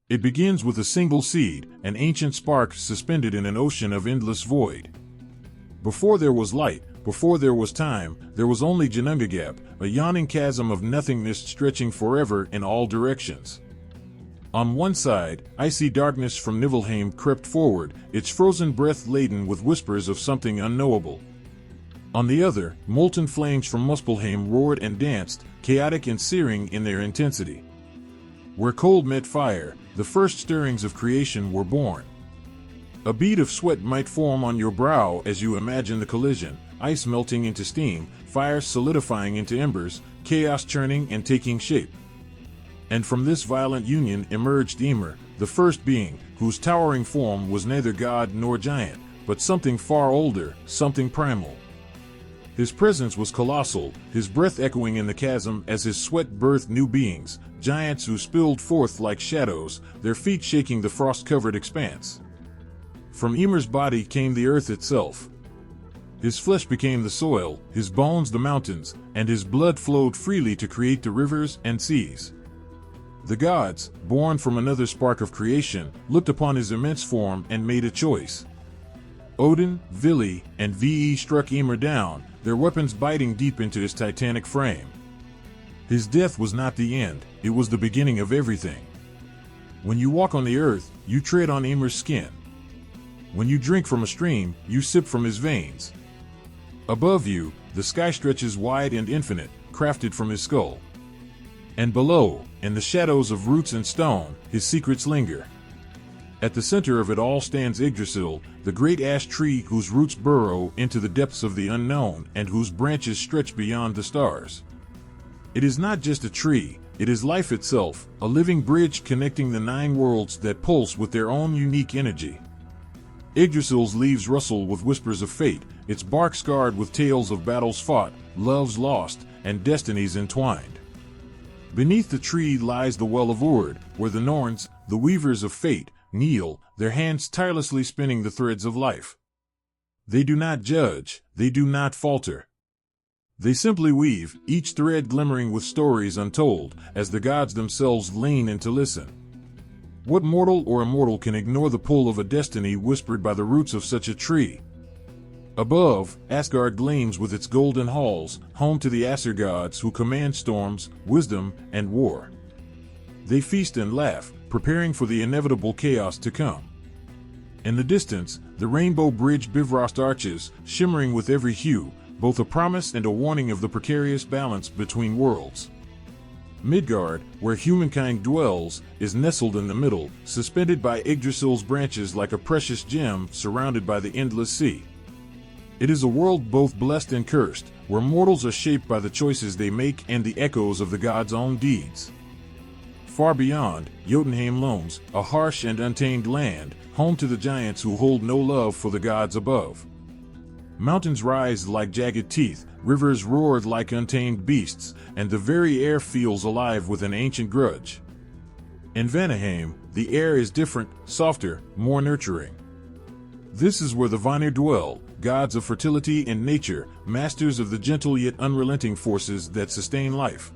It begins with a single seed, an ancient spark suspended in an ocean of endless void. Before there was light, before there was time, there was only Jörmungandr, a yawning chasm of nothingness stretching forever in all directions. On one side, icy darkness from Niflheim crept forward, its frozen breath laden with whispers of something unknowable. On the other, molten flames from Muspelheim roared and danced, chaotic and searing in their intensity. Where cold met fire, the first stirrings of creation were born. A bead of sweat might form on your brow as you imagine the collision, ice melting into steam, fire solidifying into embers, chaos churning and taking shape. And from this violent union emerged Ymir, the first being, whose towering form was neither god nor giant, but something far older, something primal. His presence was colossal, his breath echoing in the chasm as his sweat birthed new beings, giants who spilled forth like shadows, their feet shaking the frost-covered expanse. From Ymir's body came the earth itself. His flesh became the soil, his bones the mountains, and his blood flowed freely to create the rivers and seas. The gods, born from another spark of creation, looked upon his immense form and made a choice. Odin, Vili, and Ve struck Ymir down, their weapons biting deep into his titanic frame. His death was not the end, it was the beginning of everything. When you walk on the earth, you tread on Ymir's skin. When you drink from a stream, you sip from his veins. Above you, the sky stretches wide and infinite, crafted from his skull. And below, in the shadows of roots and stone, his secrets linger. At the center of it all stands Yggdrasil, the great ash tree whose roots burrow into the depths of the unknown and whose branches stretch beyond the stars. It is not just a tree, it is life itself, a living bridge connecting the 9 worlds that pulse with their own unique energy. Yggdrasil's leaves rustle with whispers of fate, its bark scarred with tales of battles fought, loves lost, and destinies entwined. Beneath the tree lies the well of Urd, where the Norns, the weavers of fate, kneel, their hands tirelessly spinning the threads of life. They do not judge, they do not falter. They simply weave, each thread glimmering with stories untold, as the gods themselves lean in to listen. What mortal or immortal can ignore the pull of a destiny whispered by the roots of such a tree? Above, Asgard gleams with its golden halls, home to the Aesir gods who command storms, wisdom, and war. They feast and laugh, preparing for the inevitable chaos to come. In the distance, the rainbow bridge Bifrost arches, shimmering with every hue, both a promise and a warning of the precarious balance between worlds. Midgard, where humankind dwells, is nestled in the middle, suspended by Yggdrasil's branches like a precious gem surrounded by the endless sea. It is a world both blessed and cursed, where mortals are shaped by the choices they make and the echoes of the gods' own deeds. Far beyond, Jotunheim looms, a harsh and untamed land, home to the giants who hold no love for the gods above. Mountains rise like jagged teeth, rivers roar like untamed beasts, and the very air feels alive with an ancient grudge. In Vanaheim, the air is different, softer, more nurturing. This is where the Vanir dwell, gods of fertility and nature, masters of the gentle yet unrelenting forces that sustain life.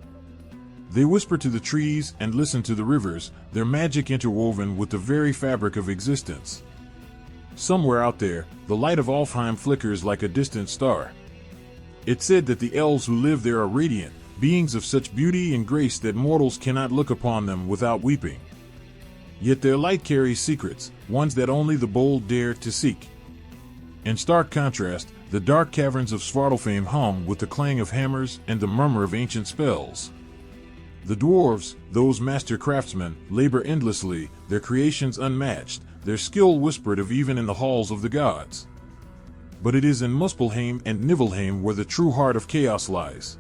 They whisper to the trees and listen to the rivers, their magic interwoven with the very fabric of existence. Somewhere out there, the light of Alfheim flickers like a distant star. It's said that the elves who live there are radiant, beings of such beauty and grace that mortals cannot look upon them without weeping. Yet their light carries secrets, ones that only the bold dare to seek. In stark contrast, the dark caverns of Svartalfheim hum with the clang of hammers and the murmur of ancient spells. The dwarves, those master craftsmen, labor endlessly, their creations unmatched, their skill whispered of even in the halls of the gods. But it is in Muspelheim and Niflheim where the true heart of chaos lies.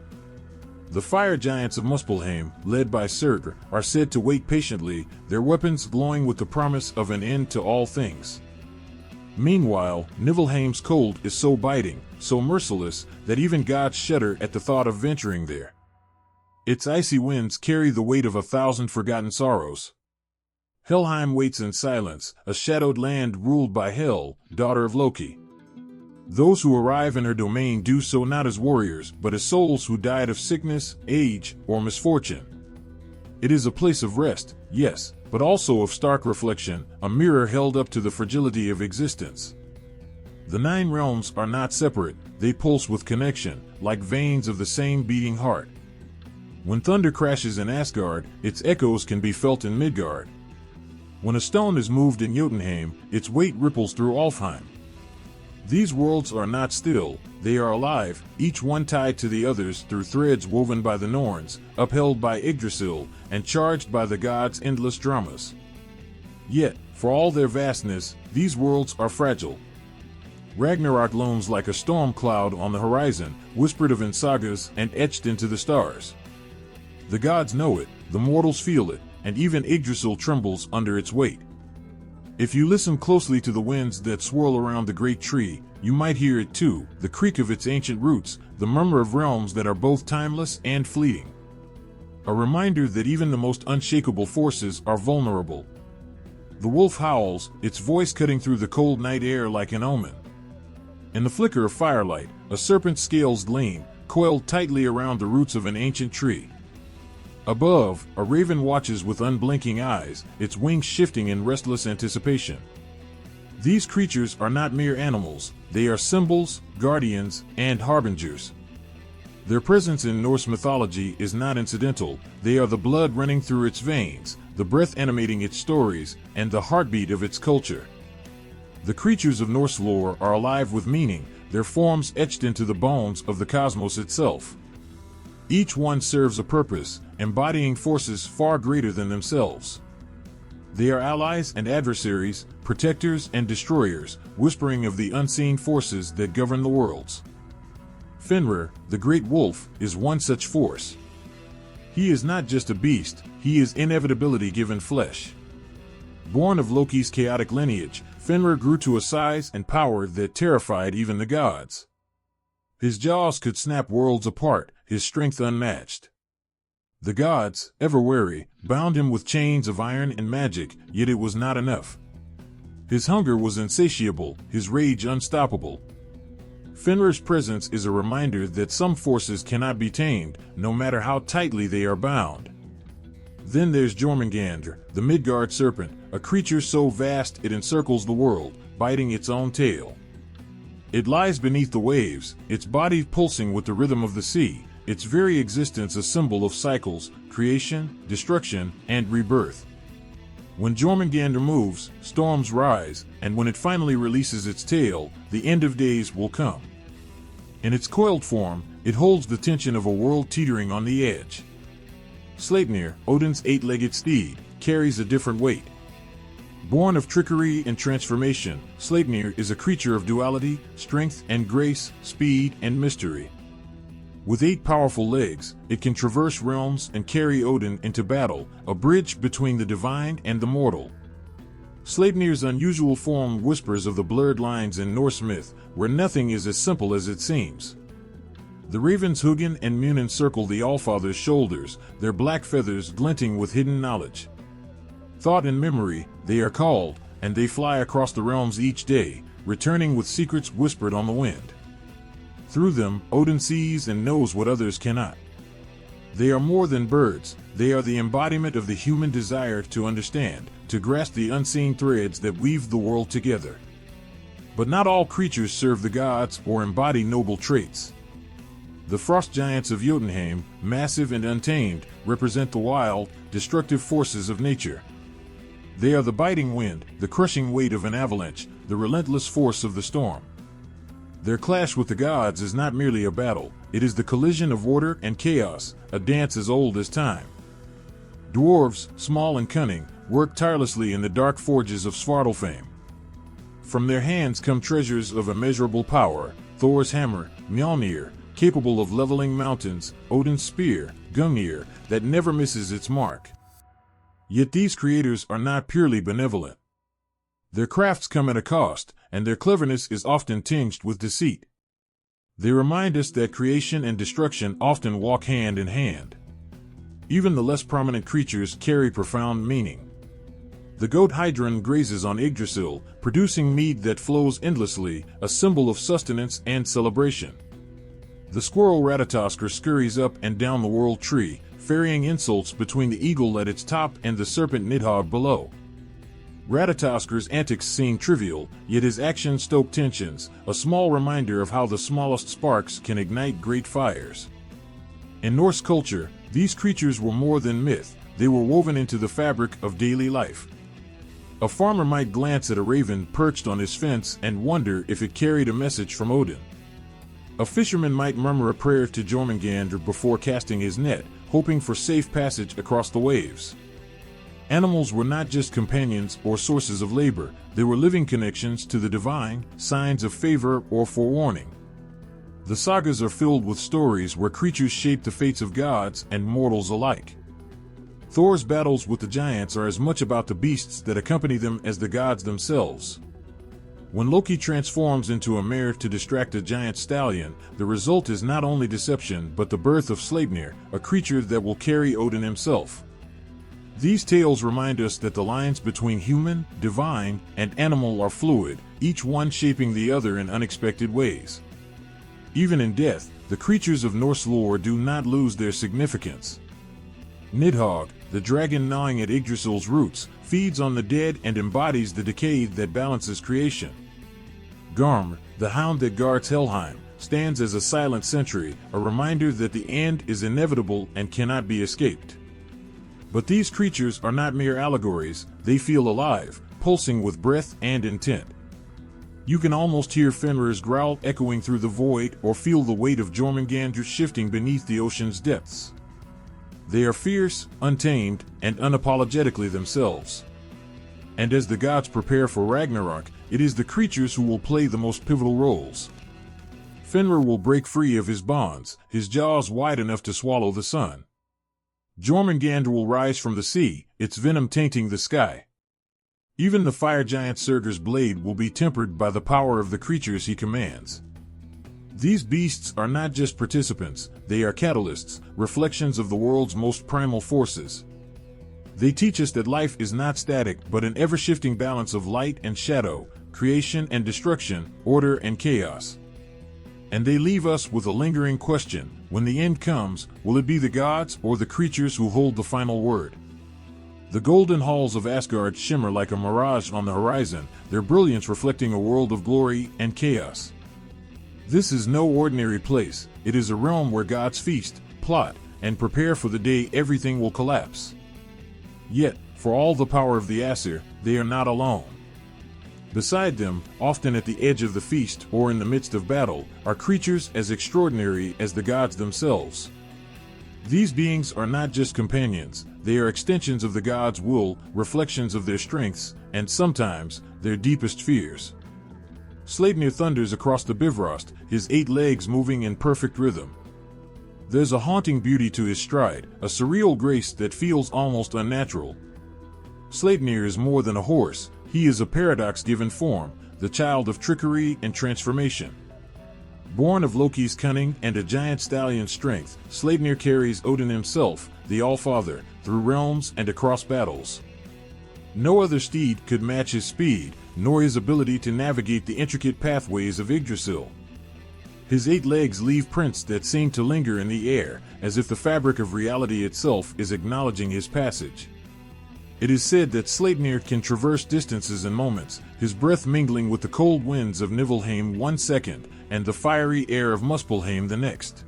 The fire giants of Muspelheim, led by Surtr, are said to wait patiently, their weapons glowing with the promise of an end to all things. Meanwhile, Niflheim's cold is so biting, so merciless, that even gods shudder at the thought of venturing there. Its icy winds carry the weight of 1,000 forgotten sorrows. Helheim waits in silence, a shadowed land ruled by Hel, daughter of Loki. Those who arrive in her domain do so not as warriors, but as souls who died of sickness, age, or misfortune. It is a place of rest, yes, but also of stark reflection, a mirror held up to the fragility of existence. The 9 realms are not separate, they pulse with connection, like veins of the same beating heart. When thunder crashes in Asgard, its echoes can be felt in Midgard. When a stone is moved in Jotunheim, its weight ripples through Alfheim. These worlds are not still, they are alive, each one tied to the others through threads woven by the Norns, upheld by Yggdrasil, and charged by the gods' endless dramas. Yet, for all their vastness, these worlds are fragile. Ragnarok looms like a storm cloud on the horizon, whispered of in sagas and etched into the stars. The gods know it, the mortals feel it, and even Yggdrasil trembles under its weight. If you listen closely to the winds that swirl around the great tree, you might hear it too, the creak of its ancient roots, the murmur of realms that are both timeless and fleeting. A reminder that even the most unshakable forces are vulnerable. The wolf howls, its voice cutting through the cold night air like an omen. In the flicker of firelight, a serpent's scales gleam, coiled tightly around the roots of an ancient tree. Above, a raven watches with unblinking eyes, its wings shifting in restless anticipation. These creatures are not mere animals, they are symbols, guardians, and harbingers. Their presence in Norse mythology is not incidental, they are the blood running through its veins, the breath animating its stories, and the heartbeat of its culture. The creatures of Norse lore are alive with meaning, their forms etched into the bones of the cosmos itself. Each one serves a purpose, embodying forces far greater than themselves. They are allies and adversaries, protectors and destroyers, whispering of the unseen forces that govern the worlds. Fenrir, the great wolf, is one such force. He is not just a beast, he is inevitability given flesh. Born of Loki's chaotic lineage, Fenrir grew to a size and power that terrified even the gods. His jaws could snap worlds apart, his strength unmatched. The gods, ever wary, bound him with chains of iron and magic, yet it was not enough. His hunger was insatiable, his rage unstoppable. Fenrir's presence is a reminder that some forces cannot be tamed, no matter how tightly they are bound. Then there's Jörmungandr, the Midgard serpent, a creature so vast it encircles the world, biting its own tail. It lies beneath the waves, its body pulsing with the rhythm of the sea, its very existence a symbol of cycles, creation, destruction, and rebirth. When Jörmungandr moves, storms rise, and when it finally releases its tail, the end of days will come. In its coiled form, it holds the tension of a world teetering on the edge. Sleipnir, Odin's 8-legged steed, carries a different weight. Born of trickery and transformation, Sleipnir is a creature of duality, strength and grace, speed and mystery. With 8 powerful legs, it can traverse realms and carry Odin into battle, a bridge between the divine and the mortal. Sleipnir's unusual form whispers of the blurred lines in Norse myth, where nothing is as simple as it seems. The ravens Hugin and Munin circle the Allfather's shoulders, their black feathers glinting with hidden knowledge. Thought and memory, they are called, and they fly across the realms each day, returning with secrets whispered on the wind. Through them, Odin sees and knows what others cannot. They are more than birds, they are the embodiment of the human desire to understand, to grasp the unseen threads that weave the world together. But not all creatures serve the gods or embody noble traits. The frost giants of Jotunheim, massive and untamed, represent the wild, destructive forces of nature. They are the biting wind, the crushing weight of an avalanche, the relentless force of the storm. Their clash with the gods is not merely a battle, it is the collision of order and chaos, a dance as old as time. Dwarves, small and cunning, work tirelessly in the dark forges of Svartalfheim. From their hands come treasures of immeasurable power, Thor's hammer, Mjolnir, capable of leveling mountains, Odin's spear, Gungnir, that never misses its mark. Yet these creators are not purely benevolent. Their crafts come at a cost, and their cleverness is often tinged with deceit. They remind us that creation and destruction often walk hand in hand. Even the less prominent creatures carry profound meaning. The goat Hydrun grazes on Yggdrasil, producing mead that flows endlessly, a symbol of sustenance and celebration. The squirrel Ratatoskr scurries up and down the world tree, ferrying insults between the eagle at its top and the serpent Nidhogg below. Ratatoskr's antics seem trivial, yet his actions stoke tensions, a small reminder of how the smallest sparks can ignite great fires. In Norse culture, these creatures were more than myth, they were woven into the fabric of daily life. A farmer might glance at a raven perched on his fence and wonder if it carried a message from Odin. A fisherman might murmur a prayer to Jörmungandr before casting his net, hoping for safe passage across the waves. Animals were not just companions or sources of labor, they were living connections to the divine, signs of favor or forewarning. The sagas are filled with stories where creatures shape the fates of gods and mortals alike. Thor's battles with the giants are as much about the beasts that accompany them as the gods themselves. When Loki transforms into a mare to distract a giant stallion, the result is not only deception but the birth of Sleipnir, a creature that will carry Odin himself. These tales remind us that the lines between human, divine, and animal are fluid, each one shaping the other in unexpected ways. Even in death, the creatures of Norse lore do not lose their significance. Nidhogg, the dragon gnawing at Yggdrasil's roots, feeds on the dead and embodies the decay that balances creation. Garm, the hound that guards Helheim, stands as a silent sentry, a reminder that the end is inevitable and cannot be escaped. But these creatures are not mere allegories, they feel alive, pulsing with breath and intent. You can almost hear Fenrir's growl echoing through the void or feel the weight of Jörmungandr shifting beneath the ocean's depths. They are fierce, untamed, and unapologetically themselves. And as the gods prepare for Ragnarok, it is the creatures who will play the most pivotal roles. Fenrir will break free of his bonds, his jaws wide enough to swallow the sun. Jörmungandr will rise from the sea, its venom tainting the sky. Even the fire giant Surtur's blade will be tempered by the power of the creatures he commands. These beasts are not just participants, they are catalysts, reflections of the world's most primal forces. They teach us that life is not static but an ever-shifting balance of light and shadow, creation and destruction, order and chaos. And they leave us with a lingering question: when the end comes, will it be the gods or the creatures who hold the final word? The golden halls of Asgard shimmer like a mirage on the horizon, their brilliance reflecting a world of glory and chaos. This is no ordinary place, it is a realm where gods feast, plot, and prepare for the day everything will collapse. Yet, for all the power of the Aesir, they are not alone. Beside them, often at the edge of the feast or in the midst of battle, are creatures as extraordinary as the gods themselves. These beings are not just companions, they are extensions of the gods' will, reflections of their strengths, and sometimes, their deepest fears. Sleipnir thunders across the Bifrost, his 8 legs moving in perfect rhythm. There's a haunting beauty to his stride, a surreal grace that feels almost unnatural. Sleipnir is more than a horse, he is a paradox given form, the child of trickery and transformation. Born of Loki's cunning and a giant stallion's strength, Sleipnir carries Odin himself, the All-Father, through realms and across battles. No other steed could match his speed, nor his ability to navigate the intricate pathways of Yggdrasil. His 8 legs leave prints that seem to linger in the air, as if the fabric of reality itself is acknowledging his passage. It is said that Sleipnir can traverse distances in moments, his breath mingling with the cold winds of Niflheim 1 second, and the fiery air of Muspelheim the next.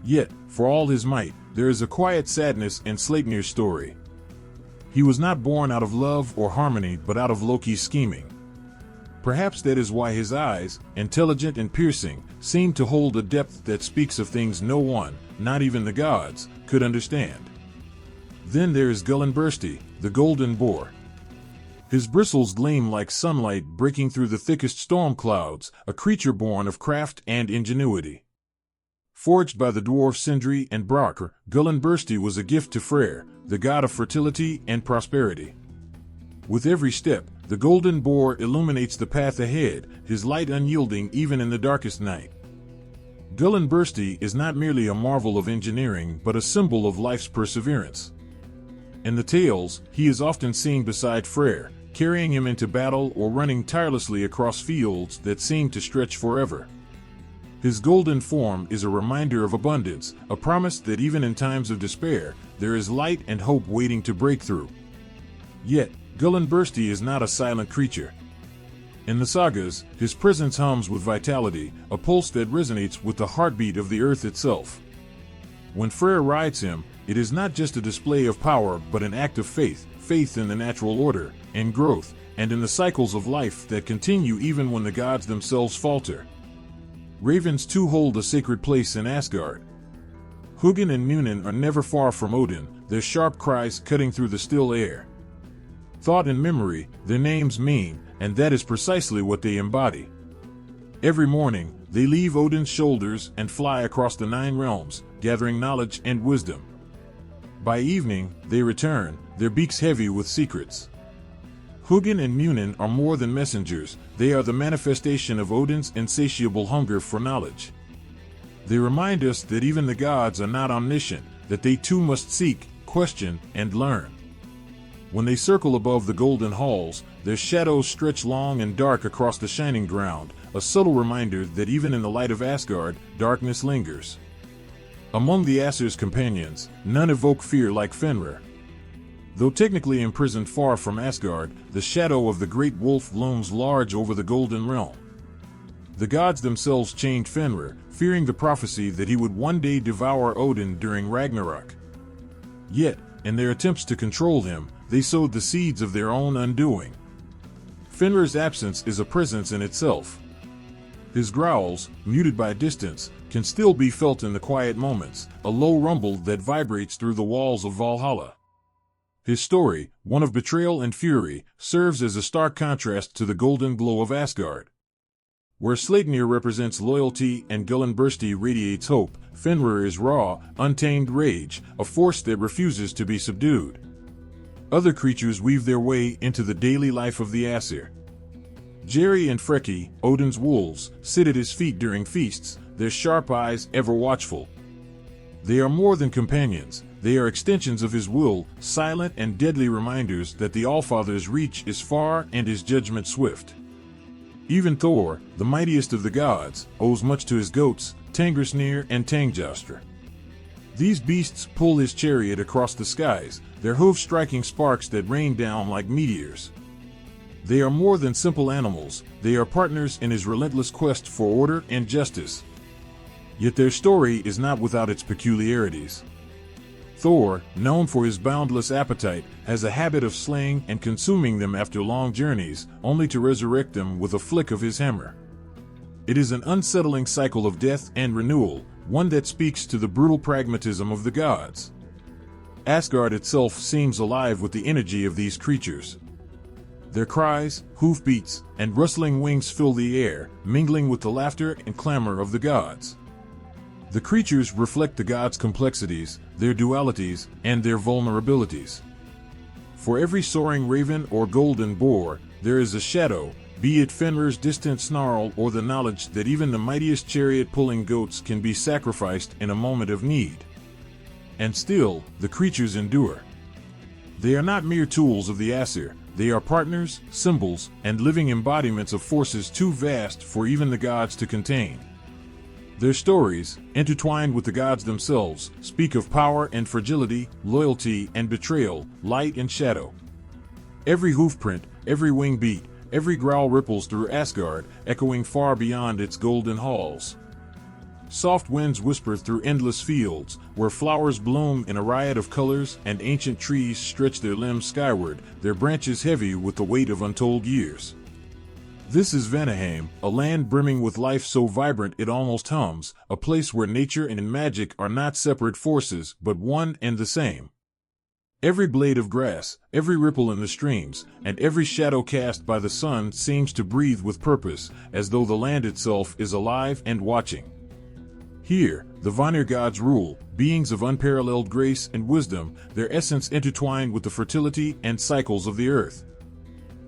Yet, for all his might, there is a quiet sadness in Sleipnir's story. He was not born out of love or harmony but out of Loki's scheming. Perhaps that is why his eyes, intelligent and piercing, seem to hold a depth that speaks of things no one, not even the gods, could understand. Then there is Gullinbursti, the golden boar. His bristles gleam like sunlight breaking through the thickest storm clouds, a creature born of craft and ingenuity. Forged by the dwarves Sindri and Brakr, Gullinbursti was a gift to Freyr, the god of fertility and prosperity. With every step, the golden boar illuminates the path ahead, his light unyielding even in the darkest night. Gullinbursti is not merely a marvel of engineering but a symbol of life's perseverance. In the tales, he is often seen beside Freyr, carrying him into battle or running tirelessly across fields that seem to stretch forever. His golden form is a reminder of abundance, a promise that even in times of despair, there is light and hope waiting to break through. Yet, Gullinbursti is not a silent creature. In the sagas, his presence hums with vitality, a pulse that resonates with the heartbeat of the earth itself. When Freyr rides him, it is not just a display of power but an act of faith, faith in the natural order, in growth, and in the cycles of life that continue even when the gods themselves falter. Ravens too hold a sacred place in Asgard. Hugin and Munin are never far from Odin, their sharp cries cutting through the still air. Thought and memory, their names mean, and that is precisely what they embody. Every morning, they leave Odin's shoulders and fly across the 9 realms, gathering knowledge and wisdom. By evening, they return, their beaks heavy with secrets. Hugin and Munin are more than messengers, they are the manifestation of Odin's insatiable hunger for knowledge. They remind us that even the gods are not omniscient, that they too must seek, question, and learn. When they circle above the golden halls, their shadows stretch long and dark across the shining ground, a subtle reminder that even in the light of Asgard, darkness lingers. Among the Aesir's companions, none evoke fear like Fenrir. Though technically imprisoned far from Asgard, the shadow of the great wolf looms large over the Golden Realm. The gods themselves chained Fenrir, fearing the prophecy that he would one day devour Odin during Ragnarok. Yet, in their attempts to control him, they sowed the seeds of their own undoing. Fenrir's absence is a presence in itself. His growls, muted by distance, can still be felt in the quiet moments, a low rumble that vibrates through the walls of Valhalla. His story, one of betrayal and fury, serves as a stark contrast to the golden glow of Asgard. Where Sleipnir represents loyalty and Gullinbursti radiates hope, Fenrir is raw, untamed rage, a force that refuses to be subdued. Other creatures weave their way into the daily life of the Aesir. Jerry and Freki, Odin's wolves, sit at his feet during feasts, their sharp eyes ever watchful. They are more than companions, they are extensions of his will, silent and deadly reminders that the Allfather's reach is far and his judgment swift. Even Thor, the mightiest of the gods, owes much to his goats, Tangrisnir and Tangjastr. These beasts pull his chariot across the skies, their hooves striking sparks that rain down like meteors. They are more than simple animals, they are partners in his relentless quest for order and justice. Yet their story is not without its peculiarities. Thor, known for his boundless appetite, has a habit of slaying and consuming them after long journeys, only to resurrect them with a flick of his hammer. It is an unsettling cycle of death and renewal, one that speaks to the brutal pragmatism of the gods. Asgard itself seems alive with the energy of these creatures. Their cries, hoofbeats, and rustling wings fill the air, mingling with the laughter and clamor of the gods. The creatures reflect the gods' complexities, their dualities, and their vulnerabilities. For every soaring raven or golden boar, there is a shadow, be it Fenrir's distant snarl or the knowledge that even the mightiest chariot-pulling goats can be sacrificed in a moment of need. And still, the creatures endure. They are not mere tools of the Aesir, they are partners, symbols, and living embodiments of forces too vast for even the gods to contain. Their stories, intertwined with the gods themselves, speak of power and fragility, loyalty and betrayal, light and shadow. Every hoofprint, every wing beat, every growl ripples through Asgard, echoing far beyond its golden halls. Soft winds whisper through endless fields, where flowers bloom in a riot of colors and ancient trees stretch their limbs skyward, their branches heavy with the weight of untold years. This is Vanaheim, a land brimming with life so vibrant it almost hums, a place where nature and magic are not separate forces but one and the same. Every blade of grass, every ripple in the streams, and every shadow cast by the sun seems to breathe with purpose, as though the land itself is alive and watching. Here, the Vanir gods rule, beings of unparalleled grace and wisdom, their essence intertwined with the fertility and cycles of the earth.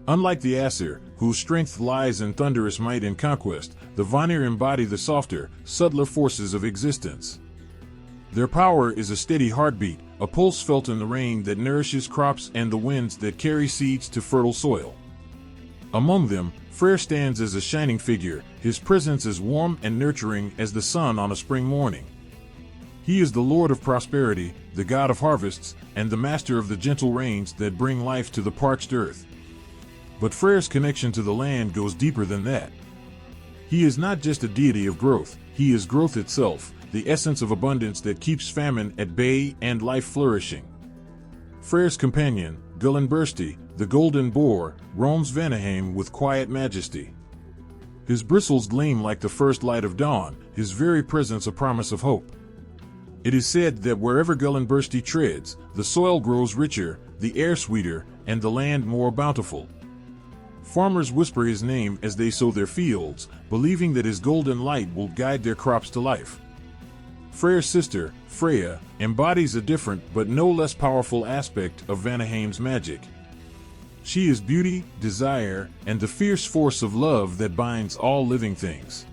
Unlike the Aesir, whose strength lies in thunderous might and conquest, the Vanir embody the softer, subtler forces of existence. Their power is a steady heartbeat, a pulse felt in the rain that nourishes crops and the winds that carry seeds to fertile soil. Among them, Freyr stands as a shining figure, his presence as warm and nurturing as the sun on a spring morning. He is the Lord of prosperity, the god of harvests, and the master of the gentle rains that bring life to the parched earth. But Freyr's connection to the land goes deeper than that. He is not just a deity of growth, he is growth itself, the essence of abundance that keeps famine at bay and life flourishing. Freyr's companion, Gullinbursti, the golden boar, roams Vanaheim with quiet majesty. His bristles gleam like the first light of dawn, his very presence a promise of hope. It is said that wherever Gullinbursti treads, the soil grows richer, the air sweeter, and the land more bountiful. Farmers whisper his name as they sow their fields, believing that his golden light will guide their crops to life. Freyr's sister, Freya, embodies a different but no less powerful aspect of Vanaheim's magic. She is beauty, desire, and the fierce force of love that binds all living things.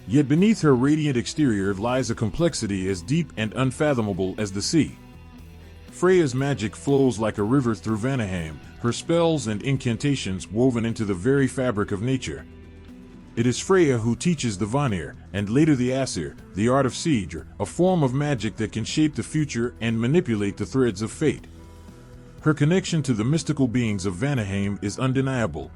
Yet beneath her radiant exterior lies a complexity as deep and unfathomable as the sea. Freya's magic flows like a river through Vanaheim, her spells and incantations woven into the very fabric of nature. It is Freya who teaches the Vanir, and later the Aesir, the art of siege, a form of magic that can shape the future and manipulate the threads of fate. Her connection to the mystical beings of Vanaheim is undeniable.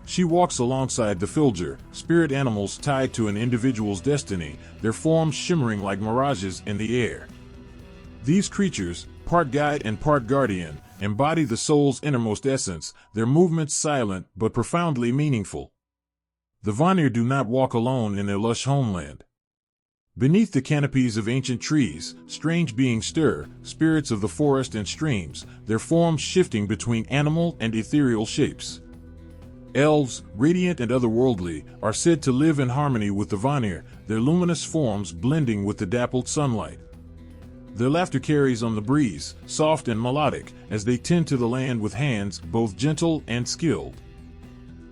She walks alongside the Fylgir, spirit animals tied to an individual's destiny, their forms shimmering like mirages in the air. These creatures, part guide and part guardian, embody the soul's innermost essence, their movements silent but profoundly meaningful. The Vanir do not walk alone in their lush homeland. Beneath the canopies of ancient trees, strange beings stir, spirits of the forest and streams, their forms shifting between animal and ethereal shapes. Elves, radiant and otherworldly, are said to live in harmony with the Vanir, their luminous forms blending with the dappled sunlight. Their laughter carries on the breeze, soft and melodic, as they tend to the land with hands both gentle and skilled.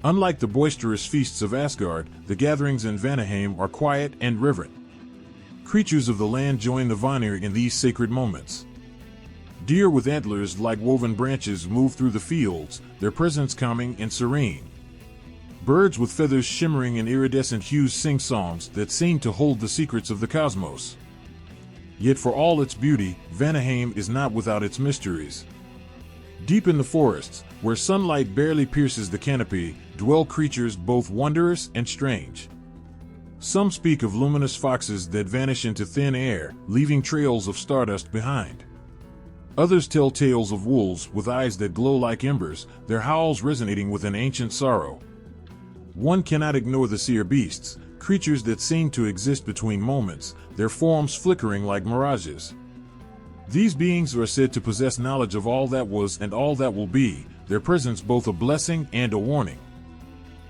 Unlike the boisterous feasts of Asgard, the gatherings in Vanaheim are quiet and reverent. Creatures of the land join the Vanir in these sacred moments. Deer with antlers like woven branches move through the fields, their presence calming and serene. Birds with feathers shimmering in iridescent hues sing songs that seem to hold the secrets of the cosmos. Yet for all its beauty, Vanaheim is not without its mysteries. Deep in the forests, where sunlight barely pierces the canopy, dwell creatures both wondrous and strange. Some speak of luminous foxes that vanish into thin air, leaving trails of stardust behind. Others tell tales of wolves with eyes that glow like embers, their howls resonating with an ancient sorrow. One cannot ignore the seer beasts, creatures that seem to exist between moments, their forms flickering like mirages. These beings are said to possess knowledge of all that was and all that will be, their presence both a blessing and a warning.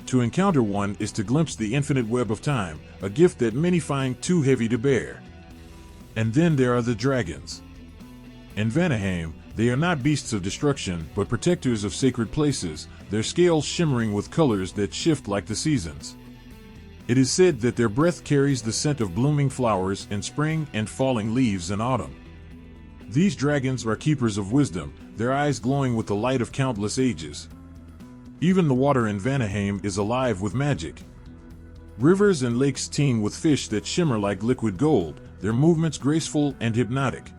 To encounter one is to glimpse the infinite web of time, a gift that many find too heavy to bear. And then there are the dragons. In Vanaheim, they are not beasts of destruction, but protectors of sacred places, their scales shimmering with colors that shift like the seasons. It is said that their breath carries the scent of blooming flowers in spring and falling leaves in autumn. These dragons are keepers of wisdom, their eyes glowing with the light of countless ages. Even the water in Vanaheim is alive with magic. Rivers and lakes teem with fish that shimmer like liquid gold, their movements graceful and hypnotic.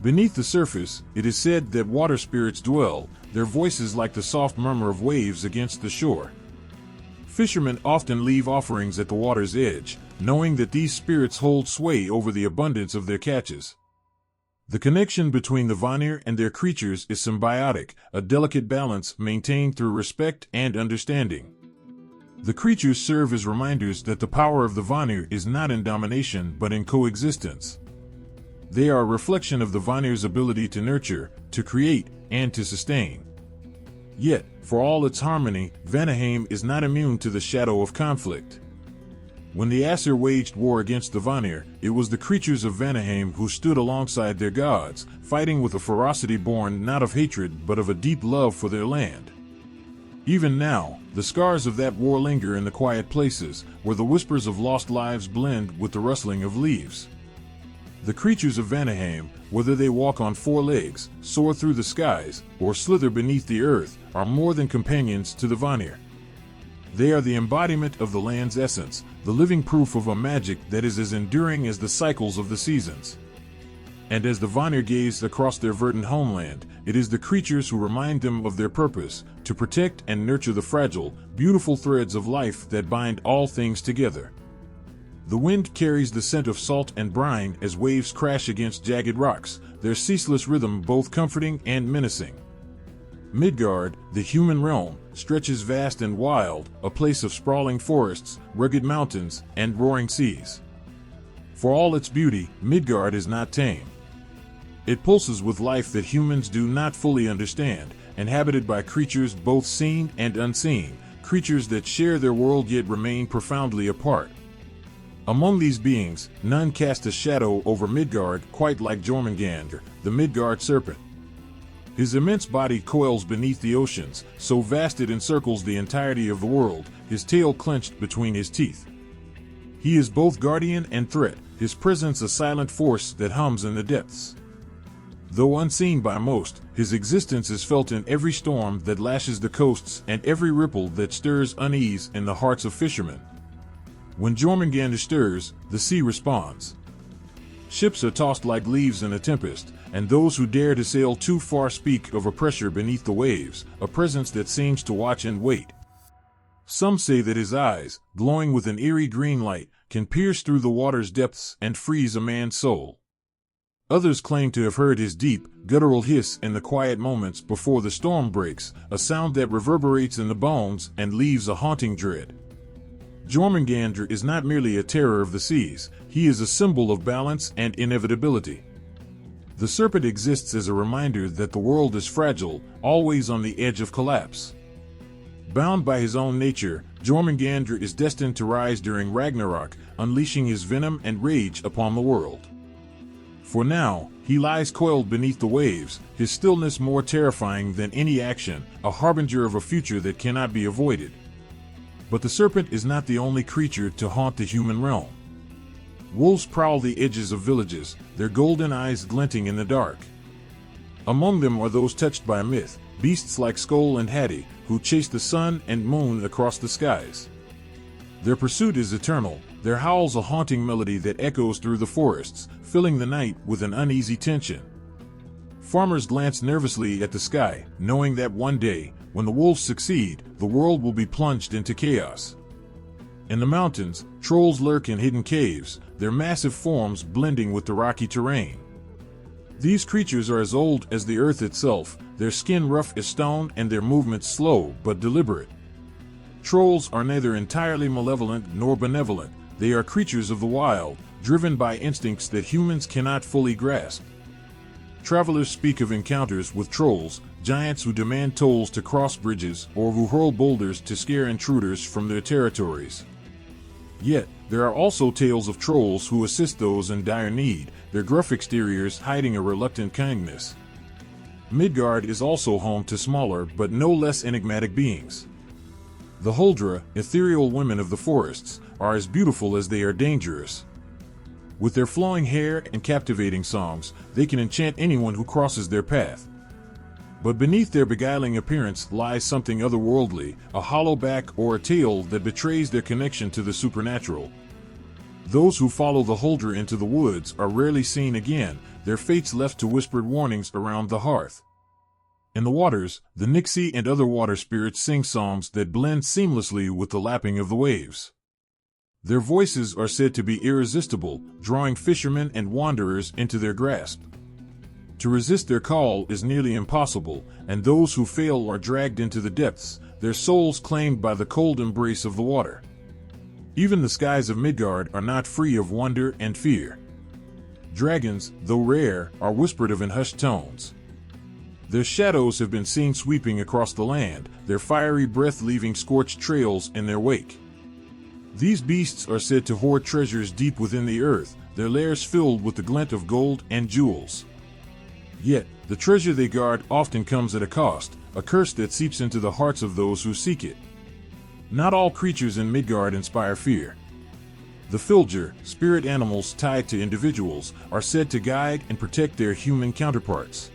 Beneath the surface, it is said that water spirits dwell, their voices like the soft murmur of waves against the shore. Fishermen often leave offerings at the water's edge, knowing that these spirits hold sway over the abundance of their catches. The connection between the Vanir and their creatures is symbiotic, a delicate balance maintained through respect and understanding. The creatures serve as reminders that the power of the Vanir is not in domination but in coexistence. They are a reflection of the Vanir's ability to nurture, to create, and to sustain. Yet, for all its harmony, Vanaheim is not immune to the shadow of conflict. When the Aesir waged war against the Vanir, it was the creatures of Vanaheim who stood alongside their gods, fighting with a ferocity born not of hatred but of a deep love for their land. Even now, the scars of that war linger in the quiet places, where the whispers of lost lives blend with the rustling of leaves. The creatures of Vanaheim, whether they walk on four legs, soar through the skies, or slither beneath the earth, are more than companions to the Vanir. They are the embodiment of the land's essence, the living proof of a magic that is as enduring as the cycles of the seasons. And as the Vanir gaze across their verdant homeland, it is the creatures who remind them of their purpose, to protect and nurture the fragile, beautiful threads of life that bind all things together. The wind carries the scent of salt and brine as waves crash against jagged rocks, their ceaseless rhythm both comforting and menacing. Midgard, the human realm, stretches vast and wild, a place of sprawling forests, rugged mountains, and roaring seas. For all its beauty, Midgard is not tame. It pulses with life that humans do not fully understand, inhabited by creatures both seen and unseen, creatures that share their world yet remain profoundly apart. Among these beings, none cast a shadow over Midgard quite like Jörmungandr, the Midgard serpent. His immense body coils beneath the oceans, so vast it encircles the entirety of the world, his tail clenched between his teeth. He is both guardian and threat, his presence a silent force that hums in the depths. Though unseen by most, his existence is felt in every storm that lashes the coasts and every ripple that stirs unease in the hearts of fishermen. When Jörmungandr stirs, the sea responds. Ships are tossed like leaves in a tempest, and those who dare to sail too far speak of a pressure beneath the waves, a presence that seems to watch and wait. Some say that his eyes, glowing with an eerie green light, can pierce through the water's depths and freeze a man's soul. Others claim to have heard his deep, guttural hiss in the quiet moments before the storm breaks, a sound that reverberates in the bones and leaves a haunting dread. Jörmungandr is not merely a terror of the seas, he is a symbol of balance and inevitability. The serpent exists as a reminder that the world is fragile, always on the edge of collapse. Bound by his own nature, Jörmungandr is destined to rise during Ragnarok, unleashing his venom and rage upon the world. For now, he lies coiled beneath the waves, his stillness more terrifying than any action, a harbinger of a future that cannot be avoided. But the serpent is not the only creature to haunt the human realm. Wolves prowl the edges of villages, their golden eyes glinting in the dark. Among them are those touched by myth, beasts like Skoll and Hati, who chase the sun and moon across the skies. Their pursuit is eternal, their howls a haunting melody that echoes through the forests, filling the night with an uneasy tension. Farmers glance nervously at the sky, knowing that one day, when the wolves succeed, the world will be plunged into chaos. In the mountains, trolls lurk in hidden caves, their massive forms blending with the rocky terrain. These creatures are as old as the earth itself, their skin rough as stone and their movements slow but deliberate. Trolls are neither entirely malevolent nor benevolent, they are creatures of the wild, driven by instincts that humans cannot fully grasp. Travelers speak of encounters with trolls, giants who demand tolls to cross bridges or who hurl boulders to scare intruders from their territories. Yet, there are also tales of trolls who assist those in dire need, their gruff exteriors hiding a reluctant kindness. Midgard is also home to smaller but no less enigmatic beings. The Huldra, ethereal women of the forests, are as beautiful as they are dangerous. With their flowing hair and captivating songs, they can enchant anyone who crosses their path. But beneath their beguiling appearance lies something otherworldly, a hollow back or a tail that betrays their connection to the supernatural. Those who follow the Huldra into the woods are rarely seen again, their fates left to whispered warnings around the hearth. In the waters, the Nixie and other water spirits sing songs that blend seamlessly with the lapping of the waves. Their voices are said to be irresistible, drawing fishermen and wanderers into their grasp. To resist their call is nearly impossible, and those who fail are dragged into the depths, their souls claimed by the cold embrace of the water. Even the skies of Midgard are not free of wonder and fear. Dragons, though rare, are whispered of in hushed tones. Their shadows have been seen sweeping across the land, their fiery breath leaving scorched trails in their wake. These beasts are said to hoard treasures deep within the earth, their lairs filled with the glint of gold and jewels. Yet, the treasure they guard often comes at a cost, a curse that seeps into the hearts of those who seek it. Not all creatures in Midgard inspire fear. The Fylgir, spirit animals tied to individuals, are said to guide and protect their human counterparts.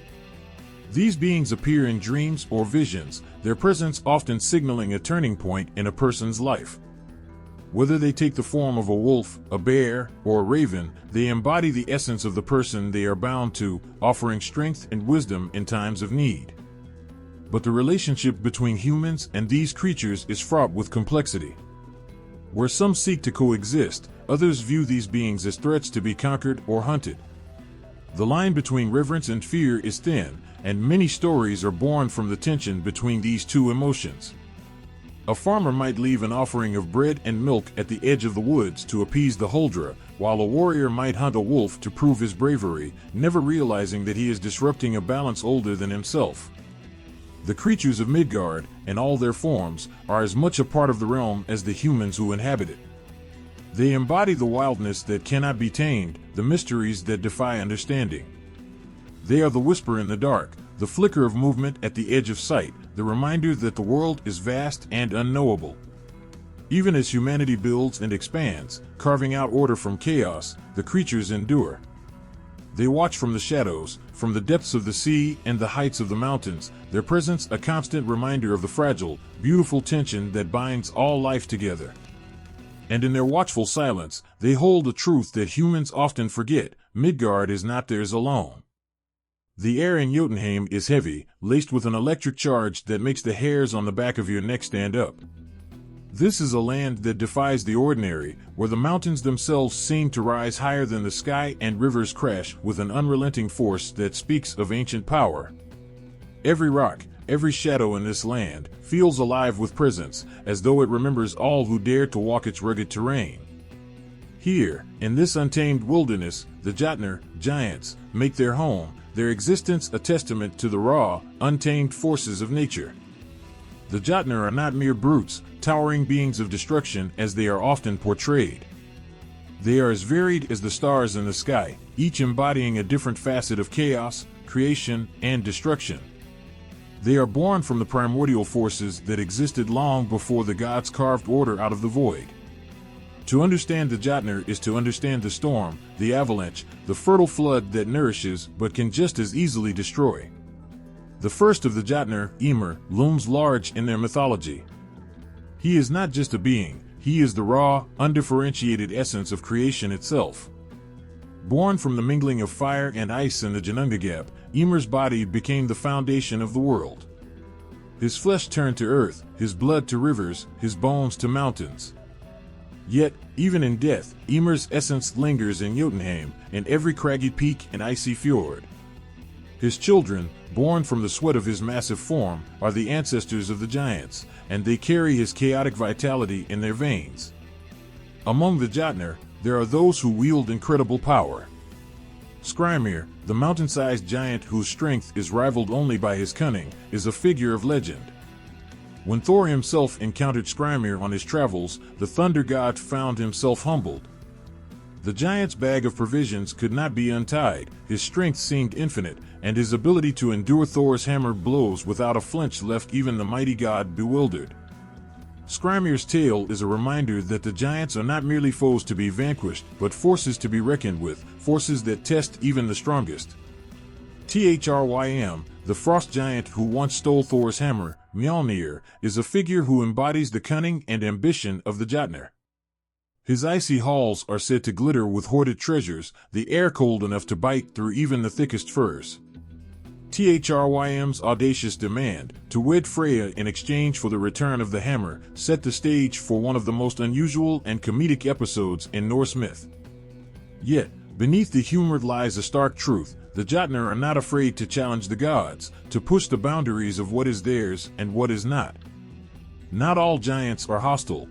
These beings appear in dreams or visions, their presence often signaling a turning point in a person's life. Whether they take the form of a wolf, a bear, or a raven, they embody the essence of the person they are bound to, offering strength and wisdom in times of need. But the relationship between humans and these creatures is fraught with complexity. Where some seek to coexist, others view these beings as threats to be conquered or hunted. The line between reverence and fear is thin, and many stories are born from the tension between these two emotions. A farmer might leave an offering of bread and milk at the edge of the woods to appease the Huldra, while a warrior might hunt a wolf to prove his bravery, never realizing that he is disrupting a balance older than himself. The creatures of Midgard, in all their forms, are as much a part of the realm as the humans who inhabit it. They embody the wildness that cannot be tamed, the mysteries that defy understanding. They are the whisper in the dark, the flicker of movement at the edge of sight, the reminder that the world is vast and unknowable. Even as humanity builds and expands, carving out order from chaos, the creatures endure. They watch from the shadows, from the depths of the sea and the heights of the mountains, their presence a constant reminder of the fragile, beautiful tension that binds all life together. And in their watchful silence, they hold a truth that humans often forget: Midgard is not theirs alone. The air in Jotunheim is heavy, laced with an electric charge that makes the hairs on the back of your neck stand up. This is a land that defies the ordinary, where the mountains themselves seem to rise higher than the sky and rivers crash with an unrelenting force that speaks of ancient power. Every rock, every shadow in this land, feels alive with presence, as though it remembers all who dare to walk its rugged terrain. Here, in this untamed wilderness, the Jotnar, giants, make their home, their existence a testament to the raw, untamed forces of nature. The Jotnar are not mere brutes, towering beings of destruction as they are often portrayed. They are as varied as the stars in the sky, each embodying a different facet of chaos, creation, and destruction. They are born from the primordial forces that existed long before the gods carved order out of the void. To understand the Jotnar is to understand the storm, the avalanche, the fertile flood that nourishes but can just as easily destroy. The first of the Jotnar, Ymir, looms large in their mythology. He is not just a being, he is the raw, undifferentiated essence of creation itself. Born from the mingling of fire and ice in the Jörmungandr, Ymir's body became the foundation of the world. His flesh turned to earth, his blood to rivers, his bones to mountains. Yet, even in death, Ymir's essence lingers in Jotunheim, in every craggy peak and icy fjord. His children, born from the sweat of his massive form, are the ancestors of the giants, and they carry his chaotic vitality in their veins. Among the Jotnar, there are those who wield incredible power. Skrymir, the mountain-sized giant whose strength is rivaled only by his cunning, is a figure of legend. When Thor himself encountered Skrymir on his travels, the thunder god found himself humbled. The giant's bag of provisions could not be untied, his strength seemed infinite, and his ability to endure Thor's hammered blows without a flinch left even the mighty god bewildered. Skrymir's tale is a reminder that the giants are not merely foes to be vanquished, but forces to be reckoned with, forces that test even the strongest. Thrym, the frost giant who once stole Thor's hammer, Mjolnir, is a figure who embodies the cunning and ambition of the Jotnar. His icy halls are said to glitter with hoarded treasures, the air cold enough to bite through even the thickest furs. Thrym's audacious demand, to wed Freya in exchange for the return of the hammer, set the stage for one of the most unusual and comedic episodes in Norse myth. Yet, beneath the humor lies a stark truth: the Jotnar are not afraid to challenge the gods, to push the boundaries of what is theirs and what is not. Not all giants are hostile.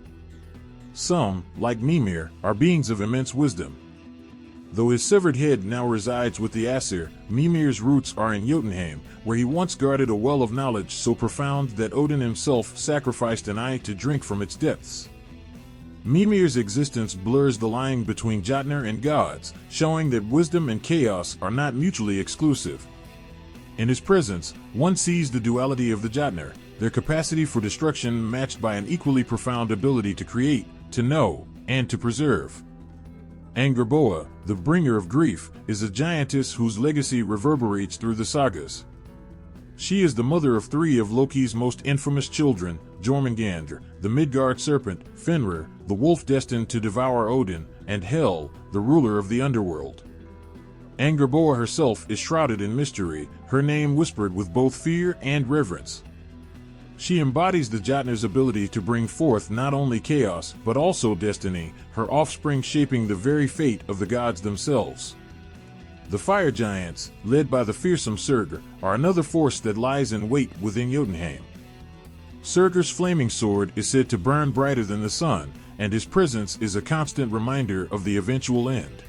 Some, like Mimir, are beings of immense wisdom. Though his severed head now resides with the Aesir, Mimir's roots are in Jotunheim, where he once guarded a well of knowledge so profound that Odin himself sacrificed an eye to drink from its depths. Mimir's existence blurs the line between Jotnar and gods, showing that wisdom and chaos are not mutually exclusive. In his presence, one sees the duality of the Jotnar, their capacity for destruction matched by an equally profound ability to create, to know, and to preserve. Angerboa, the bringer of grief, is a giantess whose legacy reverberates through the sagas. She is the mother of three of Loki's most infamous children, Jörmungandr, the Midgard serpent, Fenrir, the wolf destined to devour Odin, and Hel, the ruler of the underworld. Angerboa herself is shrouded in mystery, her name whispered with both fear and reverence. She embodies the Jotnar's ability to bring forth not only chaos but also destiny, her offspring shaping the very fate of the gods themselves. The fire giants, led by the fearsome Surtur, are another force that lies in wait within Jotunheim. Surtur's flaming sword is said to burn brighter than the sun, and his presence is a constant reminder of the eventual end.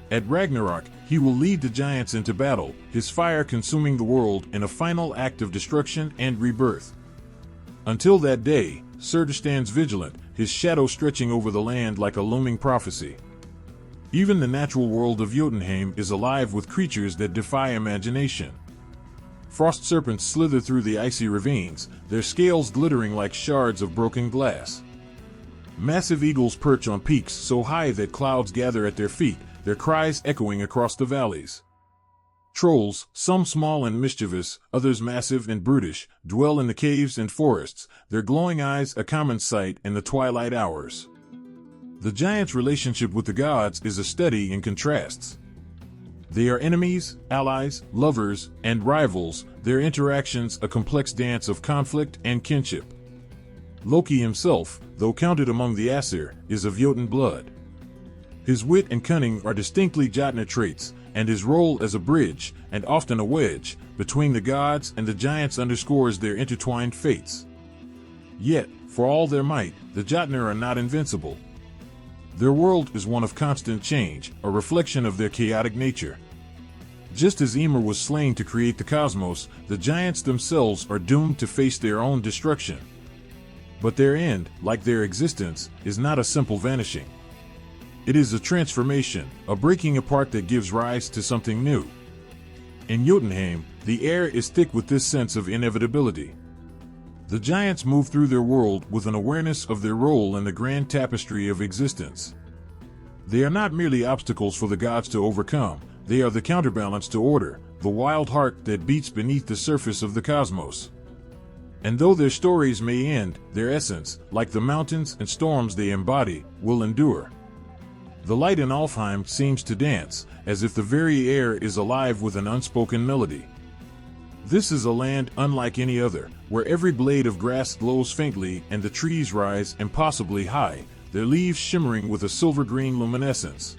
At Ragnarok, he will lead the giants into battle, his fire consuming the world in a final act of destruction and rebirth. Until that day, Surtur stands vigilant, his shadow stretching over the land like a looming prophecy. Even the natural world of Jotunheim is alive with creatures that defy imagination. Frost serpents slither through the icy ravines, their scales glittering like shards of broken glass. Massive eagles perch on peaks so high that clouds gather at their feet, their cries echoing across the valleys. Trolls, some small and mischievous, others massive and brutish, dwell in the caves and forests, their glowing eyes a common sight in the twilight hours. The giants' relationship with the gods is a study in contrasts. They are enemies, allies, lovers, and rivals, their interactions a complex dance of conflict and kinship. Loki himself, though counted among the Aesir, is of Jotun blood. His wit and cunning are distinctly Jotnar traits, and his role as a bridge, and often a wedge, between the gods and the giants underscores their intertwined fates. Yet, for all their might, the Jotnar are not invincible. Their world is one of constant change, a reflection of their chaotic nature. Just as Ymir was slain to create the cosmos, the giants themselves are doomed to face their own destruction. But their end, like their existence, is not a simple vanishing. It is a transformation, a breaking apart that gives rise to something new. In Jotunheim, the air is thick with this sense of inevitability. The giants move through their world with an awareness of their role in the grand tapestry of existence. They are not merely obstacles for the gods to overcome, they are the counterbalance to order, the wild heart that beats beneath the surface of the cosmos. And though their stories may end, their essence, like the mountains and storms they embody, will endure. The light in Alfheim seems to dance, as if the very air is alive with an unspoken melody. This is a land unlike any other, where every blade of grass glows faintly and the trees rise impossibly high, their leaves shimmering with a silver-green luminescence.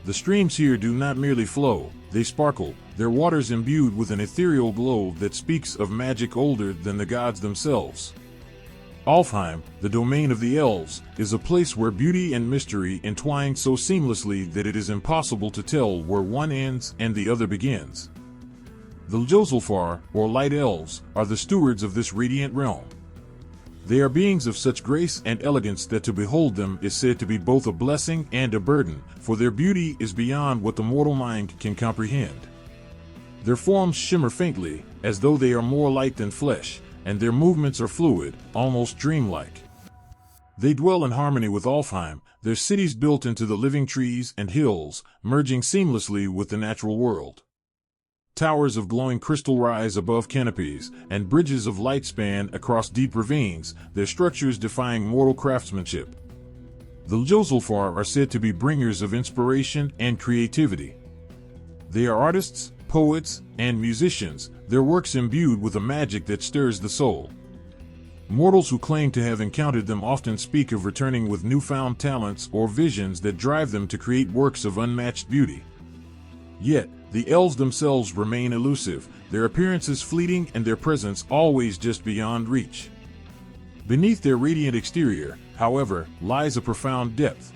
The streams here do not merely flow, they sparkle, their waters imbued with an ethereal glow that speaks of magic older than the gods themselves. Alfheim, the domain of the elves, is a place where beauty and mystery entwine so seamlessly that it is impossible to tell where one ends and the other begins. The Ljósálfar, or light elves, are the stewards of this radiant realm. They are beings of such grace and elegance that to behold them is said to be both a blessing and a burden, for their beauty is beyond what the mortal mind can comprehend. Their forms shimmer faintly, as though they are more light than flesh, and their movements are fluid, almost dreamlike. They dwell in harmony with Alfheim, their cities built into the living trees and hills, merging seamlessly with the natural world. Towers of glowing crystal rise above canopies, and bridges of light span across deep ravines, their structures defying mortal craftsmanship. The Ljósálfar are said to be bringers of inspiration and creativity. They are artists, poets, and musicians, their works imbued with a magic that stirs the soul. Mortals who claim to have encountered them often speak of returning with newfound talents or visions that drive them to create works of unmatched beauty. Yet, the elves themselves remain elusive, their appearances fleeting and their presence always just beyond reach. Beneath their radiant exterior, however, lies a profound depth.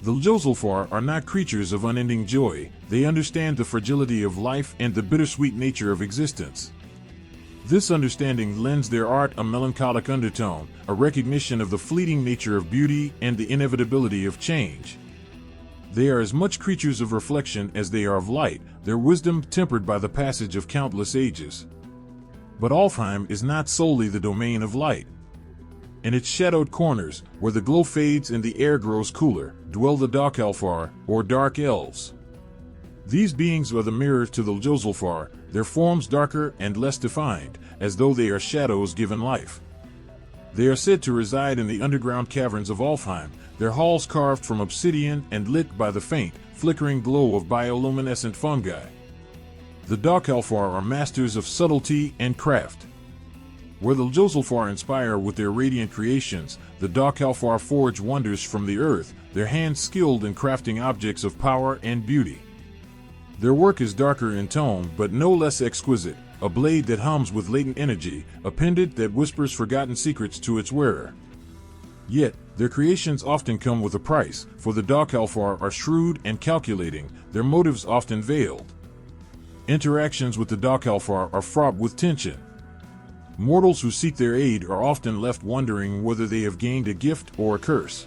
The Ljósálfar are not creatures of unending joy, they understand the fragility of life and the bittersweet nature of existence. This understanding lends their art a melancholic undertone, a recognition of the fleeting nature of beauty and the inevitability of change. They are as much creatures of reflection as they are of light, their wisdom tempered by the passage of countless ages. But Alfheim is not solely the domain of light. In its shadowed corners, where the glow fades and the air grows cooler, dwell the Dakalfar, or dark elves. These beings are the mirror to the Ljosulfar, their forms darker and less defined, as though they are shadows given life. They are said to reside in the underground caverns of Alfheim, their halls carved from obsidian and lit by the faint, flickering glow of bioluminescent fungi. The Dakalfar are masters of subtlety and craft. Where the Ljosulfar inspire with their radiant creations, the Dakalfar forge wonders from the earth, their hands skilled in crafting objects of power and beauty. Their work is darker in tone but no less exquisite, a blade that hums with latent energy, a pendant that whispers forgotten secrets to its wearer. Yet, their creations often come with a price, for the Dakalfar are shrewd and calculating, their motives often veiled. Interactions with the Dakalfar are fraught with tension. Mortals who seek their aid are often left wondering whether they have gained a gift or a curse.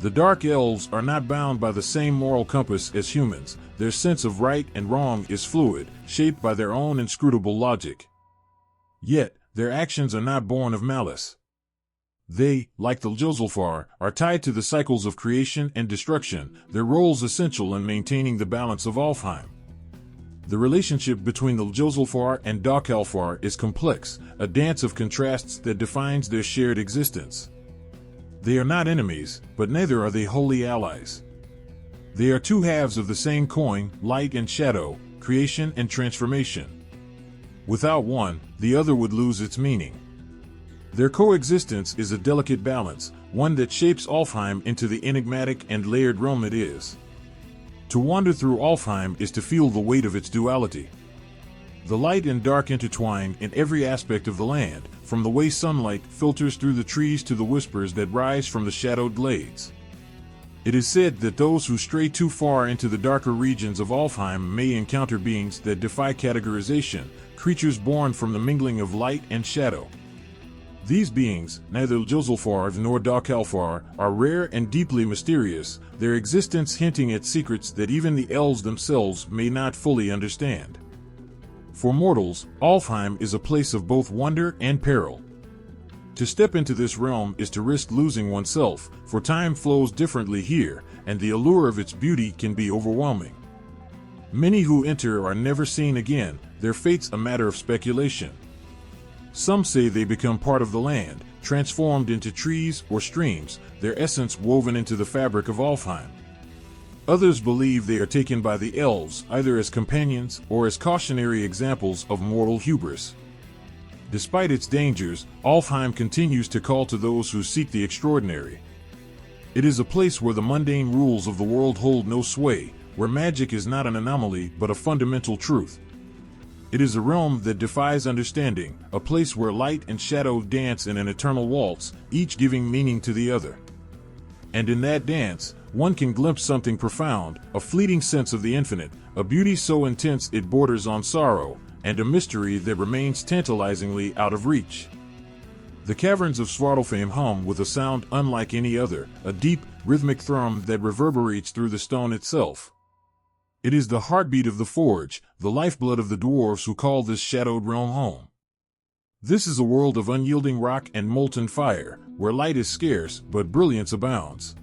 The Dark Elves are not bound by the same moral compass as humans. Their sense of right and wrong is fluid, shaped by their own inscrutable logic. Yet, their actions are not born of malice. They, like the Ljosulfar, are tied to the cycles of creation and destruction, their roles essential in maintaining the balance of Alfheim. The relationship between the Ljosulfar and Dakalfar is complex, a dance of contrasts that defines their shared existence. They are not enemies, but neither are they wholly allies. They are two halves of the same coin, light and shadow, creation and transformation. Without one, the other would lose its meaning. Their coexistence is a delicate balance, one that shapes Alfheim into the enigmatic and layered realm it is. To wander through Alfheim is to feel the weight of its duality. The light and dark intertwine in every aspect of the land, from the way sunlight filters through the trees to the whispers that rise from the shadowed glades. It is said that those who stray too far into the darker regions of Alfheim may encounter beings that defy categorization, creatures born from the mingling of light and shadow. These beings, neither Ljosulfar nor Dakalfar, are rare and deeply mysterious, their existence hinting at secrets that even the elves themselves may not fully understand. For mortals, Alfheim is a place of both wonder and peril. To step into this realm is to risk losing oneself, for time flows differently here, and the allure of its beauty can be overwhelming. Many who enter are never seen again, their fates a matter of speculation. Some say they become part of the land, transformed into trees or streams, their essence woven into the fabric of Alfheim. Others believe they are taken by the elves, either as companions or as cautionary examples of mortal hubris. Despite its dangers, Alfheim continues to call to those who seek the extraordinary. It is a place where the mundane rules of the world hold no sway, where magic is not an anomaly but a fundamental truth. It is a realm that defies understanding, a place where light and shadow dance in an eternal waltz, each giving meaning to the other. And in that dance, one can glimpse something profound, a fleeting sense of the infinite, a beauty so intense it borders on sorrow, and a mystery that remains tantalizingly out of reach. The caverns of Svartalfheim hum with a sound unlike any other, a deep, rhythmic thrum that reverberates through the stone itself. It is the heartbeat of the forge, the lifeblood of the dwarves who call this shadowed realm home. This is a world of unyielding rock and molten fire, where light is scarce but brilliance abounds.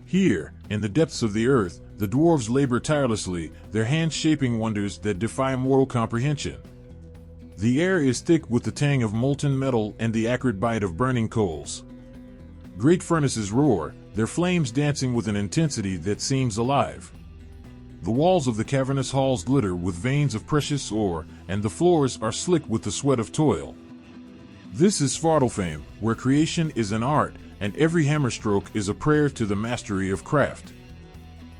Here, in the depths of the earth, the dwarves labor tirelessly, their hands shaping wonders that defy mortal comprehension. The air is thick with the tang of molten metal and the acrid bite of burning coals. Great furnaces roar, their flames dancing with an intensity that seems alive. The walls of the cavernous halls glitter with veins of precious ore, and the floors are slick with the sweat of toil. This is Svartalfheim, where creation is an art, and every hammerstroke is a prayer to the mastery of craft.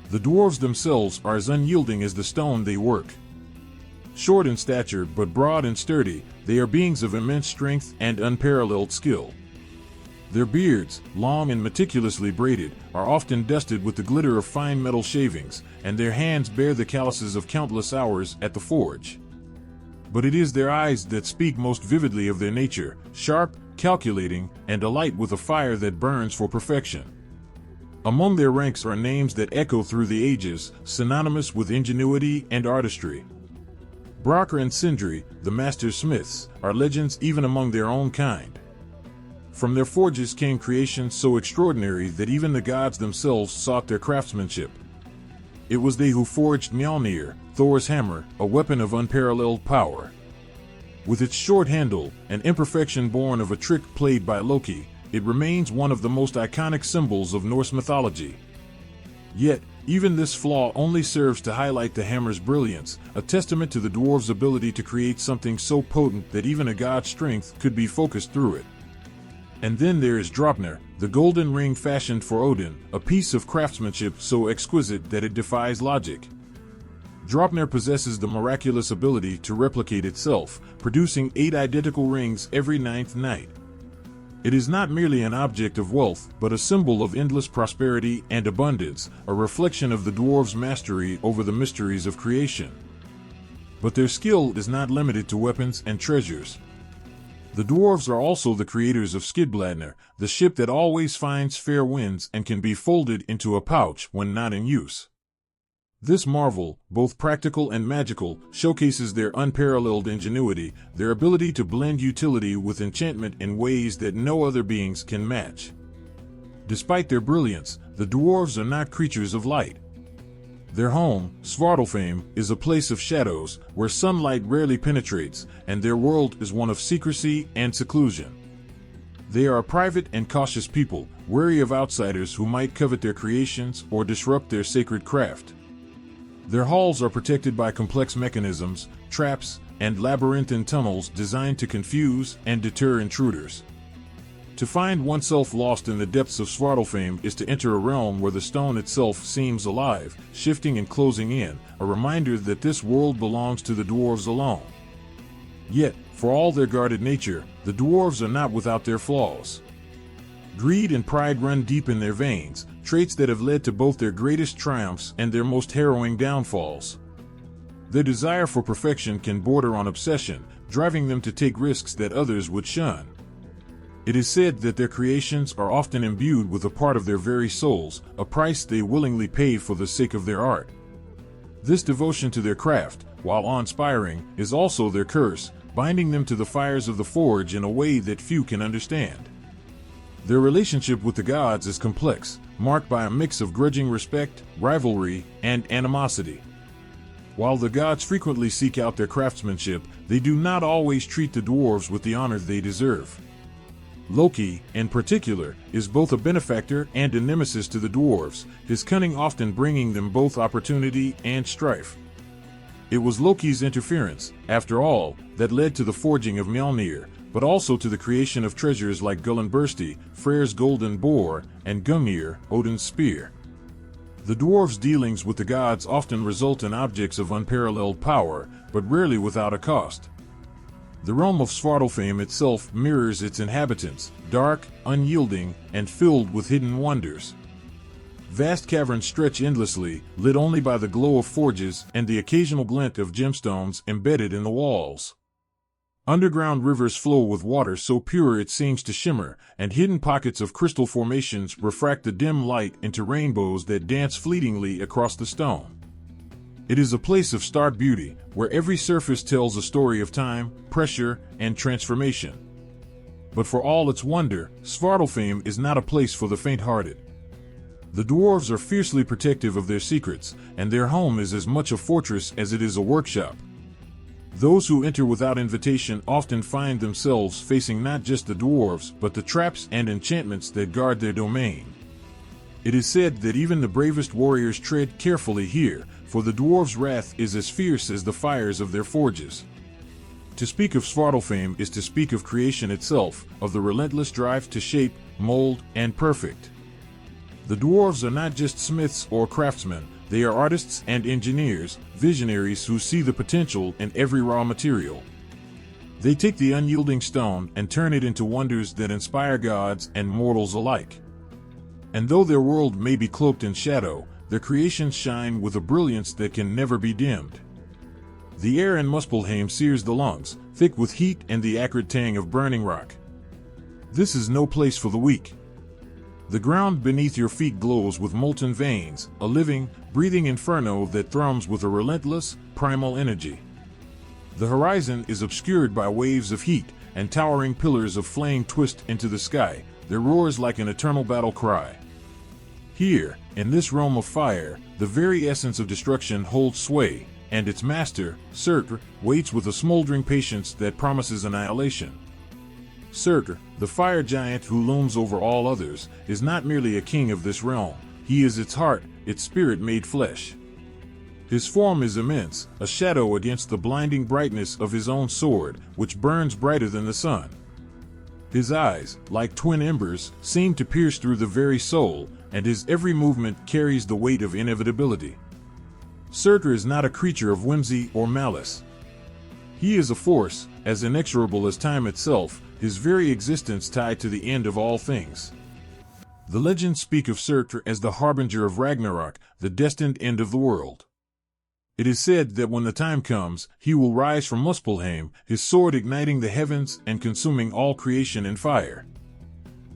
The dwarves themselves are as unyielding as the stone they work. Short in stature but broad and sturdy, they are beings of immense strength and unparalleled skill. Their beards, long and meticulously braided, are often dusted with the glitter of fine metal shavings, and their hands bear the calluses of countless hours at the forge. But it is their eyes that speak most vividly of their nature, sharp, calculating, and alight with a fire that burns for perfection. Among their ranks are names that echo through the ages, synonymous with ingenuity and artistry. Brokkr and Sindri, the master smiths, are legends even among their own kind. From their forges came creations so extraordinary that even the gods themselves sought their craftsmanship. It was they who forged Mjolnir, Thor's hammer, a weapon of unparalleled power. With its short handle, an imperfection born of a trick played by Loki, it remains one of the most iconic symbols of Norse mythology. Yet, even this flaw only serves to highlight the hammer's brilliance, a testament to the dwarves' ability to create something so potent that even a god's strength could be focused through it. And then there is Draupnir, the golden ring fashioned for Odin, a piece of craftsmanship so exquisite that it defies logic. Draupnir possesses the miraculous ability to replicate itself, producing 8 identical rings every 9th night. It is not merely an object of wealth, but a symbol of endless prosperity and abundance, a reflection of the dwarves' mastery over the mysteries of creation. But their skill is not limited to weapons and treasures. The dwarves are also the creators of Skidbladnir, the ship that always finds fair winds and can be folded into a pouch when not in use. This marvel, both practical and magical, showcases their unparalleled ingenuity, their ability to blend utility with enchantment in ways that no other beings can match. Despite their brilliance, the dwarves are not creatures of light. Their home, Svartalfheim, is a place of shadows, where sunlight rarely penetrates, and their world is one of secrecy and seclusion. They are a private and cautious people, wary of outsiders who might covet their creations or disrupt their sacred craft. Their halls are protected by complex mechanisms, traps, and labyrinthine tunnels designed to confuse and deter intruders. To find oneself lost in the depths of Svartalfheim is to enter a realm where the stone itself seems alive, shifting and closing in, a reminder that this world belongs to the dwarves alone. Yet, for all their guarded nature, the dwarves are not without their flaws. Greed and pride run deep in their veins, traits that have led to both their greatest triumphs and their most harrowing downfalls. Their desire for perfection can border on obsession, driving them to take risks that others would shun. It is said that their creations are often imbued with a part of their very souls, a price they willingly pay for the sake of their art. This devotion to their craft, while awe-inspiring, is also their curse, binding them to the fires of the forge in a way that few can understand. Their relationship with the gods is complex, marked by a mix of grudging respect, rivalry, and animosity. While the gods frequently seek out their craftsmanship, they do not always treat the dwarves with the honor they deserve. Loki, in particular, is both a benefactor and a nemesis to the dwarves, his cunning often bringing them both opportunity and strife. It was Loki's interference, after all, that led to the forging of Mjolnir, but also to the creation of treasures like Gullinbursti, Freyr's golden boar, and Gungnir, Odin's spear. The dwarves' dealings with the gods often result in objects of unparalleled power, but rarely without a cost. The realm of Svartalfheim itself mirrors its inhabitants, dark, unyielding, and filled with hidden wonders. Vast caverns stretch endlessly, lit only by the glow of forges and the occasional glint of gemstones embedded in the walls. Underground rivers flow with water so pure it seems to shimmer, and hidden pockets of crystal formations refract the dim light into rainbows that dance fleetingly across the stone. It is a place of stark beauty, where every surface tells a story of time, pressure, and transformation. But for all its wonder, Svartalfheim is not a place for the faint-hearted. The dwarves are fiercely protective of their secrets, and their home is as much a fortress as it is a workshop. Those who enter without invitation often find themselves facing not just the dwarves, but the traps and enchantments that guard their domain. It is said that even the bravest warriors tread carefully here, for the dwarves' wrath is as fierce as the fires of their forges. To speak of Svartalfheim is to speak of creation itself, of the relentless drive to shape, mold, and perfect. The dwarves are not just smiths or craftsmen, they are artists and engineers, visionaries who see the potential in every raw material. They take the unyielding stone and turn it into wonders that inspire gods and mortals alike. And though their world may be cloaked in shadow, their creations shine with a brilliance that can never be dimmed. The air in Muspelheim sears the lungs, thick with heat and the acrid tang of burning rock. This is no place for the weak. The ground beneath your feet glows with molten veins, a living, breathing inferno that thrums with a relentless, primal energy. The horizon is obscured by waves of heat, and towering pillars of flame twist into the sky, their roars like an eternal battle cry. Here, in this realm of fire, the very essence of destruction holds sway, and its master, Surtr, waits with a smoldering patience that promises annihilation. Surtr, the fire giant who looms over all others, is not merely a king of this realm, he is its heart, its spirit made flesh. His form is immense, a shadow against the blinding brightness of his own sword, which burns brighter than the sun. His eyes, like twin embers, seem to pierce through the very soul, and his every movement carries the weight of inevitability. Surtr is not a creature of whimsy or malice. He is a force, as inexorable as time itself, his very existence tied to the end of all things. The legends speak of Surtr as the harbinger of Ragnarok, the destined end of the world. It is said that when the time comes, he will rise from Muspelheim, his sword igniting the heavens and consuming all creation in fire.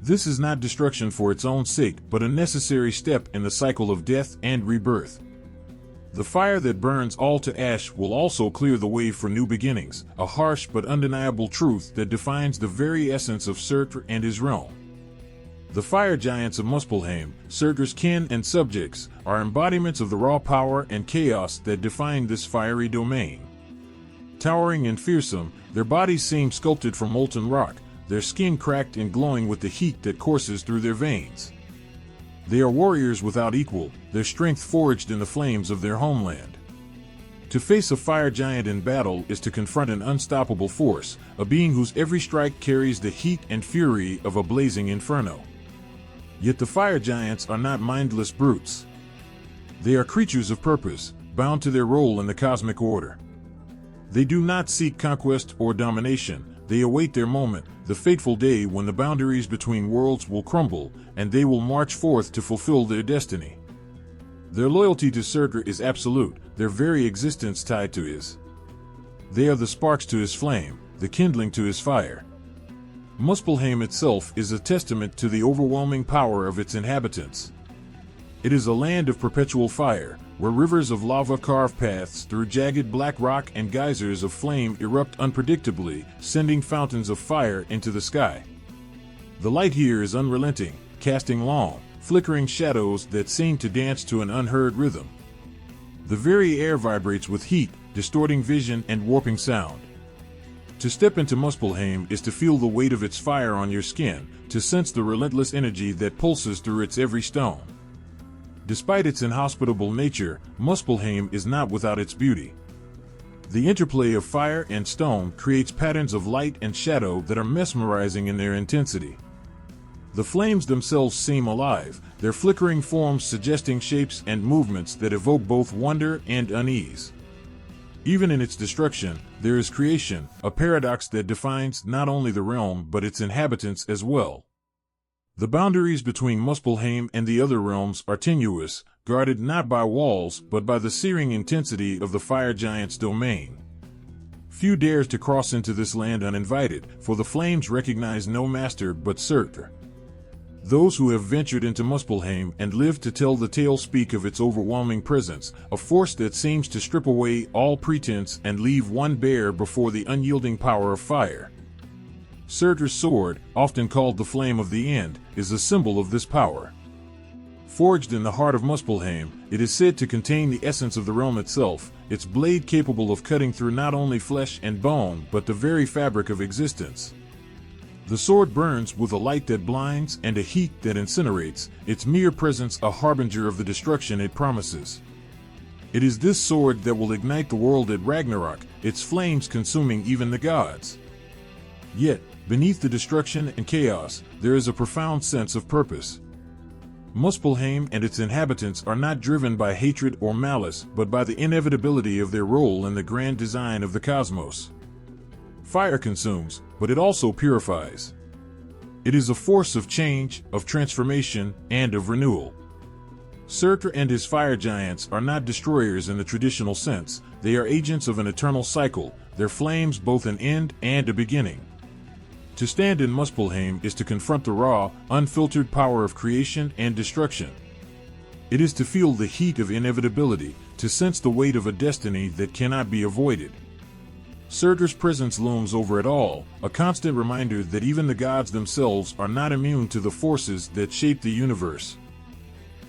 This is not destruction for its own sake, but a necessary step in the cycle of death and rebirth. The fire that burns all to ash will also clear the way for new beginnings, a harsh but undeniable truth that defines the very essence of Surtr and his realm. The fire giants of Muspelheim, Surtr's kin and subjects, are embodiments of the raw power and chaos that define this fiery domain. Towering and fearsome, their bodies seem sculpted from molten rock, their skin cracked and glowing with the heat that courses through their veins. They are warriors without equal, their strength forged in the flames of their homeland. To face a fire giant in battle is to confront an unstoppable force, a being whose every strike carries the heat and fury of a blazing inferno. Yet the fire giants are not mindless brutes. They are creatures of purpose, bound to their role in the cosmic order. They do not seek conquest or domination, they await their moment, the fateful day when the boundaries between worlds will crumble, and they will march forth to fulfill their destiny. Their loyalty to Surtr is absolute, their very existence tied to his. They are the sparks to his flame, the kindling to his fire. Muspelheim itself is a testament to the overwhelming power of its inhabitants. It is a land of perpetual fire, where rivers of lava carve paths through jagged black rock and geysers of flame erupt unpredictably, sending fountains of fire into the sky. The light here is unrelenting, casting long, flickering shadows that seem to dance to an unheard rhythm. The very air vibrates with heat, distorting vision and warping sound. To step into Muspelheim is to feel the weight of its fire on your skin, to sense the relentless energy that pulses through its every stone. Despite its inhospitable nature, Muspelheim is not without its beauty. The interplay of fire and stone creates patterns of light and shadow that are mesmerizing in their intensity. The flames themselves seem alive, their flickering forms suggesting shapes and movements that evoke both wonder and unease. Even in its destruction, there is creation, a paradox that defines not only the realm but its inhabitants as well. The boundaries between Muspelheim and the other realms are tenuous, guarded not by walls but by the searing intensity of the fire giant's domain. Few dares to cross into this land uninvited, for the flames recognize no master but Surtr. Those who have ventured into Muspelheim and lived to tell the tale speak of its overwhelming presence, a force that seems to strip away all pretense and leave one bare before the unyielding power of fire. Surtr's sword, often called the Flame of the End, is a symbol of this power. Forged in the heart of Muspelheim, it is said to contain the essence of the realm itself, its blade capable of cutting through not only flesh and bone but the very fabric of existence. The sword burns with a light that blinds and a heat that incinerates, its mere presence a harbinger of the destruction it promises. It is this sword that will ignite the world at Ragnarok, its flames consuming even the gods. Yet, beneath the destruction and chaos, there is a profound sense of purpose. Muspelheim and its inhabitants are not driven by hatred or malice, but by the inevitability of their role in the grand design of the cosmos. Fire consumes, but it also purifies. It is a force of change, of transformation, and of renewal. Surtr and his fire giants are not destroyers in the traditional sense, they are agents of an eternal cycle, their flames both an end and a beginning. To stand in Muspelheim is to confront the raw, unfiltered power of creation and destruction. It is to feel the heat of inevitability, to sense the weight of a destiny that cannot be avoided. Surtur's presence looms over it all, a constant reminder that even the gods themselves are not immune to the forces that shape the universe.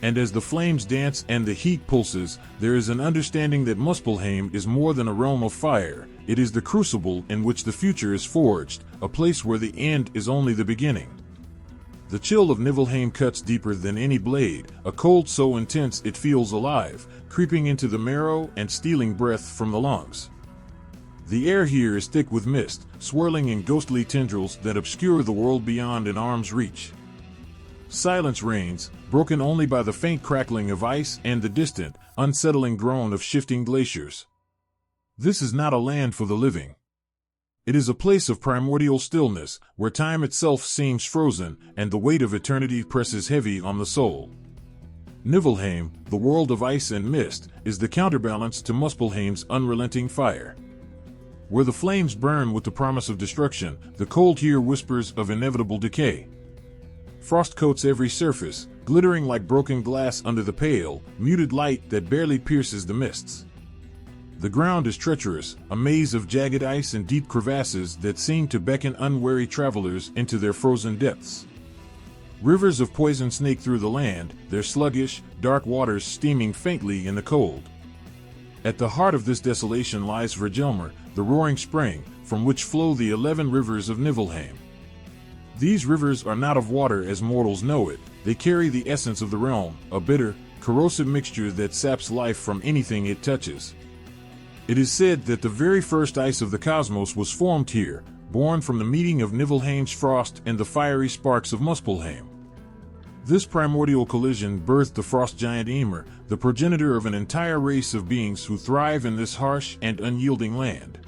And as the flames dance and the heat pulses, there is an understanding that Muspelheim is more than a realm of fire. It is the crucible in which the future is forged, a place where the end is only the beginning. The chill of Niflheim cuts deeper than any blade, a cold so intense it feels alive, creeping into the marrow and stealing breath from the lungs. The air here is thick with mist, swirling in ghostly tendrils that obscure the world beyond an arm's reach. Silence reigns, broken only by the faint crackling of ice and the distant, unsettling drone of shifting glaciers. This is not a land for the living. It is a place of primordial stillness, where time itself seems frozen and the weight of eternity presses heavy on the soul. Niflheim, the world of ice and mist, is the counterbalance to Muspelheim's unrelenting fire. Where the flames burn with the promise of destruction, the cold here whispers of inevitable decay. Frost coats every surface, glittering like broken glass under the pale, muted light that barely pierces the mists. The ground is treacherous, a maze of jagged ice and deep crevasses that seem to beckon unwary travelers into their frozen depths. Rivers of poison snake through the land, their sluggish, dark waters steaming faintly in the cold. At the heart of this desolation lies Vergelmir, the roaring spring, from which flow the 11 rivers of Niflheim. These rivers are not of water as mortals know it, they carry the essence of the realm, a bitter, corrosive mixture that saps life from anything it touches. It is said that the very first ice of the cosmos was formed here, born from the meeting of Niflheim's frost and the fiery sparks of Muspelheim. This primordial collision birthed the frost giant Ymir, the progenitor of an entire race of beings who thrive in this harsh and unyielding land.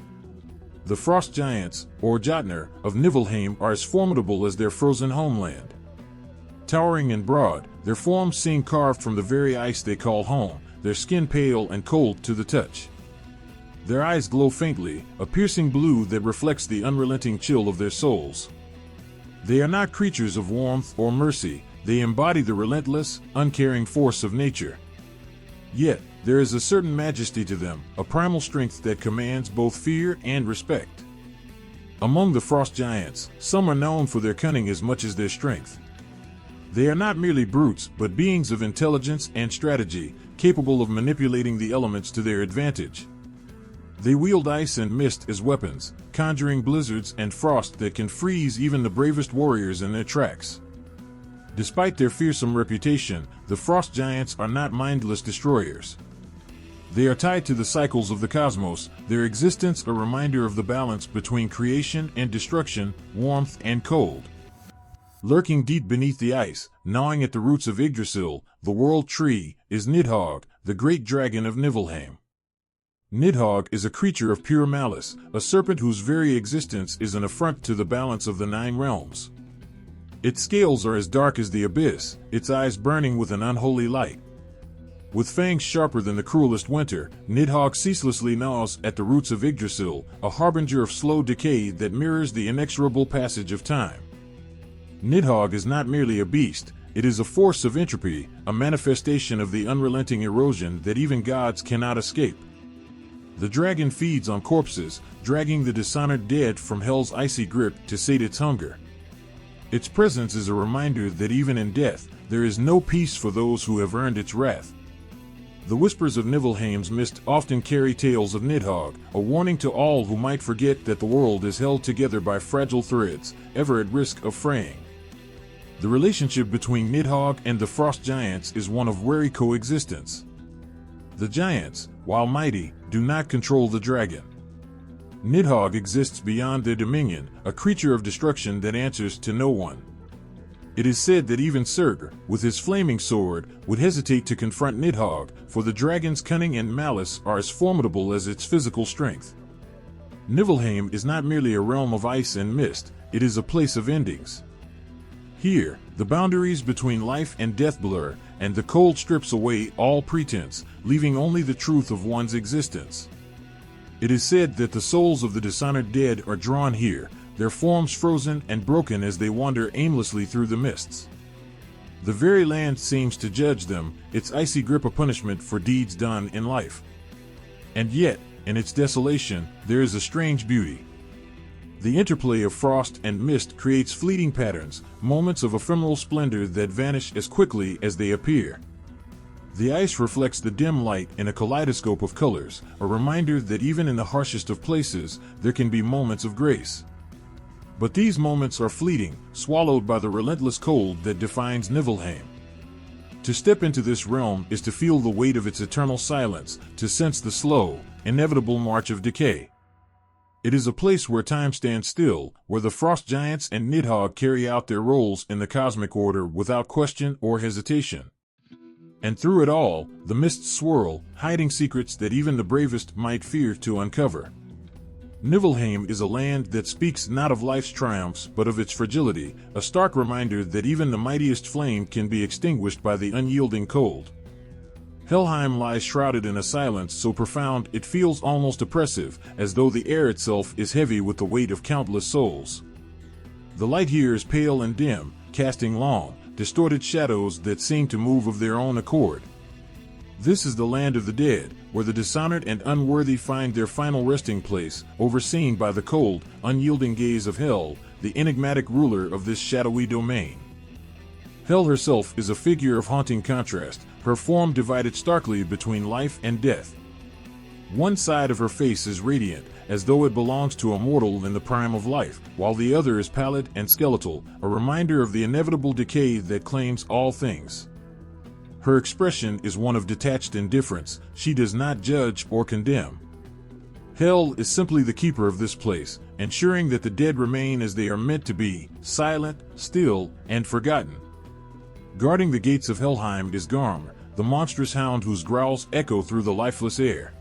The frost giants, or Jotnar, of Niflheim are as formidable as their frozen homeland. Towering and broad, their forms seem carved from the very ice they call home, their skin pale and cold to the touch. Their eyes glow faintly, a piercing blue that reflects the unrelenting chill of their souls. They are not creatures of warmth or mercy, they embody the relentless, uncaring force of nature. Yet, there is a certain majesty to them, a primal strength that commands both fear and respect. Among the frost giants, some are known for their cunning as much as their strength. They are not merely brutes, but beings of intelligence and strategy, capable of manipulating the elements to their advantage. They wield ice and mist as weapons, conjuring blizzards and frost that can freeze even the bravest warriors in their tracks. Despite their fearsome reputation, the frost giants are not mindless destroyers. They are tied to the cycles of the cosmos, their existence a reminder of the balance between creation and destruction, warmth and cold. Lurking deep beneath the ice, gnawing at the roots of Yggdrasil, the world tree, is Nidhogg, the great dragon of Niflheim. Nidhogg is a creature of pure malice, a serpent whose very existence is an affront to the balance of the 9 realms. Its scales are as dark as the abyss, its eyes burning with an unholy light. With fangs sharper than the cruelest winter, Nidhogg ceaselessly gnaws at the roots of Yggdrasil, a harbinger of slow decay that mirrors the inexorable passage of time. Nidhogg is not merely a beast, it is a force of entropy, a manifestation of the unrelenting erosion that even gods cannot escape. The dragon feeds on corpses, dragging the dishonored dead from hell's icy grip to sate its hunger. Its presence is a reminder that even in death, there is no peace for those who have earned its wrath. The whispers of Niflheim's mist often carry tales of Nidhogg, a warning to all who might forget that the world is held together by fragile threads, ever at risk of fraying. The relationship between Nidhogg and the frost giants is one of wary coexistence. The giants, while mighty, do not control the dragon. Nidhogg exists beyond their dominion, a creature of destruction that answers to no one. It is said that even Surtur, with his flaming sword, would hesitate to confront Nidhogg, for the dragon's cunning and malice are as formidable as its physical strength. Niflheim is not merely a realm of ice and mist, it is a place of endings. Here, the boundaries between life and death blur, and the cold strips away all pretense, leaving only the truth of one's existence. It is said that the souls of the dishonored dead are drawn here, their forms frozen and broken as they wander aimlessly through the mists. The very land seems to judge them, its icy grip a punishment for deeds done in life. And yet, in its desolation, there is a strange beauty. The interplay of frost and mist creates fleeting patterns, moments of ephemeral splendor that vanish as quickly as they appear. The ice reflects the dim light in a kaleidoscope of colors, a reminder that even in the harshest of places, there can be moments of grace. But these moments are fleeting, swallowed by the relentless cold that defines Niflheim. To step into this realm is to feel the weight of its eternal silence, to sense the slow, inevitable march of decay. It is a place where time stands still, where the frost giants and Nidhogg carry out their roles in the cosmic order without question or hesitation. And through it all, the mists swirl, hiding secrets that even the bravest might fear to uncover. Niflheim is a land that speaks not of life's triumphs but of its fragility, a stark reminder that even the mightiest flame can be extinguished by the unyielding cold. Helheim lies shrouded in a silence so profound it feels almost oppressive, as though the air itself is heavy with the weight of countless souls. The light here is pale and dim, casting long, distorted shadows that seem to move of their own accord. This is the land of the dead, where the dishonored and unworthy find their final resting place, overseen by the cold, unyielding gaze of Hel, the enigmatic ruler of this shadowy domain. Hel herself is a figure of haunting contrast, her form divided starkly between life and death. One side of her face is radiant, as though it belongs to a mortal in the prime of life, while the other is pallid and skeletal, a reminder of the inevitable decay that claims all things. Her expression is one of detached indifference, she does not judge or condemn. Hel is simply the keeper of this place, ensuring that the dead remain as they are meant to be, silent, still, and forgotten. Guarding the gates of Helheim is Garmr, the monstrous hound whose growls echo through the lifeless air.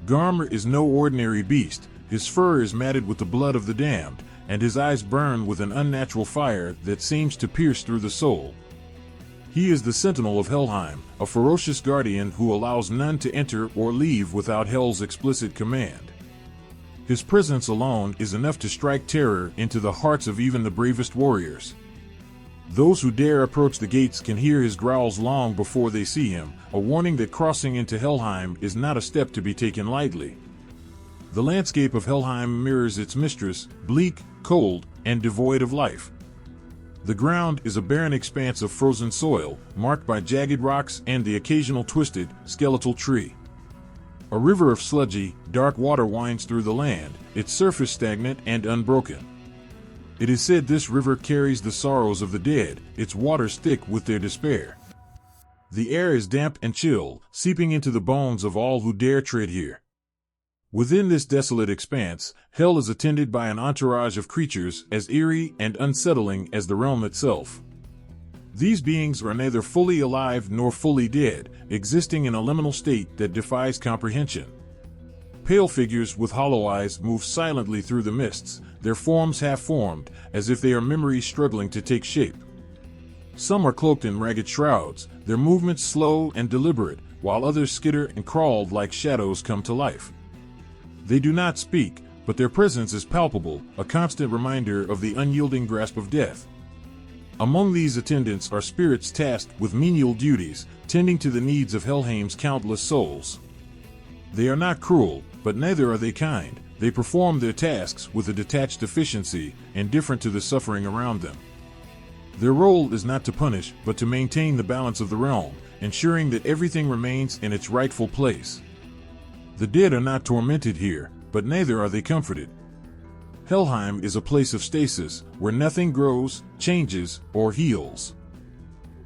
Garmr is no ordinary beast, his fur is matted with the blood of the damned, and his eyes burn with an unnatural fire that seems to pierce through the soul. He is the sentinel of Helheim, a ferocious guardian who allows none to enter or leave without Hel's explicit command. His presence alone is enough to strike terror into the hearts of even the bravest warriors. Those who dare approach the gates can hear his growls long before they see him, a warning that crossing into Helheim is not a step to be taken lightly. The landscape of Helheim mirrors its mistress, bleak, cold, and devoid of life. The ground is a barren expanse of frozen soil, marked by jagged rocks and the occasional twisted, skeletal tree. A river of sludgy, dark water winds through the land, its surface stagnant and unbroken. It is said this river carries the sorrows of the dead, its waters thick with their despair. The air is damp and chill, seeping into the bones of all who dare tread here. Within this desolate expanse, Hel is attended by an entourage of creatures as eerie and unsettling as the realm itself. These beings are neither fully alive nor fully dead, existing in a liminal state that defies comprehension. Pale figures with hollow eyes move silently through the mists, their forms half-formed, as if they are memories struggling to take shape. Some are cloaked in ragged shrouds, their movements slow and deliberate, while others skitter and crawl like shadows come to life. They do not speak, but their presence is palpable, a constant reminder of the unyielding grasp of death. Among these attendants are spirits tasked with menial duties, tending to the needs of Helheim's countless souls. They are not cruel, but neither are they kind. They perform their tasks with a detached efficiency, indifferent to the suffering around them. Their role is not to punish, but to maintain the balance of the realm, ensuring that everything remains in its rightful place. The dead are not tormented here, but neither are they comforted. Helheim is a place of stasis, where nothing grows, changes, or heals.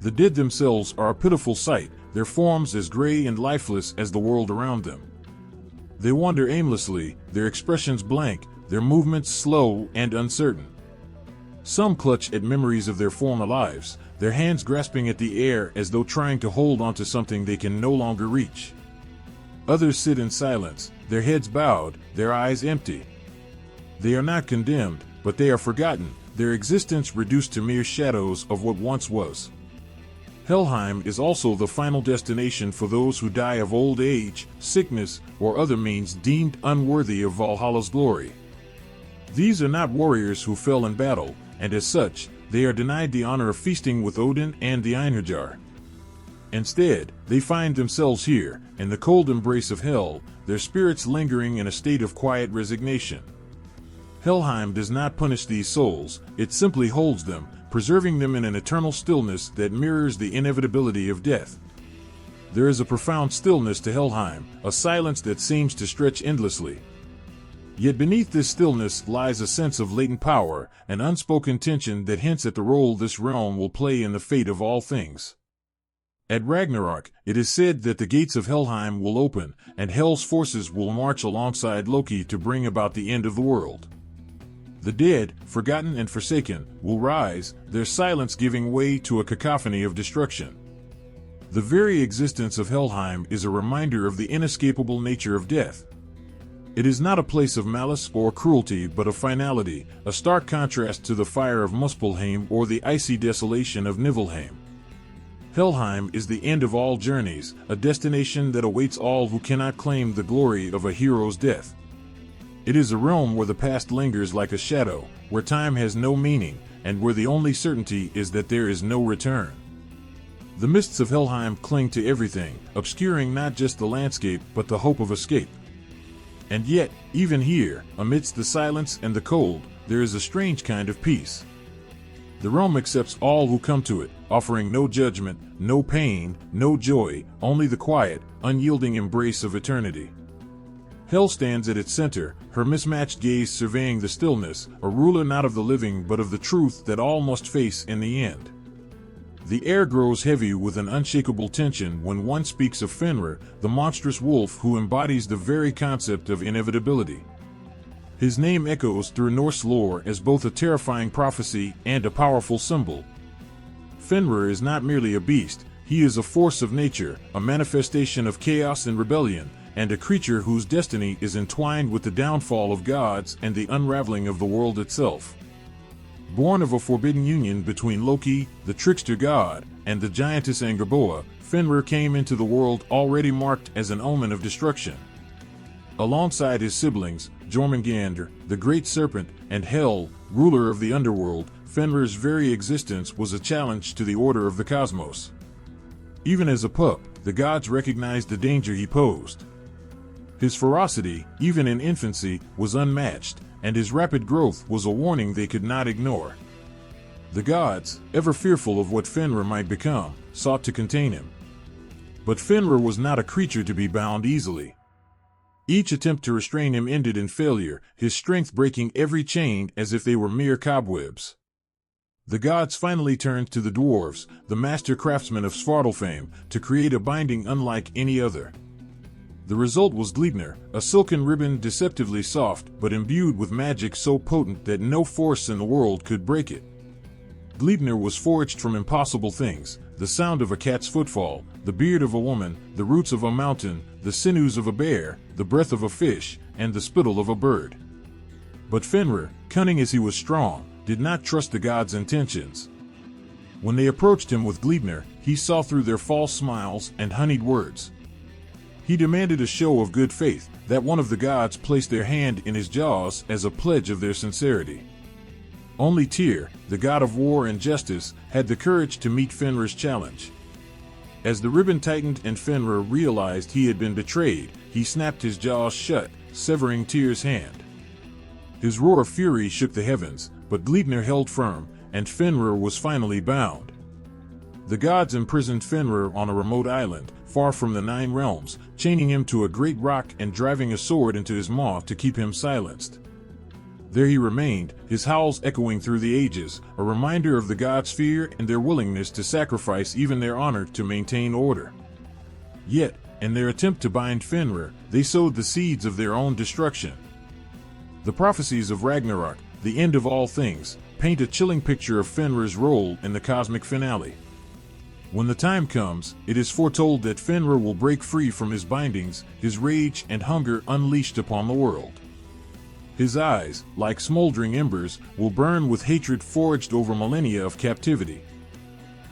The dead themselves are a pitiful sight, their forms as gray and lifeless as the world around them. They wander aimlessly, their expressions blank, their movements slow and uncertain. Some clutch at memories of their former lives, their hands grasping at the air as though trying to hold onto something they can no longer reach. Others sit in silence, their heads bowed, their eyes empty. They are not condemned, but they are forgotten, their existence reduced to mere shadows of what once was. Helheim is also the final destination for those who die of old age, sickness, or other means deemed unworthy of Valhalla's glory. These are not warriors who fell in battle, and as such, they are denied the honor of feasting with Odin and the Einherjar. Instead, they find themselves here, in the cold embrace of Hel, their spirits lingering in a state of quiet resignation. Helheim does not punish these souls, it simply holds them, preserving them in an eternal stillness that mirrors the inevitability of death. There is a profound stillness to Helheim, a silence that seems to stretch endlessly. Yet beneath this stillness lies a sense of latent power, an unspoken tension that hints at the role this realm will play in the fate of all things. At Ragnarok, it is said that the gates of Helheim will open, and Hel's forces will march alongside Loki to bring about the end of the world. The dead, forgotten and forsaken, will rise, their silence giving way to a cacophony of destruction. The very existence of Helheim is a reminder of the inescapable nature of death. It is not a place of malice or cruelty but of finality, a stark contrast to the fire of Muspelheim or the icy desolation of Niflheim. Helheim is the end of all journeys, a destination that awaits all who cannot claim the glory of a hero's death. It is a realm where the past lingers like a shadow, where time has no meaning, and where the only certainty is that there is no return. The mists of Helheim cling to everything, obscuring not just the landscape but the hope of escape. And yet, even here, amidst the silence and the cold, there is a strange kind of peace. The realm accepts all who come to it, offering no judgment, no pain, no joy, only the quiet, unyielding embrace of eternity. Hel stands at its center, her mismatched gaze surveying the stillness, a ruler not of the living but of the truth that all must face in the end. The air grows heavy with an unshakable tension when one speaks of Fenrir, the monstrous wolf who embodies the very concept of inevitability. His name echoes through Norse lore as both a terrifying prophecy and a powerful symbol. Fenrir is not merely a beast, he is a force of nature, a manifestation of chaos and rebellion, and a creature whose destiny is entwined with the downfall of gods and the unraveling of the world itself. Born of a forbidden union between Loki, the trickster god, and the giantess Angerboa, Fenrir came into the world already marked as an omen of destruction. Alongside his siblings, Jörmungandr, the great serpent, and Hel, ruler of the underworld, Fenrir's very existence was a challenge to the order of the cosmos. Even as a pup, the gods recognized the danger he posed. His ferocity, even in infancy, was unmatched, and his rapid growth was a warning they could not ignore. The gods, ever fearful of what Fenrir might become, sought to contain him. But Fenrir was not a creature to be bound easily. Each attempt to restrain him ended in failure, his strength breaking every chain as if they were mere cobwebs. The gods finally turned to the dwarves, the master craftsmen of Svartalfheim, to create a binding unlike any other. The result was Gleipnir, a silken ribbon deceptively soft but imbued with magic so potent that no force in the world could break it. Gleipnir was forged from impossible things, the sound of a cat's footfall, the beard of a woman, the roots of a mountain, the sinews of a bear, the breath of a fish, and the spittle of a bird. But Fenrir, cunning as he was strong, did not trust the gods' intentions. When they approached him with Gleipnir, he saw through their false smiles and honeyed words. He demanded a show of good faith, that one of the gods place their hand in his jaws as a pledge of their sincerity. Only Tyr, the god of war and justice, had the courage to meet Fenrir's challenge. As the ribbon tightened and Fenrir realized he had been betrayed, he snapped his jaws shut, severing Tyr's hand. His roar of fury shook the heavens, but Gleipnir held firm, and Fenrir was finally bound. The gods imprisoned Fenrir on a remote island, far from the Nine Realms, chaining him to a great rock and driving a sword into his maw to keep him silenced. There he remained, his howls echoing through the ages, a reminder of the gods' fear and their willingness to sacrifice even their honor to maintain order. Yet, in their attempt to bind Fenrir, they sowed the seeds of their own destruction. The prophecies of Ragnarok, the end of all things, paint a chilling picture of Fenrir's role in the cosmic finale. When the time comes, it is foretold that Fenrir will break free from his bindings, his rage and hunger unleashed upon the world. His eyes, like smoldering embers, will burn with hatred forged over millennia of captivity.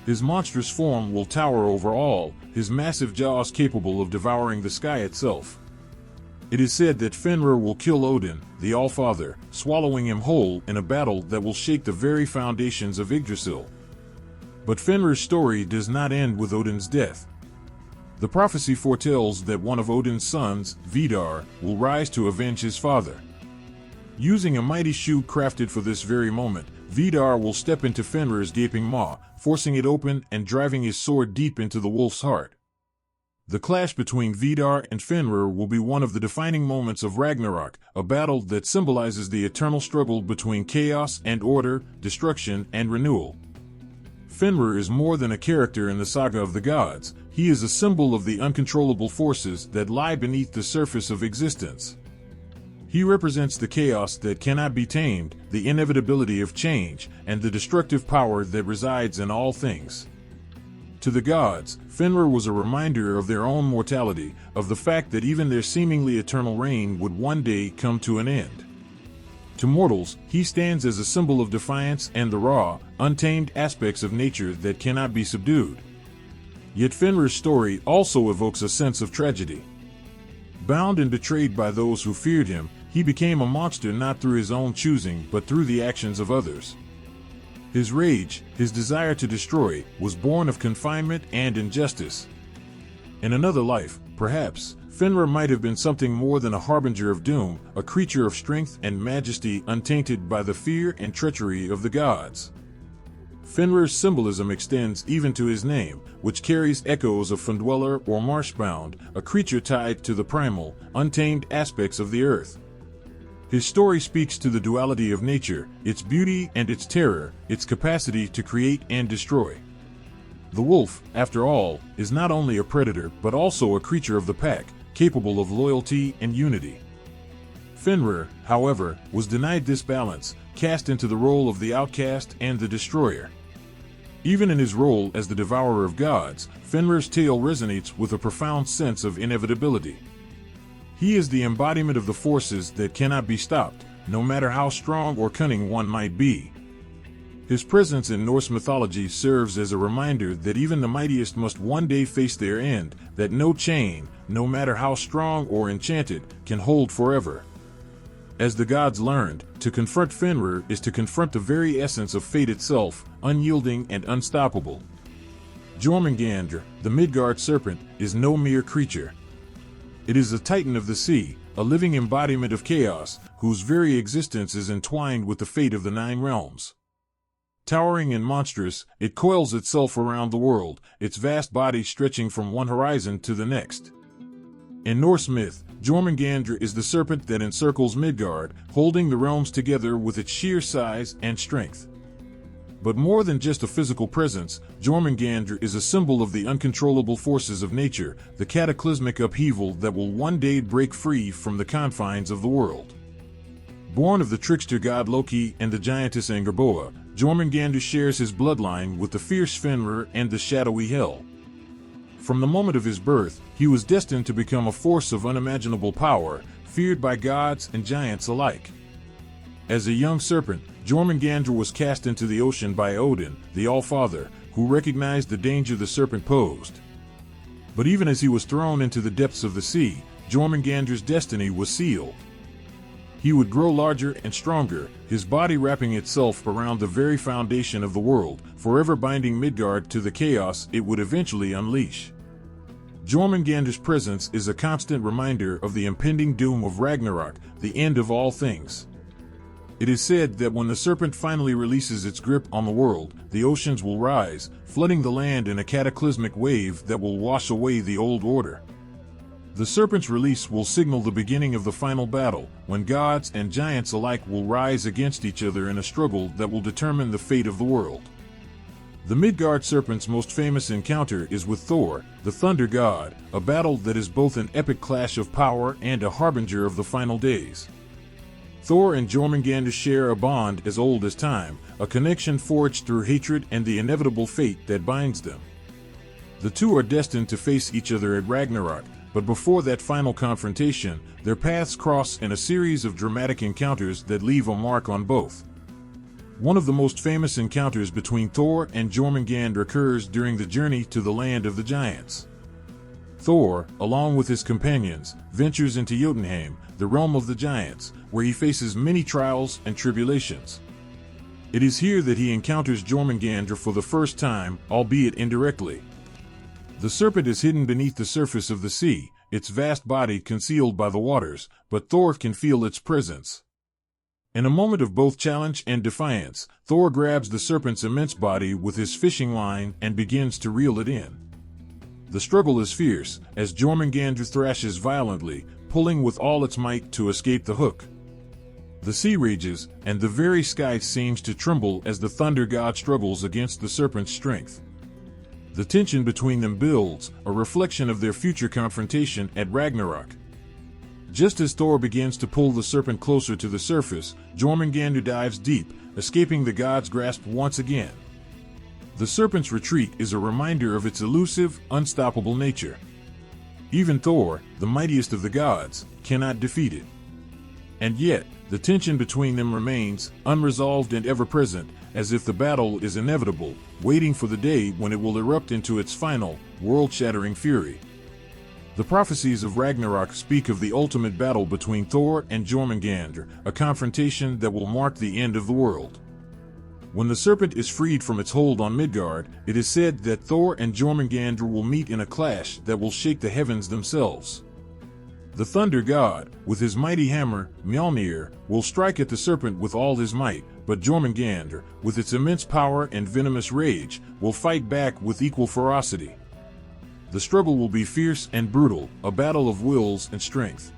His monstrous form will tower over all, his massive jaws capable of devouring the sky itself. It is said that Fenrir will kill Odin, the All-Father, swallowing him whole in a battle that will shake the very foundations of Yggdrasil. But Fenrir's story does not end with Odin's death. The prophecy foretells that one of Odin's sons, Vidar, will rise to avenge his father. Using a mighty shoe crafted for this very moment, Vidar will step into Fenrir's gaping maw, forcing it open and driving his sword deep into the wolf's heart. The clash between Vidar and Fenrir will be one of the defining moments of Ragnarok, a battle that symbolizes the eternal struggle between chaos and order, destruction and renewal. Fenrir is more than a character in the saga of the gods. He is a symbol of the uncontrollable forces that lie beneath the surface of existence. He represents the chaos that cannot be tamed, the inevitability of change, and the destructive power that resides in all things. To the gods, Fenrir was a reminder of their own mortality, of the fact that even their seemingly eternal reign would one day come to an end. To mortals, he stands as a symbol of defiance and the raw, untamed aspects of nature that cannot be subdued. Yet Fenrir's story also evokes a sense of tragedy. Bound and betrayed by those who feared him, he became a monster not through his own choosing but through the actions of others. His rage, his desire to destroy, was born of confinement and injustice. In another life, perhaps, Fenrir might have been something more than a harbinger of doom, a creature of strength and majesty untainted by the fear and treachery of the gods. Fenrir's symbolism extends even to his name, which carries echoes of Fendweller or Marshbound, a creature tied to the primal, untamed aspects of the earth. His story speaks to the duality of nature, its beauty and its terror, its capacity to create and destroy. The wolf, after all, is not only a predator but also a creature of the pack, capable of loyalty and unity. Fenrir, however, was denied this balance, cast into the role of the outcast and the destroyer. Even in his role as the devourer of gods, Fenrir's tale resonates with a profound sense of inevitability. He is the embodiment of the forces that cannot be stopped, no matter how strong or cunning one might be. His presence in Norse mythology serves as a reminder that even the mightiest must one day face their end, that no chain, no matter how strong or enchanted, can hold forever. As the gods learned, to confront Fenrir is to confront the very essence of fate itself, unyielding and unstoppable. Jörmungandr, the Midgard serpent, is no mere creature. It is a titan of the sea, a living embodiment of chaos, whose very existence is entwined with the fate of the nine realms. Towering and monstrous, it coils itself around the world, its vast body stretching from one horizon to the next. In Norse myth, Jörmungandr is the serpent that encircles Midgard, holding the realms together with its sheer size and strength. But more than just a physical presence, Jörmungandr is a symbol of the uncontrollable forces of nature, the cataclysmic upheaval that will one day break free from the confines of the world. Born of the trickster god Loki and the giantess Angerboa, Jörmungandr shares his bloodline with the fierce Fenrir and the shadowy Hel. From the moment of his birth, he was destined to become a force of unimaginable power, feared by gods and giants alike. As a young serpent, Jörmungandr was cast into the ocean by Odin, the All-Father, who recognized the danger the serpent posed. But even as he was thrown into the depths of the sea, Jörmungandr's destiny was sealed. He would grow larger and stronger, his body wrapping itself around the very foundation of the world, forever binding Midgard to the chaos it would eventually unleash. Jörmungandr's presence is a constant reminder of the impending doom of Ragnarok, the end of all things. It is said that when the serpent finally releases its grip on the world, the oceans will rise, flooding the land in a cataclysmic wave that will wash away the old order. The serpent's release will signal the beginning of the final battle, when gods and giants alike will rise against each other in a struggle that will determine the fate of the world. The Midgard serpent's most famous encounter is with Thor, the thunder god, a battle that is both an epic clash of power and a harbinger of the final days. Thor and Jörmungandr share a bond as old as time, a connection forged through hatred and the inevitable fate that binds them. The two are destined to face each other at Ragnarok, but before that final confrontation, their paths cross in a series of dramatic encounters that leave a mark on both. One of the most famous encounters between Thor and Jörmungandr occurs during the journey to the land of the giants. Thor, along with his companions, ventures into Jotunheim, the realm of the giants, where he faces many trials and tribulations. It is here that he encounters Jörmungandr for the first time, albeit indirectly. The serpent is hidden beneath the surface of the sea, its vast body concealed by the waters, but Thor can feel its presence. In a moment of both challenge and defiance, Thor grabs the serpent's immense body with his fishing line and begins to reel it in. The struggle is fierce, as Jörmungandr thrashes violently, pulling with all its might to escape the hook. The sea rages, and the very sky seems to tremble as the thunder god struggles against the serpent's strength. The tension between them builds, a reflection of their future confrontation at Ragnarok. Just as Thor begins to pull the serpent closer to the surface, Jörmungandr dives deep, escaping the god's grasp once again. The serpent's retreat is a reminder of its elusive, unstoppable nature. Even Thor, the mightiest of the gods, cannot defeat it. And yet, the tension between them remains, unresolved and ever-present, as if the battle is inevitable, waiting for the day when it will erupt into its final, world-shattering fury. The prophecies of Ragnarok speak of the ultimate battle between Thor and Jörmungandr, a confrontation that will mark the end of the world. When the serpent is freed from its hold on Midgard, it is said that Thor and Jörmungandr will meet in a clash that will shake the heavens themselves. The thunder god, with his mighty hammer, Mjolnir, will strike at the serpent with all his might, but Jörmungandr, with its immense power and venomous rage, will fight back with equal ferocity. The struggle will be fierce and brutal, a battle of wills and strength.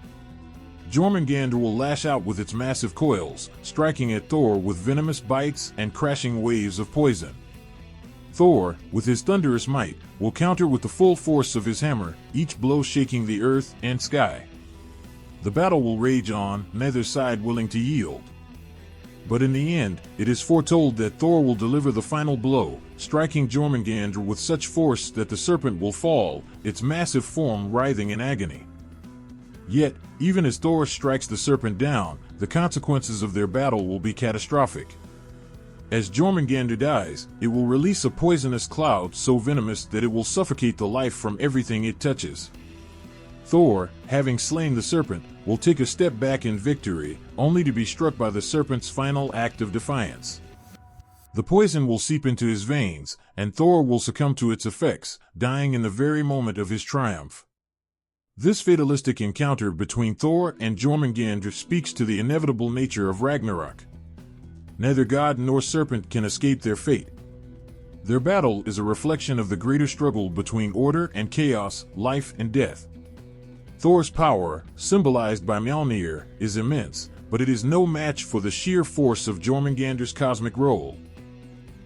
Jörmungandr will lash out with its massive coils, striking at Thor with venomous bites and crashing waves of poison. Thor, with his thunderous might, will counter with the full force of his hammer, each blow shaking the earth and sky. The battle will rage on, neither side willing to yield. But in the end, it is foretold that Thor will deliver the final blow, striking Jörmungandr with such force that the serpent will fall, its massive form writhing in agony. Yet, even as Thor strikes the serpent down, the consequences of their battle will be catastrophic. As Jörmungandr dies, it will release a poisonous cloud so venomous that it will suffocate the life from everything it touches. Thor, having slain the serpent, will take a step back in victory, only to be struck by the serpent's final act of defiance. The poison will seep into his veins, and Thor will succumb to its effects, dying in the very moment of his triumph. This fatalistic encounter between Thor and Jörmungandr speaks to the inevitable nature of Ragnarok. Neither god nor serpent can escape their fate. Their battle is a reflection of the greater struggle between order and chaos, life and death. Thor's power, symbolized by Mjolnir, is immense, but it is no match for the sheer force of Jörmungandr's cosmic role.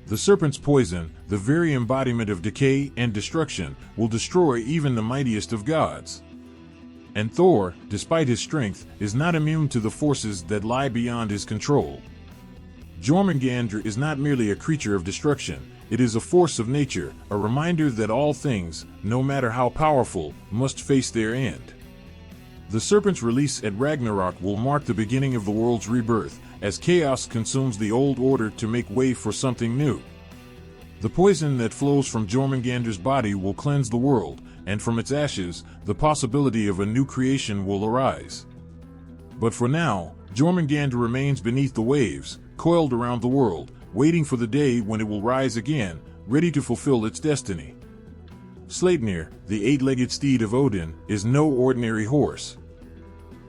The serpent's poison, the very embodiment of decay and destruction, will destroy even the mightiest of gods. And Thor, despite his strength, is not immune to the forces that lie beyond his control. Jörmungandr is not merely a creature of destruction, it is a force of nature, a reminder that all things, no matter how powerful, must face their end. The serpent's release at Ragnarok will mark the beginning of the world's rebirth, as chaos consumes the old order to make way for something new. The poison that flows from Jörmungandr's body will cleanse the world, and from its ashes, the possibility of a new creation will arise. But for now, Jörmungandr remains beneath the waves, coiled around the world, waiting for the day when it will rise again, ready to fulfill its destiny. Sleipnir, the eight-legged steed of Odin, is no ordinary horse.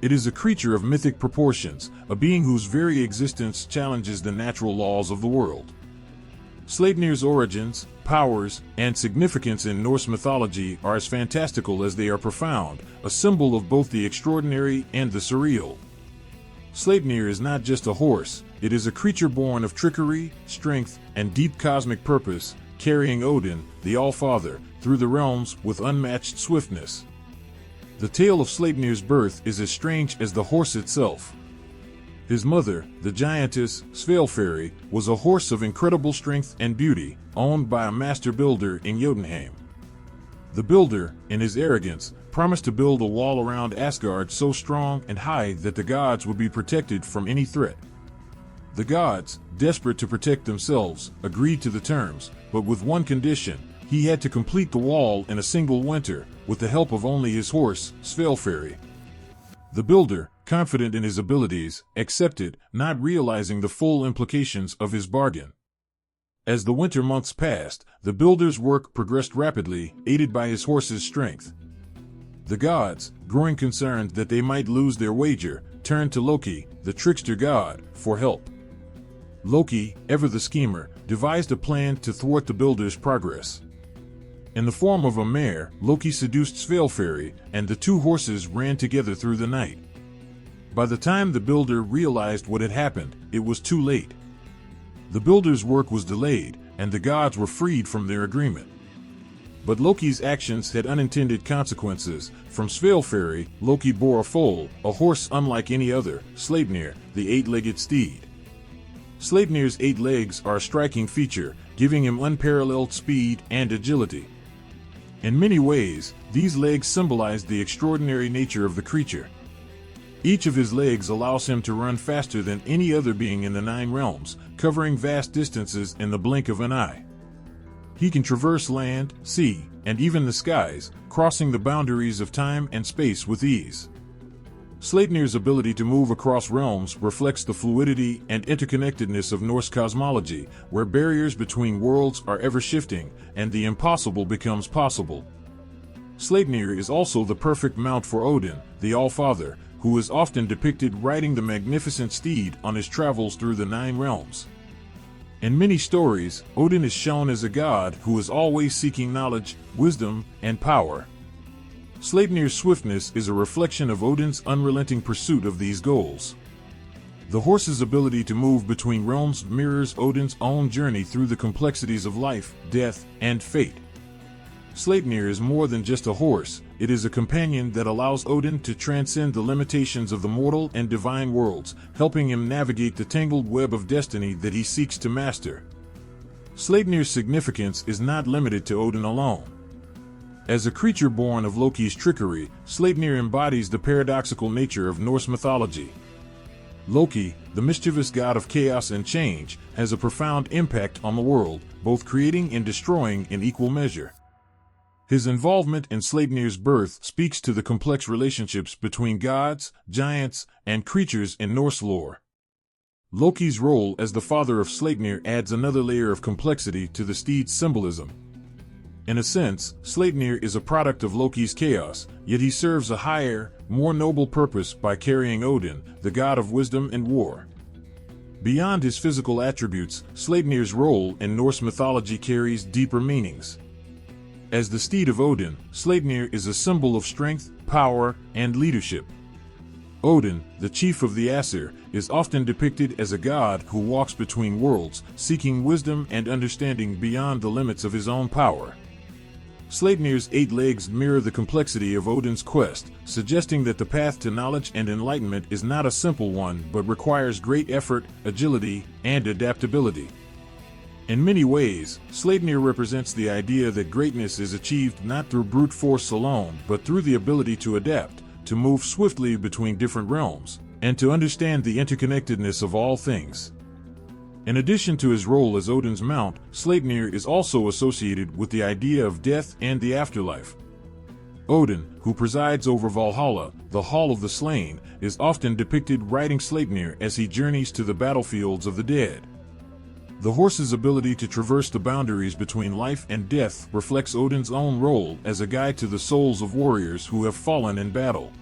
It is a creature of mythic proportions, a being whose very existence challenges the natural laws of the world. Sleipnir's origins, powers, and significance in Norse mythology are as fantastical as they are profound, a symbol of both the extraordinary and the surreal. Sleipnir is not just a horse, it is a creature born of trickery, strength, and deep cosmic purpose, carrying Odin, the All-Father, through the realms with unmatched swiftness. The tale of Sleipnir's birth is as strange as the horse itself. His mother, the giantess Svalfari, was a horse of incredible strength and beauty, owned by a master builder in Jotunheim. The builder, in his arrogance, promised to build a wall around Asgard so strong and high that the gods would be protected from any threat. The gods, desperate to protect themselves, agreed to the terms, but with one condition: he had to complete the wall in a single winter, with the help of only his horse, Svalfari. The builder, confident in his abilities, accepted, not realizing the full implications of his bargain. As the winter months passed, the builder's work progressed rapidly, aided by his horse's strength. The gods, growing concerned that they might lose their wager, turned to Loki, the trickster god, for help. Loki, ever the schemer, devised a plan to thwart the builder's progress. In the form of a mare, Loki seduced Svalfari, and the two horses ran together through the night. By the time the builder realized what had happened, it was too late. The builder's work was delayed, and the gods were freed from their agreement. But Loki's actions had unintended consequences. From Svalfari, Loki bore a foal, a horse unlike any other, Sleipnir, the eight-legged steed. Sleipnir's 8 legs are a striking feature, giving him unparalleled speed and agility. In many ways, these legs symbolize the extraordinary nature of the creature. Each of his legs allows him to run faster than any other being in the 9 realms, covering vast distances in the blink of an eye. He can traverse land, sea, and even the skies, crossing the boundaries of time and space with ease. Sleipnir's ability to move across realms reflects the fluidity and interconnectedness of Norse cosmology, where barriers between worlds are ever shifting, and the impossible becomes possible. Sleipnir is also the perfect mount for Odin, the All-Father, who is often depicted riding the magnificent steed on his travels through the 9 realms. In many stories, Odin is shown as a god who is always seeking knowledge, wisdom, and power. Sleipnir's swiftness is a reflection of Odin's unrelenting pursuit of these goals. The horse's ability to move between realms mirrors Odin's own journey through the complexities of life, death, and fate. Sleipnir is more than just a horse, it is a companion that allows Odin to transcend the limitations of the mortal and divine worlds, helping him navigate the tangled web of destiny that he seeks to master. Sleipnir's significance is not limited to Odin alone. As a creature born of Loki's trickery, Sleipnir embodies the paradoxical nature of Norse mythology. Loki, the mischievous god of chaos and change, has a profound impact on the world, both creating and destroying in equal measure. His involvement in Sleipnir's birth speaks to the complex relationships between gods, giants, and creatures in Norse lore. Loki's role as the father of Sleipnir adds another layer of complexity to the steed's symbolism. In a sense, Sleipnir is a product of Loki's chaos, yet he serves a higher, more noble purpose by carrying Odin, the god of wisdom and war. Beyond his physical attributes, Sleipnir's role in Norse mythology carries deeper meanings. As the steed of Odin, Sleipnir is a symbol of strength, power, and leadership. Odin, the chief of the Aesir, is often depicted as a god who walks between worlds, seeking wisdom and understanding beyond the limits of his own power. Sleipnir's 8 legs mirror the complexity of Odin's quest, suggesting that the path to knowledge and enlightenment is not a simple one but requires great effort, agility, and adaptability. In many ways, Sleipnir represents the idea that greatness is achieved not through brute force alone but through the ability to adapt, to move swiftly between different realms, and to understand the interconnectedness of all things. In addition to his role as Odin's mount, Sleipnir is also associated with the idea of death and the afterlife. Odin, who presides over Valhalla, the Hall of the Slain, is often depicted riding Sleipnir as he journeys to the battlefields of the dead. The horse's ability to traverse the boundaries between life and death reflects Odin's own role as a guide to the souls of warriors who have fallen in battle.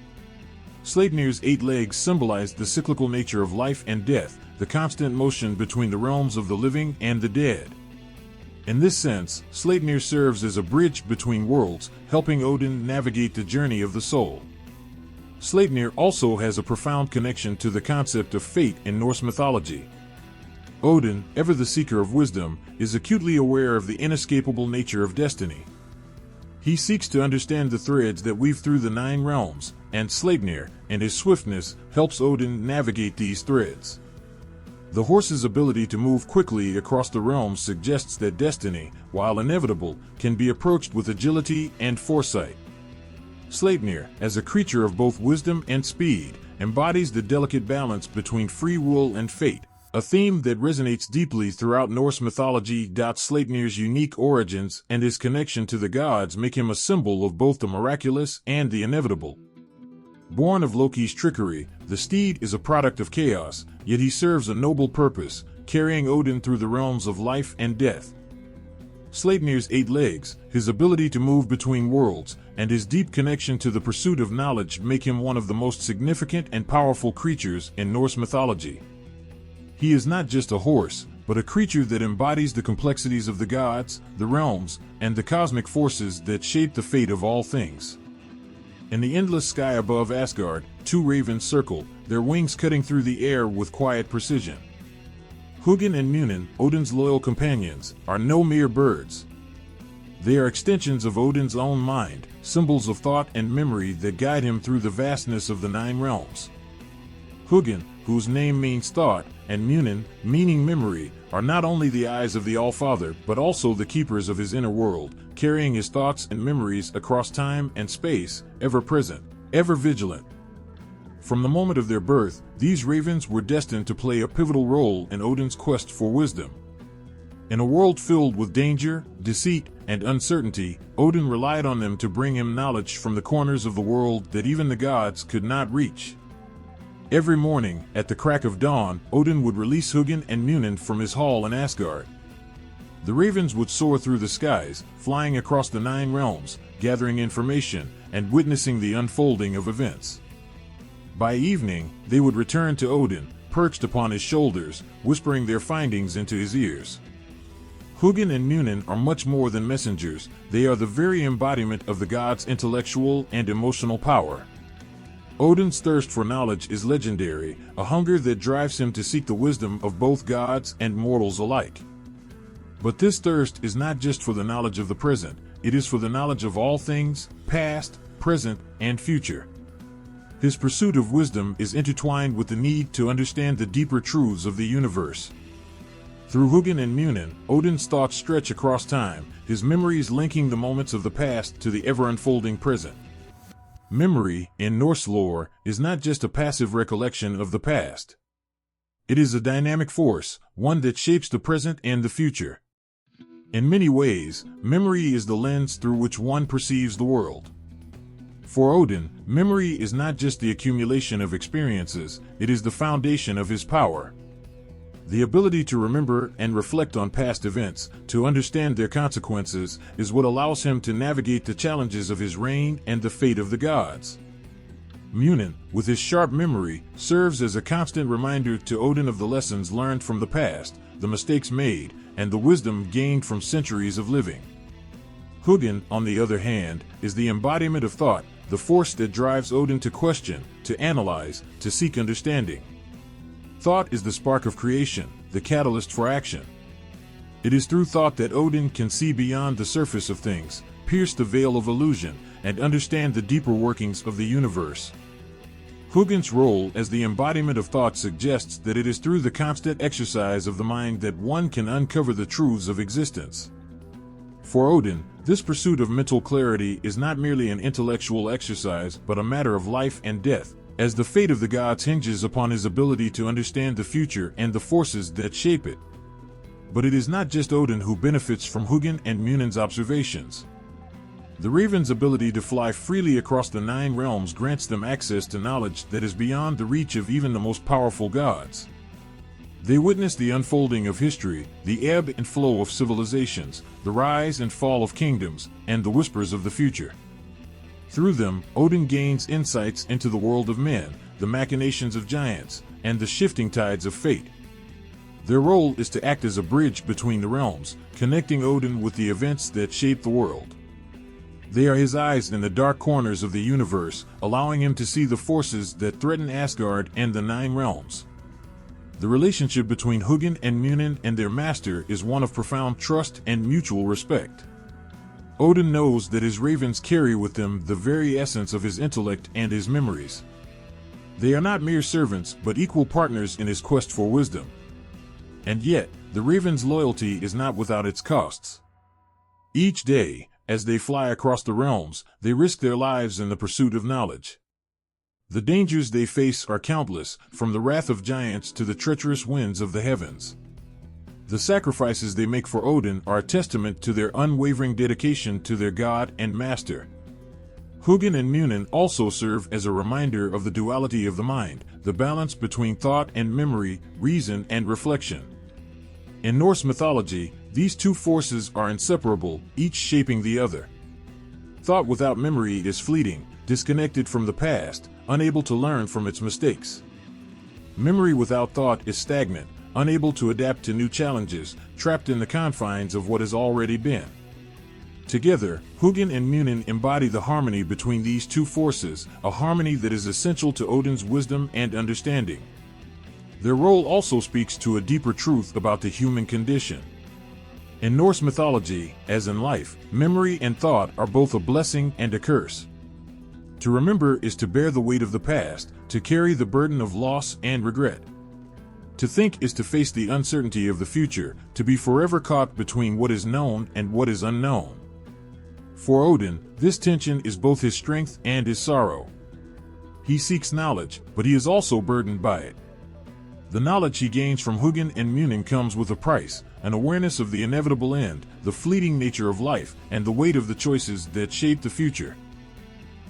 Sleipnir's 8 legs symbolize the cyclical nature of life and death, the constant motion between the realms of the living and the dead. In this sense, Sleipnir serves as a bridge between worlds, helping Odin navigate the journey of the soul. Sleipnir also has a profound connection to the concept of fate in Norse mythology. Odin, ever the seeker of wisdom, is acutely aware of the inescapable nature of destiny. He seeks to understand the threads that weave through the 9 realms, and Sleipnir, in his swiftness, helps Odin navigate these threads. The horse's ability to move quickly across the realms suggests that destiny, while inevitable, can be approached with agility and foresight. Sleipnir, as a creature of both wisdom and speed, embodies the delicate balance between free will and fate, a theme that resonates deeply throughout Norse mythology. Sleipnir's unique origins and his connection to the gods make him a symbol of both the miraculous and the inevitable. Born of Loki's trickery, the steed is a product of chaos, yet he serves a noble purpose, carrying Odin through the realms of life and death. Sleipnir's 8 legs, his ability to move between worlds, and his deep connection to the pursuit of knowledge make him one of the most significant and powerful creatures in Norse mythology. He is not just a horse, but a creature that embodies the complexities of the gods, the realms, and the cosmic forces that shape the fate of all things. In the endless sky above Asgard, 2 ravens circle, their wings cutting through the air with quiet precision. Hugin and Munin, Odin's loyal companions, are no mere birds. They are extensions of Odin's own mind, symbols of thought and memory that guide him through the vastness of the 9 realms. Hugin, whose name means thought, and Munin, meaning memory, are not only the eyes of the All-Father but also the keepers of his inner world, carrying his thoughts and memories across time and space, ever present, ever vigilant. From the moment of their birth, these ravens were destined to play a pivotal role in Odin's quest for wisdom. In a world filled with danger, deceit, and uncertainty, Odin relied on them to bring him knowledge from the corners of the world that even the gods could not reach. Every morning, at the crack of dawn, Odin would release Hugin and Munin from his hall in Asgard. The ravens would soar through the skies, flying across the 9 realms, gathering information, and witnessing the unfolding of events. By evening, they would return to Odin, perched upon his shoulders, whispering their findings into his ears. Hugin and Munin are much more than messengers, they are the very embodiment of the gods' intellectual and emotional power. Odin's thirst for knowledge is legendary, a hunger that drives him to seek the wisdom of both gods and mortals alike. But this thirst is not just for the knowledge of the present, it is for the knowledge of all things, past, present, and future. His pursuit of wisdom is intertwined with the need to understand the deeper truths of the universe. Through Hugin and Munin, Odin's thoughts stretch across time, his memories linking the moments of the past to the ever-unfolding present. Memory, in Norse lore, is not just a passive recollection of the past. It is a dynamic force, one that shapes the present and the future. In many ways, memory is the lens through which one perceives the world. For Odin, memory is not just the accumulation of experiences, it is the foundation of his power. The ability to remember and reflect on past events, to understand their consequences, is what allows him to navigate the challenges of his reign and the fate of the gods. Munin, with his sharp memory, serves as a constant reminder to Odin of the lessons learned from the past, the mistakes made, and the wisdom gained from centuries of living. Hugin, on the other hand, is the embodiment of thought, the force that drives Odin to question, to analyze, to seek understanding. Thought is the spark of creation, the catalyst for action. It is through thought that Odin can see beyond the surface of things, pierce the veil of illusion, and understand the deeper workings of the universe. Hugin's role as the embodiment of thought suggests that it is through the constant exercise of the mind that one can uncover the truths of existence. For Odin, this pursuit of mental clarity is not merely an intellectual exercise but a matter of life and death, as the fate of the gods hinges upon his ability to understand the future and the forces that shape it. But it is not just Odin who benefits from Hugin and Munin's observations. The raven's ability to fly freely across the 9 realms grants them access to knowledge that is beyond the reach of even the most powerful gods. They witness the unfolding of history, the ebb and flow of civilizations, the rise and fall of kingdoms, and the whispers of the future. Through them, Odin gains insights into the world of men, the machinations of giants, and the shifting tides of fate. Their role is to act as a bridge between the realms, connecting Odin with the events that shape the world. They are his eyes in the dark corners of the universe, allowing him to see the forces that threaten Asgard and the 9 realms. The relationship between Hugin and Munin and their master is one of profound trust and mutual respect. Odin knows that his ravens carry with them the very essence of his intellect and his memories. They are not mere servants but equal partners in his quest for wisdom. And yet, the ravens' loyalty is not without its costs. Each day, as they fly across the realms, they risk their lives in the pursuit of knowledge. The dangers they face are countless, from the wrath of giants to the treacherous winds of the heavens. The sacrifices they make for Odin are a testament to their unwavering dedication to their god and master. Hugin and Munin also serve as a reminder of the duality of the mind, the balance between thought and memory, reason and reflection. In Norse mythology, these two forces are inseparable, each shaping the other. Thought without memory is fleeting, disconnected from the past, unable to learn from its mistakes. Memory without thought is stagnant, unable to adapt to new challenges, trapped in the confines of what has already been. Together, Hugin and Munin embody the harmony between these two forces, a harmony that is essential to Odin's wisdom and understanding. Their role also speaks to a deeper truth about the human condition. In Norse mythology, as in life, memory and thought are both a blessing and a curse. To remember is to bear the weight of the past, to carry the burden of loss and regret. To think is to face the uncertainty of the future, to be forever caught between what is known and what is unknown. For Odin, this tension is both his strength and his sorrow. He seeks knowledge, but he is also burdened by it. The knowledge he gains from Hugin and Munin comes with a price, an awareness of the inevitable end, the fleeting nature of life, and the weight of the choices that shape the future.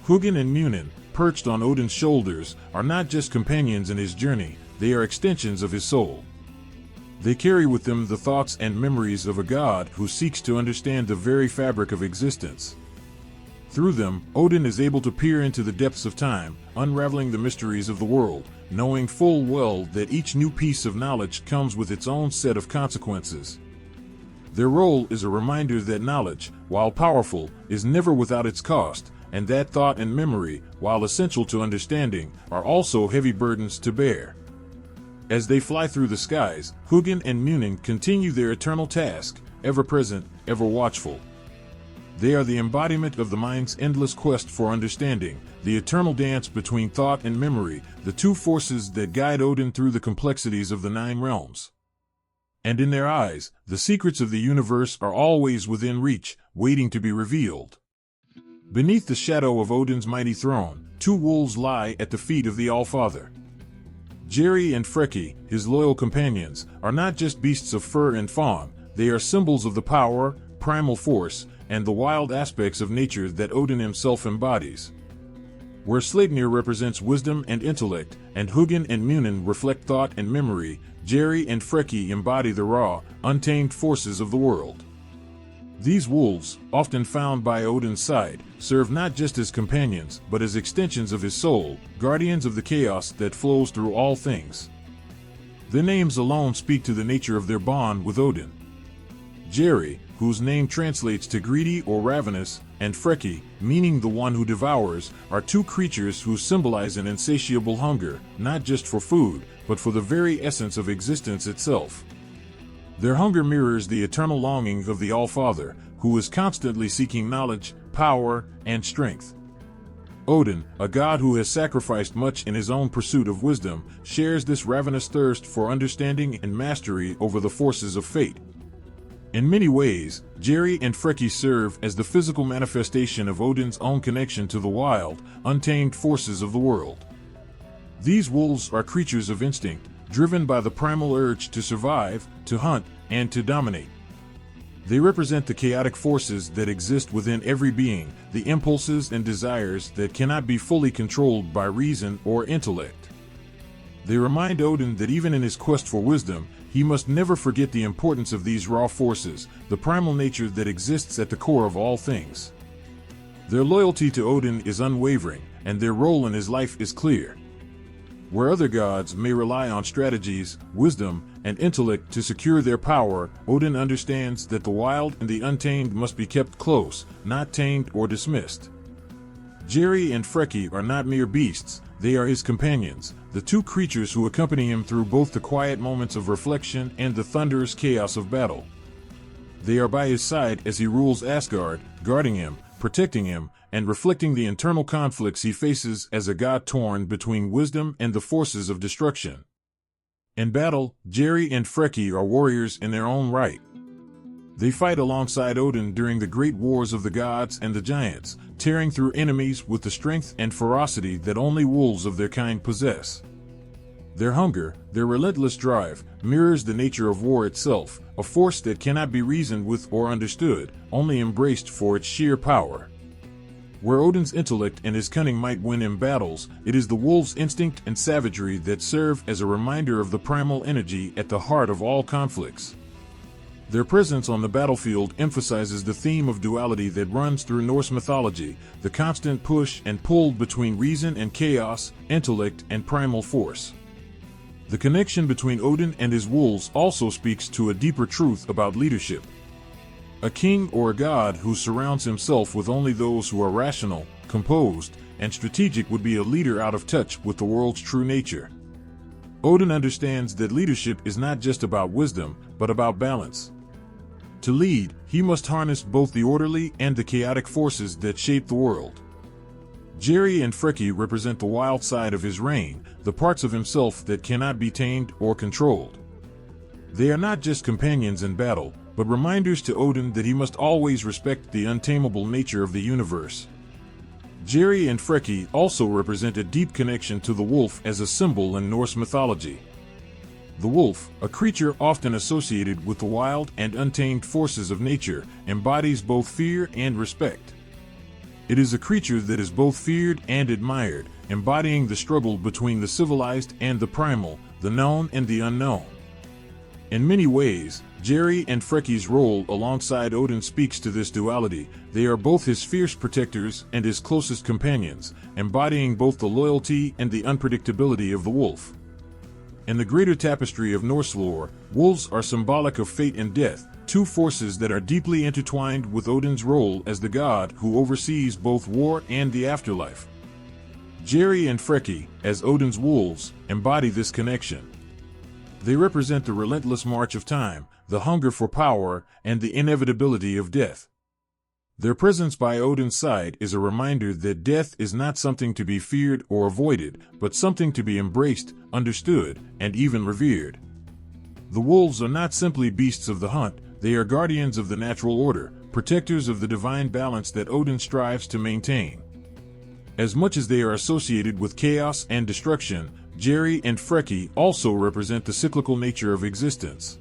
Hugin and Munin, perched on Odin's shoulders, are not just companions in his journey, they are extensions of his soul. They carry with them the thoughts and memories of a god who seeks to understand the very fabric of existence. Through them, Odin is able to peer into the depths of time, unraveling the mysteries of the world, knowing full well that each new piece of knowledge comes with its own set of consequences. Their role is a reminder that knowledge, while powerful, is never without its cost, and that thought and memory, while essential to understanding, are also heavy burdens to bear. As they fly through the skies, Hugin and Munin continue their eternal task, ever present, ever watchful. They are the embodiment of the mind's endless quest for understanding, the eternal dance between thought and memory, the two forces that guide Odin through the complexities of the nine realms. And in their eyes, the secrets of the universe are always within reach, waiting to be revealed. Beneath the shadow of Odin's mighty throne, two wolves lie at the feet of the Allfather. Jerry and Freki, his loyal companions, are not just beasts of fur and fawn, they are symbols of the power, primal force, and the wild aspects of nature that Odin himself embodies. Where Sleipnir represents wisdom and intellect, and Hugin and Munin reflect thought and memory, Jerry and Freki embody the raw, untamed forces of the world. These wolves, often found by Odin's side, serve not just as companions, but as extensions of his soul, guardians of the chaos that flows through all things. Their names alone speak to the nature of their bond with Odin. Jerry, whose name translates to greedy or ravenous, and Freki, meaning the one who devours, are two creatures who symbolize an insatiable hunger, not just for food, but for the very essence of existence itself. Their hunger mirrors the eternal longing of the Allfather, who is constantly seeking knowledge, power, and strength. Odin, a god who has sacrificed much in his own pursuit of wisdom, shares this ravenous thirst for understanding and mastery over the forces of fate. In many ways, Jerry and Freki serve as the physical manifestation of Odin's own connection to the wild, untamed forces of the world. These wolves are creatures of instinct, driven by the primal urge to survive, to hunt, and to dominate. They represent the chaotic forces that exist within every being, the impulses and desires that cannot be fully controlled by reason or intellect. They remind Odin that even in his quest for wisdom, he must never forget the importance of these raw forces, the primal nature that exists at the core of all things. Their loyalty to Odin is unwavering, and their role in his life is clear. Where other gods may rely on strategies, wisdom, and intellect to secure their power, Odin understands that the wild and the untamed must be kept close, not tamed or dismissed. Jerry and Freki are not mere beasts, they are his companions, the two creatures who accompany him through both the quiet moments of reflection and the thunderous chaos of battle. They are by his side as he rules Asgard, guarding him, protecting him, and reflecting the internal conflicts he faces as a god torn between wisdom and the forces of destruction. In battle, Jerry and Freki are warriors in their own right. They fight alongside Odin during the great wars of the gods and the giants, tearing through enemies with the strength and ferocity that only wolves of their kind possess. Their hunger, their relentless drive, mirrors the nature of war itself, a force that cannot be reasoned with or understood, only embraced for its sheer power. Where Odin's intellect and his cunning might win in battles, it is the wolf's instinct and savagery that serve as a reminder of the primal energy at the heart of all conflicts. Their presence on the battlefield emphasizes the theme of duality that runs through Norse mythology, the constant push and pull between reason and chaos, intellect and primal force. The connection between Odin and his wolves also speaks to a deeper truth about leadership. A king or a god who surrounds himself with only those who are rational, composed, and strategic would be a leader out of touch with the world's true nature. Odin understands that leadership is not just about wisdom, but about balance. To lead, he must harness both the orderly and the chaotic forces that shape the world. Jerry and Freki represent the wild side of his reign, the parts of himself that cannot be tamed or controlled. They are not just companions in battle, but reminders to Odin that he must always respect the untamable nature of the universe. Jerry and Freki also represent a deep connection to the wolf as a symbol in Norse mythology. The wolf, a creature often associated with the wild and untamed forces of nature, embodies both fear and respect. It is a creature that is both feared and admired, embodying the struggle between the civilized and the primal, the known and the unknown. In many ways, Jerry and Freki's role alongside Odin speaks to this duality. They are both his fierce protectors and his closest companions, embodying both the loyalty and the unpredictability of the wolf. In the greater tapestry of Norse lore, wolves are symbolic of fate and death, two forces that are deeply intertwined with Odin's role as the god who oversees both war and the afterlife. Jerry and Freki, as Odin's wolves, embody this connection. They represent the relentless march of time, the hunger for power, and the inevitability of death. Their presence by Odin's side is a reminder that death is not something to be feared or avoided, but something to be embraced, understood, and even revered. The wolves are not simply beasts of the hunt, they are guardians of the natural order, protectors of the divine balance that Odin strives to maintain. As much as they are associated with chaos and destruction, Jerry and Freki also represent the cyclical nature of existence.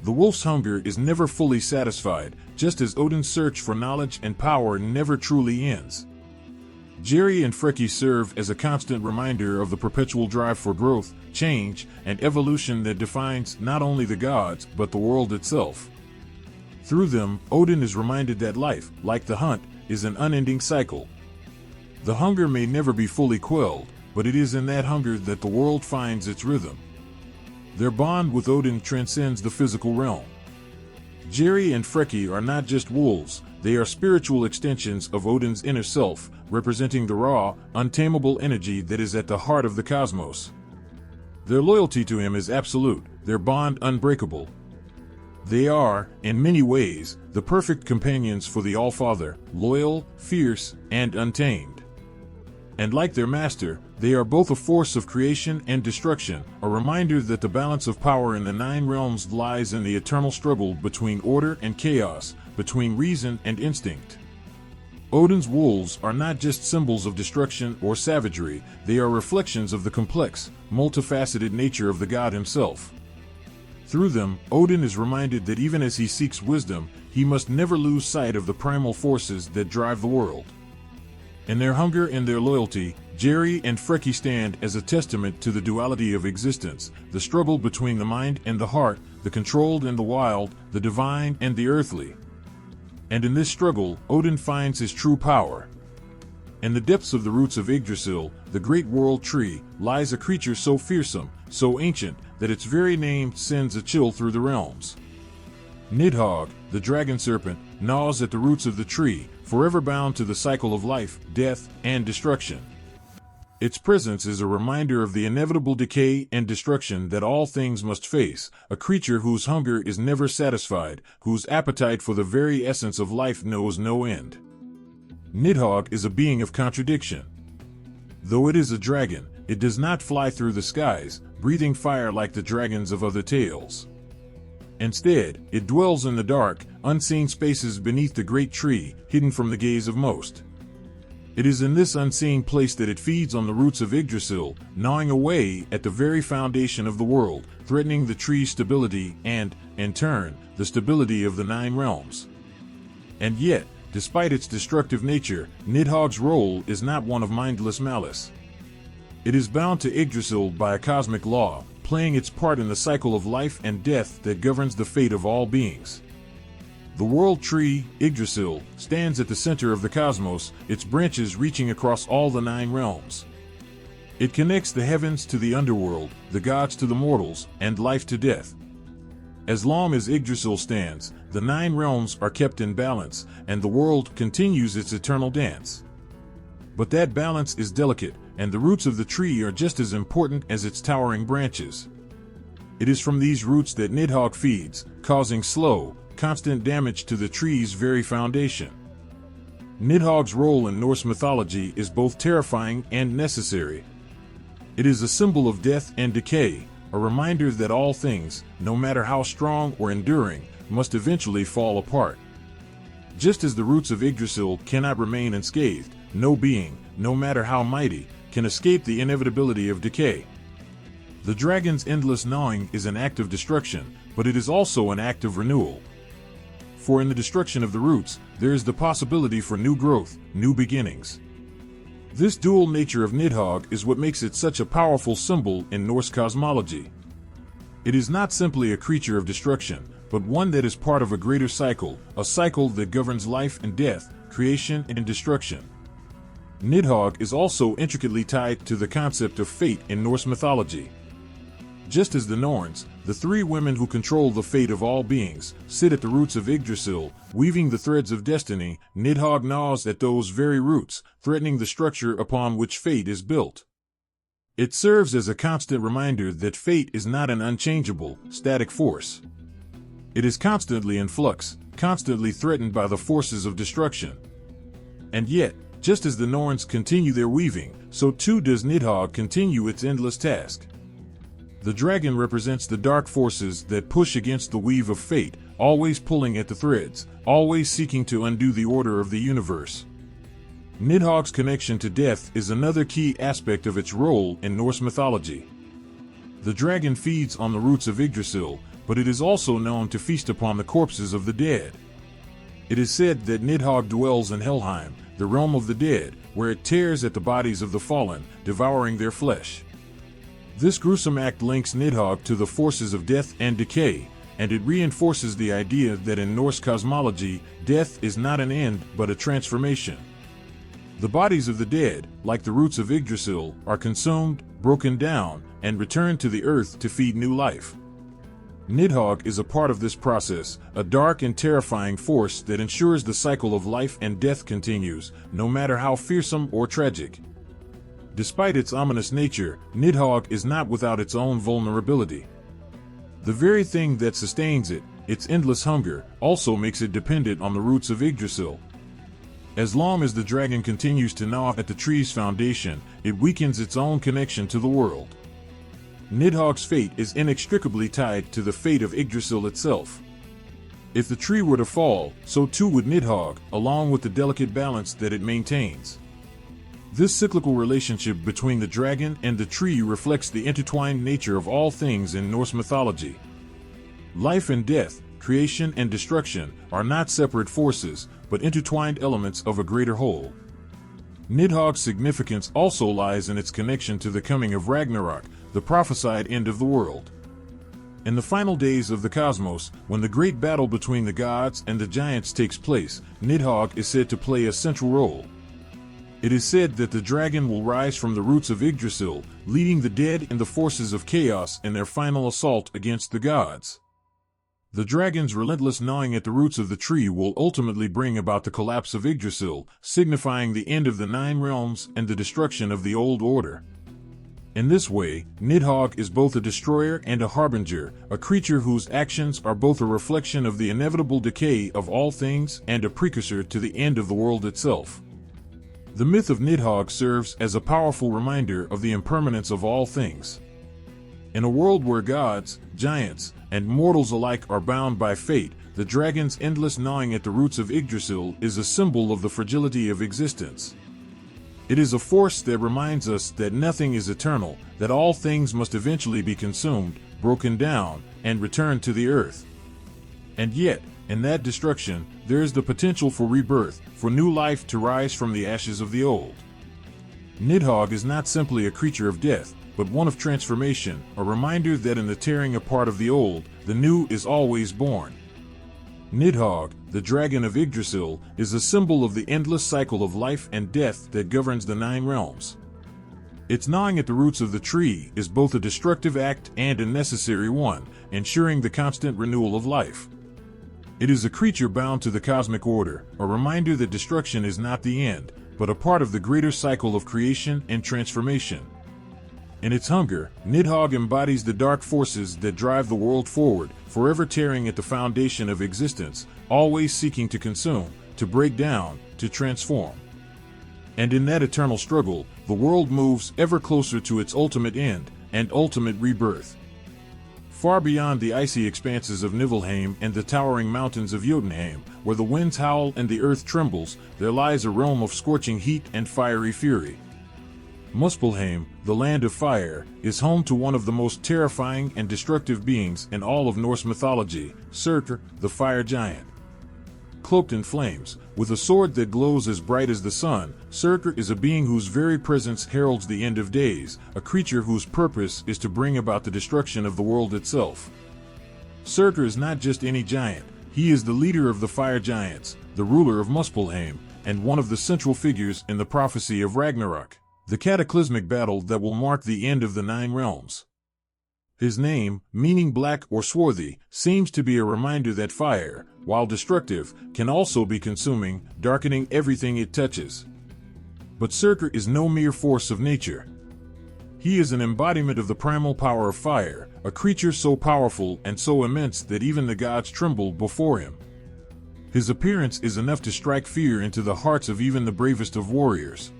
The wolf's hunger is never fully satisfied, just as Odin's search for knowledge and power never truly ends. Jerry and Freki serve as a constant reminder of the perpetual drive for growth, change, and evolution that defines not only the gods, but the world itself. Through them, Odin is reminded that life, like the hunt, is an unending cycle. The hunger may never be fully quelled, but it is in that hunger that the world finds its rhythm. Their bond with Odin transcends the physical realm. Jerry and Freki are not just wolves, they are spiritual extensions of Odin's inner self, representing the raw, untamable energy that is at the heart of the cosmos. Their loyalty to him is absolute, their bond unbreakable. They are, in many ways, the perfect companions for the All-Father, loyal, fierce, and untamed. And like their master, they are both a force of creation and destruction, a reminder that the balance of power in the nine realms lies in the eternal struggle between order and chaos, between reason and instinct. Odin's wolves are not just symbols of destruction or savagery, they are reflections of the complex, multifaceted nature of the god himself. Through them, Odin is reminded that even as he seeks wisdom, he must never lose sight of the primal forces that drive the world. In their hunger and their loyalty, Jerry and Freki stand as a testament to the duality of existence, the struggle between the mind and the heart, the controlled and the wild, the divine and the earthly. And in this struggle, Odin finds his true power. In the depths of the roots of Yggdrasil, the great world tree, lies a creature so fearsome, so ancient, that its very name sends a chill through the realms. Nidhogg, the dragon serpent, gnaws at the roots of the tree, forever bound to the cycle of life, death, and destruction. Its presence is a reminder of the inevitable decay and destruction that all things must face, a creature whose hunger is never satisfied, whose appetite for the very essence of life knows no end. Nidhogg is a being of contradiction. Though it is a dragon, it does not fly through the skies, breathing fire like the dragons of other tales. Instead, it dwells in the dark, unseen spaces beneath the great tree, hidden from the gaze of most. It is in this unseen place that it feeds on the roots of Yggdrasil, gnawing away at the very foundation of the world, threatening the tree's stability and, in turn, the stability of the nine realms. And yet, despite its destructive nature, Nidhogg's role is not one of mindless malice. It is bound to Yggdrasil by a cosmic law, playing its part in the cycle of life and death that governs the fate of all beings. The world tree, Yggdrasil, stands at the center of the cosmos, its branches reaching across all the 9 realms. It connects the heavens to the underworld, the gods to the mortals, and life to death. As long as Yggdrasil stands, the 9 realms are kept in balance, and the world continues its eternal dance. But that balance is delicate, and the roots of the tree are just as important as its towering branches. It is from these roots that Nidhogg feeds, causing slow, constant damage to the tree's very foundation. Nidhogg's role in Norse mythology is both terrifying and necessary. It is a symbol of death and decay, a reminder that all things, no matter how strong or enduring, must eventually fall apart. Just as the roots of Yggdrasil cannot remain unscathed, no being, no matter how mighty, can escape the inevitability of decay. The dragon's endless gnawing is an act of destruction, but it is also an act of renewal. For in the destruction of the roots, there is the possibility for new growth, new beginnings. This dual nature of Nidhogg is what makes it such a powerful symbol in Norse cosmology. It is not simply a creature of destruction, but one that is part of a greater cycle, a cycle that governs life and death, creation and destruction. Nidhogg is also intricately tied to the concept of fate in Norse mythology. Just as the Norns, the 3 women who control the fate of all beings, sit at the roots of Yggdrasil, weaving the threads of destiny, Nidhogg gnaws at those very roots, threatening the structure upon which fate is built. It serves as a constant reminder that fate is not an unchangeable, static force. It is constantly in flux, constantly threatened by the forces of destruction. And yet, just as the Norns continue their weaving, so too does Nidhogg continue its endless task. The dragon represents the dark forces that push against the weave of fate, always pulling at the threads, always seeking to undo the order of the universe. Nidhogg's connection to death is another key aspect of its role in Norse mythology. The dragon feeds on the roots of Yggdrasil, but it is also known to feast upon the corpses of the dead. It is said that Nidhogg dwells in Helheim, the realm of the dead, where it tears at the bodies of the fallen, devouring their flesh. This gruesome act links Nidhogg to the forces of death and decay, and it reinforces the idea that in Norse cosmology, death is not an end but a transformation. The bodies of the dead, like the roots of Yggdrasil, are consumed, broken down, and returned to the earth to feed new life. Nidhogg is a part of this process, a dark and terrifying force that ensures the cycle of life and death continues, no matter how fearsome or tragic. Despite its ominous nature, Nidhogg is not without its own vulnerability. The very thing that sustains it, its endless hunger, also makes it dependent on the roots of Yggdrasil. As long as the dragon continues to gnaw at the tree's foundation, it weakens its own connection to the world. Nidhogg's fate is inextricably tied to the fate of Yggdrasil itself. If the tree were to fall, so too would Nidhogg, along with the delicate balance that it maintains. This cyclical relationship between the dragon and the tree reflects the intertwined nature of all things in Norse mythology. Life and death, creation and destruction, are not separate forces, but intertwined elements of a greater whole. Nidhogg's significance also lies in its connection to the coming of Ragnarok, the prophesied end of the world. In the final days of the cosmos, when the great battle between the gods and the giants takes place, Nidhogg is said to play a central role. It is said that the dragon will rise from the roots of Yggdrasil, leading the dead and the forces of chaos in their final assault against the gods. The dragon's relentless gnawing at the roots of the tree will ultimately bring about the collapse of Yggdrasil, signifying the end of the 9 realms and the destruction of the old order. In this way, Nidhogg is both a destroyer and a harbinger, a creature whose actions are both a reflection of the inevitable decay of all things and a precursor to the end of the world itself. The myth of Nidhogg serves as a powerful reminder of the impermanence of all things. In a world where gods, giants, and mortals alike are bound by fate, the dragon's endless gnawing at the roots of Yggdrasil is a symbol of the fragility of existence. It is a force that reminds us that nothing is eternal, that all things must eventually be consumed, broken down, and returned to the earth. And yet, in that destruction, there is the potential for rebirth, for new life to rise from the ashes of the old. Nidhogg is not simply a creature of death, but one of transformation, a reminder that in the tearing apart of the old, the new is always born. Nidhogg, the dragon of Yggdrasil, is a symbol of the endless cycle of life and death that governs the 9 realms. Its gnawing at the roots of the tree is both a destructive act and a necessary one, ensuring the constant renewal of life. It is a creature bound to the cosmic order, a reminder that destruction is not the end, but a part of the greater cycle of creation and transformation. In its hunger, Nidhogg embodies the dark forces that drive the world forward, forever tearing at the foundation of existence, always seeking to consume, to break down, to transform. And in that eternal struggle, the world moves ever closer to its ultimate end and ultimate rebirth. Far beyond the icy expanses of Niflheim and the towering mountains of Jotunheim, where the winds howl and the earth trembles, there lies a realm of scorching heat and fiery fury. Muspelheim, the land of fire, is home to one of the most terrifying and destructive beings in all of Norse mythology, Surtur, the fire giant. Cloaked in flames, with a sword that glows as bright as the sun, Surtur is a being whose very presence heralds the end of days, a creature whose purpose is to bring about the destruction of the world itself. Surtur is not just any giant, he is the leader of the fire giants, the ruler of Muspelheim, and one of the central figures in the prophecy of Ragnarok, the cataclysmic battle that will mark the end of the 9 realms. His name, meaning black or swarthy, seems to be a reminder that fire, while destructive, can also be consuming, darkening everything it touches. But Surtur is no mere force of nature. He is an embodiment of the primal power of fire, a creature so powerful and so immense that even the gods tremble before him. His appearance is enough to strike fear into the hearts of even the bravest of warriors.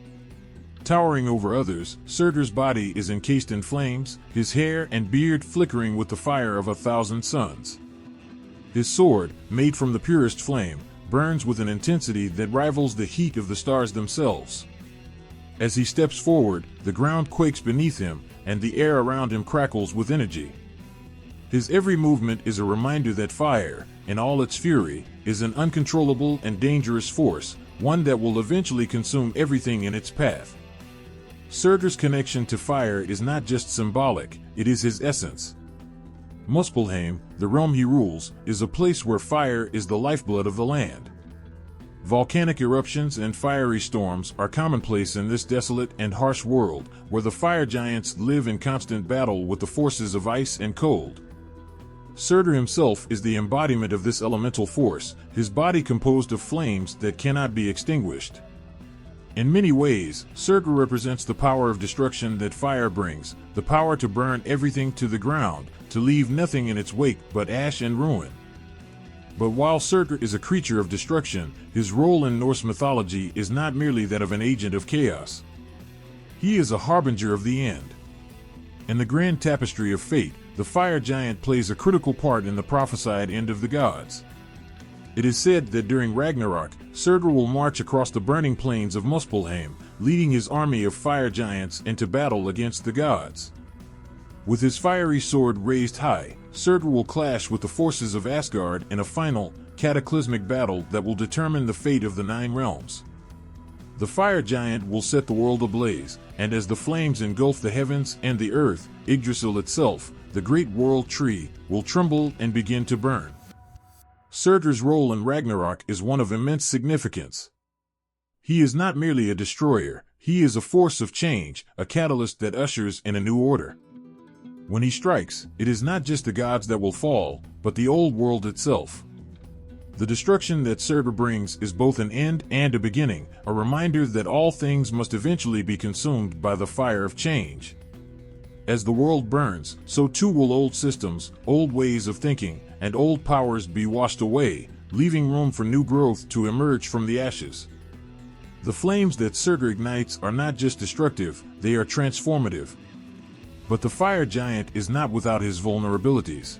Towering over others, Surtur's body is encased in flames, his hair and beard flickering with the fire of 1,000 suns. His sword, made from the purest flame, burns with an intensity that rivals the heat of the stars themselves. As he steps forward, the ground quakes beneath him, and the air around him crackles with energy. His every movement is a reminder that fire, in all its fury, is an uncontrollable and dangerous force, one that will eventually consume everything in its path. Surtur's connection to fire is not just symbolic, it is his essence. Muspelheim, the realm he rules, is a place where fire is the lifeblood of the land. Volcanic eruptions and fiery storms are commonplace in this desolate and harsh world, where the fire giants live in constant battle with the forces of ice and cold. Surtur himself is the embodiment of this elemental force, his body composed of flames that cannot be extinguished. In many ways, Surtur represents the power of destruction that fire brings, the power to burn everything to the ground, to leave nothing in its wake but ash and ruin. But while Surtur is a creature of destruction, his role in Norse mythology is not merely that of an agent of chaos. He is a harbinger of the end. In the grand tapestry of fate, the fire giant plays a critical part in the prophesied end of the gods. It is said that during Ragnarok, Surtur will march across the burning plains of Muspelheim, leading his army of fire giants into battle against the gods. With his fiery sword raised high, Surtur will clash with the forces of Asgard in a final, cataclysmic battle that will determine the fate of the 9 realms. The fire giant will set the world ablaze, and as the flames engulf the heavens and the earth, Yggdrasil itself, the great world tree, will tremble and begin to burn. Surtur's role in Ragnarok is one of immense significance. He is not merely a destroyer, he is a force of change, a catalyst that ushers in a new order. When he strikes, it is not just the gods that will fall, but the old world itself. The destruction that Surtur brings is both an end and a beginning, a reminder that all things must eventually be consumed by the fire of change. As the world burns, so too will old systems, old ways of thinking, and old powers be washed away, leaving room for new growth to emerge from the ashes. The flames that Surtur ignites are not just destructive, they are transformative. But the fire giant is not without his vulnerabilities.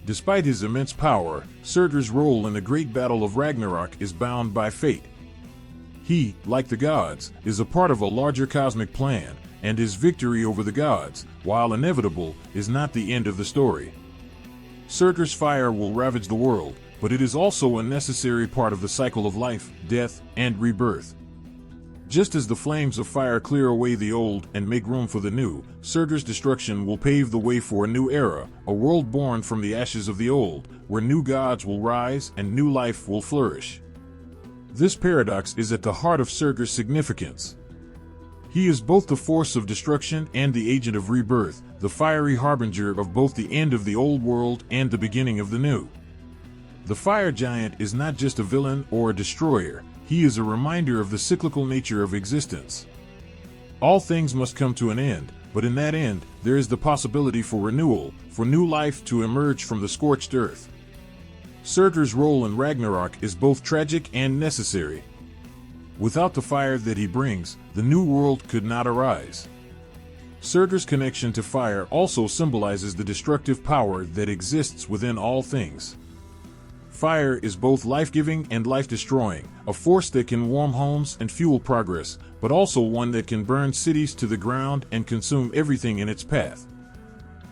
Despite his immense power, Surtur's role in the great battle of Ragnarok is bound by fate. He, like the gods, is a part of a larger cosmic plan, and his victory over the gods, while inevitable, is not the end of the story. Surtur's fire will ravage the world, but it is also a necessary part of the cycle of life, death, and rebirth. Just as the flames of fire clear away the old and make room for the new, Surtur's destruction will pave the way for a new era, a world born from the ashes of the old, where new gods will rise and new life will flourish. This paradox is at the heart of Surtur's significance. He is both the force of destruction and the agent of rebirth, the fiery harbinger of both the end of the old world and the beginning of the new. The fire giant is not just a villain or a destroyer, he is a reminder of the cyclical nature of existence. All things must come to an end, but in that end, there is the possibility for renewal, for new life to emerge from the scorched earth. Surtur's role in Ragnarok is both tragic and necessary. Without the fire that he brings, the new world could not arise. Surtur's connection to fire also symbolizes the destructive power that exists within all things. Fire is both life-giving and life-destroying, a force that can warm homes and fuel progress, but also one that can burn cities to the ground and consume everything in its path.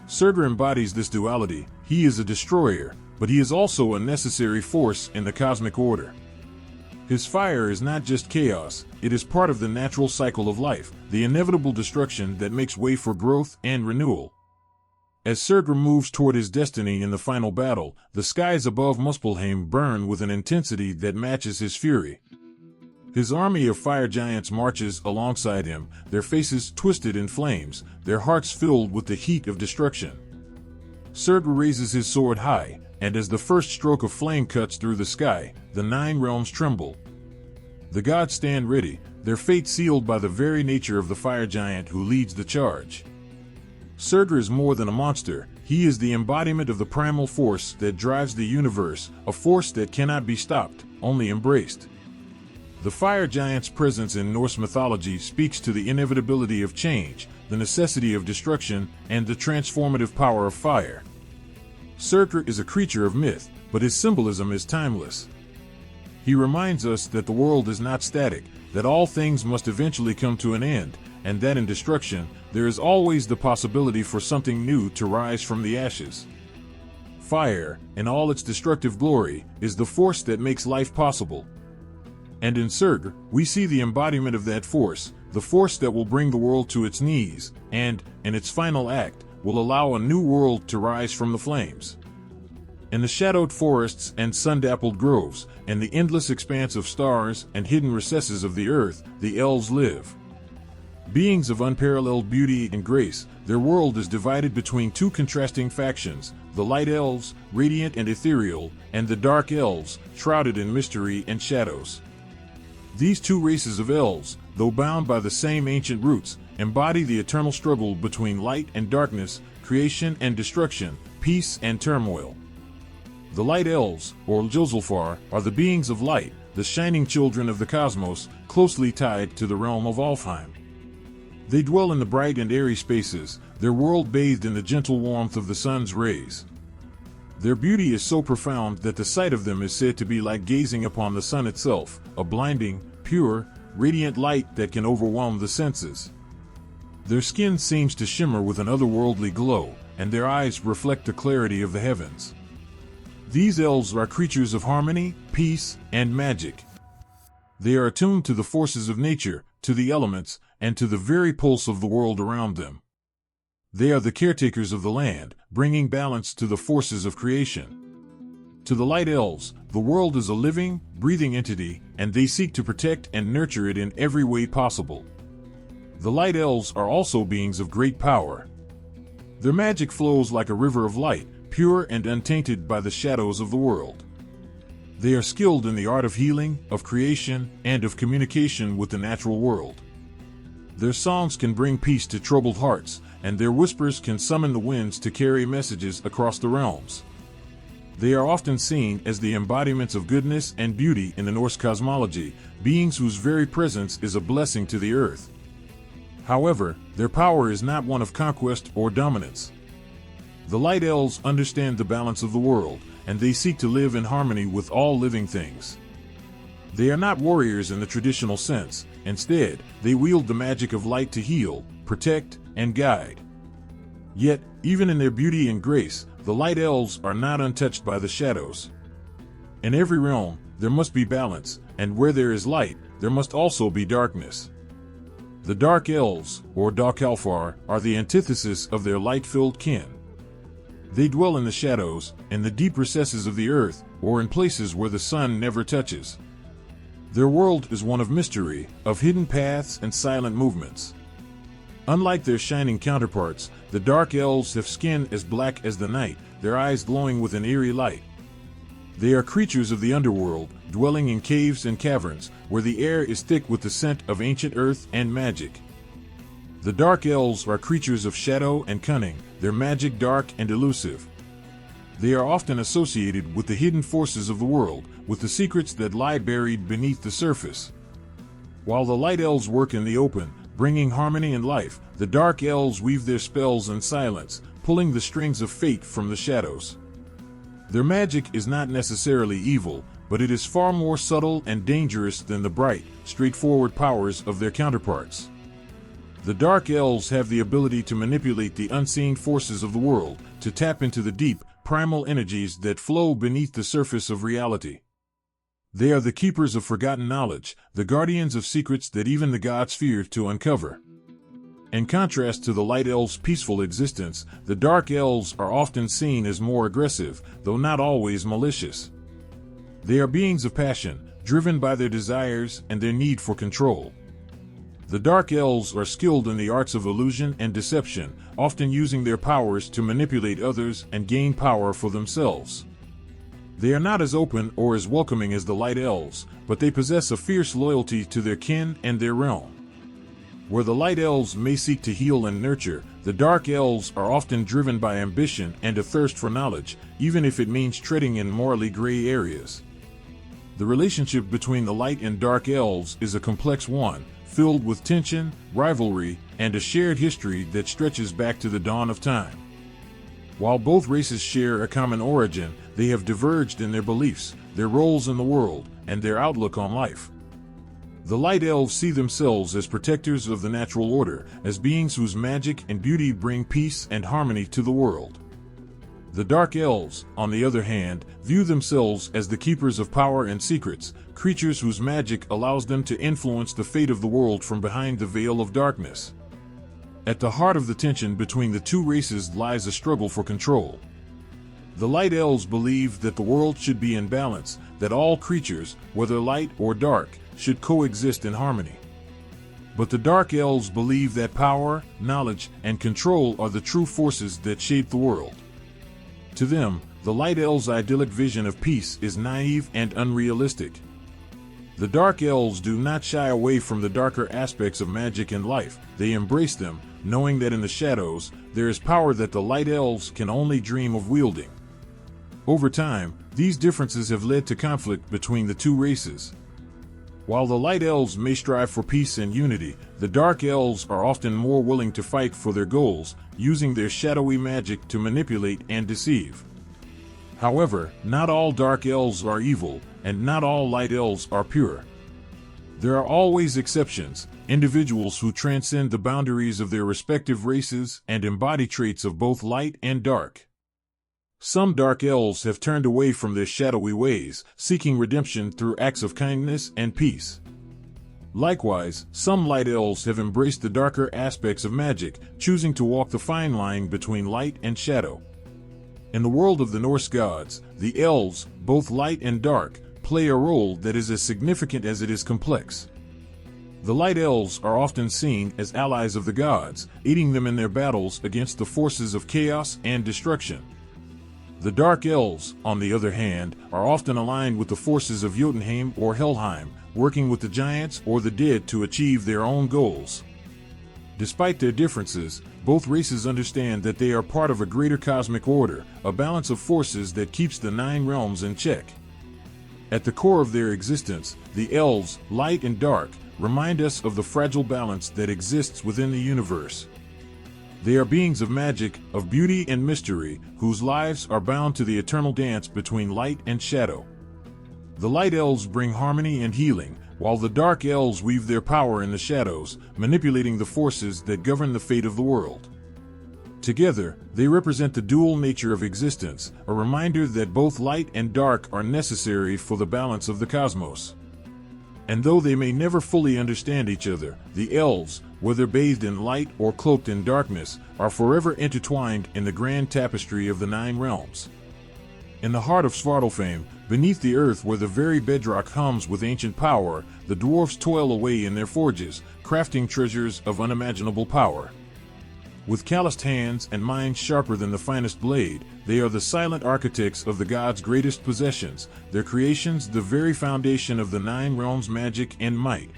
Surtur embodies this duality. He is a destroyer, but he is also a necessary force in the cosmic order. His fire is not just chaos, it is part of the natural cycle of life, the inevitable destruction that makes way for growth and renewal. As Surtur moves toward his destiny in the final battle, the skies above Muspelheim burn with an intensity that matches his fury. His army of fire giants marches alongside him, their faces twisted in flames, their hearts filled with the heat of destruction. Surtur raises his sword high, and as the first stroke of flame cuts through the sky, the 9 realms tremble. The gods stand ready, their fate sealed by the very nature of the fire giant who leads the charge. Surtur is more than a monster, he is the embodiment of the primal force that drives the universe, a force that cannot be stopped, only embraced. The fire giant's presence in Norse mythology speaks to the inevitability of change, the necessity of destruction, and the transformative power of fire. Surtur is a creature of myth, but his symbolism is timeless. He reminds us that the world is not static, that all things must eventually come to an end, and that in destruction, there is always the possibility for something new to rise from the ashes. Fire, in all its destructive glory, is the force that makes life possible. And in Surtur, we see the embodiment of that force, the force that will bring the world to its knees, and, in its final act, will allow a new world to rise from the flames. In the shadowed forests and sun-dappled groves, and the endless expanse of stars and hidden recesses of the earth, the elves live. Beings of unparalleled beauty and grace, their world is divided between two contrasting factions, the light elves, radiant and ethereal, and the dark elves, shrouded in mystery and shadows. These two races of elves, though bound by the same ancient roots, embody the eternal struggle between light and darkness, creation and destruction, peace and turmoil. The light elves, or Ljósálfar, are the beings of light, the shining children of the cosmos, closely tied to the realm of Alfheim. They dwell in the bright and airy spaces, their world bathed in the gentle warmth of the sun's rays. Their beauty is so profound that the sight of them is said to be like gazing upon the sun itself, a blinding, pure, radiant light that can overwhelm the senses. Their skin seems to shimmer with an otherworldly glow, and their eyes reflect the clarity of the heavens. These elves are creatures of harmony, peace, and magic. They are attuned to the forces of nature, to the elements, and to the very pulse of the world around them. They are the caretakers of the land, bringing balance to the forces of creation. To the light elves, the world is a living, breathing entity, and they seek to protect and nurture it in every way possible. The light elves are also beings of great power. Their magic flows like a river of light, pure and untainted by the shadows of the world. They are skilled in the art of healing, of creation, and of communication with the natural world. Their songs can bring peace to troubled hearts, and their whispers can summon the winds to carry messages across the realms. They are often seen as the embodiments of goodness and beauty in the Norse cosmology, beings whose very presence is a blessing to the earth. However, their power is not one of conquest or dominance. The light elves understand the balance of the world, and they seek to live in harmony with all living things. They are not warriors in the traditional sense. Instead, they wield the magic of light to heal, protect, and guide. Yet, even in their beauty and grace, the light elves are not untouched by the shadows. In every realm, there must be balance, and where there is light, there must also be darkness. The Dark Elves, or Dalkalfar, are the antithesis of their light-filled kin. They dwell in the shadows, in the deep recesses of the earth, or in places where the sun never touches. Their world is one of mystery, of hidden paths and silent movements. Unlike their shining counterparts, the Dark Elves have skin as black as the night, their eyes glowing with an eerie light. They are creatures of the underworld, dwelling in caves and caverns, where the air is thick with the scent of ancient earth and magic. The Dark Elves are creatures of shadow and cunning, their magic dark and elusive. They are often associated with the hidden forces of the world, with the secrets that lie buried beneath the surface. While the Light Elves work in the open, bringing harmony and life, the Dark Elves weave their spells in silence, pulling the strings of fate from the shadows. Their magic is not necessarily evil, but it is far more subtle and dangerous than the bright, straightforward powers of their counterparts. The Dark Elves have the ability to manipulate the unseen forces of the world, to tap into the deep, primal energies that flow beneath the surface of reality. They are the keepers of forgotten knowledge, the guardians of secrets that even the gods fear to uncover. In contrast to the Light Elves' peaceful existence, the Dark Elves are often seen as more aggressive, though not always malicious. They are beings of passion, driven by their desires and their need for control. The Dark Elves are skilled in the arts of illusion and deception, often using their powers to manipulate others and gain power for themselves. They are not as open or as welcoming as the Light Elves, but they possess a fierce loyalty to their kin and their realm. Where the Light Elves may seek to heal and nurture, the Dark Elves are often driven by ambition and a thirst for knowledge, even if it means treading in morally gray areas. The relationship between the Light and Dark Elves is a complex one, filled with tension, rivalry, and a shared history that stretches back to the dawn of time. While both races share a common origin, they have diverged in their beliefs, their roles in the world, and their outlook on life. The Light Elves see themselves as protectors of the natural order, as beings whose magic and beauty bring peace and harmony to the world. The Dark Elves, on the other hand, view themselves as the keepers of power and secrets, creatures whose magic allows them to influence the fate of the world from behind the veil of darkness. At the heart of the tension between the two races lies a struggle for control. The Light Elves believe that the world should be in balance, that all creatures, whether light or dark, should coexist in harmony. But the Dark Elves believe that power, knowledge, and control are the true forces that shape the world. To them, the Light Elves' idyllic vision of peace is naive and unrealistic. The Dark Elves do not shy away from the darker aspects of magic and life, they embrace them, knowing that in the shadows, there is power that the Light Elves can only dream of wielding. Over time, these differences have led to conflict between the two races. While the Light Elves may strive for peace and unity, the Dark Elves are often more willing to fight for their goals, using their shadowy magic to manipulate and deceive. However, not all Dark Elves are evil, and not all Light Elves are pure. There are always exceptions, individuals who transcend the boundaries of their respective races and embody traits of both light and dark. Some Dark Elves have turned away from their shadowy ways, seeking redemption through acts of kindness and peace. Likewise, some Light Elves have embraced the darker aspects of magic, choosing to walk the fine line between light and shadow. In the world of the Norse gods, the elves, both light and dark, play a role that is as significant as it is complex. The Light Elves are often seen as allies of the gods, aiding them in their battles against the forces of chaos and destruction. The Dark Elves, on the other hand, are often aligned with the forces of Jotunheim or Helheim, working with the giants or the dead to achieve their own goals. Despite their differences, both races understand that they are part of a greater cosmic order, a balance of forces that keeps the nine realms in check. At the core of their existence, the elves, light and dark, remind us of the fragile balance that exists within the universe. They are beings of magic, of beauty and mystery, whose lives are bound to the eternal dance between light and shadow. The Light Elves bring harmony and healing, while the Dark Elves weave their power in the shadows, manipulating the forces that govern the fate of the world. Together, they represent the dual nature of existence, a reminder that both light and dark are necessary for the balance of the cosmos. And though they may never fully understand each other, the elves, whether bathed in light or cloaked in darkness, are forever intertwined in the grand tapestry of the nine realms. In the heart of Svartalfheim, beneath the earth where the very bedrock hums with ancient power, the dwarfs toil away in their forges, crafting treasures of unimaginable power. With calloused hands and minds sharper than the finest blade, they are the silent architects of the gods' greatest possessions, their creations the very foundation of the nine realms' magic and might.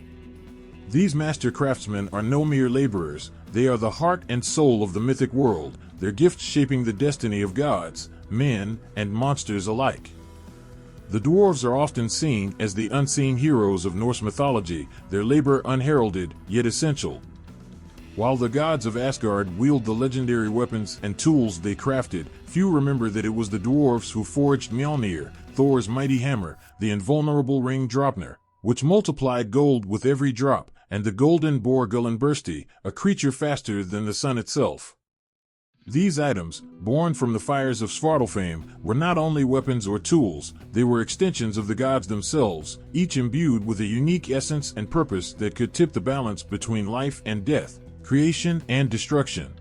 These master craftsmen are no mere laborers, they are the heart and soul of the mythic world, their gifts shaping the destiny of gods, men, and monsters alike. The dwarves are often seen as the unseen heroes of Norse mythology, their labor unheralded, yet essential. While the gods of Asgard wield the legendary weapons and tools they crafted, few remember that it was the dwarves who forged Mjolnir, Thor's mighty hammer, the invulnerable ring Draupnir, which multiplied gold with every drop, and the golden boar Gullinbursti, a creature faster than the sun itself. These items, born from the fires of Svartalfheim, were not only weapons or tools, they were extensions of the gods themselves, each imbued with a unique essence and purpose that could tip the balance between life and death, creation and destruction.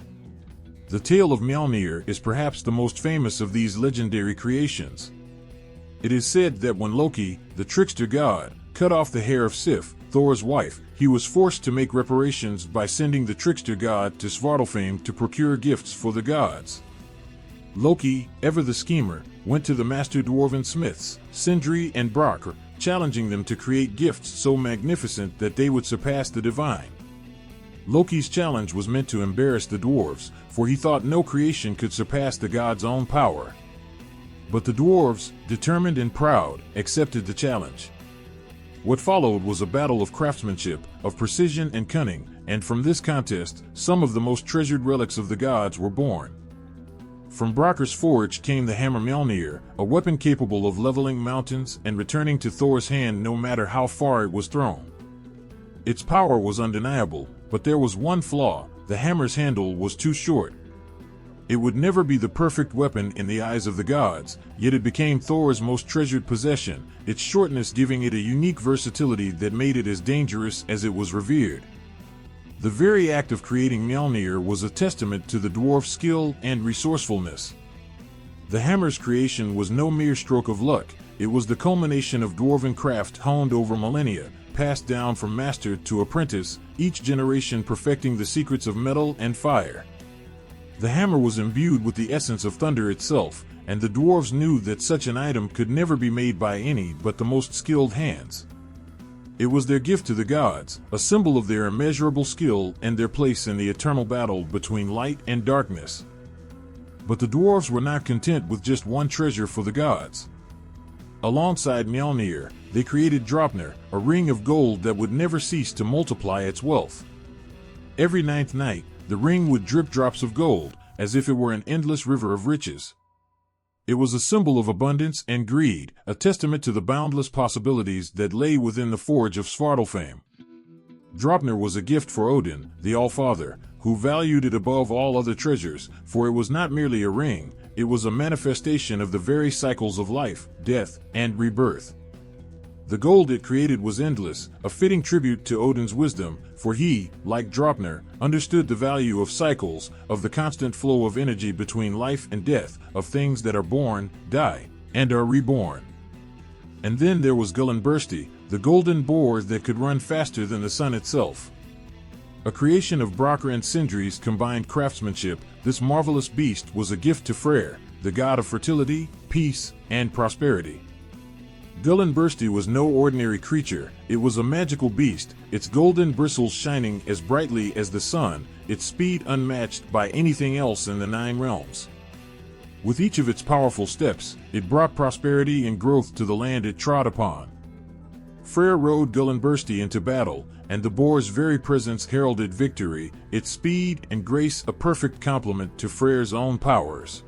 The tale of Mjolnir is perhaps the most famous of these legendary creations. It is said that when Loki, the trickster god, cut off the hair of Sif, Thor's wife, he was forced to make reparations by sending the trickster god to Svartalfheim to procure gifts for the gods. Loki, ever the schemer, went to the master dwarven smiths, Sindri and Brakr, challenging them to create gifts so magnificent that they would surpass the divine. Loki's challenge was meant to embarrass the dwarves, for he thought no creation could surpass the god's own power. But the dwarves, determined and proud, accepted the challenge. What followed was a battle of craftsmanship, of precision and cunning, and from this contest, some of the most treasured relics of the gods were born. From Brakr's forge came the hammer Mjolnir, a weapon capable of leveling mountains and returning to Thor's hand no matter how far it was thrown. Its power was undeniable, but there was one flaw: the hammer's handle was too short. It would never be the perfect weapon in the eyes of the gods, yet it became Thor's most treasured possession, its shortness giving it a unique versatility that made it as dangerous as it was revered. The very act of creating Mjolnir was a testament to the dwarf's skill and resourcefulness. The hammer's creation was no mere stroke of luck, it was the culmination of dwarven craft honed over millennia, passed down from master to apprentice, each generation perfecting the secrets of metal and fire. The hammer was imbued with the essence of thunder itself, and the dwarves knew that such an item could never be made by any but the most skilled hands. It was their gift to the gods, a symbol of their immeasurable skill and their place in the eternal battle between light and darkness. But the dwarves were not content with just one treasure for the gods. Alongside Mjolnir, they created Draupnir, a ring of gold that would never cease to multiply its wealth. Every ninth night, the ring would drip drops of gold, as if it were an endless river of riches. It was a symbol of abundance and greed, a testament to the boundless possibilities that lay within the forge of Svartalfheim. Draupnir was a gift for Odin, the All-Father, who valued it above all other treasures, for it was not merely a ring, it was a manifestation of the very cycles of life, death, and rebirth. The gold it created was endless, a fitting tribute to Odin's wisdom, for he, like Draupnir, understood the value of cycles, of the constant flow of energy between life and death, of things that are born, die, and are reborn. And then there was Gullinbursti, the golden boar that could run faster than the sun itself. A creation of Brakr and Sindri's combined craftsmanship, this marvelous beast was a gift to Freyr, the god of fertility, peace, and prosperity. Gullinbursti was no ordinary creature, it was a magical beast, its golden bristles shining as brightly as the sun, its speed unmatched by anything else in the nine realms. With each of its powerful steps, it brought prosperity and growth to the land it trod upon. Freyr rode Gullinbursti into battle, and the boar's very presence heralded victory, its speed and grace a perfect complement to Freyr's own powers.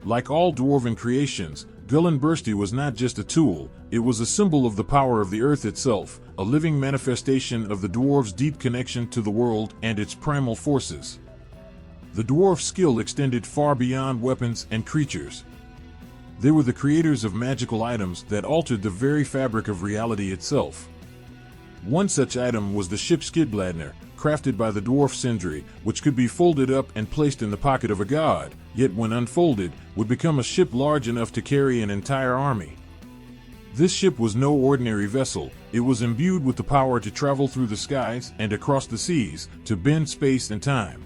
Like all dwarven creations, Gullinbursti was not just a tool, it was a symbol of the power of the earth itself, a living manifestation of the dwarves' deep connection to the world and its primal forces. The dwarf's skill extended far beyond weapons and creatures. They were the creators of magical items that altered the very fabric of reality itself. One such item was the ship Skidbladnir, crafted by the dwarf Sindri, which could be folded up and placed in the pocket of a god, yet when unfolded, would become a ship large enough to carry an entire army. This ship was no ordinary vessel. It was imbued with the power to travel through the skies and across the seas, to bend space and time.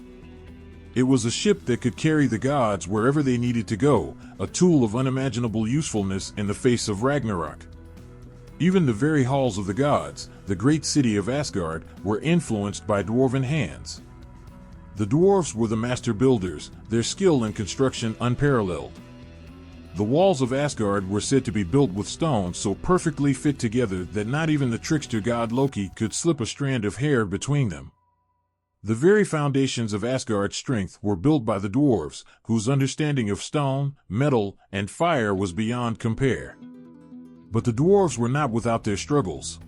It was a ship that could carry the gods wherever they needed to go, a tool of unimaginable usefulness in the face of Ragnarok. Even the very halls of the gods, the great city of Asgard, were influenced by dwarven hands. The dwarves were the master builders, their skill in construction unparalleled. The walls of Asgard were said to be built with stone so perfectly fit together that not even the trickster god Loki could slip a strand of hair between them. The very foundations of Asgard's strength were built by the dwarves, whose understanding of stone, metal, and fire was beyond compare. But the dwarves were not without their struggles.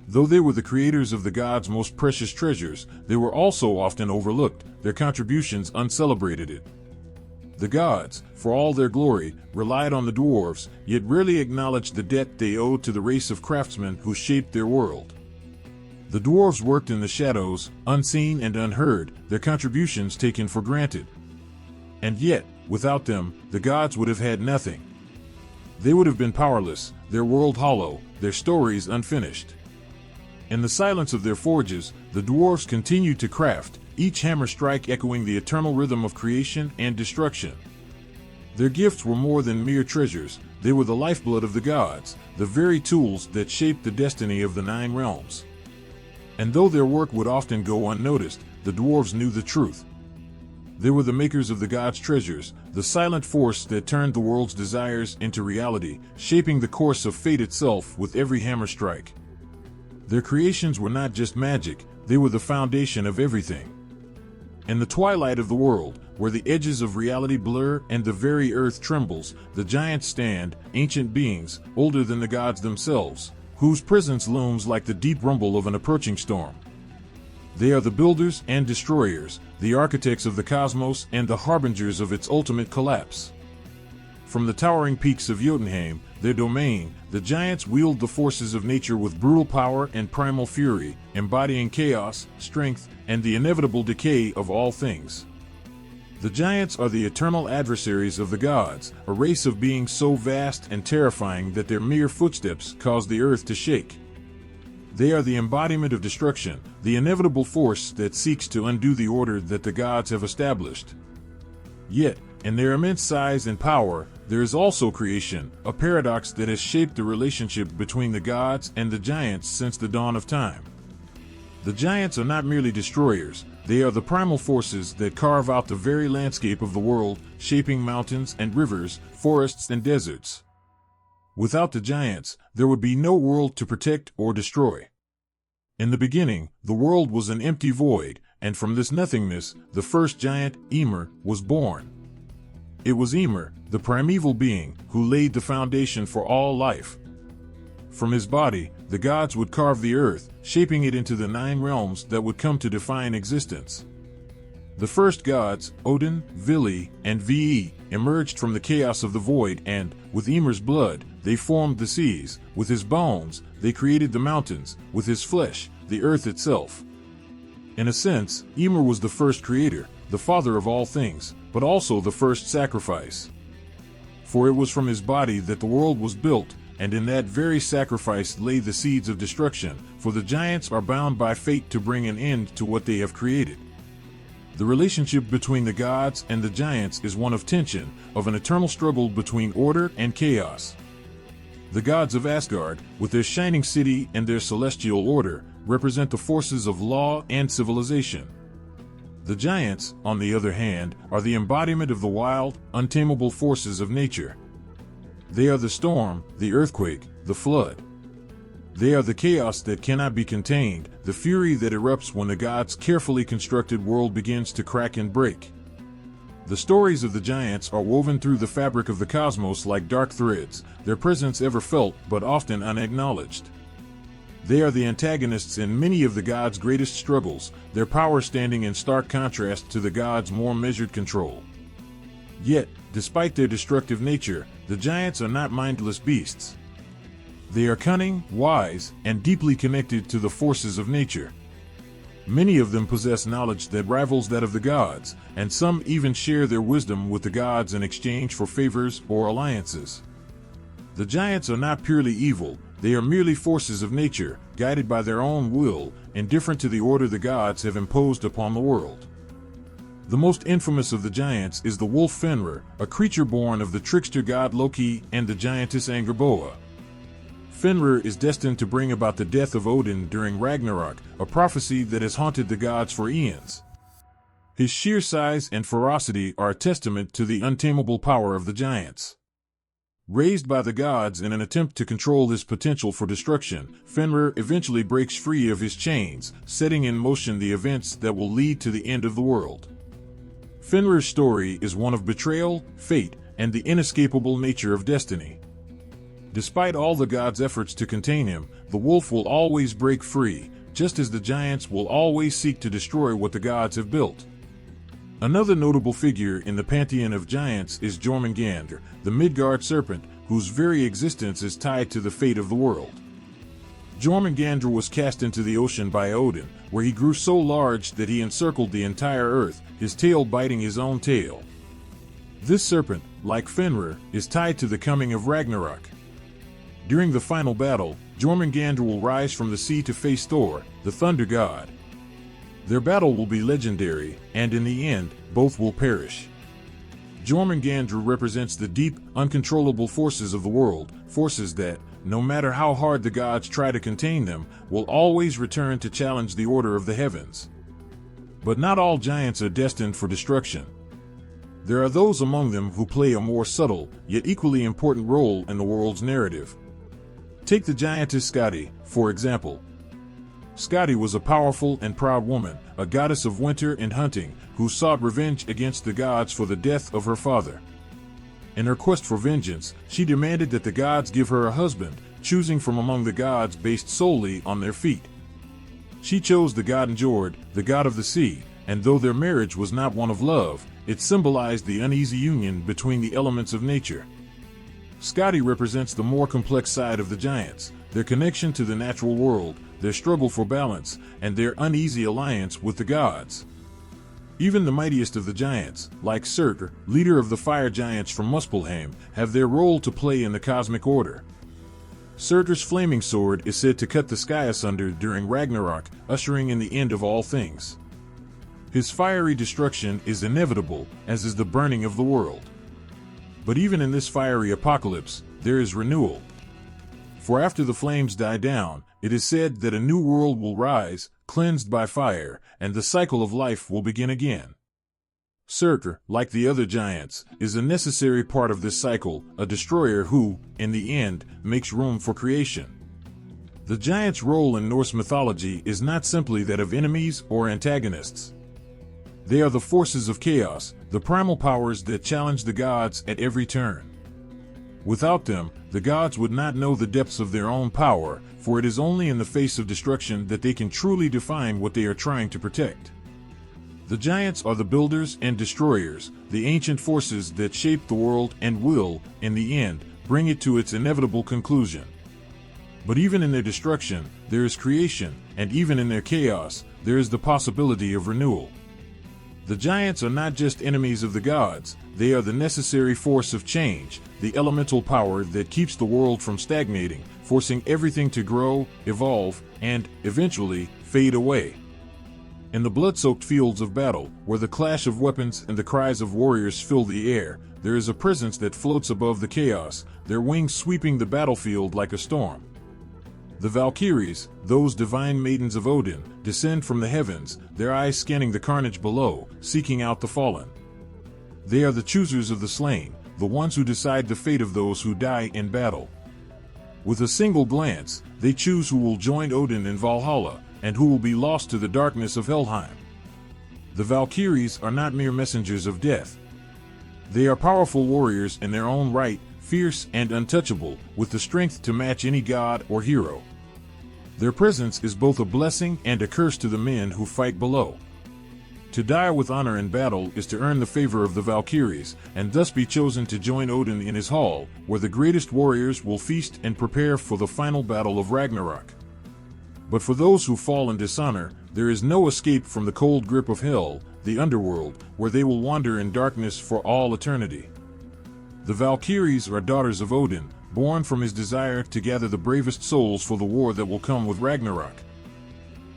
Though they were the creators of the gods' most precious treasures, they were also often overlooked, their contributions uncelebrated. The gods, for all their glory, relied on the dwarves, yet rarely acknowledged the debt they owed to the race of craftsmen who shaped their world. The dwarves worked in the shadows, unseen and unheard, their contributions taken for granted. And yet, without them, the gods would have had nothing. They would have been powerless, their world hollow, their stories unfinished. In the silence of their forges, the dwarves continued to craft, each hammer strike echoing the eternal rhythm of creation and destruction. Their gifts were more than mere treasures, they were the lifeblood of the gods, the very tools that shaped the destiny of the 9 realms. And though their work would often go unnoticed, the dwarves knew the truth. They were the makers of the gods' treasures, the silent force that turned the world's desires into reality, shaping the course of fate itself with every hammer strike. Their creations were not just magic, they were the foundation of everything. In the twilight of the world, where the edges of reality blur and the very earth trembles, the giants stand, ancient beings, older than the gods themselves, whose presence looms like the deep rumble of an approaching storm. They are the builders and destroyers, the architects of the cosmos and the harbingers of its ultimate collapse. From the towering peaks of Jotunheim, their domain, the giants wield the forces of nature with brutal power and primal fury, embodying chaos, strength, and the inevitable decay of all things. The giants are the eternal adversaries of the gods, a race of beings so vast and terrifying that their mere footsteps cause the earth to shake. They are the embodiment of destruction, the inevitable force that seeks to undo the order that the gods have established. Yet, in their immense size and power, there is also creation, a paradox that has shaped the relationship between the gods and the giants since the dawn of time. The giants are not merely destroyers, they are the primal forces that carve out the very landscape of the world, shaping mountains and rivers, forests and deserts. Without the giants, there would be no world to protect or destroy. In the beginning, the world was an empty void, and from this nothingness, the first giant, Ymir, was born. It was Ymir, the primeval being, who laid the foundation for all life. From his body, the gods would carve the earth, shaping it into the 9 realms that would come to define existence. The first gods, Odin, Vili, and Ve, emerged from the chaos of the void and, with Ymir's blood, they formed the seas. With his bones, they created the mountains. With his flesh, the earth itself. In a sense, Ymir was the first creator, the father of all things, but also the first sacrifice. For it was from his body that the world was built, and in that very sacrifice lay the seeds of destruction, for the giants are bound by fate to bring an end to what they have created. The relationship between the gods and the giants is one of tension, of an eternal struggle between order and chaos. The gods of Asgard, with their shining city and their celestial order, represent the forces of law and civilization. The giants, on the other hand, are the embodiment of the wild, untamable forces of nature. They are the storm, the earthquake, the flood. They are the chaos that cannot be contained, the fury that erupts when the gods' carefully constructed world begins to crack and break. The stories of the giants are woven through the fabric of the cosmos like dark threads, their presence ever felt but often unacknowledged. They are the antagonists in many of the gods' greatest struggles, their power standing in stark contrast to the gods' more measured control. Yet, despite their destructive nature, the giants are not mindless beasts. They are cunning, wise, and deeply connected to the forces of nature. Many of them possess knowledge that rivals that of the gods, and some even share their wisdom with the gods in exchange for favors or alliances. The giants are not purely evil, they are merely forces of nature, guided by their own will, indifferent to the order the gods have imposed upon the world. The most infamous of the giants is the wolf Fenrir, a creature born of the trickster god Loki and the giantess Angerboa. Fenrir is destined to bring about the death of Odin during Ragnarok, a prophecy that has haunted the gods for eons. His sheer size and ferocity are a testament to the untamable power of the giants. Raised by the gods in an attempt to control his potential for destruction, Fenrir eventually breaks free of his chains, setting in motion the events that will lead to the end of the world. Fenrir's story is one of betrayal, fate, and the inescapable nature of destiny. Despite all the gods' efforts to contain him, the wolf will always break free, just as the giants will always seek to destroy what the gods have built. Another notable figure in the pantheon of giants is Jörmungandr, the Midgard serpent, whose very existence is tied to the fate of the world. Jörmungandr was cast into the ocean by Odin, where he grew so large that he encircled the entire earth, his tail biting his own tail. This serpent, like Fenrir, is tied to the coming of Ragnarok. During the final battle, Jörmungandr will rise from the sea to face Thor, the thunder god. Their battle will be legendary, and in the end, both will perish. Jörmungandr represents the deep, uncontrollable forces of the world, forces that, no matter how hard the gods try to contain them, will always return to challenge the order of the heavens. But not all giants are destined for destruction. There are those among them who play a more subtle, yet equally important role in the world's narrative. Take the giantess Skadi, for example. Skadi was a powerful and proud woman, a goddess of winter and hunting, who sought revenge against the gods for the death of her father. In her quest for vengeance, she demanded that the gods give her a husband, choosing from among the gods based solely on their feet. She chose the god Njord, the god of the sea, and though their marriage was not one of love, it symbolized the uneasy union between the elements of nature. Skadi represents the more complex side of the giants, their connection to the natural world, their struggle for balance, and their uneasy alliance with the gods. Even the mightiest of the giants, like Surtur, leader of the fire giants from Muspelheim, have their role to play in the cosmic order. Surtur's flaming sword is said to cut the sky asunder during Ragnarok, ushering in the end of all things. His fiery destruction is inevitable, as is the burning of the world. But even in this fiery apocalypse, there is renewal. For after the flames die down, it is said that a new world will rise, cleansed by fire, and the cycle of life will begin again. Surtur, like the other giants, is a necessary part of this cycle, a destroyer who, in the end, makes room for creation. The giants' role in Norse mythology is not simply that of enemies or antagonists. They are the forces of chaos, the primal powers that challenge the gods at every turn. Without them, the gods would not know the depths of their own power, for it is only in the face of destruction that they can truly define what they are trying to protect. The giants are the builders and destroyers, the ancient forces that shape the world and will, in the end, bring it to its inevitable conclusion. But even in their destruction, there is creation, and even in their chaos, there is the possibility of renewal. The giants are not just enemies of the gods, they are the necessary force of change, the elemental power that keeps the world from stagnating, forcing everything to grow, evolve, and, eventually, fade away. In the blood-soaked fields of battle, where the clash of weapons and the cries of warriors fill the air, there is a presence that floats above the chaos, their wings sweeping the battlefield like a storm. The Valkyries, those divine maidens of Odin, descend from the heavens, their eyes scanning the carnage below, seeking out the fallen. They are the choosers of the slain, the ones who decide the fate of those who die in battle. With a single glance, they choose who will join Odin in Valhalla, and who will be lost to the darkness of Helheim. The Valkyries are not mere messengers of death. They are powerful warriors in their own right, fierce and untouchable, with the strength to match any god or hero. Their presence is both a blessing and a curse to the men who fight below. To die with honor in battle is to earn the favor of the Valkyries, and thus be chosen to join Odin in his hall, where the greatest warriors will feast and prepare for the final battle of Ragnarok. But for those who fall in dishonor, there is no escape from the cold grip of hell, the underworld, where they will wander in darkness for all eternity. The Valkyries are daughters of Odin, born from his desire to gather the bravest souls for the war that will come with Ragnarok.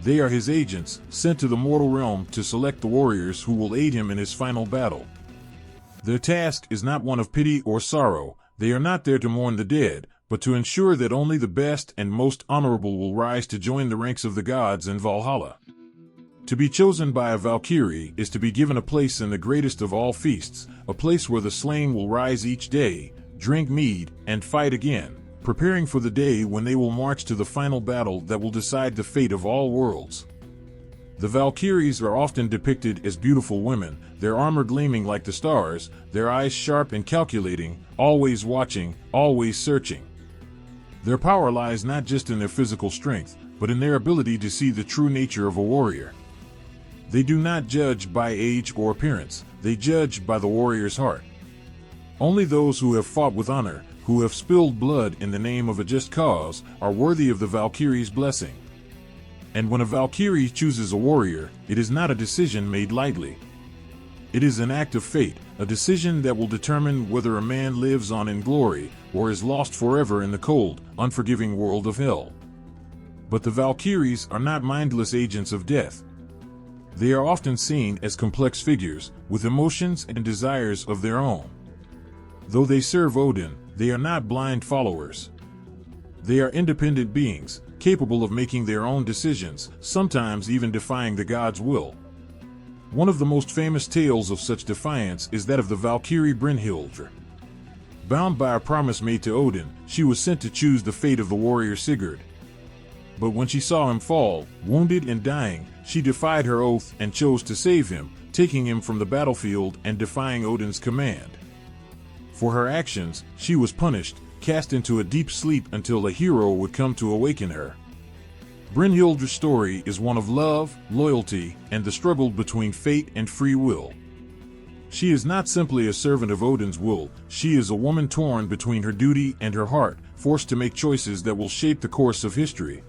They are his agents, sent to the mortal realm to select the warriors who will aid him in his final battle. Their task is not one of pity or sorrow. They are not there to mourn the dead, but to ensure that only the best and most honorable will rise to join the ranks of the gods in Valhalla. To be chosen by a Valkyrie is to be given a place in the greatest of all feasts, a place where the slain will rise each day, drink mead, and fight again, preparing for the day when they will march to the final battle that will decide the fate of all worlds. The Valkyries are often depicted as beautiful women, their armor gleaming like the stars, their eyes sharp and calculating, always watching, always searching. Their power lies not just in their physical strength, but in their ability to see the true nature of a warrior. They do not judge by age or appearance, they judge by the warrior's heart. Only those who have fought with honor, who have spilled blood in the name of a just cause, are worthy of the Valkyrie's blessing. And when a Valkyrie chooses a warrior, it is not a decision made lightly. It is an act of fate, a decision that will determine whether a man lives on in glory, or is lost forever in the cold, unforgiving world of hell. But the Valkyries are not mindless agents of death. They are often seen as complex figures, with emotions and desires of their own. Though they serve Odin, they are not blind followers. They are independent beings, capable of making their own decisions, sometimes even defying the god's will. One of the most famous tales of such defiance is that of the Valkyrie Brynhildr. Bound by a promise made to Odin, she was sent to choose the fate of the warrior Sigurd. But when she saw him fall, wounded and dying, she defied her oath and chose to save him, taking him from the battlefield and defying Odin's command. For her actions, she was punished, cast into a deep sleep until a hero would come to awaken her. Brynhildr's story is one of love, loyalty, and the struggle between fate and free will. She is not simply a servant of Odin's will, she is a woman torn between her duty and her heart, forced to make choices that will shape the course of history.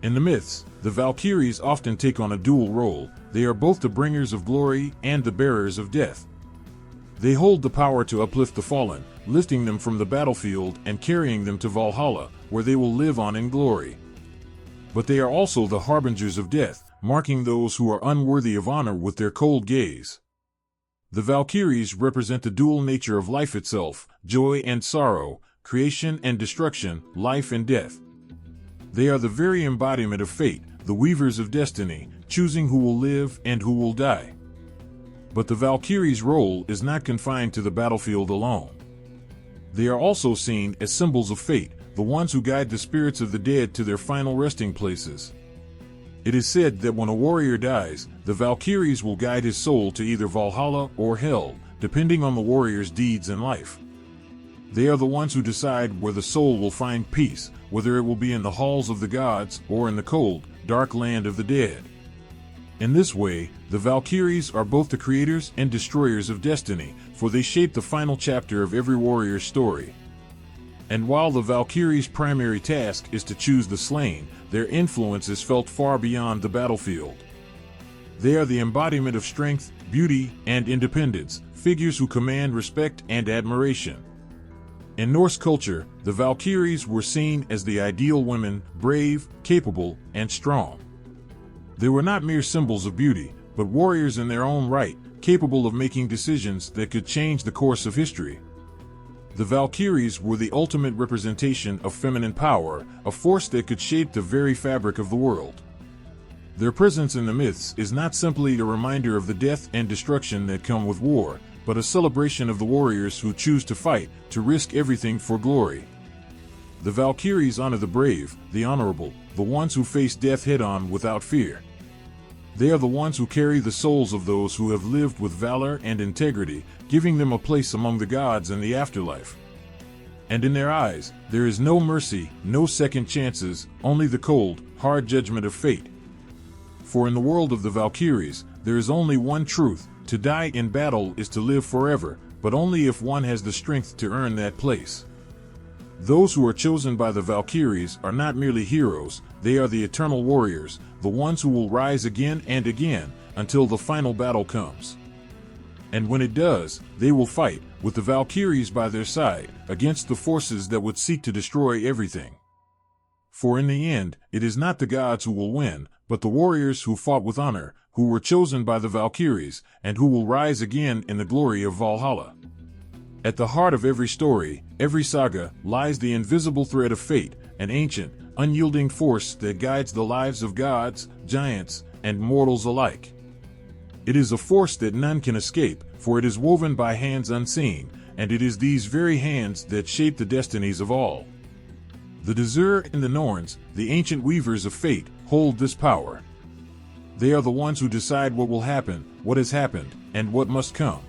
In the myths, the Valkyries often take on a dual role. They are both the bringers of glory and the bearers of death. They hold the power to uplift the fallen, lifting them from the battlefield and carrying them to Valhalla, where they will live on in glory. But they are also the harbingers of death, marking those who are unworthy of honor with their cold gaze. The Valkyries represent the dual nature of life itself, joy and sorrow, creation and destruction, life and death. They are the very embodiment of fate, the weavers of destiny, choosing who will live and who will die. But the Valkyries' role is not confined to the battlefield alone. They are also seen as symbols of fate, the ones who guide the spirits of the dead to their final resting places. It is said that when a warrior dies, the Valkyries will guide his soul to either Valhalla or hell, depending on the warrior's deeds in life. They are the ones who decide where the soul will find peace, whether it will be in the halls of the gods or in the cold, dark land of the dead. In this way, the Valkyries are both the creators and destroyers of destiny, for they shape the final chapter of every warrior's story. And while the Valkyries' primary task is to choose the slain, their influence is felt far beyond the battlefield. They are the embodiment of strength, beauty, and independence, figures who command respect and admiration. In Norse culture, the Valkyries were seen as the ideal women, brave, capable, and strong. They were not mere symbols of beauty, but warriors in their own right, capable of making decisions that could change the course of history. The Valkyries were the ultimate representation of feminine power, a force that could shape the very fabric of the world. Their presence in the myths is not simply a reminder of the death and destruction that come with war, but a celebration of the warriors who choose to fight, to risk everything for glory. The Valkyries honor the brave, the honorable, the ones who face death head-on without fear. They are the ones who carry the souls of those who have lived with valor and integrity, giving them a place among the gods in the afterlife. and in their eyes there is no mercy, no second chances, only the cold, hard judgment of fate. For in the world of the Valkyries, there is only one truth: to die in battle is to live forever, but only if one has the strength to earn that place. Those who are chosen by the Valkyries are not merely heroes, they are the eternal warriors, the ones who will rise again and again, until the final battle comes. And when it does, they will fight, with the Valkyries by their side, against the forces that would seek to destroy everything. For in the end, it is not the gods who will win, but the warriors who fought with honor, who were chosen by the Valkyries, and who will rise again in the glory of Valhalla. At the heart of every story, every saga, lies the invisible thread of fate, an ancient, unyielding force that guides the lives of gods, giants, and mortals alike. It is a force that none can escape, for it is woven by hands unseen, and it is these very hands that shape the destinies of all. The Dazur and the Norns, the ancient weavers of fate, hold this power. They are the ones who decide what will happen, what has happened, and what must come.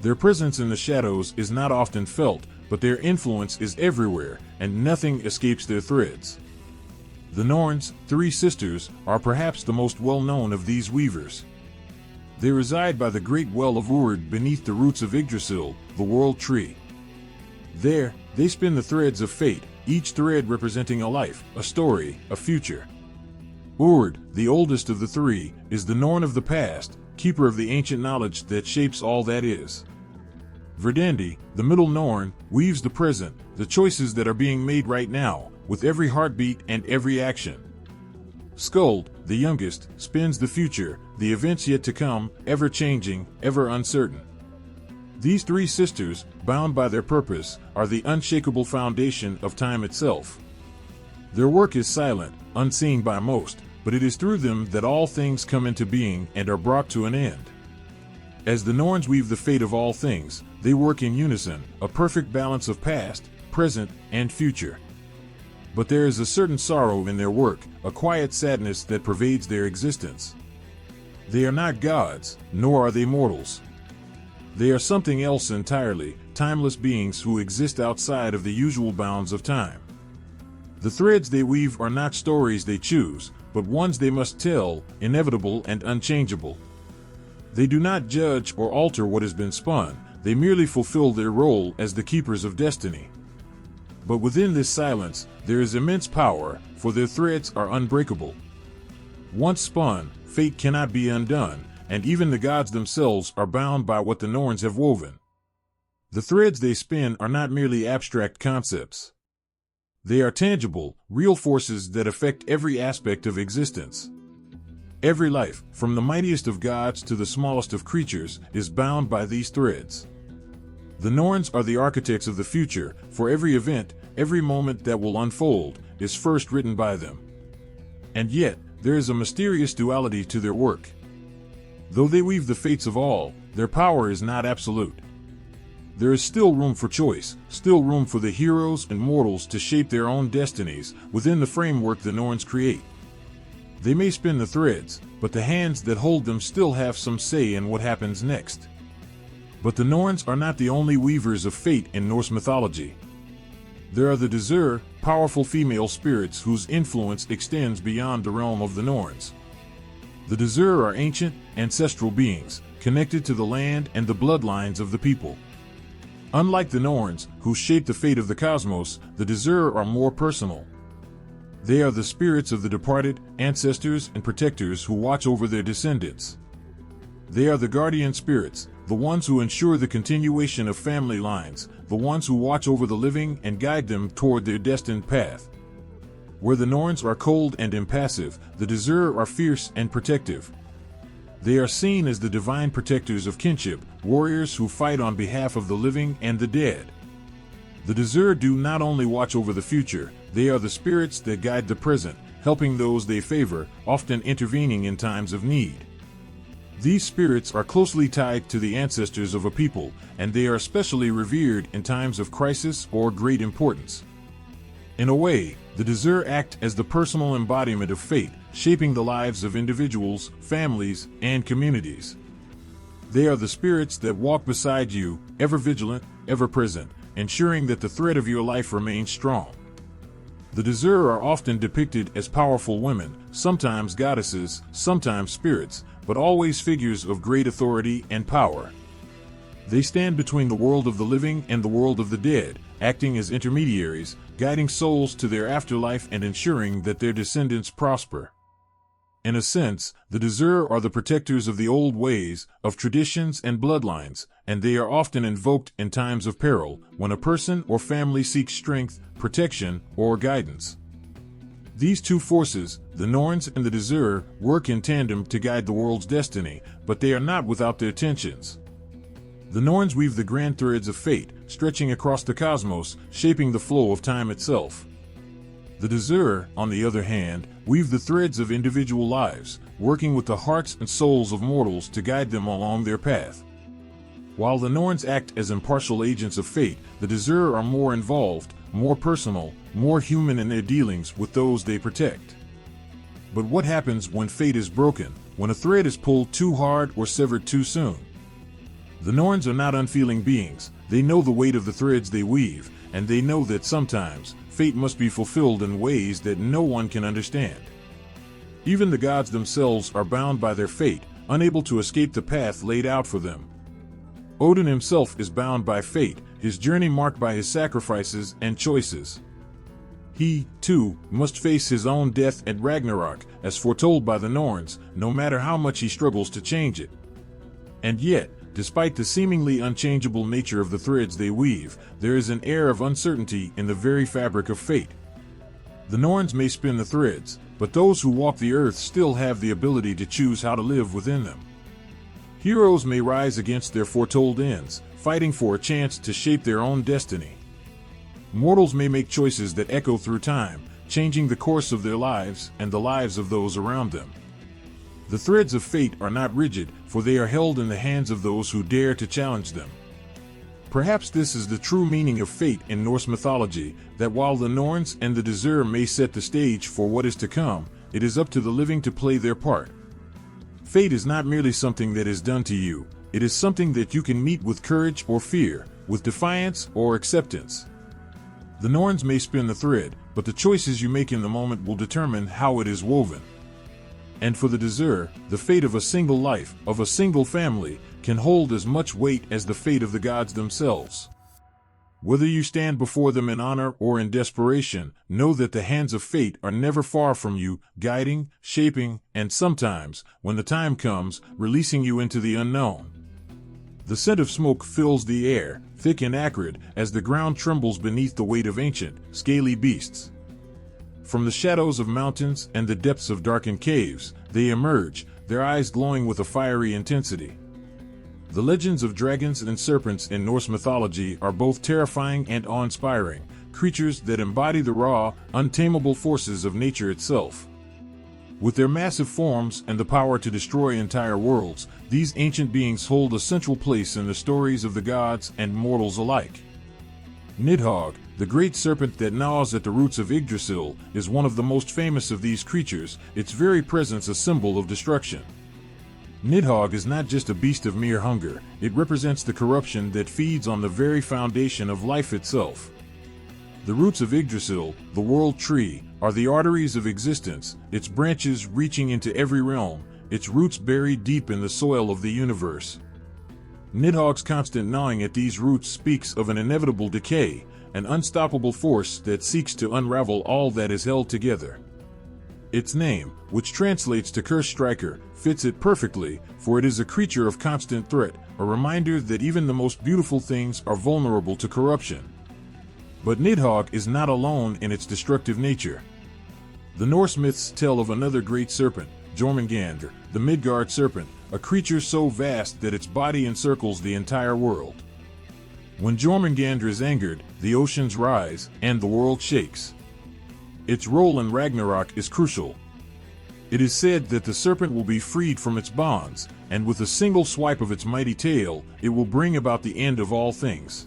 Their presence in the shadows is not often felt, but their influence is everywhere, and nothing escapes their threads. The Norns, three sisters, are perhaps the most well-known of these weavers. They reside by the great well of Urd beneath the roots of Yggdrasil, the world tree. There, they spin the threads of fate, each thread representing a life, a story, a future. Urd, the oldest of the three, is the Norn of the past, keeper of the ancient knowledge that shapes all that is. Verdandi, the middle Norn, weaves the present, the choices that are being made right now, with every heartbeat and every action. Skuld, the youngest, spins the future, the events yet to come, ever-changing, ever uncertain. These three sisters, bound by their purpose, are the unshakable foundation of time itself. Their work is silent, unseen by most, but it is through them that all things come into being and are brought to an end. As the Norns weave the fate of all things, they work in unison, a perfect balance of past, present, and future. But there is a certain sorrow in their work, a quiet sadness that pervades their existence. They are not gods, nor are they mortals. They are something else entirely, timeless beings who exist outside of the usual bounds of time. The threads they weave are not stories they choose, but ones they must tell, inevitable and unchangeable. They do not judge or alter what has been spun, they merely fulfill their role as the keepers of destiny. But within this silence, there is immense power, for their threads are unbreakable. Once spun, fate cannot be undone, and even the gods themselves are bound by what the Norns have woven. The threads they spin are not merely abstract concepts. They are tangible, real forces that affect every aspect of existence. Every life, from the mightiest of gods to the smallest of creatures, is bound by these threads. The Norns are the architects of the future, for every event, every moment that will unfold, is first written by them. And yet, there is a mysterious duality to their work. Though they weave the fates of all, their power is not absolute. There is still room for choice, still room for the heroes and mortals to shape their own destinies within the framework the Norns create. They may spin the threads, but the hands that hold them still have some say in what happens next. But the Norns are not the only weavers of fate in Norse mythology. There are the Dazur, powerful female spirits whose influence extends beyond the realm of the Norns. The Dazur are ancient, ancestral beings, connected to the land and the bloodlines of the people. Unlike the Norns, who shape the fate of the cosmos, the Dazur are more personal. They are the spirits of the departed, ancestors and protectors who watch over their descendants. They are the guardian spirits, the ones who ensure the continuation of family lines, the ones who watch over the living and guide them toward their destined path. Where the Norns are cold and impassive, the Dazur are fierce and protective. They are seen as the divine protectors of kinship, warriors who fight on behalf of the living and the dead. The Dazur do not only watch over the future, they are the spirits that guide the present, helping those they favor, often intervening in times of need. These spirits are closely tied to the ancestors of a people, and they are especially revered in times of crisis or great importance. In a way, the Dazur act as the personal embodiment of fate, shaping the lives of individuals, families, and communities. They are the spirits that walk beside you, ever vigilant, ever present, ensuring that the thread of your life remains strong. The Dazur are often depicted as powerful women, sometimes goddesses, sometimes spirits, but always figures of great authority and power. They stand between the world of the living and the world of the dead, acting as intermediaries, guiding souls to their afterlife and ensuring that their descendants prosper. In a sense, the Dazur are the protectors of the old ways, of traditions and bloodlines, and they are often invoked in times of peril, when a person or family seeks strength, protection, or guidance. These two forces, the Norns and the Dazur, work in tandem to guide the world's destiny, but they are not without their tensions. The Norns weave the grand threads of fate, stretching across the cosmos, shaping the flow of time itself. The Dazur, on the other hand, weave the threads of individual lives, working with the hearts and souls of mortals to guide them along their path. While the Norns act as impartial agents of fate, the Dazur are more involved, more personal, more human in their dealings with those they protect. But what happens when fate is broken, when a thread is pulled too hard or severed too soon? The Norns are not unfeeling beings. They know the weight of the threads they weave, and they know that sometimes fate must be fulfilled in ways that no one can understand. Even the gods themselves are bound by their fate, unable to escape the path laid out for them. Odin himself is bound by fate, his journey marked by his sacrifices and choices. He, too, must face his own death at Ragnarok, as foretold by the Norns, no matter how much he struggles to change it. And yet, despite the seemingly unchangeable nature of the threads they weave, there is an air of uncertainty in the very fabric of fate. The Norns may spin the threads, but those who walk the earth still have the ability to choose how to live within them. Heroes may rise against their foretold ends, fighting for a chance to shape their own destiny. Mortals may make choices that echo through time, changing the course of their lives and the lives of those around them. The threads of fate are not rigid, for they are held in the hands of those who dare to challenge them. Perhaps this is the true meaning of fate in Norse mythology, that while the Norns and the Dazur may set the stage for what is to come, it is up to the living to play their part. Fate is not merely something that is done to you, it is something that you can meet with courage or fear, with defiance or acceptance. The Norns may spin the thread, but the choices you make in the moment will determine how it is woven. And for the Dazur, the fate of a single life, of a single family, can hold as much weight as the fate of the gods themselves. Whether you stand before them in honor or in desperation, know that the hands of fate are never far from you, guiding, shaping, and sometimes, when the time comes, releasing you into the unknown. The scent of smoke fills the air, thick and acrid, as the ground trembles beneath the weight of ancient, scaly beasts. From the shadows of mountains and the depths of darkened caves, they emerge, their eyes glowing with a fiery intensity. The legends of dragons and serpents in Norse mythology are both terrifying and awe-inspiring, creatures that embody the raw, untamable forces of nature itself. With their massive forms and the power to destroy entire worlds, these ancient beings hold a central place in the stories of the gods and mortals alike. Nidhogg, the great serpent that gnaws at the roots of Yggdrasil, is one of the most famous of these creatures, its very presence a symbol of destruction. Nidhogg is not just a beast of mere hunger, it represents the corruption that feeds on the very foundation of life itself. The roots of Yggdrasil, the world tree, are the arteries of existence, its branches reaching into every realm, its roots buried deep in the soil of the universe. Nidhogg's constant gnawing at these roots speaks of an inevitable decay, an unstoppable force that seeks to unravel all that is held together. Its name, which translates to Curse Striker, fits it perfectly, for it is a creature of constant threat, a reminder that even the most beautiful things are vulnerable to corruption. But Nidhogg is not alone in its destructive nature. The Norse myths tell of another great serpent, Jörmungandr, the Midgard serpent, a creature so vast that its body encircles the entire world. When Jörmungandr is angered, the oceans rise, and the world shakes. Its role in Ragnarok is crucial. It is said that the serpent will be freed from its bonds, and with a single swipe of its mighty tail, it will bring about the end of all things.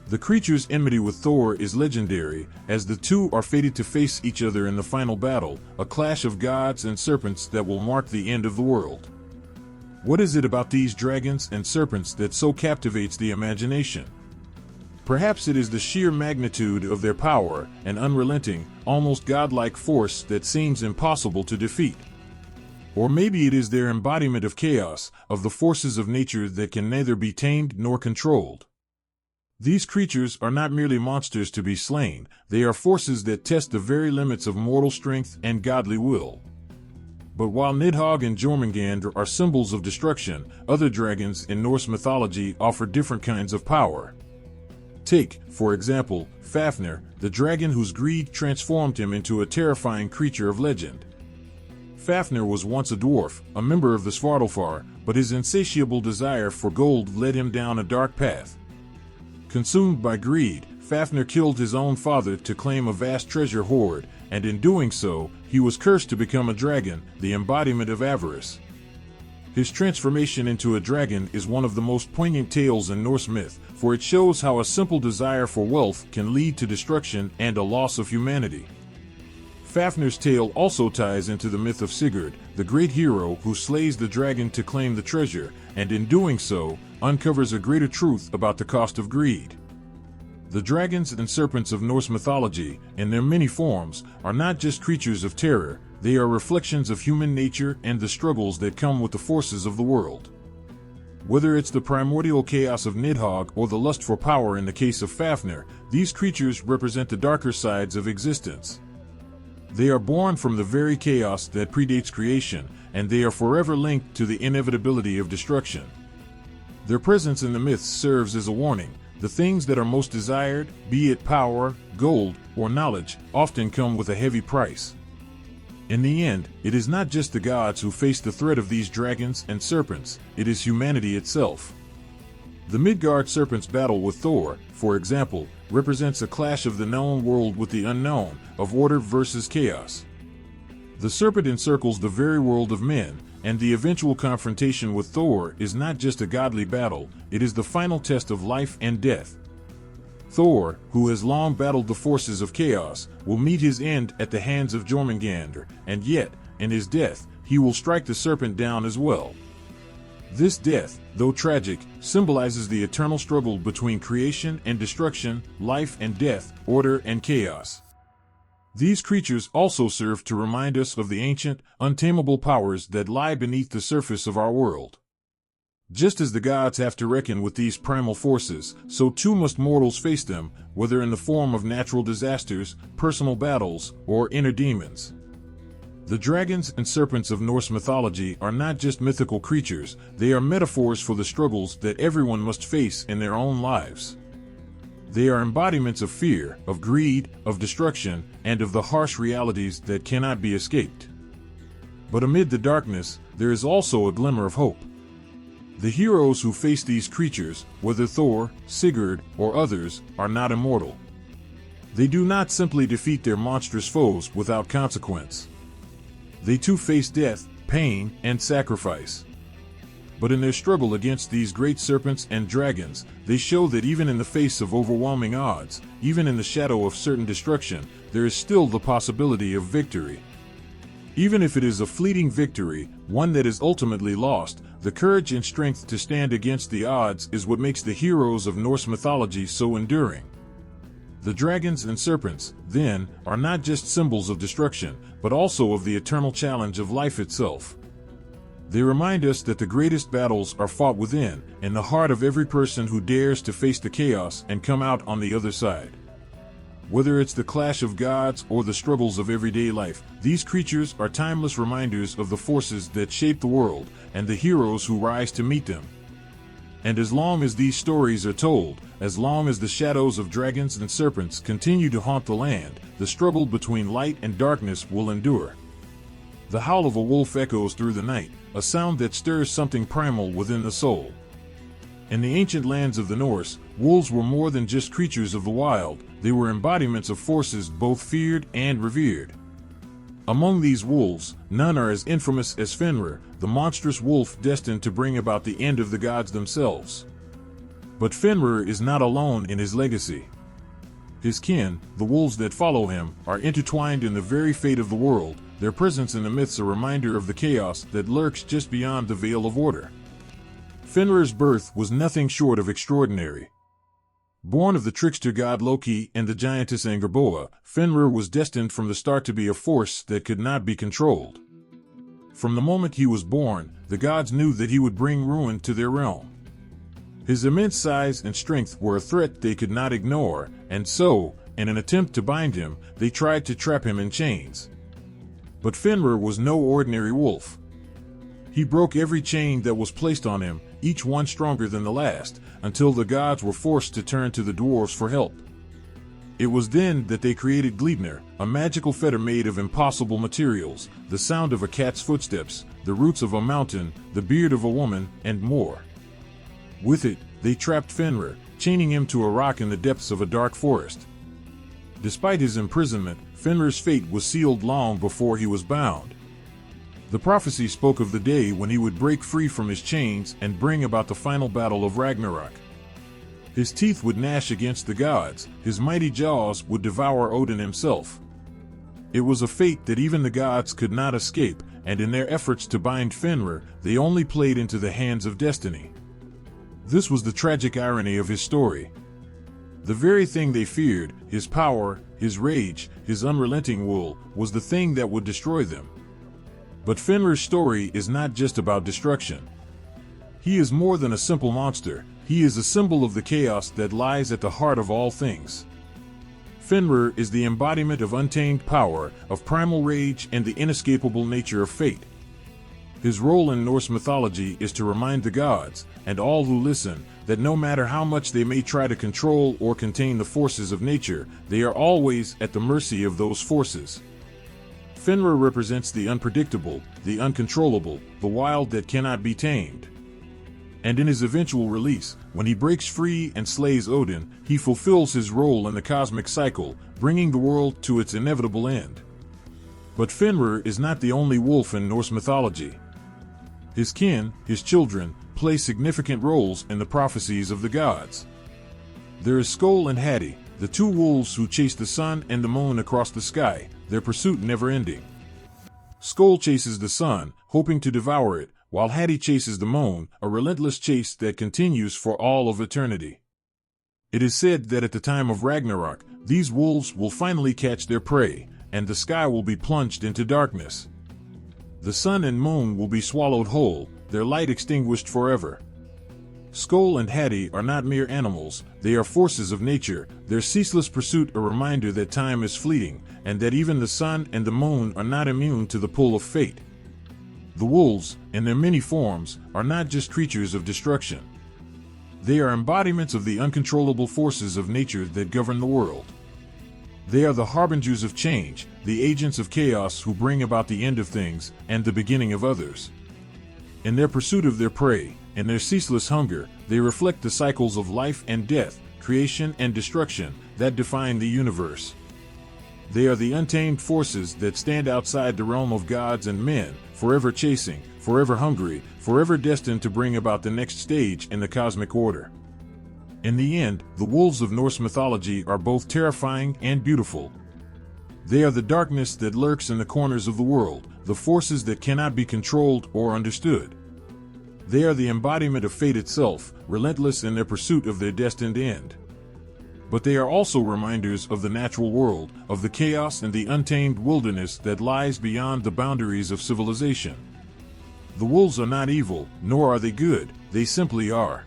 The creature's enmity with Thor is legendary, as the two are fated to face each other in the final battle, a clash of gods and serpents that will mark the end of the world. What is it about these dragons and serpents that so captivates the imagination? Perhaps it is the sheer magnitude of their power, an unrelenting, almost godlike force that seems impossible to defeat. Or maybe it is their embodiment of chaos, of the forces of nature that can neither be tamed nor controlled. These creatures are not merely monsters to be slain, they are forces that test the very limits of mortal strength and godly will. But while Nidhogg and Jörmungandr are symbols of destruction, other dragons in Norse mythology offer different kinds of power. Take, for example, Fafnir, the dragon whose greed transformed him into a terrifying creature of legend. Fafnir was once a dwarf, a member of the Svartalfar, but his insatiable desire for gold led him down a dark path. Consumed by greed, Fafnir killed his own father to claim a vast treasure hoard, and in doing so, he was cursed to become a dragon, the embodiment of avarice. His transformation into a dragon is one of the most poignant tales in Norse myth, for it shows how a simple desire for wealth can lead to destruction and a loss of humanity. Fafnir's tale also ties into the myth of Sigurd, the great hero who slays the dragon to claim the treasure, and in doing so, uncovers a greater truth about the cost of greed. The dragons and serpents of Norse mythology, in their many forms, are not just creatures of terror, they are reflections of human nature and the struggles that come with the forces of the world. Whether it's the primordial chaos of Nidhogg or the lust for power in the case of Fafnir, these creatures represent the darker sides of existence. They are born from the very chaos that predates creation, and they are forever linked to the inevitability of destruction. Their presence in the myths serves as a warning. The things that are most desired, be it power, gold, or knowledge, often come with a heavy price. In the end, it is not just the gods who face the threat of these dragons and serpents, it is humanity itself. The Midgard serpent's battle with Thor, for example, represents a clash of the known world with the unknown, of order versus chaos. The serpent encircles the very world of men, and the eventual confrontation with Thor is not just a godly battle, it is the final test of life and death. Thor, who has long battled the forces of chaos, will meet his end at the hands of Jörmungandr, and yet, in his death, he will strike the serpent down as well. This death, though tragic, symbolizes the eternal struggle between creation and destruction, life and death, order and chaos. These creatures also serve to remind us of the ancient, untamable powers that lie beneath the surface of our world. Just as the gods have to reckon with these primal forces, so too must mortals face them, whether in the form of natural disasters, personal battles, or inner demons. The dragons and serpents of Norse mythology are not just mythical creatures, they are metaphors for the struggles that everyone must face in their own lives. They are embodiments of fear, of greed, of destruction, and of the harsh realities that cannot be escaped. But amid the darkness, there is also a glimmer of hope. The heroes who face these creatures, whether Thor, Sigurd, or others, are not immortal. They do not simply defeat their monstrous foes without consequence. They too face death, pain, and sacrifice. But in their struggle against these great serpents and dragons, they show that even in the face of overwhelming odds, even in the shadow of certain destruction, there is still the possibility of victory. Even if it is a fleeting victory, one that is ultimately lost, the courage and strength to stand against the odds is what makes the heroes of Norse mythology so enduring. The dragons and serpents, then, are not just symbols of destruction, but also of the eternal challenge of life itself. They remind us that the greatest battles are fought within, in the heart of every person who dares to face the chaos and come out on the other side. Whether it's the clash of gods or the struggles of everyday life, these creatures are timeless reminders of the forces that shape the world and the heroes who rise to meet them. And as long as these stories are told, as long as the shadows of dragons and serpents continue to haunt the land, the struggle between light and darkness will endure. The howl of a wolf echoes through the night, a sound that stirs something primal within the soul. In the ancient lands of the Norse, wolves were more than just creatures of the wild, they were embodiments of forces both feared and revered. Among these wolves, none are as infamous as Fenrir, the monstrous wolf destined to bring about the end of the gods themselves. But Fenrir is not alone in his legacy. His kin, the wolves that follow him, are intertwined in the very fate of the world, their presence in the myths a reminder of the chaos that lurks just beyond the veil of order. Fenrir's birth was nothing short of extraordinary. Born of the trickster god Loki and the giantess Angerboa, Fenrir was destined from the start to be a force that could not be controlled. From the moment he was born, the gods knew that he would bring ruin to their realm. His immense size and strength were a threat they could not ignore, and so, in an attempt to bind him, they tried to trap him in chains. But Fenrir was no ordinary wolf. He broke every chain that was placed on him, each one stronger than the last, until the gods were forced to turn to the dwarves for help. It was then that they created Gleipnir, a magical fetter made of impossible materials, the sound of a cat's footsteps, the roots of a mountain, the beard of a woman, and more. With it, they trapped Fenrir, chaining him to a rock in the depths of a dark forest. Despite his imprisonment, Fenrir's fate was sealed long before he was bound. The prophecy spoke of the day when he would break free from his chains and bring about the final battle of Ragnarok. His teeth would gnash against the gods, his mighty jaws would devour Odin himself. It was a fate that even the gods could not escape, and in their efforts to bind Fenrir, they only played into the hands of destiny. This was the tragic irony of his story. The very thing they feared, his power, his rage, his unrelenting will, was the thing that would destroy them. But Fenrir's story is not just about destruction. He is more than a simple monster, he is a symbol of the chaos that lies at the heart of all things. Fenrir is the embodiment of untamed power, of primal rage, and the inescapable nature of fate. His role in Norse mythology is to remind the gods, and all who listen, that no matter how much they may try to control or contain the forces of nature, they are always at the mercy of those forces. Fenrir represents the unpredictable, the uncontrollable, the wild that cannot be tamed. And in his eventual release, when he breaks free and slays Odin, he fulfills his role in the cosmic cycle, bringing the world to its inevitable end. But Fenrir is not the only wolf in Norse mythology. His kin, his children, play significant roles in the prophecies of the gods. There is Skoll and Hati, the two wolves who chase the sun and the moon across the sky, their pursuit never ending. Skoll chases the sun, hoping to devour it, while Hati chases the moon, a relentless chase that continues for all of eternity. It is said that at the time of Ragnarok, these wolves will finally catch their prey, and the sky will be plunged into darkness. The sun and moon will be swallowed whole, their light extinguished forever. Skoll and Hati are not mere animals, they are forces of nature, their ceaseless pursuit a reminder that time is fleeting, and that even the sun and the moon are not immune to the pull of fate. The wolves, in their many forms, are not just creatures of destruction. They are embodiments of the uncontrollable forces of nature that govern the world. They are the harbingers of change, the agents of chaos who bring about the end of things and the beginning of others. In their pursuit of their prey, in their ceaseless hunger, they reflect the cycles of life and death, creation and destruction, that define the universe. They are the untamed forces that stand outside the realm of gods and men, forever chasing, forever hungry, forever destined to bring about the next stage in the cosmic order. In the end, the wolves of Norse mythology are both terrifying and beautiful. They are the darkness that lurks in the corners of the world, the forces that cannot be controlled or understood. They are the embodiment of fate itself, relentless in their pursuit of their destined end. But they are also reminders of the natural world, of the chaos and the untamed wilderness that lies beyond the boundaries of civilization. The wolves are not evil, nor are they good, they simply are.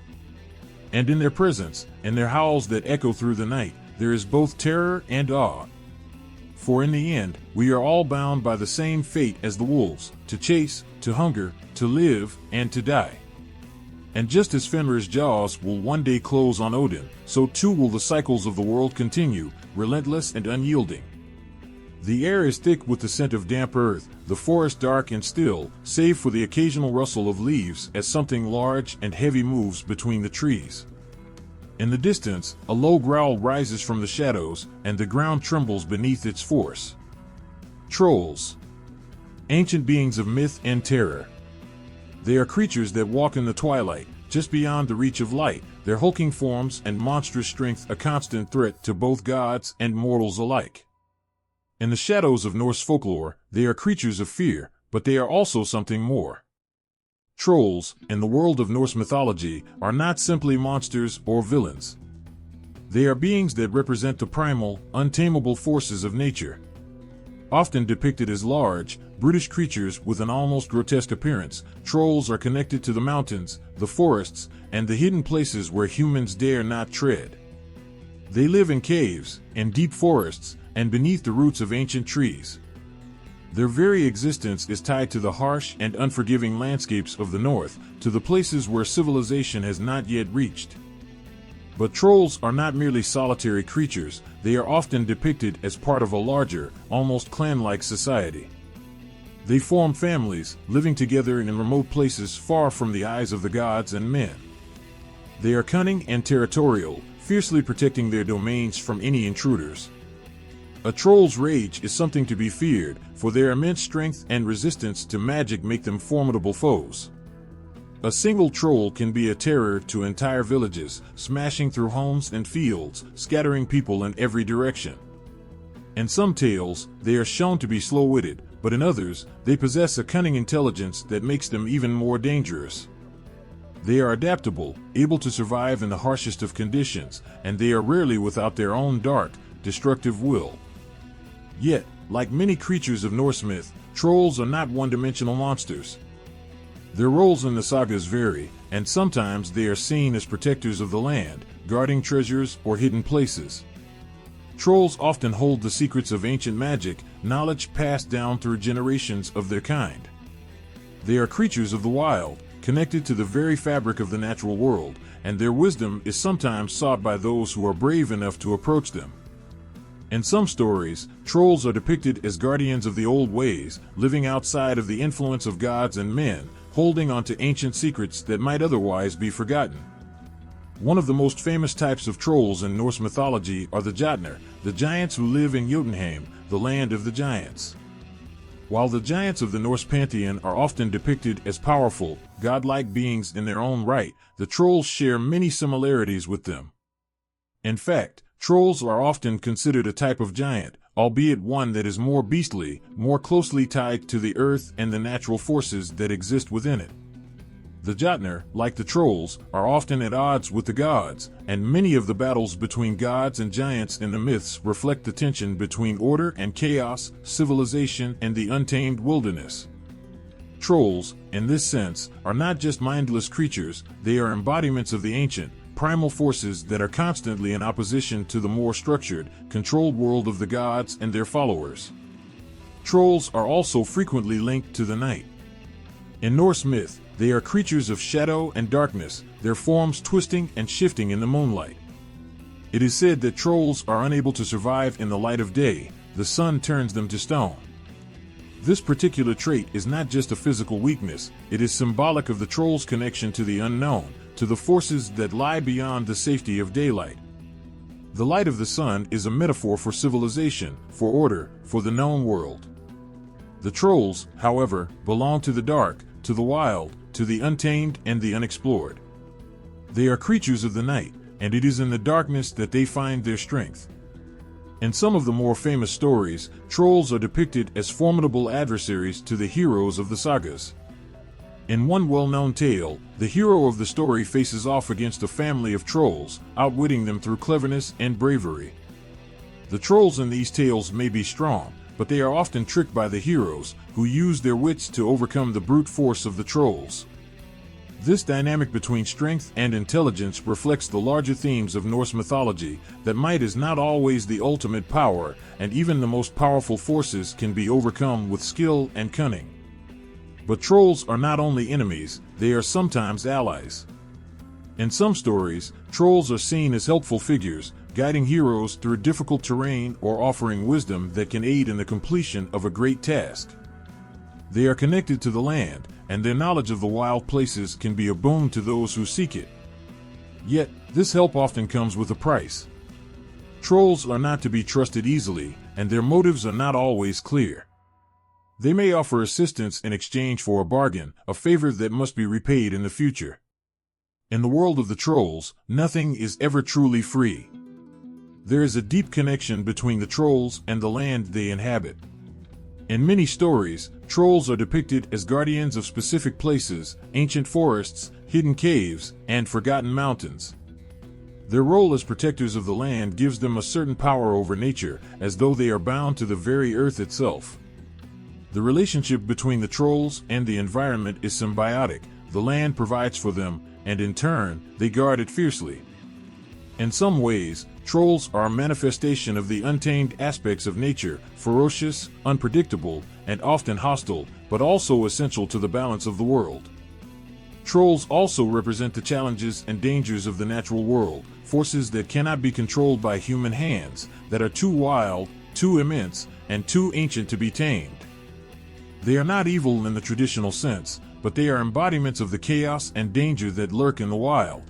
And in their presence, in their howls that echo through the night, there is both terror and awe. For in the end, we are all bound by the same fate as the wolves, to chase, to hunger, to live, and to die. And just as Fenrir's jaws will one day close on Odin, so too will the cycles of the world continue, relentless and unyielding. The air is thick with the scent of damp earth, the forest dark and still, save for the occasional rustle of leaves as something large and heavy moves between the trees. In the distance, a low growl rises from the shadows, and the ground trembles beneath its force. Trolls. Ancient beings of myth and terror. They are creatures that walk in the twilight, just beyond the reach of light, their hulking forms and monstrous strength a constant threat to both gods and mortals alike. In the shadows of Norse folklore, they are creatures of fear, but they are also something more. Trolls, in the world of Norse mythology, are not simply monsters or villains. They are beings that represent the primal, untamable forces of nature. Often depicted as large, brutish creatures with an almost grotesque appearance, trolls are connected to the mountains, the forests, and the hidden places where humans dare not tread. They live in caves, in deep forests, and beneath the roots of ancient trees. Their very existence is tied to the harsh and unforgiving landscapes of the north, to the places where civilization has not yet reached. But trolls are not merely solitary creatures, they are often depicted as part of a larger, almost clan-like society. They form families, living together in remote places far from the eyes of the gods and men. They are cunning and territorial, fiercely protecting their domains from any intruders. A troll's rage is something to be feared, for their immense strength and resistance to magic make them formidable foes. A single troll can be a terror to entire villages, smashing through homes and fields, scattering people in every direction. In some tales, they are shown to be slow-witted, but in others, they possess a cunning intelligence that makes them even more dangerous. They are adaptable, able to survive in the harshest of conditions, and they are rarely without their own dark, destructive will. Yet, like many creatures of Norse myth, trolls are not one-dimensional monsters. Their roles in the sagas vary, and sometimes they are seen as protectors of the land, guarding treasures or hidden places. Trolls often hold the secrets of ancient magic, knowledge passed down through generations of their kind. They are creatures of the wild, connected to the very fabric of the natural world, and their wisdom is sometimes sought by those who are brave enough to approach them. In some stories, trolls are depicted as guardians of the old ways, living outside of the influence of gods and men, holding on to ancient secrets that might otherwise be forgotten. One of the most famous types of trolls in Norse mythology are the Jotnar, the giants who live in Jotunheim, the land of the giants. While the giants of the Norse pantheon are often depicted as powerful, godlike beings in their own right, the trolls share many similarities with them. In fact, trolls are often considered a type of giant, albeit one that is more beastly, more closely tied to the earth and the natural forces that exist within it. The Jotnar, like the trolls, are often at odds with the gods, and many of the battles between gods and giants in the myths reflect the tension between order and chaos, civilization and the untamed wilderness. Trolls, in this sense, are not just mindless creatures, they are embodiments of the ancient, primal forces that are constantly in opposition to the more structured, controlled world of the gods and their followers. Trolls are also frequently linked to the night. In Norse myth, they are creatures of shadow and darkness, their forms twisting and shifting in the moonlight. It is said that trolls are unable to survive in the light of day, the sun turns them to stone. This particular trait is not just a physical weakness, it is symbolic of the troll's connection to the unknown, to the forces that lie beyond the safety of daylight. The light of the sun is a metaphor for civilization, for order, for the known world. The trolls, however, belong to the dark, to the wild, to the untamed and the unexplored. They are creatures of the night, and it is in the darkness that they find their strength. In some of the more famous stories, trolls are depicted as formidable adversaries to the heroes of the sagas. In one well-known tale, the hero of the story faces off against a family of trolls, outwitting them through cleverness and bravery. The trolls in these tales may be strong, but they are often tricked by the heroes, who use their wits to overcome the brute force of the trolls. This dynamic between strength and intelligence reflects the larger themes of Norse mythology, that might is not always the ultimate power, and even the most powerful forces can be overcome with skill and cunning. But trolls are not only enemies, they are sometimes allies. In some stories, trolls are seen as helpful figures, guiding heroes through difficult terrain or offering wisdom that can aid in the completion of a great task. They are connected to the land, and their knowledge of the wild places can be a boon to those who seek it. Yet, this help often comes with a price. Trolls are not to be trusted easily, and their motives are not always clear. They may offer assistance in exchange for a bargain, a favor that must be repaid in the future. In the world of the trolls, nothing is ever truly free. There is a deep connection between the trolls and the land they inhabit. In many stories, trolls are depicted as guardians of specific places, ancient forests, hidden caves, and forgotten mountains. Their role as protectors of the land gives them a certain power over nature, as though they are bound to the very earth itself. The relationship between the trolls and the environment is symbiotic. The land provides for them, and in turn, they guard it fiercely. In some ways, trolls are a manifestation of the untamed aspects of nature, ferocious, unpredictable, and often hostile, but also essential to the balance of the world. Trolls also represent the challenges and dangers of the natural world, forces that cannot be controlled by human hands, that are too wild, too immense, and too ancient to be tamed. They are not evil in the traditional sense, but they are embodiments of the chaos and danger that lurk in the wild.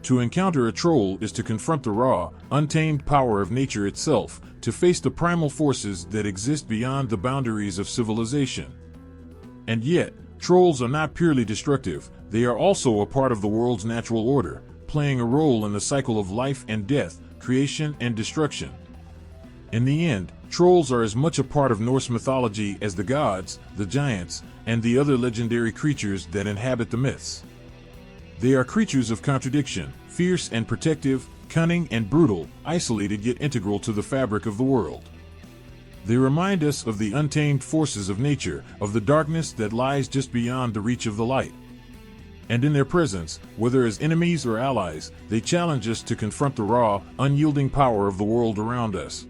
To encounter a troll is to confront the raw, untamed power of nature itself, to face the primal forces that exist beyond the boundaries of civilization. And yet, trolls are not purely destructive, they are also a part of the world's natural order, playing a role in the cycle of life and death, creation and destruction. In the end, trolls are as much a part of Norse mythology as the gods, the giants, and the other legendary creatures that inhabit the myths. They are creatures of contradiction, fierce and protective, cunning and brutal, isolated yet integral to the fabric of the world. They remind us of the untamed forces of nature, of the darkness that lies just beyond the reach of the light. And in their presence, whether as enemies or allies, they challenge us to confront the raw, unyielding power of the world around us.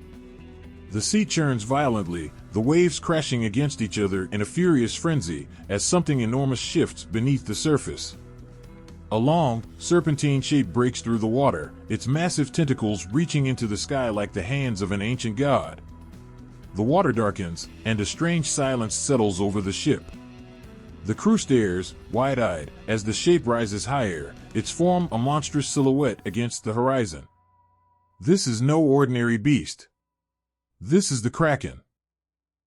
The sea churns violently, the waves crashing against each other in a furious frenzy, as something enormous shifts beneath the surface. A long, serpentine shape breaks through the water, its massive tentacles reaching into the sky like the hands of an ancient god. The water darkens, and a strange silence settles over the ship. The crew stares, wide-eyed, as the shape rises higher, its form a monstrous silhouette against the horizon. This is no ordinary beast. This is the Kraken.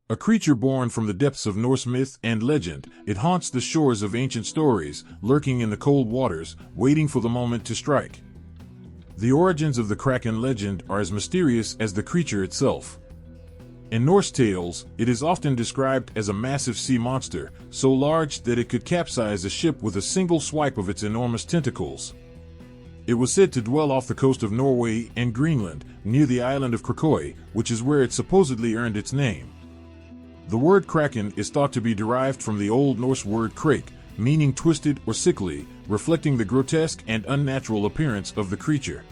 A creature born from the depths of Norse myth and legend, it haunts the shores of ancient stories, lurking in the cold waters, waiting for the moment to strike. The origins of the Kraken legend are as mysterious as the creature itself. In Norse tales, it is often described as a massive sea monster, so large that it could capsize a ship with a single swipe of its enormous tentacles. It was said to dwell off the coast of Norway and Greenland, near the island of Krakow, which is where it supposedly earned its name. The word kraken is thought to be derived from the Old Norse word krak, meaning twisted or sickly, reflecting the grotesque and unnatural appearance of the creature.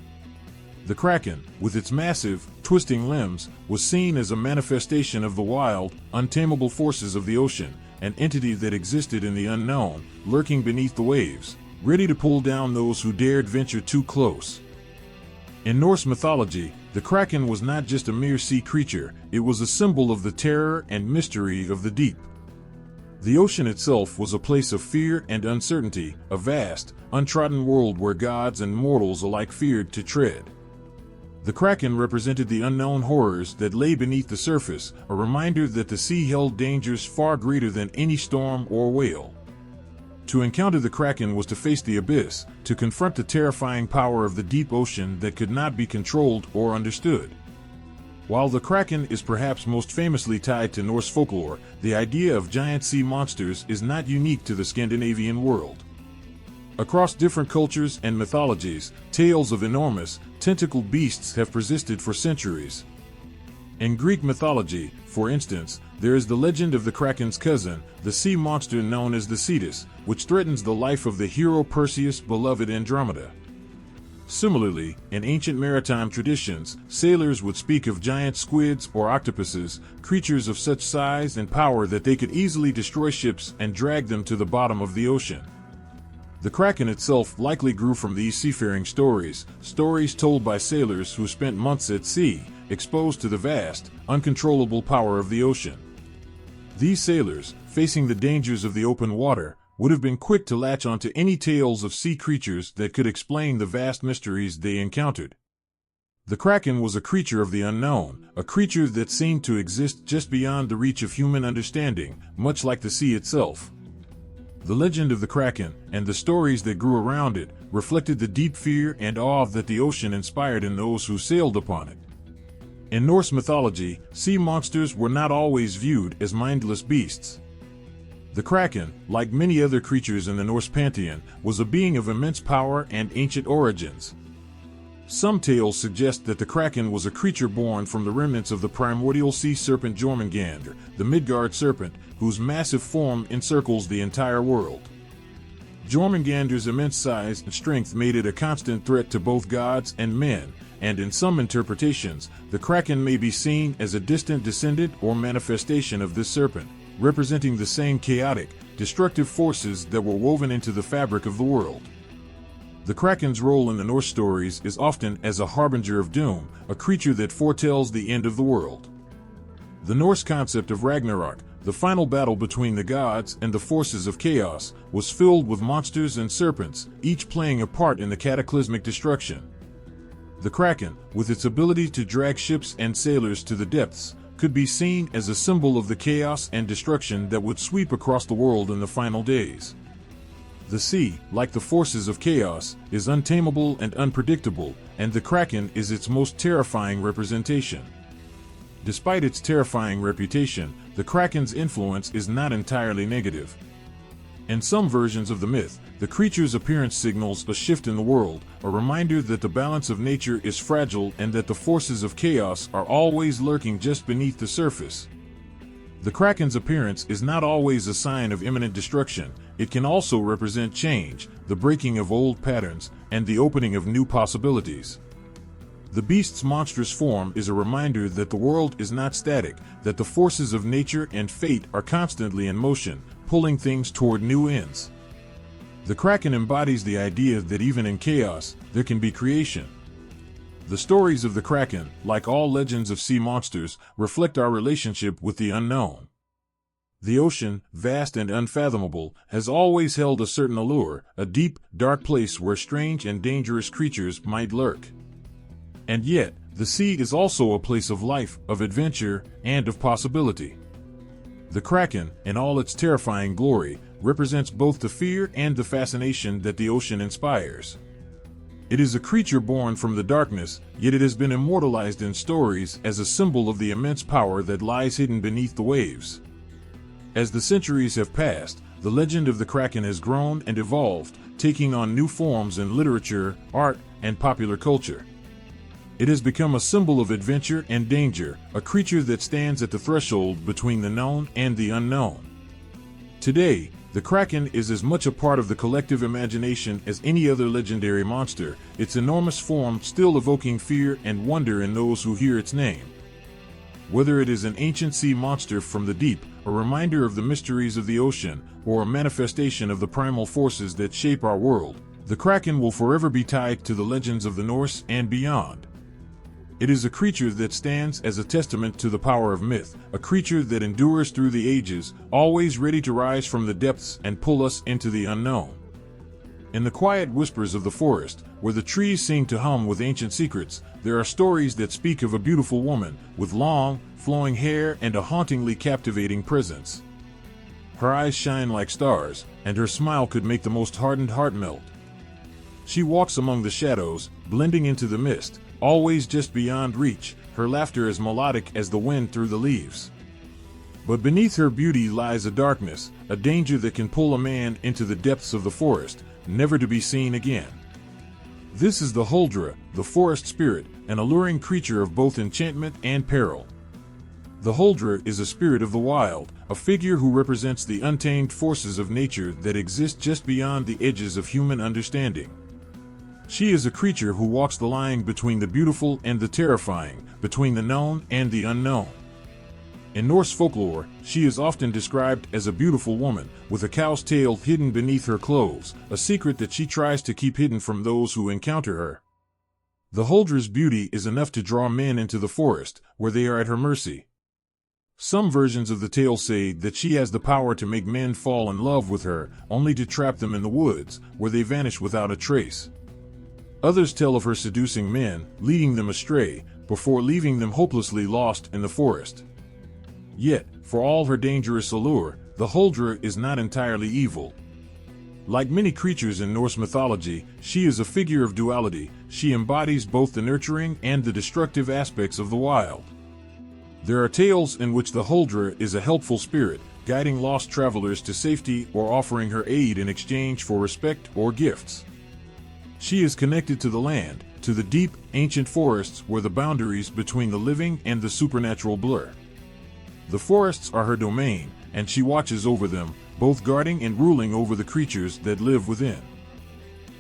The kraken, with its massive, twisting limbs, was seen as a manifestation of the wild, untamable forces of the ocean, an entity that existed in the unknown, lurking beneath the waves, ready to pull down those who dared venture too close. In Norse mythology, the kraken was not just a mere sea creature, it was a symbol of the terror and mystery of the deep. The ocean itself was a place of fear and uncertainty, a vast, untrodden world where gods and mortals alike feared to tread. The kraken represented the unknown horrors that lay beneath the surface, a reminder that the sea held dangers far greater than any storm or whale. To encounter the kraken was to face the abyss, to confront the terrifying power of the deep ocean that could not be controlled or understood. While the kraken is perhaps most famously tied to Norse folklore, the idea of giant sea monsters is not unique to the Scandinavian world. Across different cultures and mythologies, tales of enormous, tentacled beasts have persisted for centuries. In Greek mythology, for instance, there is the legend of the kraken's cousin, the sea monster known as the Cetus, which threatens the life of the hero Perseus' beloved Andromeda. Similarly, in ancient maritime traditions, sailors would speak of giant squids or octopuses, creatures of such size and power that they could easily destroy ships and drag them to the bottom of the ocean. The kraken itself likely grew from these seafaring stories, stories told by sailors who spent months at sea, exposed to the vast, uncontrollable power of the ocean. These sailors, facing the dangers of the open water, would have been quick to latch onto any tales of sea creatures that could explain the vast mysteries they encountered. The kraken was a creature of the unknown, a creature that seemed to exist just beyond the reach of human understanding, much like the sea itself. The legend of the kraken, and the stories that grew around it, reflected the deep fear and awe that the ocean inspired in those who sailed upon it. In Norse mythology, sea monsters were not always viewed as mindless beasts. The kraken, like many other creatures in the Norse pantheon, was a being of immense power and ancient origins. Some tales suggest that the Kraken was a creature born from the remnants of the primordial sea serpent Jörmungandr, the Midgard serpent, whose massive form encircles the entire world. Jörmungandr's immense size and strength made it a constant threat to both gods and men, and in some interpretations, the Kraken may be seen as a distant descendant or manifestation of this serpent, representing the same chaotic, destructive forces that were woven into the fabric of the world. The Kraken's role in the Norse stories is often as a harbinger of doom, a creature that foretells the end of the world. The Norse concept of Ragnarok, the final battle between the gods and the forces of chaos, was filled with monsters and serpents, each playing a part in the cataclysmic destruction. The Kraken, with its ability to drag ships and sailors to the depths, could be seen as a symbol of the chaos and destruction that would sweep across the world in the final days. The sea, like the forces of chaos, is untamable and unpredictable, and the Kraken is its most terrifying representation. Despite its terrifying reputation, the Kraken's influence is not entirely negative. In some versions of the myth, the creature's appearance signals a shift in the world, a reminder that the balance of nature is fragile and that the forces of chaos are always lurking just beneath the surface. The Kraken's appearance is not always a sign of imminent destruction. It can also represent change, the breaking of old patterns, and the opening of new possibilities. The beast's monstrous form is a reminder that the world is not static, that the forces of nature and fate are constantly in motion, pulling things toward new ends. The Kraken embodies the idea that even in chaos, there can be creation. The stories of the Kraken, like all legends of sea monsters, reflect our relationship with the unknown. The ocean, vast and unfathomable, has always held a certain allure, a deep, dark place where strange and dangerous creatures might lurk. And yet, the sea is also a place of life, of adventure, and of possibility. The Kraken, in all its terrifying glory, represents both the fear and the fascination that the ocean inspires. It is a creature born from the darkness, yet it has been immortalized in stories as a symbol of the immense power that lies hidden beneath the waves. As the centuries have passed, the legend of the Kraken has grown and evolved, taking on new forms in literature, art, and popular culture. It has become a symbol of adventure and danger, a creature that stands at the threshold between the known and the unknown. Today, the Kraken is as much a part of the collective imagination as any other legendary monster, its enormous form still evoking fear and wonder in those who hear its name. Whether it is an ancient sea monster from the deep, a reminder of the mysteries of the ocean, or a manifestation of the primal forces that shape our world, the Kraken will forever be tied to the legends of the Norse and beyond. It is a creature that stands as a testament to the power of myth, a creature that endures through the ages, always ready to rise from the depths and pull us into the unknown. In the quiet whispers of the forest, where the trees seem to hum with ancient secrets, there are stories that speak of a beautiful woman, with long, flowing hair and a hauntingly captivating presence. Her eyes shine like stars, and her smile could make the most hardened heart melt. She walks among the shadows, blending into the mist, always just beyond reach, her laughter as melodic as the wind through the leaves. But beneath her beauty lies a darkness, a danger that can pull a man into the depths of the forest, never to be seen again. This is the Huldra, the forest spirit, an alluring creature of both enchantment and peril. The Huldra is a spirit of the wild, a figure who represents the untamed forces of nature that exist just beyond the edges of human understanding. She is a creature who walks the line between the beautiful and the terrifying, between the known and the unknown. In Norse folklore, she is often described as a beautiful woman, with a cow's tail hidden beneath her clothes, a secret that she tries to keep hidden from those who encounter her. The Huldra's beauty is enough to draw men into the forest, where they are at her mercy. Some versions of the tale say that she has the power to make men fall in love with her, only to trap them in the woods, where they vanish without a trace. Others tell of her seducing men, leading them astray, before leaving them hopelessly lost in the forest. Yet, for all her dangerous allure, the Huldra is not entirely evil. Like many creatures in Norse mythology, she is a figure of duality. She embodies both the nurturing and the destructive aspects of the wild. There are tales in which the Huldra is a helpful spirit, guiding lost travelers to safety or offering her aid in exchange for respect or gifts. She is connected to the land, to the deep, ancient forests where the boundaries between the living and the supernatural blur. The forests are her domain, and she watches over them, both guarding and ruling over the creatures that live within.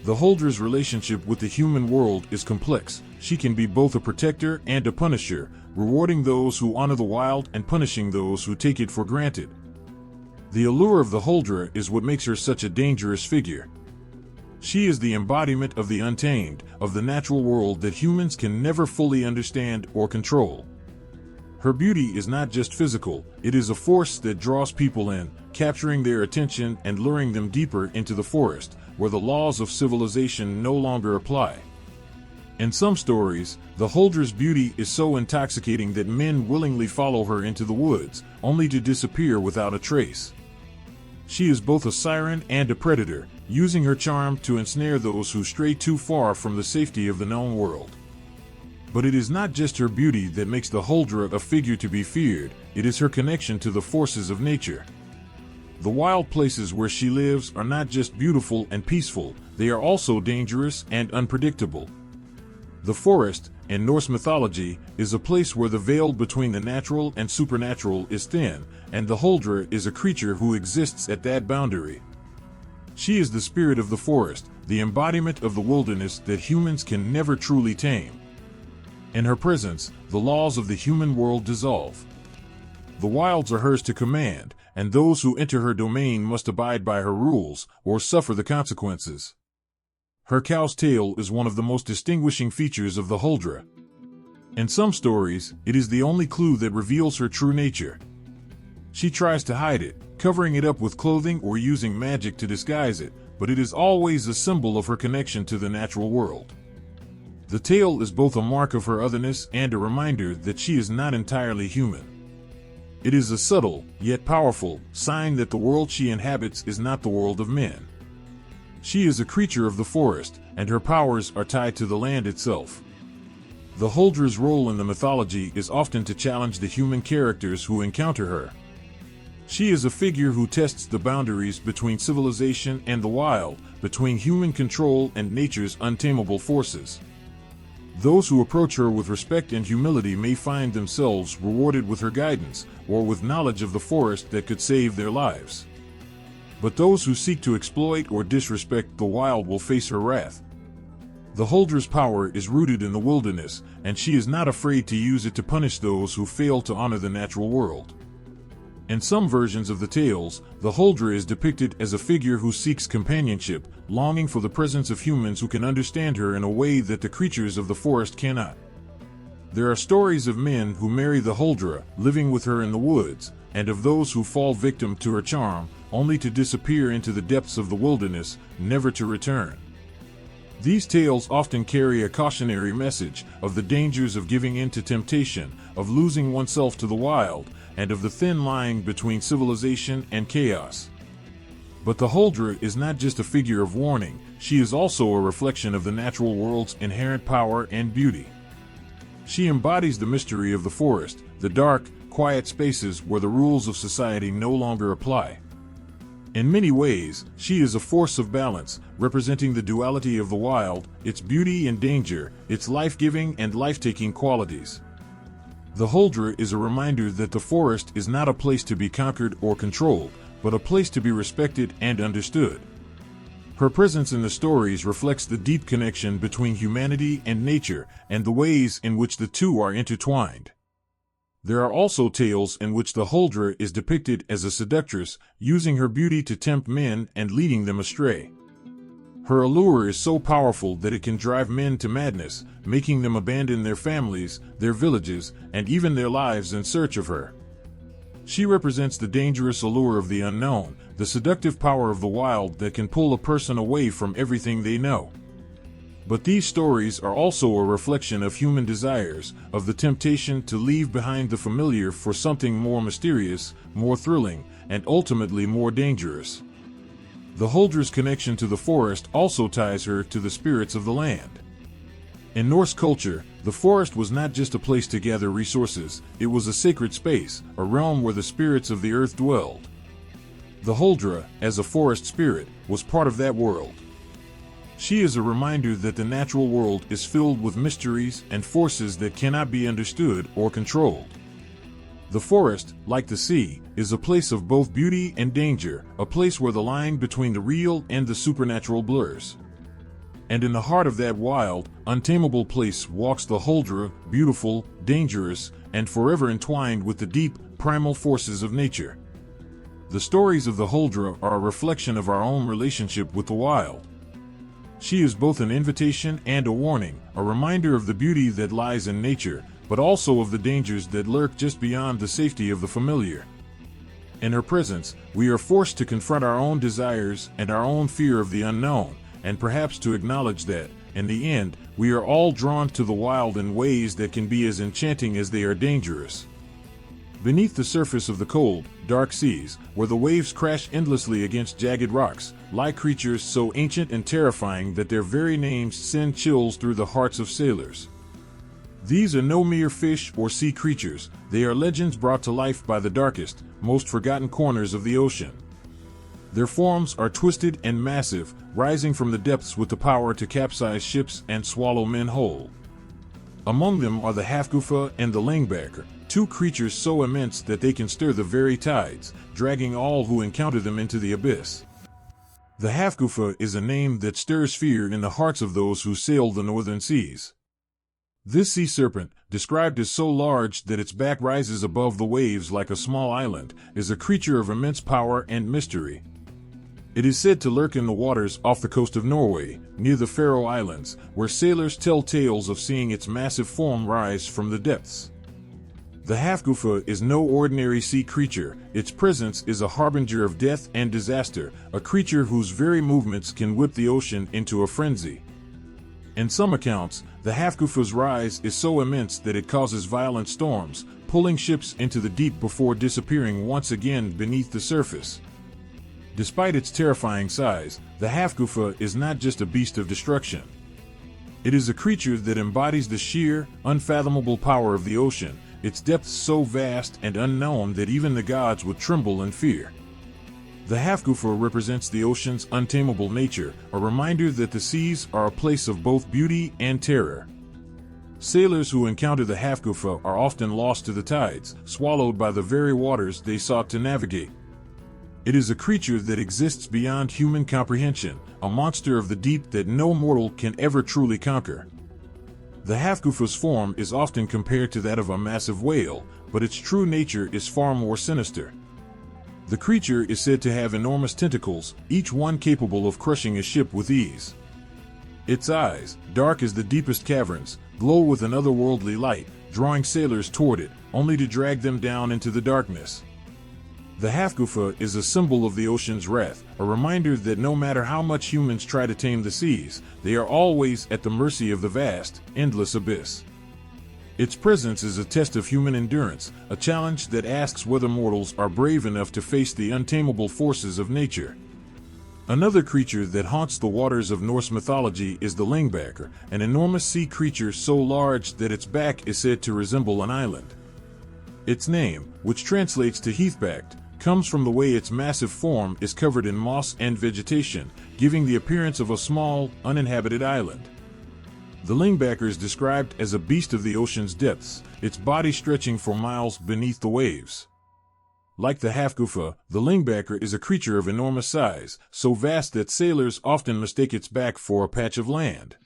The Huldra's relationship with the human world is complex. She can be both a protector and a punisher, rewarding those who honor the wild and punishing those who take it for granted. The allure of the Huldra is what makes her such a dangerous figure. She is the embodiment of the untamed, of the natural world that humans can never fully understand or control. Her beauty is not just physical, it is a force that draws people in, capturing their attention and luring them deeper into the forest, where the laws of civilization no longer apply. In some stories, the Huldra's beauty is so intoxicating that men willingly follow her into the woods, only to disappear without a trace. She is both a siren and a predator, using her charm to ensnare those who stray too far from the safety of the known world. But it is not just her beauty that makes the Huldra a figure to be feared, it is her connection to the forces of nature. The wild places where she lives are not just beautiful and peaceful, they are also dangerous and unpredictable. The forest, in Norse mythology, is a place where the veil between the natural and supernatural is thin, and the Huldra is a creature who exists at that boundary. She is the spirit of the forest, the embodiment of the wilderness that humans can never truly tame. In her presence, the laws of the human world dissolve. The wilds are hers to command, and those who enter her domain must abide by her rules, or suffer the consequences. Her cow's tail is one of the most distinguishing features of the Huldra. In some stories, it is the only clue that reveals her true nature. She tries to hide it, covering it up with clothing or using magic to disguise it, but it is always a symbol of her connection to the natural world. The tail is both a mark of her otherness and a reminder that she is not entirely human. It is a subtle, yet powerful, sign that the world she inhabits is not the world of men. She is a creature of the forest, and her powers are tied to the land itself. The Huldra's role in the mythology is often to challenge the human characters who encounter her. She is a figure who tests the boundaries between civilization and the wild, between human control and nature's untamable forces. Those who approach her with respect and humility may find themselves rewarded with her guidance, or with knowledge of the forest that could save their lives. But those who seek to exploit or disrespect the wild will face her wrath. The Huldra's power is rooted in the wilderness, and she is not afraid to use it to punish those who fail to honor the natural world. In some versions of the tales, the Huldra is depicted as a figure who seeks companionship, longing for the presence of humans who can understand her in a way that the creatures of the forest cannot. There are stories of men who marry the Huldra, living with her in the woods, and of those who fall victim to her charm, only to disappear into the depths of the wilderness, never to return. These tales often carry a cautionary message of the dangers of giving in to temptation, of losing oneself to the wild, and of the thin line between civilization and chaos. But the Huldra is not just a figure of warning, she is also a reflection of the natural world's inherent power and beauty. She embodies the mystery of the forest, the dark, quiet spaces where the rules of society no longer apply. In many ways, she is a force of balance, representing the duality of the wild, its beauty and danger, its life-giving and life-taking qualities. The Huldra is a reminder that the forest is not a place to be conquered or controlled, but a place to be respected and understood. Her presence in the stories reflects the deep connection between humanity and nature, and the ways in which the two are intertwined. There are also tales in which the Huldra is depicted as a seductress, using her beauty to tempt men and leading them astray. Her allure is so powerful that it can drive men to madness, making them abandon their families, their villages, and even their lives in search of her. She represents the dangerous allure of the unknown, the seductive power of the wild that can pull a person away from everything they know. But these stories are also a reflection of human desires, of the temptation to leave behind the familiar for something more mysterious, more thrilling, and ultimately more dangerous. The Huldra's connection to the forest also ties her to the spirits of the land. In Norse culture, the forest was not just a place to gather resources, it was a sacred space, a realm where the spirits of the earth dwelled. The Huldra, as a forest spirit, was part of that world. She is a reminder that the natural world is filled with mysteries and forces that cannot be understood or controlled. The forest, like the sea, is a place of both beauty and danger, a place where the line between the real and the supernatural blurs. And in the heart of that wild, untamable place walks the Huldra, beautiful, dangerous, and forever entwined with the deep, primal forces of nature. The stories of the Huldra are a reflection of our own relationship with the wild. She is both an invitation and a warning, a reminder of the beauty that lies in nature, but also of the dangers that lurk just beyond the safety of the familiar. In her presence, we are forced to confront our own desires and our own fear of the unknown, and perhaps to acknowledge that, in the end, we are all drawn to the wild in ways that can be as enchanting as they are dangerous. Beneath the surface of the cold, dark seas, where the waves crash endlessly against jagged rocks, lie creatures so ancient and terrifying that their very names send chills through the hearts of sailors. These are no mere fish or sea creatures, they are legends brought to life by the darkest, most forgotten corners of the ocean. Their forms are twisted and massive, rising from the depths with the power to capsize ships and swallow men whole. Among them are the Hafgufa and the Lengbacker, two creatures so immense that they can stir the very tides, dragging all who encounter them into the abyss. The Hafgufa is a name that stirs fear in the hearts of those who sail the northern seas. This sea serpent, described as so large that its back rises above the waves like a small island, is a creature of immense power and mystery. It is said to lurk in the waters off the coast of Norway, near the Faroe Islands, where sailors tell tales of seeing its massive form rise from the depths. The Hafgufa is no ordinary sea creature, its presence is a harbinger of death and disaster, a creature whose very movements can whip the ocean into a frenzy. In some accounts, the Hafgufa's rise is so immense that it causes violent storms, pulling ships into the deep before disappearing once again beneath the surface. Despite its terrifying size, the Hafgufa is not just a beast of destruction. It is a creature that embodies the sheer, unfathomable power of the ocean, its depths so vast and unknown that even the gods would tremble in fear. The Hafgufa represents the ocean's untamable nature, a reminder that the seas are a place of both beauty and terror. Sailors who encounter the Hafgufa are often lost to the tides, swallowed by the very waters they sought to navigate. It is a creature that exists beyond human comprehension, a monster of the deep that no mortal can ever truly conquer. The Hafgufa's form is often compared to that of a massive whale, but its true nature is far more sinister. The creature is said to have enormous tentacles, each one capable of crushing a ship with ease. Its eyes, dark as the deepest caverns, glow with an otherworldly light, drawing sailors toward it, only to drag them down into the darkness. The Hafgufa is a symbol of the ocean's wrath, a reminder that no matter how much humans try to tame the seas, they are always at the mercy of the vast, endless abyss. Its presence is a test of human endurance, a challenge that asks whether mortals are brave enough to face the untamable forces of nature. Another creature that haunts the waters of Norse mythology is the Lengbacker, an enormous sea creature so large that its back is said to resemble an island. Its name, which translates to heathbacked, comes from the way its massive form is covered in moss and vegetation, giving the appearance of a small, uninhabited island. The Lengbacker is described as a beast of the ocean's depths, its body stretching for miles beneath the waves. Like the Hafgufa, the Lengbacker is a creature of enormous size, so vast that sailors often mistake its back for a patch of land.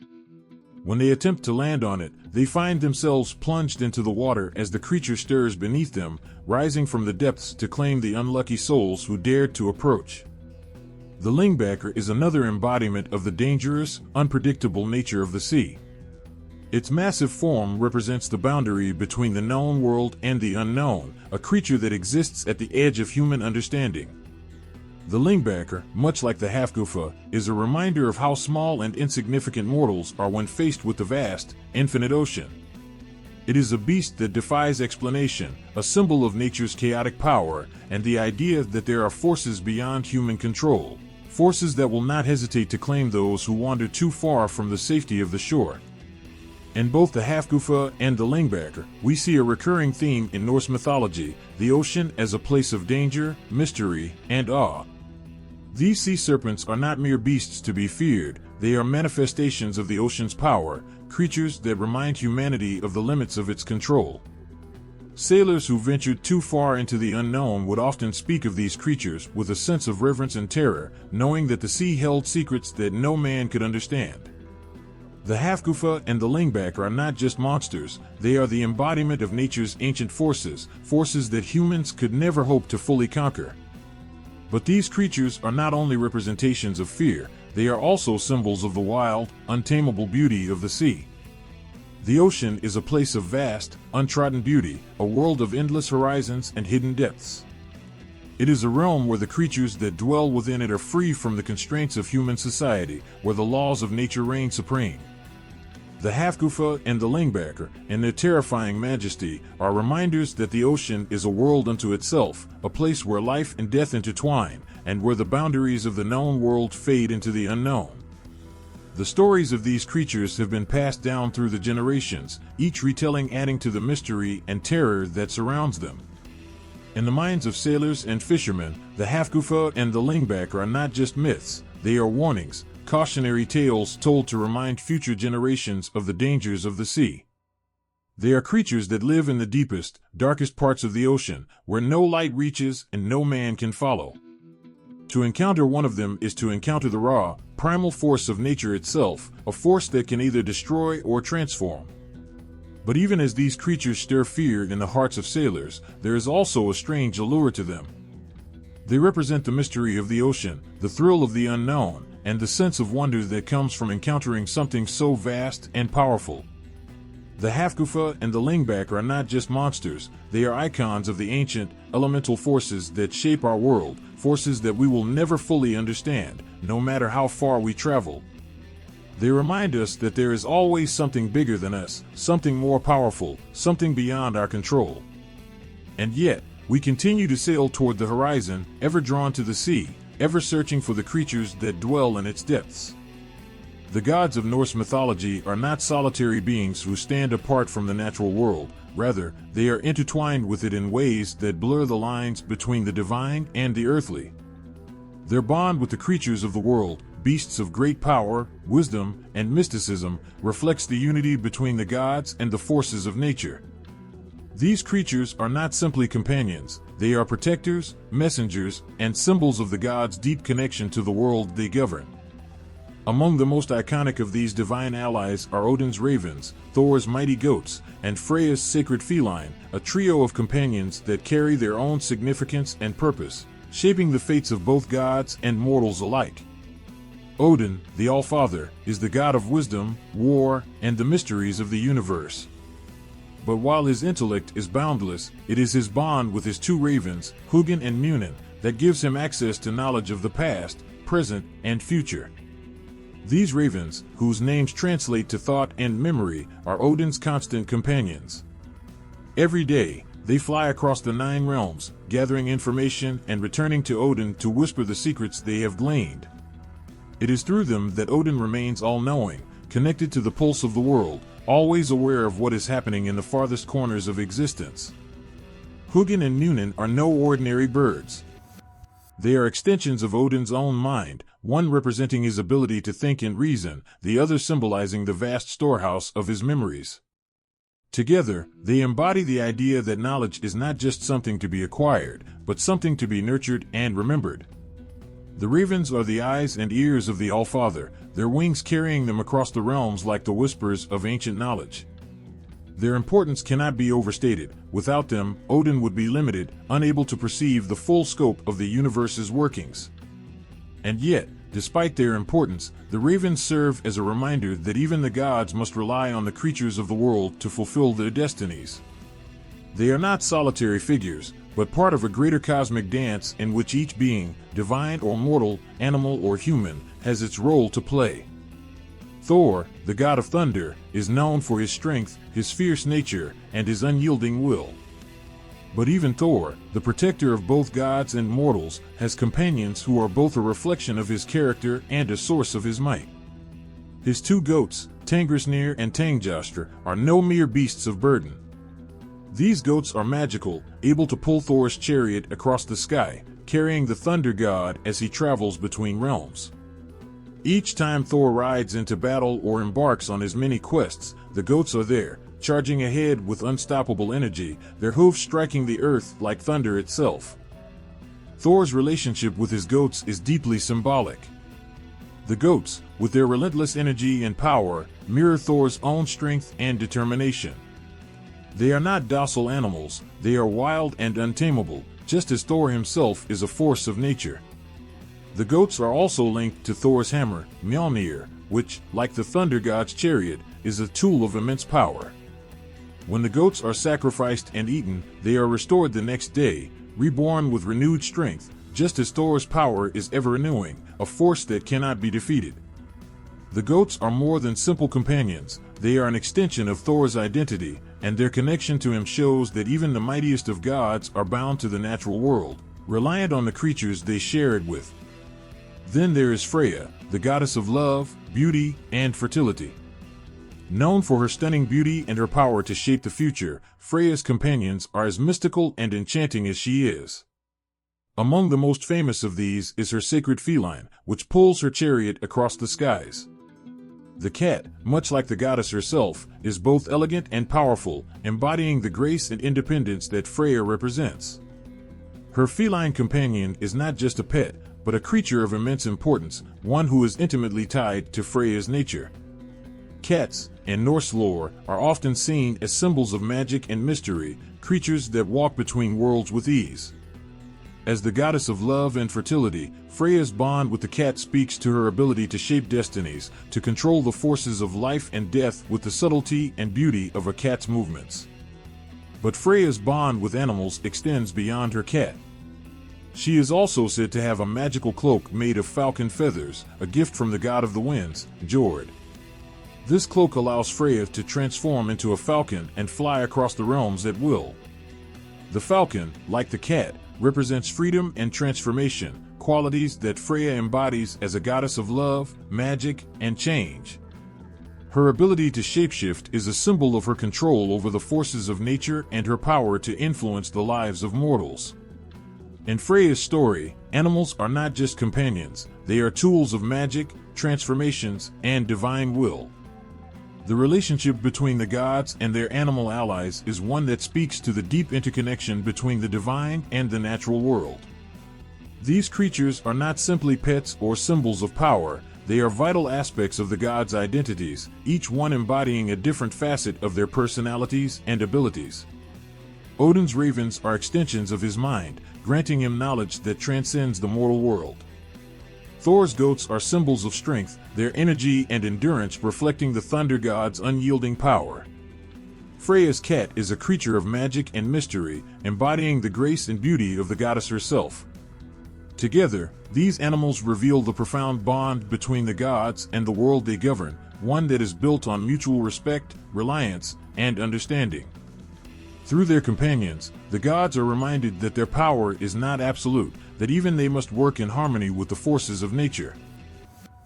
When they attempt to land on it, they find themselves plunged into the water as the creature stirs beneath them, rising from the depths to claim the unlucky souls who dared to approach. The Lengbacker is another embodiment of the dangerous, unpredictable nature of the sea. Its massive form represents the boundary between the known world and the unknown, a creature that exists at the edge of human understanding. The Lengbacker, much like the Hafgufa, is a reminder of how small and insignificant mortals are when faced with the vast, infinite ocean. It is a beast that defies explanation, a symbol of nature's chaotic power, and the idea that there are forces beyond human control, forces that will not hesitate to claim those who wander too far from the safety of the shore. In both the Hafgufa and the Lengbacker, we see a recurring theme in Norse mythology, the ocean as a place of danger, mystery, and awe. These sea serpents are not mere beasts to be feared, they are manifestations of the ocean's power, creatures that remind humanity of the limits of its control. Sailors who ventured too far into the unknown would often speak of these creatures with a sense of reverence and terror, knowing that the sea held secrets that no man could understand. The Hafgufa and the Lingback are not just monsters, they are the embodiment of nature's ancient forces, forces that humans could never hope to fully conquer. But these creatures are not only representations of fear, they are also symbols of the wild, untamable beauty of the sea. The ocean is a place of vast, untrodden beauty, a world of endless horizons and hidden depths. It is a realm where the creatures that dwell within it are free from the constraints of human society, where the laws of nature reign supreme. The Hafgufa and the Lingbacker, in their terrifying majesty, are reminders that the ocean is a world unto itself, a place where life and death intertwine, and where the boundaries of the known world fade into the unknown. The stories of these creatures have been passed down through the generations, each retelling adding to the mystery and terror that surrounds them. In the minds of sailors and fishermen, the Hafgufa and the Lingback are not just myths, they are warnings, cautionary tales told to remind future generations of the dangers of the sea. They are creatures that live in the deepest, darkest parts of the ocean, where no light reaches and no man can follow. To encounter one of them is to encounter the raw, primal force of nature itself, a force that can either destroy or transform. But even as these creatures stir fear in the hearts of sailors, there is also a strange allure to them. They represent the mystery of the ocean, the thrill of the unknown, and the sense of wonder that comes from encountering something so vast and powerful. The Hafgufa and the Lingback are not just monsters, they are icons of the ancient, elemental forces that shape our world, forces that we will never fully understand, no matter how far we travel. They remind us that there is always something bigger than us, something more powerful, something beyond our control. And yet, we continue to sail toward the horizon, ever drawn to the sea, ever searching for the creatures that dwell in its depths. The gods of Norse mythology are not solitary beings who stand apart from the natural world, rather, they are intertwined with it in ways that blur the lines between the divine and the earthly. Their bond with the creatures of the world, beasts of great power, wisdom, and mysticism, reflects the unity between the gods and the forces of nature. These creatures are not simply companions, they are protectors, messengers, and symbols of the gods' deep connection to the world they govern. Among the most iconic of these divine allies are Odin's ravens, Thor's mighty goats, and Freya's sacred feline, a trio of companions that carry their own significance and purpose, shaping the fates of both gods and mortals alike. Odin, the All-Father, is the god of wisdom, war, and the mysteries of the universe. But while his intellect is boundless, it is his bond with his two ravens, Hugin and Munin, that gives him access to knowledge of the past, present, and future. These ravens, whose names translate to thought and memory, are Odin's constant companions. Every day, they fly across the 9 realms, gathering information and returning to Odin to whisper the secrets they have gleaned. It is through them that Odin remains all-knowing, connected to the pulse of the world, always aware of what is happening in the farthest corners of existence. Hugin and Munin are no ordinary birds. They are extensions of Odin's own mind, one representing his ability to think and reason, the other symbolizing the vast storehouse of his memories. Together, they embody the idea that knowledge is not just something to be acquired, but something to be nurtured and remembered. The ravens are the eyes and ears of the All-Father, their wings carrying them across the realms like the whispers of ancient knowledge. Their importance cannot be overstated. Without them, Odin would be limited, unable to perceive the full scope of the universe's workings. And yet, despite their importance, the ravens serve as a reminder that even the gods must rely on the creatures of the world to fulfill their destinies. They are not solitary figures, but part of a greater cosmic dance in which each being, divine or mortal, animal or human, has its role to play. Thor, the god of thunder, is known for his strength, his fierce nature, and his unyielding will. But even Thor, the protector of both gods and mortals, has companions who are both a reflection of his character and a source of his might. His 2 goats, Tangrisnir and Tangjastr, are no mere beasts of burden. These goats are magical, able to pull Thor's chariot across the sky, carrying the thunder god as he travels between realms. Each time Thor rides into battle or embarks on his many quests, the goats are there, charging ahead with unstoppable energy, their hooves striking the earth like thunder itself. Thor's relationship with his goats is deeply symbolic. The goats, with their relentless energy and power, mirror Thor's own strength and determination. They are not docile animals, they are wild and untamable, just as Thor himself is a force of nature. The goats are also linked to Thor's hammer, Mjolnir, which, like the thunder god's chariot, is a tool of immense power. When the goats are sacrificed and eaten, they are restored the next day, reborn with renewed strength, just as Thor's power is ever-renewing, a force that cannot be defeated. The goats are more than simple companions, they are an extension of Thor's identity, and their connection to him shows that even the mightiest of gods are bound to the natural world, reliant on the creatures they share it with. Then there is Freya, the goddess of love, beauty, and fertility. Known for her stunning beauty and her power to shape the future, Freya's companions are as mystical and enchanting as she is. Among the most famous of these is her sacred feline, which pulls her chariot across the skies. The cat, much like the goddess herself, is both elegant and powerful, embodying the grace and independence that Freya represents. Her feline companion is not just a pet, but a creature of immense importance, one who is intimately tied to Freya's nature. Cats, in Norse lore, are often seen as symbols of magic and mystery, creatures that walk between worlds with ease. As the goddess of love and fertility, Freya's bond with the cat speaks to her ability to shape destinies, to control the forces of life and death with the subtlety and beauty of a cat's movements. But Freya's bond with animals extends beyond her cat. She is also said to have a magical cloak made of falcon feathers, a gift from the god of the winds, Jord. This cloak allows Freya to transform into a falcon and fly across the realms at will. The falcon, like the cat, represents freedom and transformation, qualities that Freya embodies as a goddess of love, magic, and change. Her ability to shapeshift is a symbol of her control over the forces of nature and her power to influence the lives of mortals. In Freya's story, animals are not just companions, they are tools of magic, transformations, and divine will. The relationship between the gods and their animal allies is one that speaks to the deep interconnection between the divine and the natural world. These creatures are not simply pets or symbols of power, they are vital aspects of the gods' identities, each one embodying a different facet of their personalities and abilities. Odin's ravens are extensions of his mind, granting him knowledge that transcends the mortal world. Thor's goats are symbols of strength, their energy and endurance reflecting the thunder god's unyielding power. Freya's cat is a creature of magic and mystery, embodying the grace and beauty of the goddess herself. Together, these animals reveal the profound bond between the gods and the world they govern, one that is built on mutual respect, reliance, and understanding. Through their companions, the gods are reminded that their power is not absolute, that even they must work in harmony with the forces of nature.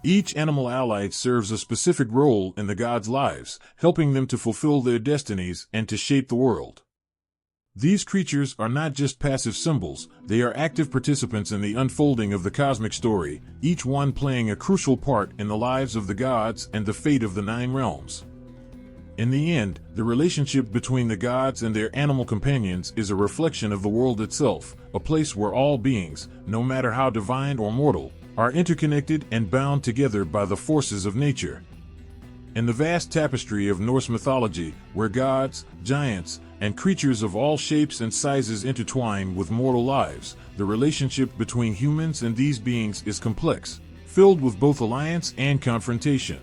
Each animal allied serves a specific role in the gods' lives, helping them to fulfill their destinies and to shape the world. These creatures are not just passive symbols, they are active participants in the unfolding of the cosmic story, each one playing a crucial part in the lives of the gods and the fate of the nine realms. In the end, the relationship between the gods and their animal companions is a reflection of the world itself, a place where all beings, no matter how divine or mortal, are interconnected and bound together by the forces of nature. In the vast tapestry of Norse mythology, where gods, giants, and creatures of all shapes and sizes intertwine with mortal lives, the relationship between humans and these beings is complex, filled with both alliance and confrontation.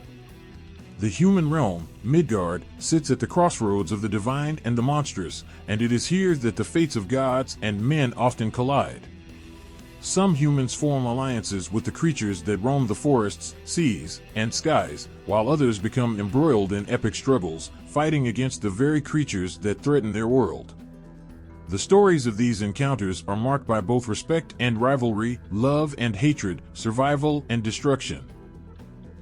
The human realm, Midgard, sits at the crossroads of the divine and the monstrous, and it is here that the fates of gods and men often collide. Some humans form alliances with the creatures that roam the forests, seas, and skies, while others become embroiled in epic struggles, fighting against the very creatures that threaten their world. The stories of these encounters are marked by both respect and rivalry, love and hatred, survival and destruction.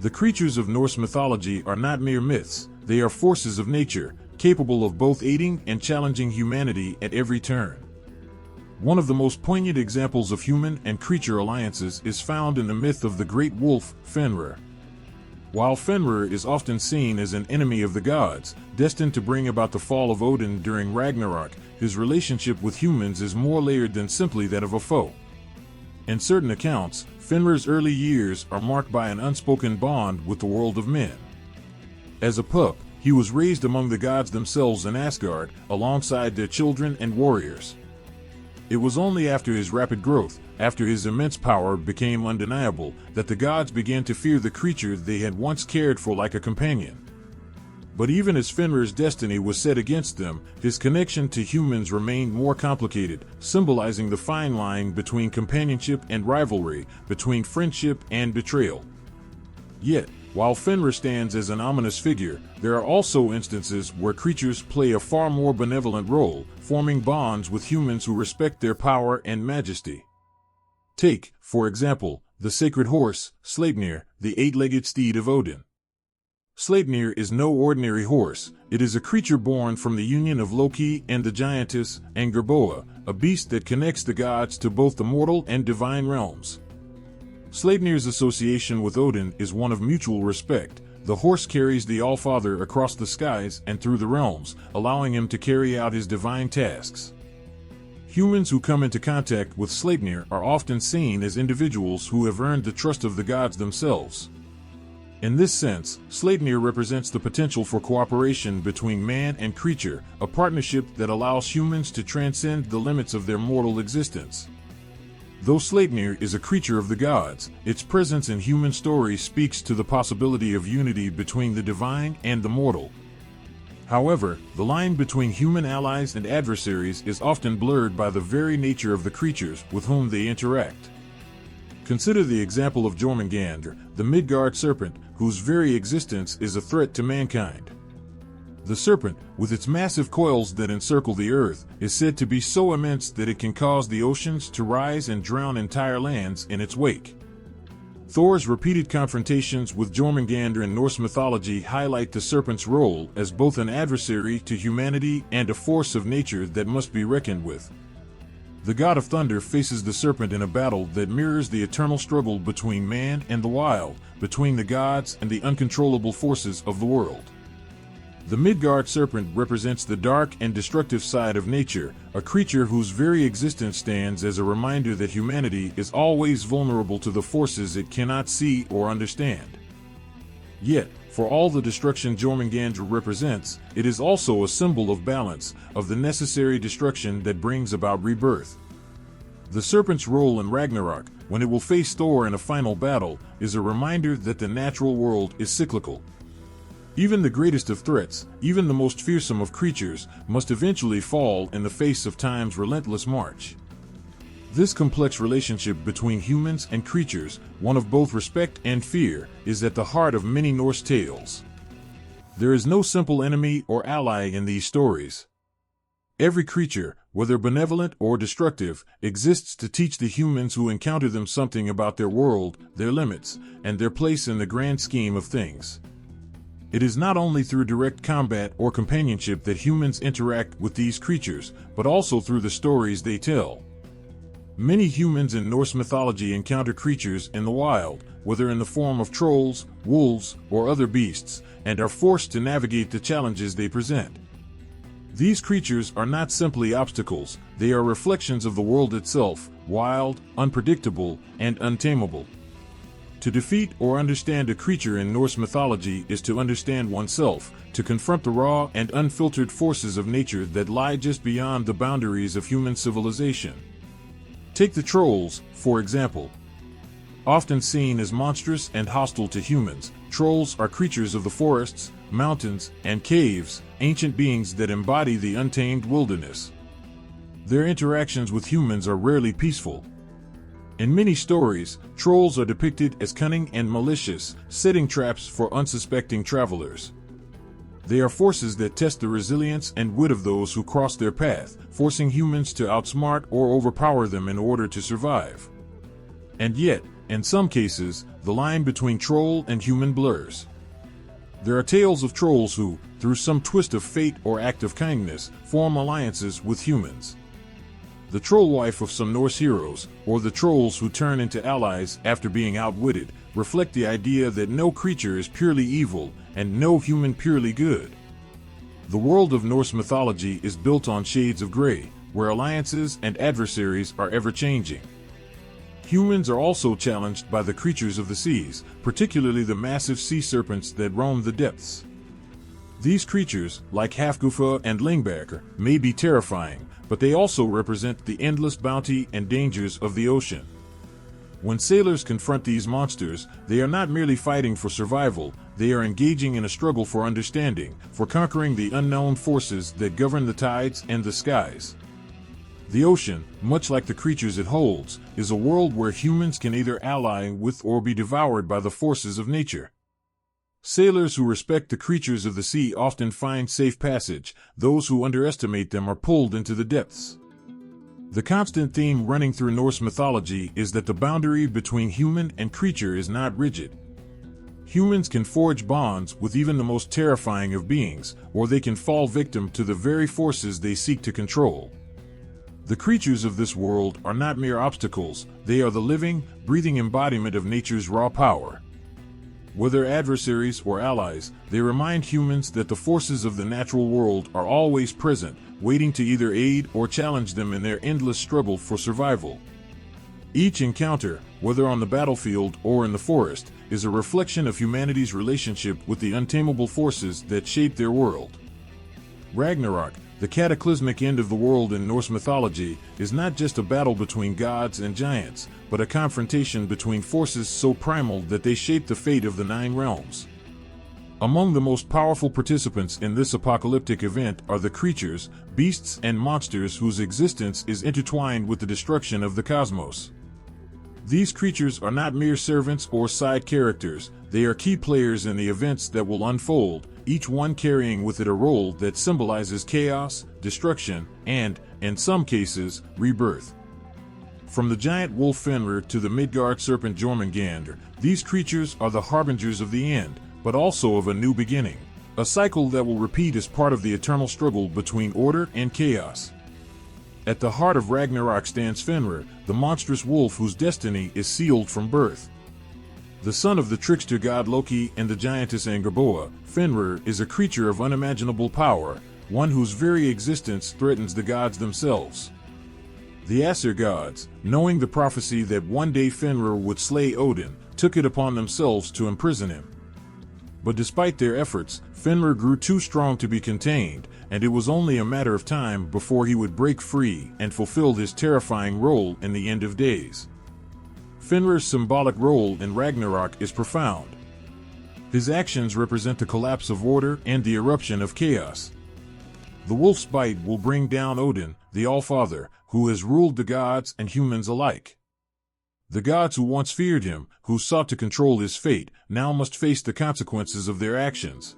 The creatures of Norse mythology are not mere myths, they are forces of nature, capable of both aiding and challenging humanity at every turn. One of the most poignant examples of human and creature alliances is found in the myth of the great wolf, Fenrir. While Fenrir is often seen as an enemy of the gods, destined to bring about the fall of Odin during Ragnarok, his relationship with humans is more layered than simply that of a foe. In certain accounts, Fenrir's early years are marked by an unspoken bond with the world of men. As a pup, he was raised among the gods themselves in Asgard, alongside their children and warriors. It was only after his rapid growth, after his immense power became undeniable, that the gods began to fear the creature they had once cared for like a companion. But even as Fenrir's destiny was set against them, his connection to humans remained more complicated, symbolizing the fine line between companionship and rivalry, between friendship and betrayal. Yet, while Fenrir stands as an ominous figure, there are also instances where creatures play a far more benevolent role, forming bonds with humans who respect their power and majesty. Take, for example, the sacred horse, Sleipnir, the eight-legged steed of Odin. Sleipnir is no ordinary horse. It is a creature born from the union of Loki and the giantess Angerboa, a beast that connects the gods to both the mortal and divine realms. Sleipnir's association with Odin is one of mutual respect. The horse carries the Allfather across the skies and through the realms, allowing him to carry out his divine tasks. Humans who come into contact with Sleipnir are often seen as individuals who have earned the trust of the gods themselves. In this sense, Sleipnir represents the potential for cooperation between man and creature, a partnership that allows humans to transcend the limits of their mortal existence. Though Sleipnir is a creature of the gods, its presence in human stories speaks to the possibility of unity between the divine and the mortal. However, the line between human allies and adversaries is often blurred by the very nature of the creatures with whom they interact. Consider the example of Jörmungandr, the Midgard serpent, whose very existence is a threat to mankind. The serpent, with its massive coils that encircle the earth, is said to be so immense that it can cause the oceans to rise and drown entire lands in its wake. Thor's repeated confrontations with Jörmungandr in Norse mythology highlight the serpent's role as both an adversary to humanity and a force of nature that must be reckoned with. The god of thunder faces the serpent in a battle that mirrors the eternal struggle between man and the wild, between the gods and the uncontrollable forces of the world. The Midgard serpent represents the dark and destructive side of nature, a creature whose very existence stands as a reminder that humanity is always vulnerable to the forces it cannot see or understand. Yet, for all the destruction Jörmungandr represents, it is also a symbol of balance, of the necessary destruction that brings about rebirth. The serpent's role in Ragnarok, when it will face Thor in a final battle, is a reminder that the natural world is cyclical. Even the greatest of threats, even the most fearsome of creatures, must eventually fall in the face of time's relentless march. This complex relationship between humans and creatures, one of both respect and fear, is at the heart of many Norse tales. There is no simple enemy or ally in these stories. Every creature, whether benevolent or destructive, exists to teach the humans who encounter them something about their world, their limits, and their place in the grand scheme of things. It is not only through direct combat or companionship that humans interact with these creatures, but also through the stories they tell. Many humans in Norse mythology encounter creatures in the wild, whether in the form of trolls, wolves, or other beasts, and are forced to navigate the challenges they present. These creatures are not simply obstacles, they are reflections of the world itself, wild, unpredictable, and untamable. To defeat or understand a creature in Norse mythology is to understand oneself, to confront the raw and unfiltered forces of nature that lie just beyond the boundaries of human civilization. Take the trolls, for example. Often seen as monstrous and hostile to humans, trolls are creatures of the forests, mountains, and caves, ancient beings that embody the untamed wilderness. Their interactions with humans are rarely peaceful. In many stories, trolls are depicted as cunning and malicious, setting traps for unsuspecting travelers. They are forces that test the resilience and wit of those who cross their path, forcing humans to outsmart or overpower them in order to survive. And yet, in some cases, the line between troll and human blurs. There are tales of trolls who, through some twist of fate or act of kindness, form alliances with humans. the troll wife of some Norse heroes, or the trolls who turn into allies after being outwitted, reflect the idea that no creature is purely evil and no human purely good. The world of Norse mythology is built on shades of gray, where alliances and adversaries are ever-changing. Humans are also challenged by the creatures of the seas, particularly the massive sea serpents that roam the depths. These creatures, like Hafgufa and Lingbacker, may be terrifying, but they also represent the endless bounty and dangers of the ocean. When sailors confront these monsters, they are not merely fighting for survival, they are engaging in a struggle for understanding, for conquering the unknown forces that govern the tides and the skies. The ocean, much like the creatures it holds, is a world where humans can either ally with or be devoured by the forces of nature. Sailors who respect the creatures of the sea often find safe passage, those who underestimate them are pulled into the depths. The constant theme running through Norse mythology is that the boundary between human and creature is not rigid. Humans can forge bonds with even the most terrifying of beings, or they can fall victim to the very forces they seek to control. The creatures of this world are not mere obstacles, they are the living, breathing embodiment of nature's raw power. Whether adversaries or allies, they remind humans that the forces of the natural world are always present, waiting to either aid or challenge them in their endless struggle for survival. Each encounter, whether on the battlefield or in the forest, is a reflection of humanity's relationship with the untamable forces that shape their world. Ragnarok, the cataclysmic end of the world in Norse mythology, is not just a battle between gods and giants, but a confrontation between forces so primal that they shape the fate of the 9 realms. Among the most powerful participants in this apocalyptic event are the creatures, beasts, and monsters whose existence is intertwined with the destruction of the cosmos. These creatures are not mere servants or side characters, they are key players in the events that will unfold, each one carrying with it a role that symbolizes chaos, destruction, and, in some cases, rebirth. From the giant wolf Fenrir to the Midgard serpent Jörmungandr, these creatures are the harbingers of the end, but also of a new beginning, a cycle that will repeat as part of the eternal struggle between order and chaos. At the heart of Ragnarok stands Fenrir, the monstrous wolf whose destiny is sealed from birth. The son of the trickster god Loki and the giantess Angerboa, Fenrir is a creature of unimaginable power, one whose very existence threatens the gods themselves. The Aesir gods, knowing the prophecy that one day Fenrir would slay Odin, took it upon themselves to imprison him. But despite their efforts, Fenrir grew too strong to be contained, and it was only a matter of time before he would break free and fulfill his terrifying role in the end of days. Fenrir's symbolic role in Ragnarok is profound. His actions represent the collapse of order and the eruption of chaos. The wolf's bite will bring down Odin, the All-Father, who has ruled the gods and humans alike. The gods who once feared him, who sought to control his fate, now must face the consequences of their actions.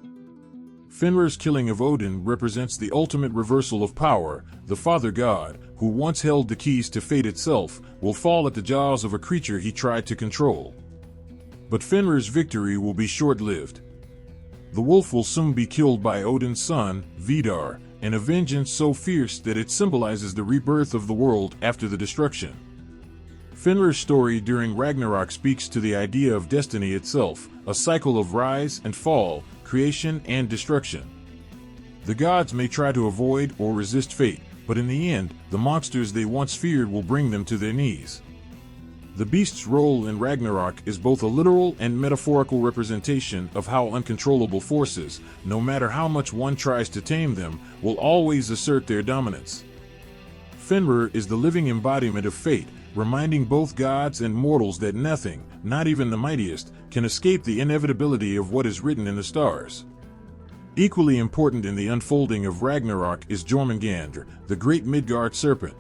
Fenrir's killing of Odin represents the ultimate reversal of power. The father god, who once held the keys to fate itself, will fall at the jaws of a creature he tried to control. But Fenrir's victory will be short-lived. The wolf will soon be killed by Odin's son, Vidar, in a vengeance so fierce that it symbolizes the rebirth of the world after the destruction. Fenrir's story during Ragnarok speaks to the idea of destiny itself, a cycle of rise and fall, creation and destruction. The gods may try to avoid or resist fate, but in the end, the monsters they once feared will bring them to their knees. The beast's role in Ragnarok is both a literal and metaphorical representation of how uncontrollable forces, no matter how much one tries to tame them, will always assert their dominance. Fenrir is the living embodiment of fate, reminding both gods and mortals that nothing, not even the mightiest, can escape the inevitability of what is written in the stars. Equally important in the unfolding of Ragnarok is Jörmungandr, the great Midgard serpent.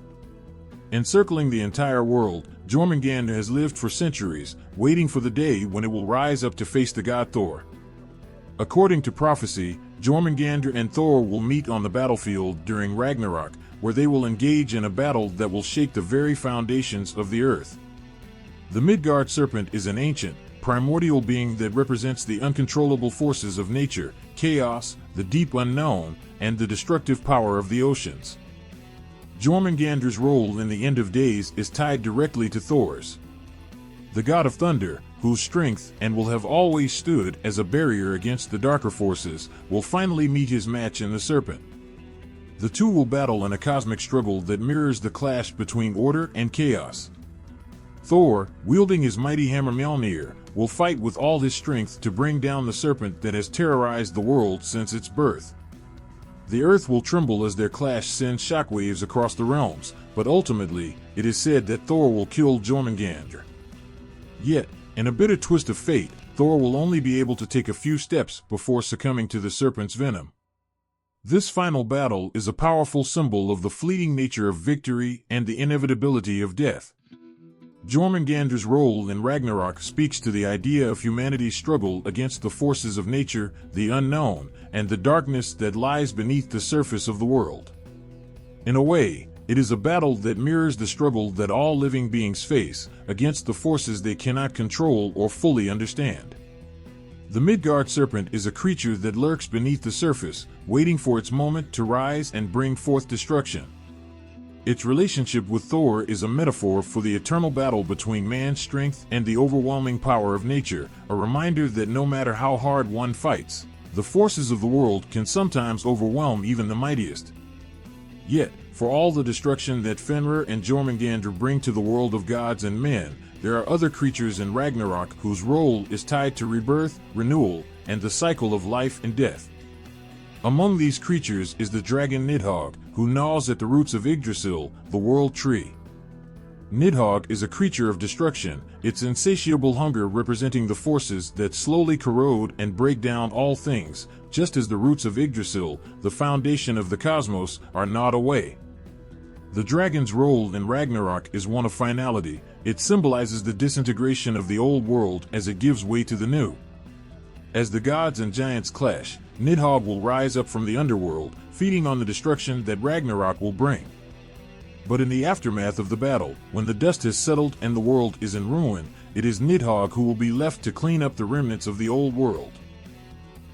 Encircling the entire world, Jörmungandr has lived for centuries, waiting for the day when it will rise up to face the god Thor. According to prophecy, Jörmungandr and Thor will meet on the battlefield during Ragnarok, where they will engage in a battle that will shake the very foundations of the earth. The Midgard serpent is an ancient, primordial being that represents the uncontrollable forces of nature, chaos, the deep unknown, and the destructive power of the oceans. Jörmungandr's role in the end of days is tied directly to Thor's. The god of thunder, whose strength and will have always stood as a barrier against the darker forces, will finally meet his match in the serpent. The two will battle in a cosmic struggle that mirrors the clash between order and chaos. Thor, wielding his mighty hammer Mjolnir, will fight with all his strength to bring down the serpent that has terrorized the world since its birth. The earth will tremble as their clash sends shockwaves across the realms, but ultimately, it is said that Thor will kill Jörmungandr. Yet, in a bitter twist of fate, Thor will only be able to take a few steps before succumbing to the serpent's venom. This final battle is a powerful symbol of the fleeting nature of victory and the inevitability of death. Jörmungandr's role in Ragnarok speaks to the idea of humanity's struggle against the forces of nature, the unknown, and the darkness that lies beneath the surface of the world. In a way, it is a battle that mirrors the struggle that all living beings face against the forces they cannot control or fully understand. The Midgard serpent is a creature that lurks beneath the surface, waiting for its moment to rise and bring forth destruction. Its relationship with Thor is a metaphor for the eternal battle between man's strength and the overwhelming power of nature, a reminder that no matter how hard one fights, the forces of the world can sometimes overwhelm even the mightiest. Yet, for all the destruction that Fenrir and Jörmungandr bring to the world of gods and men, there are other creatures in Ragnarok whose role is tied to rebirth, renewal, and the cycle of life and death. Among these creatures is the dragon Nidhogg, who gnaws at the roots of Yggdrasil, the world tree. Nidhogg is a creature of destruction, its insatiable hunger representing the forces that slowly corrode and break down all things, just as the roots of Yggdrasil, the foundation of the cosmos, are gnawed away. The dragon's role in Ragnarok is one of finality. It symbolizes the disintegration of the old world as it gives way to the new. As the gods and giants clash, Nidhogg will rise up from the underworld, feeding on the destruction that Ragnarok will bring. But in the aftermath of the battle, when the dust has settled and the world is in ruin, it is Nidhogg who will be left to clean up the remnants of the old world.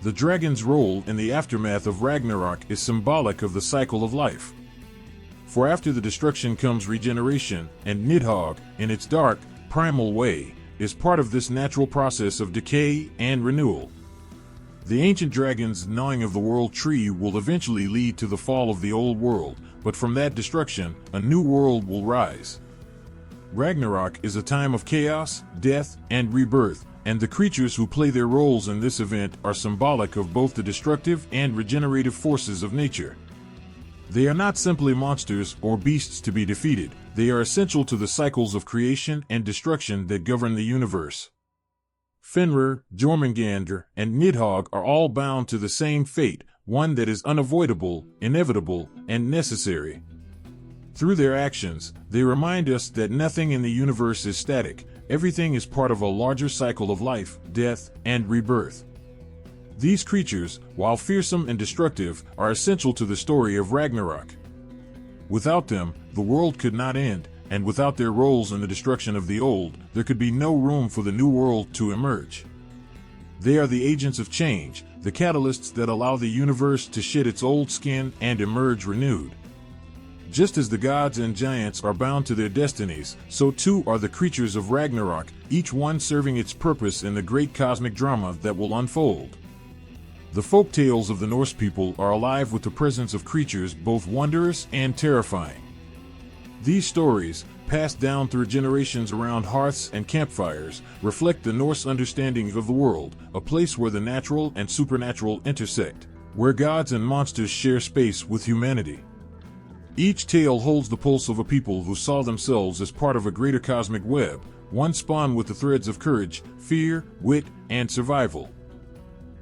The dragon's role in the aftermath of Ragnarok is symbolic of the cycle of life. For after the destruction comes regeneration, and Nidhogg, in its dark, primal way, is part of this natural process of decay and renewal. The ancient dragon's gnawing of the world tree will eventually lead to the fall of the old world, but from that destruction, a new world will rise. Ragnarok is a time of chaos, death, and rebirth, and the creatures who play their roles in this event are symbolic of both the destructive and regenerative forces of nature. They are not simply monsters or beasts to be defeated, they are essential to the cycles of creation and destruction that govern the universe. Fenrir, Jörmungandr, and Nidhogg are all bound to the same fate, one that is unavoidable, inevitable, and necessary. Through their actions, they remind us that nothing in the universe is static, everything is part of a larger cycle of life, death, and rebirth. These creatures, while fearsome and destructive, are essential to the story of Ragnarok. Without them, the world could not end, and without their roles in the destruction of the old, there could be no room for the new world to emerge. They are the agents of change, the catalysts that allow the universe to shed its old skin and emerge renewed. Just as the gods and giants are bound to their destinies, so too are the creatures of Ragnarok, each one serving its purpose in the great cosmic drama that will unfold. The folk tales of the Norse people are alive with the presence of creatures both wondrous and terrifying. These stories, passed down through generations around hearths and campfires, reflect the Norse understanding of the world, a place where the natural and supernatural intersect, where gods and monsters share space with humanity. Each tale holds the pulse of a people who saw themselves as part of a greater cosmic web, one spun with the threads of courage, fear, wit, and survival.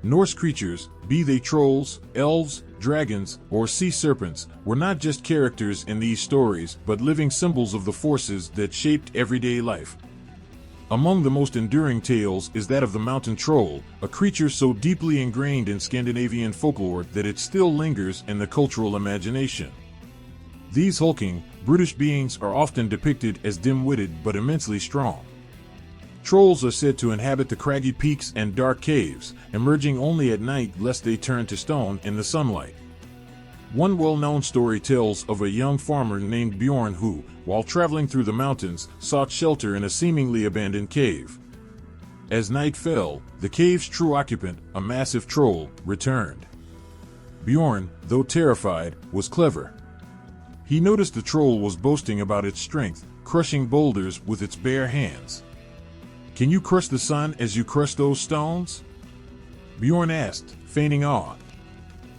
Norse creatures, be they trolls, elves, dragons, or sea serpents, were not just characters in these stories but living symbols of the forces that shaped everyday life. Among the most enduring tales is that of the mountain troll, a creature so deeply ingrained in Scandinavian folklore that it still lingers in the cultural imagination. These hulking, brutish beings are often depicted as dim-witted but immensely strong. Trolls are said to inhabit the craggy peaks and dark caves, emerging only at night lest they turn to stone in the sunlight. One well-known story tells of a young farmer named Bjorn who, while traveling through the mountains, sought shelter in a seemingly abandoned cave. As night fell, the cave's true occupant, a massive troll, returned. Bjorn, though terrified, was clever. He noticed the troll was boasting about its strength, crushing boulders with its bare hands. "Can you crush the sun as you crush those stones?" Bjorn asked, feigning awe.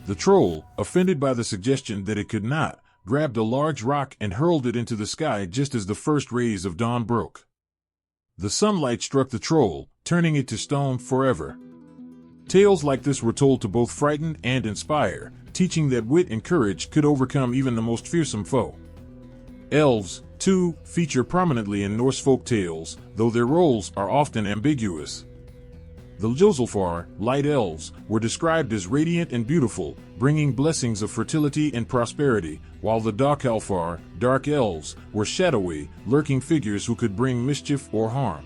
The troll, offended by the suggestion that it could not, grabbed a large rock and hurled it into the sky just as the first rays of dawn broke. The sunlight struck the troll, turning it to stone forever. Tales like this were told to both frighten and inspire, teaching that wit and courage could overcome even the most fearsome foe. Elves, too, feature prominently in Norse folk tales, though their roles are often ambiguous. The Ljósálfar, light elves, were described as radiant and beautiful, bringing blessings of fertility and prosperity, while the Dökkálfar, dark elves, were shadowy, lurking figures who could bring mischief or harm.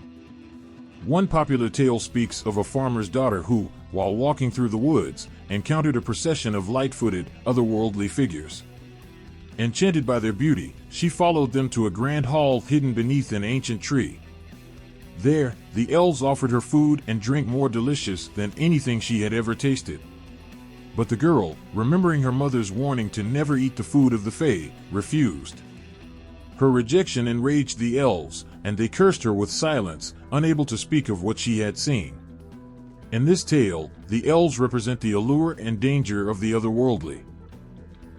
One popular tale speaks of a farmer's daughter who, while walking through the woods, encountered a procession of light-footed, otherworldly figures. Enchanted by their beauty, she followed them to a grand hall hidden beneath an ancient tree. There, the elves offered her food and drink more delicious than anything she had ever tasted. But the girl, remembering her mother's warning to never eat the food of the Fae, refused. Her rejection enraged the elves, and they cursed her with silence, unable to speak of what she had seen. In this tale, the elves represent the allure and danger of the otherworldly.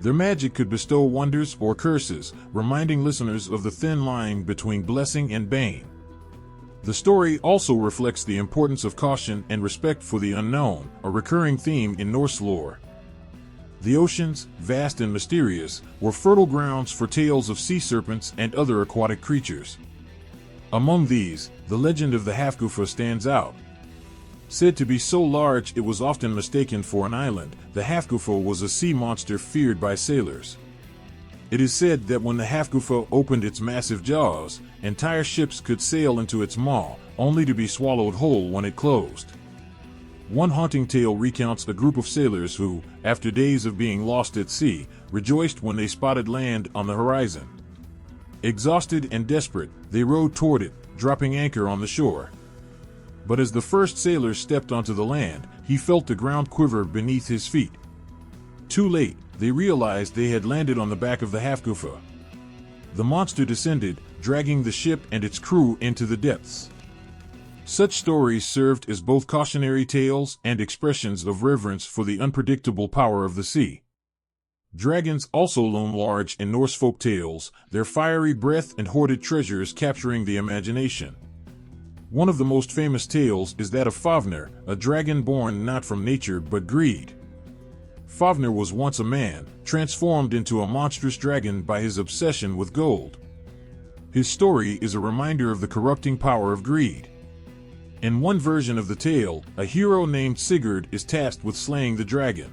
Their magic could bestow wonders or curses, reminding listeners of the thin line between blessing and bane. The story also reflects the importance of caution and respect for the unknown, a recurring theme in Norse lore. The oceans, vast and mysterious, were fertile grounds for tales of sea serpents and other aquatic creatures. Among these, the legend of the Hafgufa stands out. Said to be so large it was often mistaken for an island, the Hafgufa was a sea monster feared by sailors. It is said that when the Hafgufa opened its massive jaws, entire ships could sail into its maw, only to be swallowed whole when it closed. One haunting tale recounts a group of sailors who, after days of being lost at sea, rejoiced when they spotted land on the horizon. Exhausted and desperate, they rowed toward it, dropping anchor on the shore. But as the first sailor stepped onto the land, he felt the ground quiver beneath his feet. Too late, they realized they had landed on the back of the Hafgufa. The monster descended, dragging the ship and its crew into the depths. Such stories served as both cautionary tales and expressions of reverence for the unpredictable power of the sea. Dragons also loom large in Norse folk tales, their fiery breath and hoarded treasures capturing the imagination. One of the most famous tales is that of Fafnir, a dragon born not from nature but greed. Fafnir was once a man, transformed into a monstrous dragon by his obsession with gold. His story is a reminder of the corrupting power of greed. In one version of the tale, a hero named Sigurd is tasked with slaying the dragon.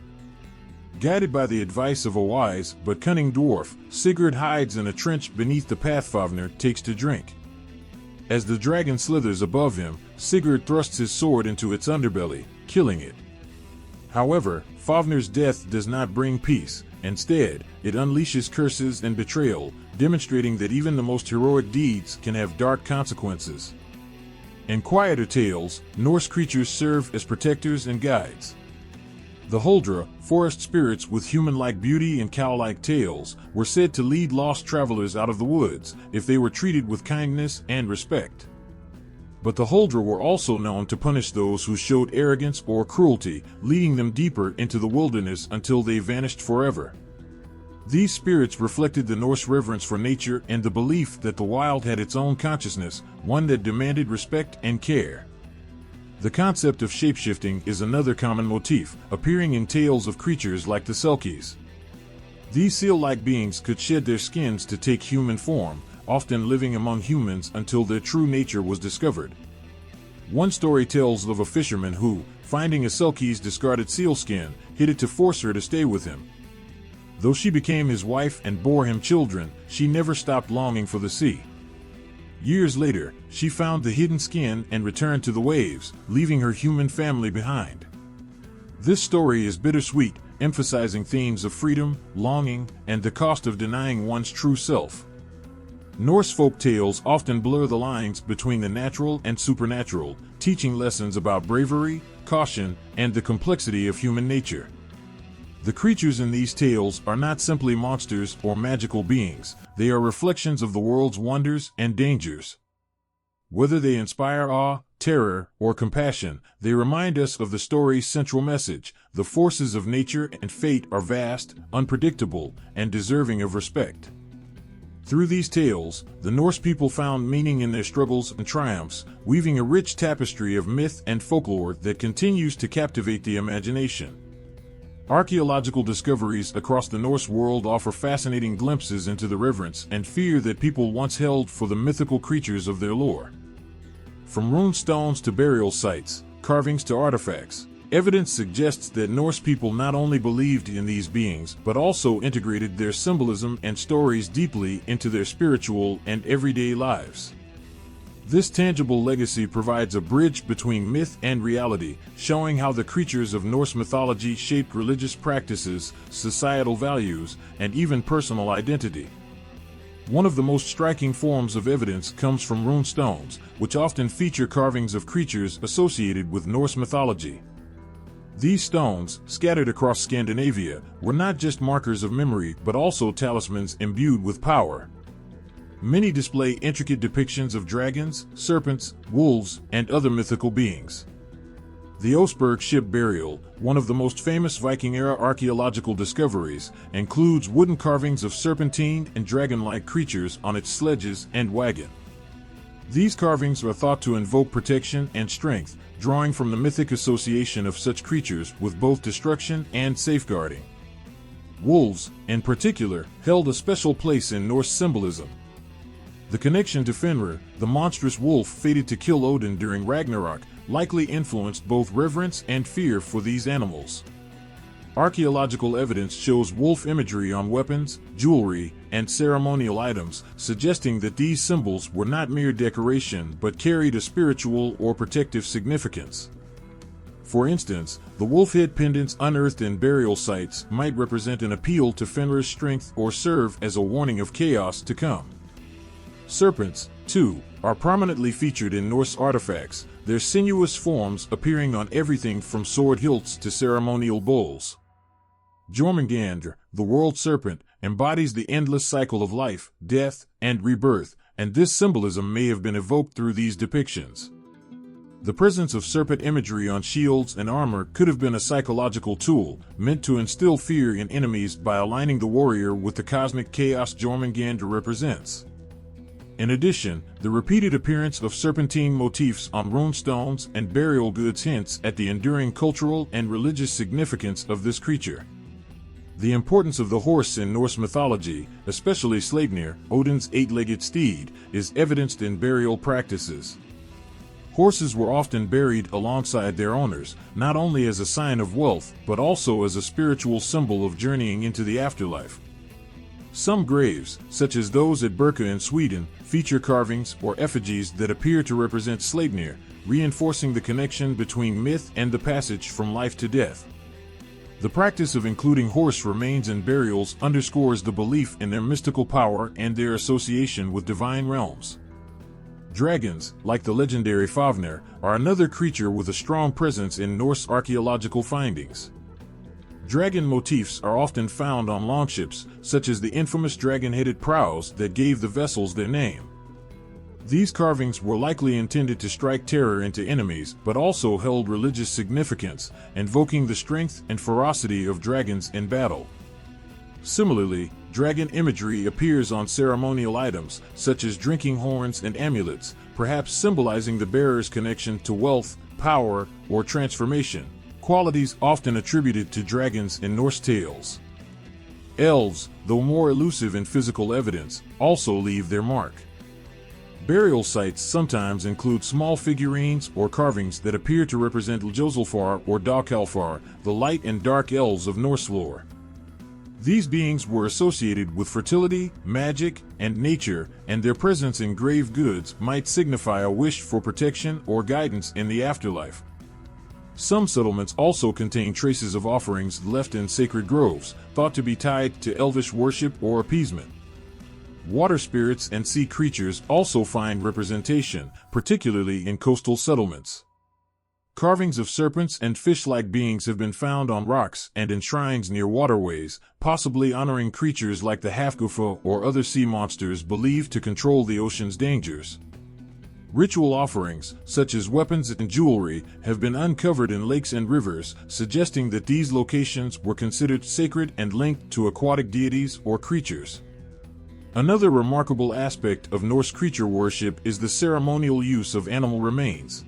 Guided by the advice of a wise but cunning dwarf, Sigurd hides in a trench beneath the path Fafnir takes to drink. As the dragon slithers above him, Sigurd thrusts his sword into its underbelly, killing it. However, Fafnir's death does not bring peace. Instead, it unleashes curses and betrayal, demonstrating that even the most heroic deeds can have dark consequences. In quieter tales, Norse creatures serve as protectors and guides. The Huldra, forest spirits with human-like beauty and cow-like tails, were said to lead lost travelers out of the woods if they were treated with kindness and respect. But the Huldra were also known to punish those who showed arrogance or cruelty, leading them deeper into the wilderness until they vanished forever. These spirits reflected the Norse reverence for nature and the belief that the wild had its own consciousness, one that demanded respect and care. The concept of shapeshifting is another common motif, appearing in tales of creatures like the Selkies. These seal-like beings could shed their skins to take human form, often living among humans until their true nature was discovered. One story tells of a fisherman who, finding a Selkie's discarded sealskin, hid it to force her to stay with him. Though she became his wife and bore him children, she never stopped longing for the sea. Years later, she found the hidden skin and returned to the waves, leaving her human family behind. This story is bittersweet, emphasizing themes of freedom, longing, and the cost of denying one's true self. Norse folk tales often blur the lines between the natural and supernatural, teaching lessons about bravery, caution, and the complexity of human nature. The creatures in these tales are not simply monsters or magical beings, they are reflections of the world's wonders and dangers. Whether they inspire awe, terror, or compassion, they remind us of the story's central message: the forces of nature and fate are vast, unpredictable, and deserving of respect. Through these tales, the Norse people found meaning in their struggles and triumphs, weaving a rich tapestry of myth and folklore that continues to captivate the imagination. Archaeological discoveries across the Norse world offer fascinating glimpses into the reverence and fear that people once held for the mythical creatures of their lore. From rune stones to burial sites, carvings to artifacts, evidence suggests that Norse people not only believed in these beings but also integrated their symbolism and stories deeply into their spiritual and everyday lives. This tangible legacy provides a bridge between myth and reality, showing how the creatures of Norse mythology shaped religious practices, societal values, and even personal identity. One of the most striking forms of evidence comes from rune stones, which often feature carvings of creatures associated with Norse mythology. These stones, scattered across Scandinavia, were not just markers of memory but also talismans imbued with power. Many display intricate depictions of dragons, serpents, wolves, and other mythical beings. The Oseberg ship burial, one of the most famous Viking-era archaeological discoveries, includes wooden carvings of serpentine and dragon-like creatures on its sledges and wagon. These carvings are thought to invoke protection and strength, drawing from the mythic association of such creatures with both destruction and safeguarding. Wolves, in particular, held a special place in Norse symbolism. The connection to Fenrir, the monstrous wolf fated to kill Odin during Ragnarok, likely influenced both reverence and fear for these animals. Archaeological evidence shows wolf imagery on weapons, jewelry, and ceremonial items, suggesting that these symbols were not mere decoration but carried a spiritual or protective significance. For instance, the wolf head pendants unearthed in burial sites might represent an appeal to Fenrir's strength or serve as a warning of chaos to come. Serpents, too, are prominently featured in Norse artifacts, their sinuous forms appearing on everything from sword hilts to ceremonial bowls. Jörmungandr, the world-serpent, embodies the endless cycle of life, death, and rebirth, and this symbolism may have been evoked through these depictions. The presence of serpent imagery on shields and armor could have been a psychological tool, meant to instill fear in enemies by aligning the warrior with the cosmic chaos Jörmungandr represents. In addition, the repeated appearance of serpentine motifs on rune stones and burial goods hints at the enduring cultural and religious significance of this creature. The importance of the horse in Norse mythology, especially Sleipnir, Odin's eight-legged steed, is evidenced in burial practices. Horses were often buried alongside their owners, not only as a sign of wealth but also as a spiritual symbol of journeying into the afterlife. Some graves, such as those at Birka in Sweden, feature carvings or effigies that appear to represent Sleipnir, reinforcing the connection between myth and the passage from life to death. The practice of including horse remains in burials underscores the belief in their mystical power and their association with divine realms. Dragons, like the legendary Fafnir, are another creature with a strong presence in Norse archaeological findings. Dragon motifs are often found on longships, such as the infamous dragon-headed prows that gave the vessels their name. These carvings were likely intended to strike terror into enemies, but also held religious significance, invoking the strength and ferocity of dragons in battle. Similarly, dragon imagery appears on ceremonial items, such as drinking horns and amulets, perhaps symbolizing the bearer's connection to wealth, power, or transformation, qualities often attributed to dragons in Norse tales. Elves, though more elusive in physical evidence, also leave their mark. Burial sites sometimes include small figurines or carvings that appear to represent Ljósulfar or Dalkalfar, the light and dark elves of Norse lore. These beings were associated with fertility, magic, and nature, and their presence in grave goods might signify a wish for protection or guidance in the afterlife. Some settlements also contain traces of offerings left in sacred groves, thought to be tied to elvish worship or appeasement. Water spirits and sea creatures also find representation, particularly in coastal settlements. Carvings of serpents and fish-like beings have been found on rocks and in shrines near waterways, possibly honoring creatures like the Hafgufa or other sea monsters believed to control the ocean's dangers. Ritual offerings, such as weapons and jewelry, have been uncovered in lakes and rivers, suggesting that these locations were considered sacred and linked to aquatic deities or creatures. Another remarkable aspect of Norse creature worship is the ceremonial use of animal remains.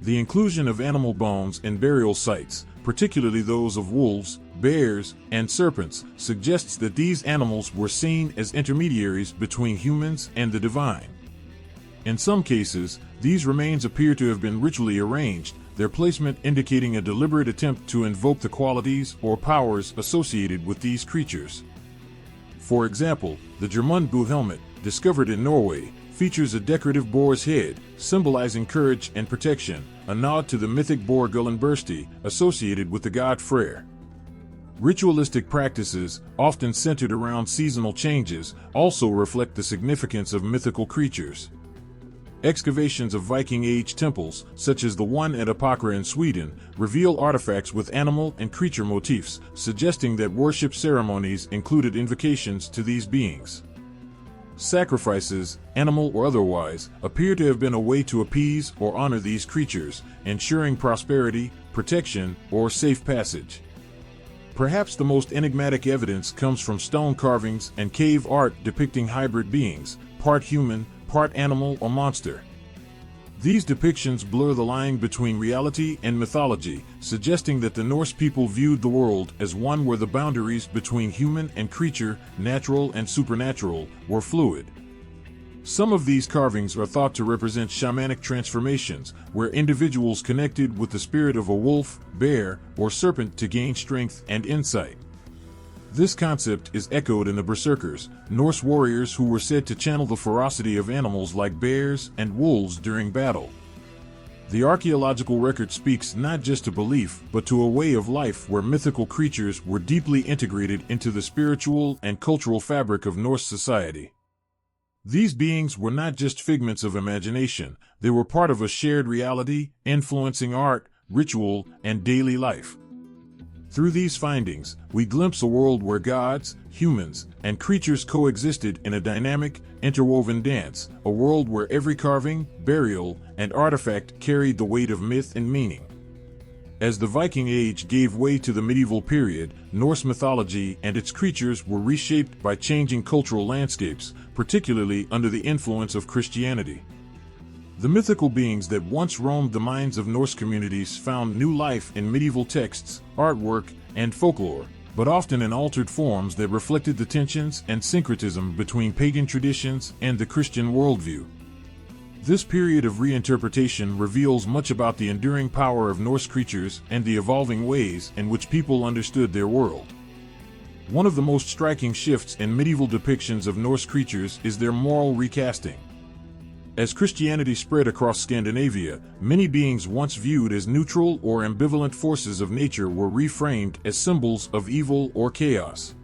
The inclusion of animal bones in burial sites, particularly those of wolves, bears, and serpents, suggests that these animals were seen as intermediaries between humans and the divine. In some cases, these remains appear to have been ritually arranged, their placement indicating a deliberate attempt to invoke the qualities or powers associated with these creatures. For example, the Jörmungandr helmet, discovered in Norway, features a decorative boar's head, symbolizing courage and protection, a nod to the mythic boar Gullinbursti, associated with the god Freyr. Ritualistic practices, often centered around seasonal changes, also reflect the significance of mythical creatures. Excavations of Viking Age temples, such as the one at Apokra in Sweden, reveal artifacts with animal and creature motifs, suggesting that worship ceremonies included invocations to these beings. Sacrifices, animal or otherwise, appear to have been a way to appease or honor these creatures, ensuring prosperity, protection, or safe passage. Perhaps the most enigmatic evidence comes from stone carvings and cave art depicting hybrid beings, part human, part animal or monster. These depictions blur the line between reality and mythology, suggesting that the Norse people viewed the world as one where the boundaries between human and creature, natural and supernatural, were fluid. Some of these carvings are thought to represent shamanic transformations, where individuals connected with the spirit of a wolf, bear, or serpent to gain strength and insight. This concept is echoed in the Berserkers, Norse warriors who were said to channel the ferocity of animals like bears and wolves during battle. The archaeological record speaks not just to belief, but to a way of life where mythical creatures were deeply integrated into the spiritual and cultural fabric of Norse society. These beings were not just figments of imagination, they were part of a shared reality, influencing art, ritual, and daily life. Through these findings, we glimpse a world where gods, humans, and creatures coexisted in a dynamic, interwoven dance, a world where every carving, burial, and artifact carried the weight of myth and meaning. As the Viking Age gave way to the medieval period, Norse mythology and its creatures were reshaped by changing cultural landscapes, particularly under the influence of Christianity. The mythical beings that once roamed the minds of Norse communities found new life in medieval texts, artwork, and folklore, but often in altered forms that reflected the tensions and syncretism between pagan traditions and the Christian worldview. This period of reinterpretation reveals much about the enduring power of Norse creatures and the evolving ways in which people understood their world. One of the most striking shifts in medieval depictions of Norse creatures is their moral recasting. As Christianity spread across Scandinavia, many beings once viewed as neutral or ambivalent forces of nature were reframed as symbols of evil or chaos.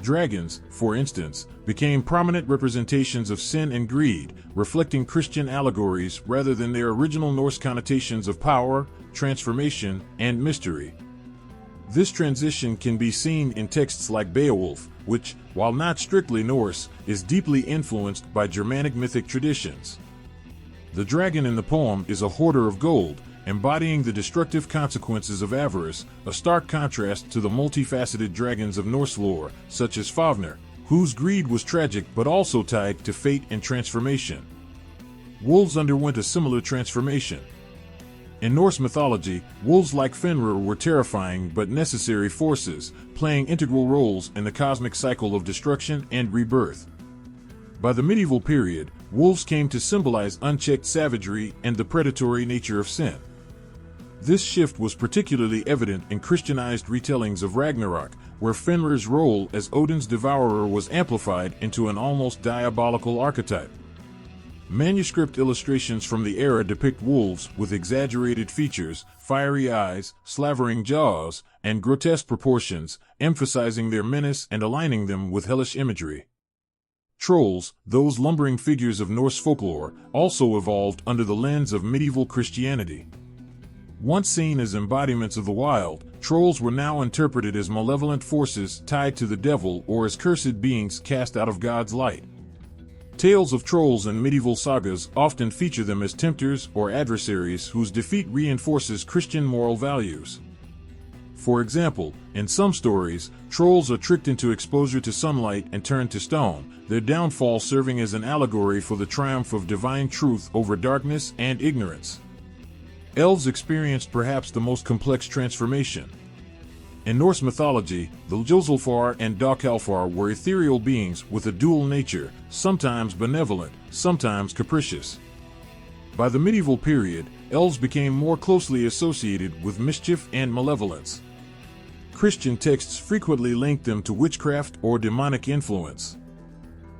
Dragons, for instance, became prominent representations of sin and greed, reflecting Christian allegories rather than their original Norse connotations of power, transformation, and mystery. This transition can be seen in texts like Beowulf, which, while not strictly Norse, is deeply influenced by Germanic mythic traditions. The dragon in the poem is a hoarder of gold, embodying the destructive consequences of avarice, a stark contrast to the multifaceted dragons of Norse lore, such as Fafnir, whose greed was tragic but also tied to fate and transformation. Wolves underwent a similar transformation. In Norse mythology, wolves like Fenrir were terrifying but necessary forces, playing integral roles in the cosmic cycle of destruction and rebirth. By the medieval period, wolves came to symbolize unchecked savagery and the predatory nature of sin. This shift was particularly evident in Christianized retellings of Ragnarok, where Fenrir's role as Odin's devourer was amplified into an almost diabolical archetype. Manuscript illustrations from the era depict wolves with exaggerated features, fiery eyes, slavering jaws, and grotesque proportions, emphasizing their menace and aligning them with hellish imagery. Trolls, those lumbering figures of Norse folklore, also evolved under the lens of medieval Christianity. Once seen as embodiments of the wild, trolls were now interpreted as malevolent forces tied to the devil or as cursed beings cast out of God's light. Tales of trolls in medieval sagas often feature them as tempters or adversaries whose defeat reinforces Christian moral values. For example, in some stories, trolls are tricked into exposure to sunlight and turned to stone, their downfall serving as an allegory for the triumph of divine truth over darkness and ignorance. Elves experienced perhaps the most complex transformation. In Norse mythology, the Ljósálfar and Dökkálfar were ethereal beings with a dual nature, sometimes benevolent, sometimes capricious. By the medieval period, elves became more closely associated with mischief and malevolence. Christian texts frequently linked them to witchcraft or demonic influence.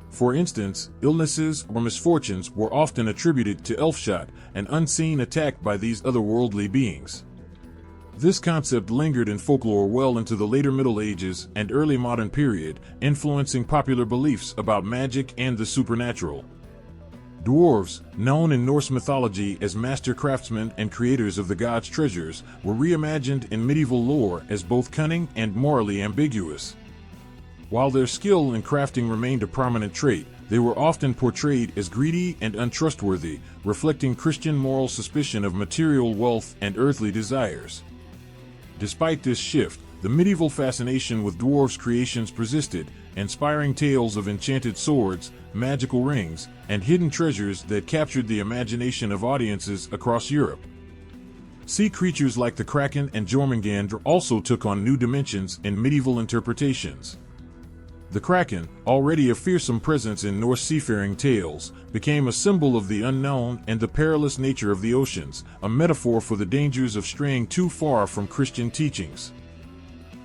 For instance, illnesses or misfortunes were often attributed to elfshot, an unseen attack by these otherworldly beings. This concept lingered in folklore well into the later Middle Ages and early modern period, influencing popular beliefs about magic and the supernatural. Dwarves, known in Norse mythology as master craftsmen and creators of the gods' treasures, were reimagined in medieval lore as both cunning and morally ambiguous. While their skill in crafting remained a prominent trait, they were often portrayed as greedy and untrustworthy, reflecting Christian moral suspicion of material wealth and earthly desires. Despite this shift, the medieval fascination with dwarves' creations persisted, inspiring tales of enchanted swords, magical rings, and hidden treasures that captured the imagination of audiences across Europe. Sea creatures like the Kraken and Jörmungandr also took on new dimensions in medieval interpretations. The Kraken, already a fearsome presence in Norse seafaring tales, became a symbol of the unknown and the perilous nature of the oceans, a metaphor for the dangers of straying too far from Christian teachings.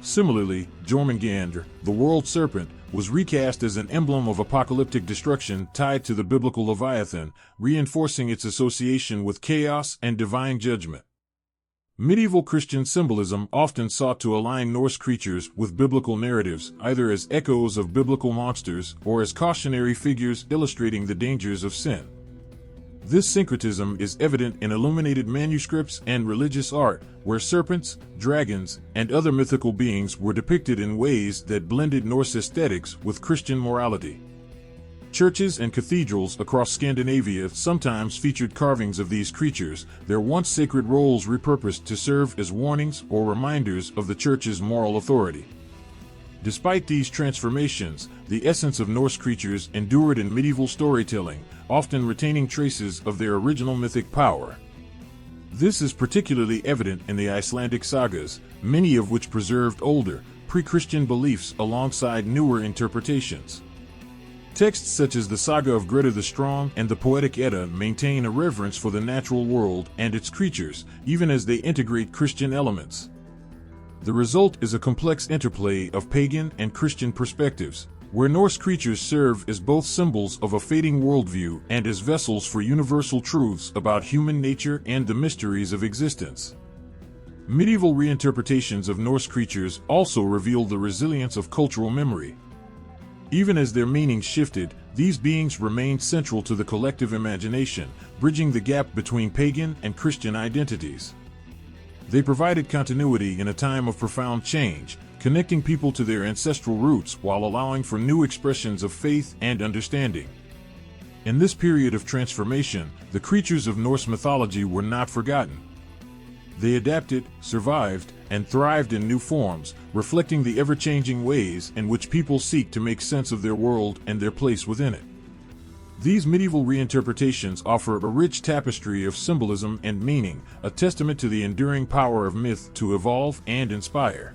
Similarly, Jörmungandr, the world-serpent, was recast as an emblem of apocalyptic destruction tied to the biblical Leviathan, reinforcing its association with chaos and divine judgment. Medieval Christian symbolism often sought to align Norse creatures with biblical narratives, either as echoes of biblical monsters or as cautionary figures illustrating the dangers of sin. This syncretism is evident in illuminated manuscripts and religious art, where serpents, dragons, and other mythical beings were depicted in ways that blended Norse aesthetics with Christian morality. Churches and cathedrals across Scandinavia sometimes featured carvings of these creatures, their once sacred roles repurposed to serve as warnings or reminders of the Church's moral authority. Despite these transformations, the essence of Norse creatures endured in medieval storytelling, often retaining traces of their original mythic power. This is particularly evident in the Icelandic sagas, many of which preserved older, pre-Christian beliefs alongside newer interpretations. Texts such as the Saga of Grettir the Strong and the Poetic Edda maintain a reverence for the natural world and its creatures, even as they integrate Christian elements. The result is a complex interplay of pagan and Christian perspectives, where Norse creatures serve as both symbols of a fading worldview and as vessels for universal truths about human nature and the mysteries of existence. Medieval reinterpretations of Norse creatures also reveal the resilience of cultural memory. Even as their meanings shifted, these beings remained central to the collective imagination, bridging the gap between pagan and Christian identities. They provided continuity in a time of profound change, connecting people to their ancestral roots while allowing for new expressions of faith and understanding. In this period of transformation, the creatures of Norse mythology were not forgotten. They adapted, survived, and thrived in new forms, reflecting the ever-changing ways in which people seek to make sense of their world and their place within it. These medieval reinterpretations offer a rich tapestry of symbolism and meaning, a testament to the enduring power of myth to evolve and inspire.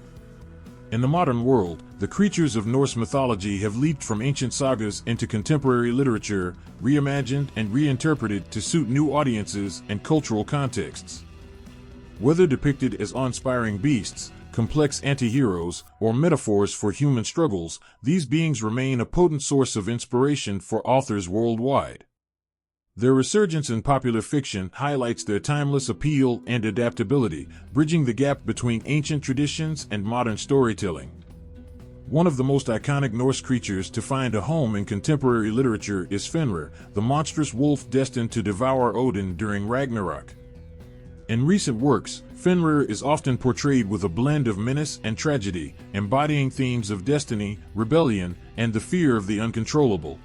In the modern world, the creatures of Norse mythology have leaped from ancient sagas into contemporary literature, reimagined and reinterpreted to suit new audiences and cultural contexts. Whether depicted as awe-inspiring beasts, complex anti-heroes, or metaphors for human struggles, these beings remain a potent source of inspiration for authors worldwide. Their resurgence in popular fiction highlights their timeless appeal and adaptability, bridging the gap between ancient traditions and modern storytelling. One of the most iconic Norse creatures to find a home in contemporary literature is Fenrir, the monstrous wolf destined to devour Odin during Ragnarok. In recent works, Fenrir is often portrayed with a blend of menace and tragedy, embodying themes of destiny, rebellion, and the fear of the uncontrollable.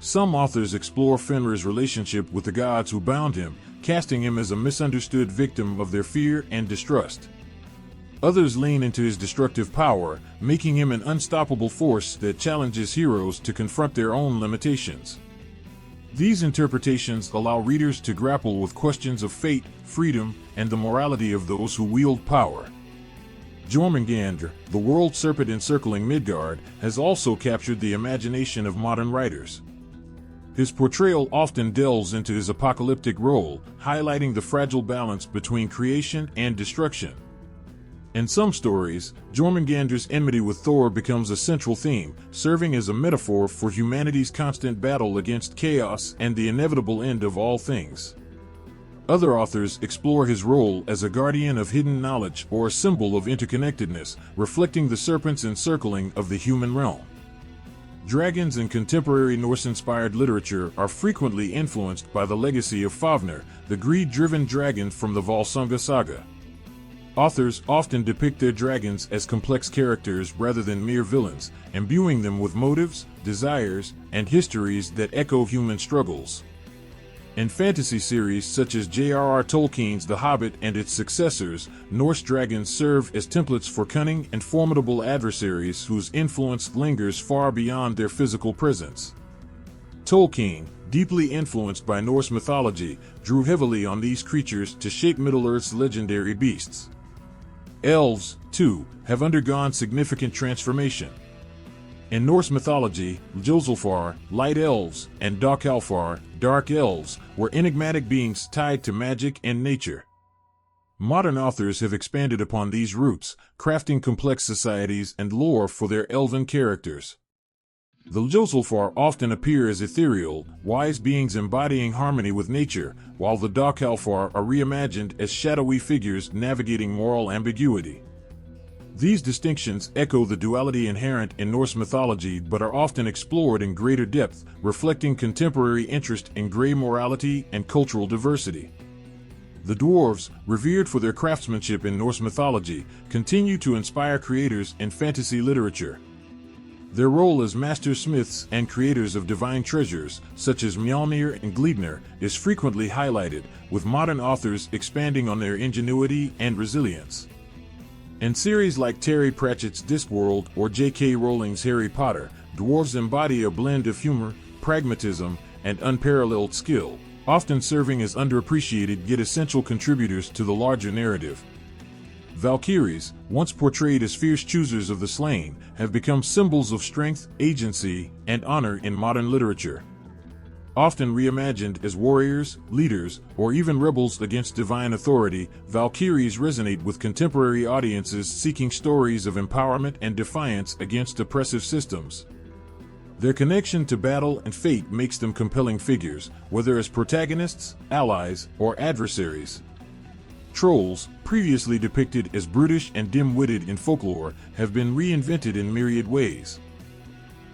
Some authors explore Fenrir's relationship with the gods who bound him, casting him as a misunderstood victim of their fear and distrust. Others lean into his destructive power, making him an unstoppable force that challenges heroes to confront their own limitations. These interpretations allow readers to grapple with questions of fate, freedom, and the morality of those who wield power. Jörmungandr, the world-serpent encircling Midgard, has also captured the imagination of modern writers. His portrayal often delves into his apocalyptic role, highlighting the fragile balance between creation and destruction. In some stories, Jörmungandr's enmity with Thor becomes a central theme, serving as a metaphor for humanity's constant battle against chaos and the inevitable end of all things. Other authors explore his role as a guardian of hidden knowledge or a symbol of interconnectedness, reflecting the serpent's encircling of the human realm. Dragons in contemporary Norse-inspired literature are frequently influenced by the legacy of Fafnir, the greed-driven dragon from the Volsunga saga. Authors often depict their dragons as complex characters rather than mere villains, imbuing them with motives, desires, and histories that echo human struggles. In fantasy series such as J.R.R. Tolkien's The Hobbit and its successors, Norse dragons serve as templates for cunning and formidable adversaries whose influence lingers far beyond their physical presence. Tolkien, deeply influenced by Norse mythology, drew heavily on these creatures to shape Middle-earth's legendary beasts. Elves, too, have undergone significant transformation. In Norse mythology, Ljósálfar, light elves, and Dökkálfar, dark elves, were enigmatic beings tied to magic and nature. Modern authors have expanded upon these roots, crafting complex societies and lore for their elven characters. The Ljósálfar often appear as ethereal, wise beings embodying harmony with nature, while the Dökkálfar are reimagined as shadowy figures navigating moral ambiguity. These distinctions echo the duality inherent in Norse mythology but are often explored in greater depth, reflecting contemporary interest in gray morality and cultural diversity. The dwarves, revered for their craftsmanship in Norse mythology, continue to inspire creators in fantasy literature. Their role as master smiths and creators of divine treasures, such as Mjolnir and Gleipnir, is frequently highlighted, with modern authors expanding on their ingenuity and resilience. In series like Terry Pratchett's Discworld or J.K. Rowling's Harry Potter, dwarves embody a blend of humor, pragmatism, and unparalleled skill, often serving as underappreciated yet essential contributors to the larger narrative. Valkyries, once portrayed as fierce choosers of the slain, have become symbols of strength, agency, and honor in modern literature. Often reimagined as warriors, leaders, or even rebels against divine authority, Valkyries resonate with contemporary audiences seeking stories of empowerment and defiance against oppressive systems. Their connection to battle and fate makes them compelling figures, whether as protagonists, allies, or adversaries. Trolls, previously depicted as brutish and dim-witted in folklore, have been reinvented in myriad ways.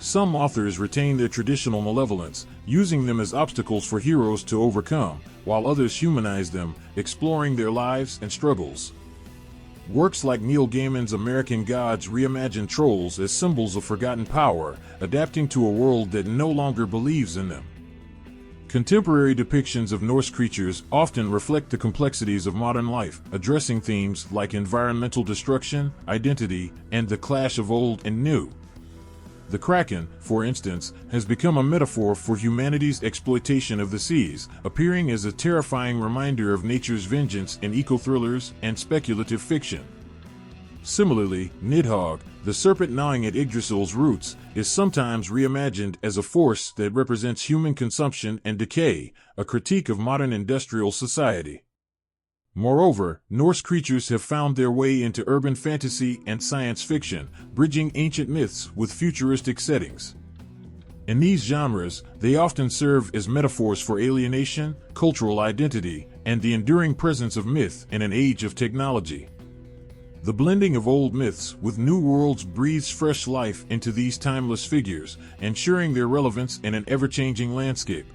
Some authors retain their traditional malevolence, using them as obstacles for heroes to overcome, while others humanize them, exploring their lives and struggles. Works like Neil Gaiman's American Gods reimagine trolls as symbols of forgotten power, adapting to a world that no longer believes in them. Contemporary depictions of Norse creatures often reflect the complexities of modern life, addressing themes like environmental destruction, identity, and the clash of old and new. The Kraken, for instance, has become a metaphor for humanity's exploitation of the seas, appearing as a terrifying reminder of nature's vengeance in eco-thrillers and speculative fiction. Similarly, Nidhogg, the serpent gnawing at Yggdrasil's roots, is sometimes reimagined as a force that represents human consumption and decay, a critique of modern industrial society. Moreover, Norse creatures have found their way into urban fantasy and science fiction, bridging ancient myths with futuristic settings. In these genres, they often serve as metaphors for alienation, cultural identity, and the enduring presence of myth in an age of technology. The blending of old myths with new worlds breathes fresh life into these timeless figures, ensuring their relevance in an ever-changing landscape.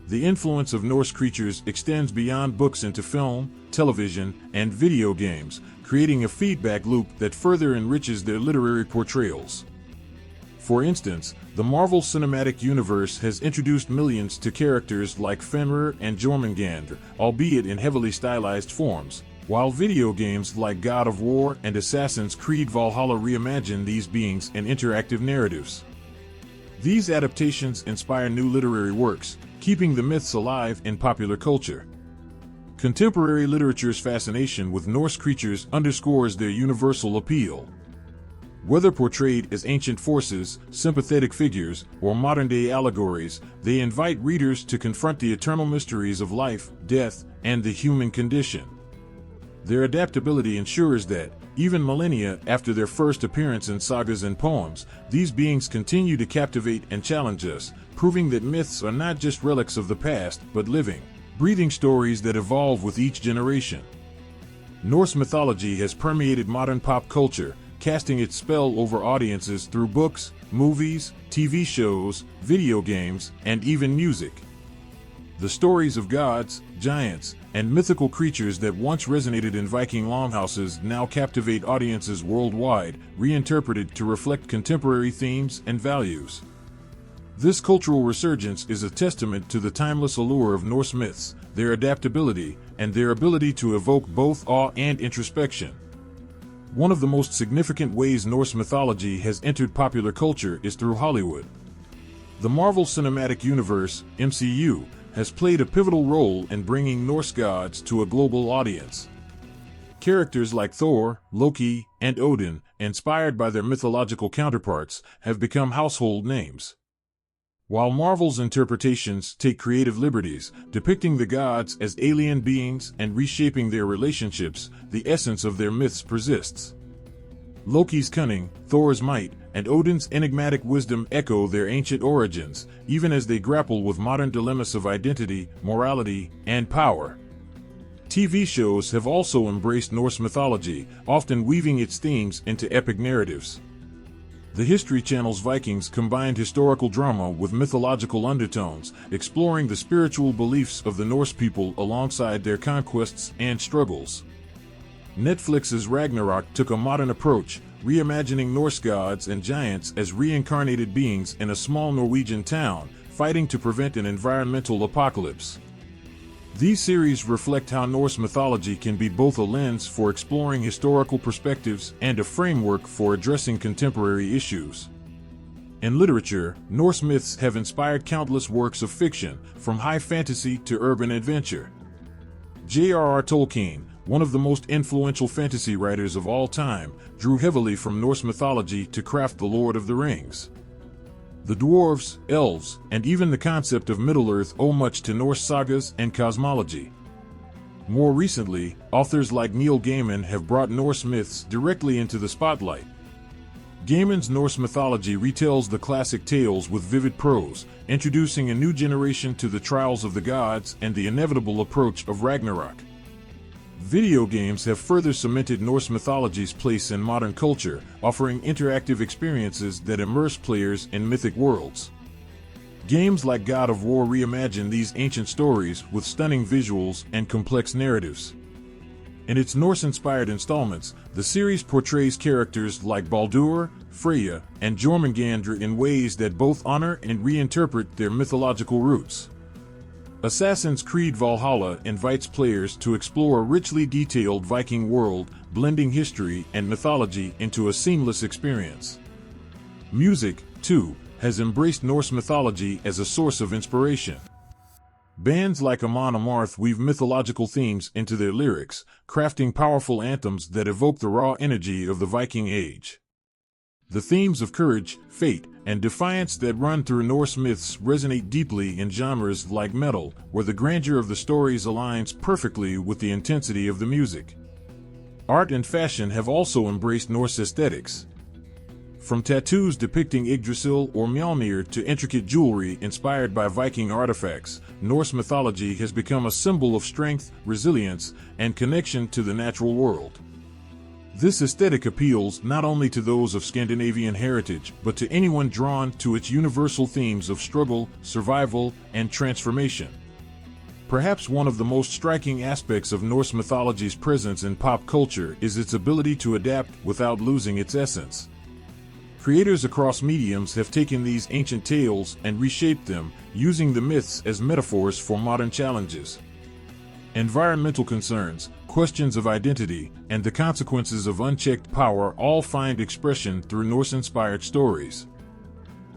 The influence of Norse creatures extends beyond books into film, television, and video games, creating a feedback loop that further enriches their literary portrayals. For instance, the Marvel Cinematic Universe has introduced millions to characters like Fenrir and Jörmungandr, albeit in heavily stylized forms, while video games like God of War and Assassin's Creed Valhalla reimagine these beings in interactive narratives. These adaptations inspire new literary works, keeping the myths alive in popular culture. Contemporary literature's fascination with Norse creatures underscores their universal appeal. Whether portrayed as ancient forces, sympathetic figures, or modern-day allegories, they invite readers to confront the eternal mysteries of life, death, and the human condition. Their adaptability ensures that, even millennia after their first appearance in sagas and poems, these beings continue to captivate and challenge us, proving that myths are not just relics of the past, but living, breathing stories that evolve with each generation. Norse mythology has permeated modern pop culture, casting its spell over audiences through books, movies, TV shows, video games, and even music. The stories of gods, giants, and mythical creatures that once resonated in Viking longhouses now captivate audiences worldwide, reinterpreted to reflect contemporary themes and values. This cultural resurgence is a testament to the timeless allure of Norse myths, their adaptability, and their ability to evoke both awe and introspection. One of the most significant ways Norse mythology has entered popular culture is through Hollywood. The Marvel Cinematic Universe, MCU, has played a pivotal role in bringing Norse gods to a global audience. Characters like Thor, Loki, and Odin, inspired by their mythological counterparts, have become household names. While Marvel's interpretations take creative liberties, depicting the gods as alien beings and reshaping their relationships, the essence of their myths persists. Loki's cunning, Thor's might, and Odin's enigmatic wisdom echo their ancient origins, even as they grapple with modern dilemmas of identity, morality, and power. TV shows have also embraced Norse mythology, often weaving its themes into epic narratives. The History Channel's Vikings combined historical drama with mythological undertones, exploring the spiritual beliefs of the Norse people alongside their conquests and struggles. Netflix's Ragnarok took a modern approach, reimagining Norse gods and giants as reincarnated beings in a small Norwegian town, fighting to prevent an environmental apocalypse. These series reflect how Norse mythology can be both a lens for exploring historical perspectives and a framework for addressing contemporary issues. In literature, Norse myths have inspired countless works of fiction, from high fantasy to urban adventure. J.R.R. Tolkien, one of the most influential fantasy writers of all time, drew heavily from Norse mythology to craft The Lord of the Rings. The dwarves, elves, and even the concept of Middle-earth owe much to Norse sagas and cosmology. More recently, authors like Neil Gaiman have brought Norse myths directly into the spotlight. Gaiman's Norse mythology retells the classic tales with vivid prose, introducing a new generation to the trials of the gods and the inevitable approach of Ragnarok. Video games have further cemented Norse mythology's place in modern culture, offering interactive experiences that immerse players in mythic worlds. Games like God of War reimagine these ancient stories with stunning visuals and complex narratives. In its Norse-inspired installments, the series portrays characters like Baldur, Freyja, and Jörmungandr in ways that both honor and reinterpret their mythological roots. Assassin's Creed Valhalla invites players to explore a richly detailed Viking world, blending history and mythology into a seamless experience. Music, too, has embraced Norse mythology as a source of inspiration. Bands like Amon Amarth weave mythological themes into their lyrics, crafting powerful anthems that evoke the raw energy of the Viking Age. The themes of courage, fate, and defiance that run through Norse myths resonate deeply in genres like metal, where the grandeur of the stories aligns perfectly with the intensity of the music. Art and fashion have also embraced Norse aesthetics. From tattoos depicting Yggdrasil or Mjolnir to intricate jewelry inspired by Viking artifacts, Norse mythology has become a symbol of strength, resilience, and connection to the natural world. This aesthetic appeals not only to those of Scandinavian heritage, but to anyone drawn to its universal themes of struggle, survival, and transformation. Perhaps one of the most striking aspects of Norse mythology's presence in pop culture is its ability to adapt without losing its essence. Creators across mediums have taken these ancient tales and reshaped them, using the myths as metaphors for modern challenges. Environmental concerns, questions of identity, and the consequences of unchecked power all find expression through Norse-inspired stories.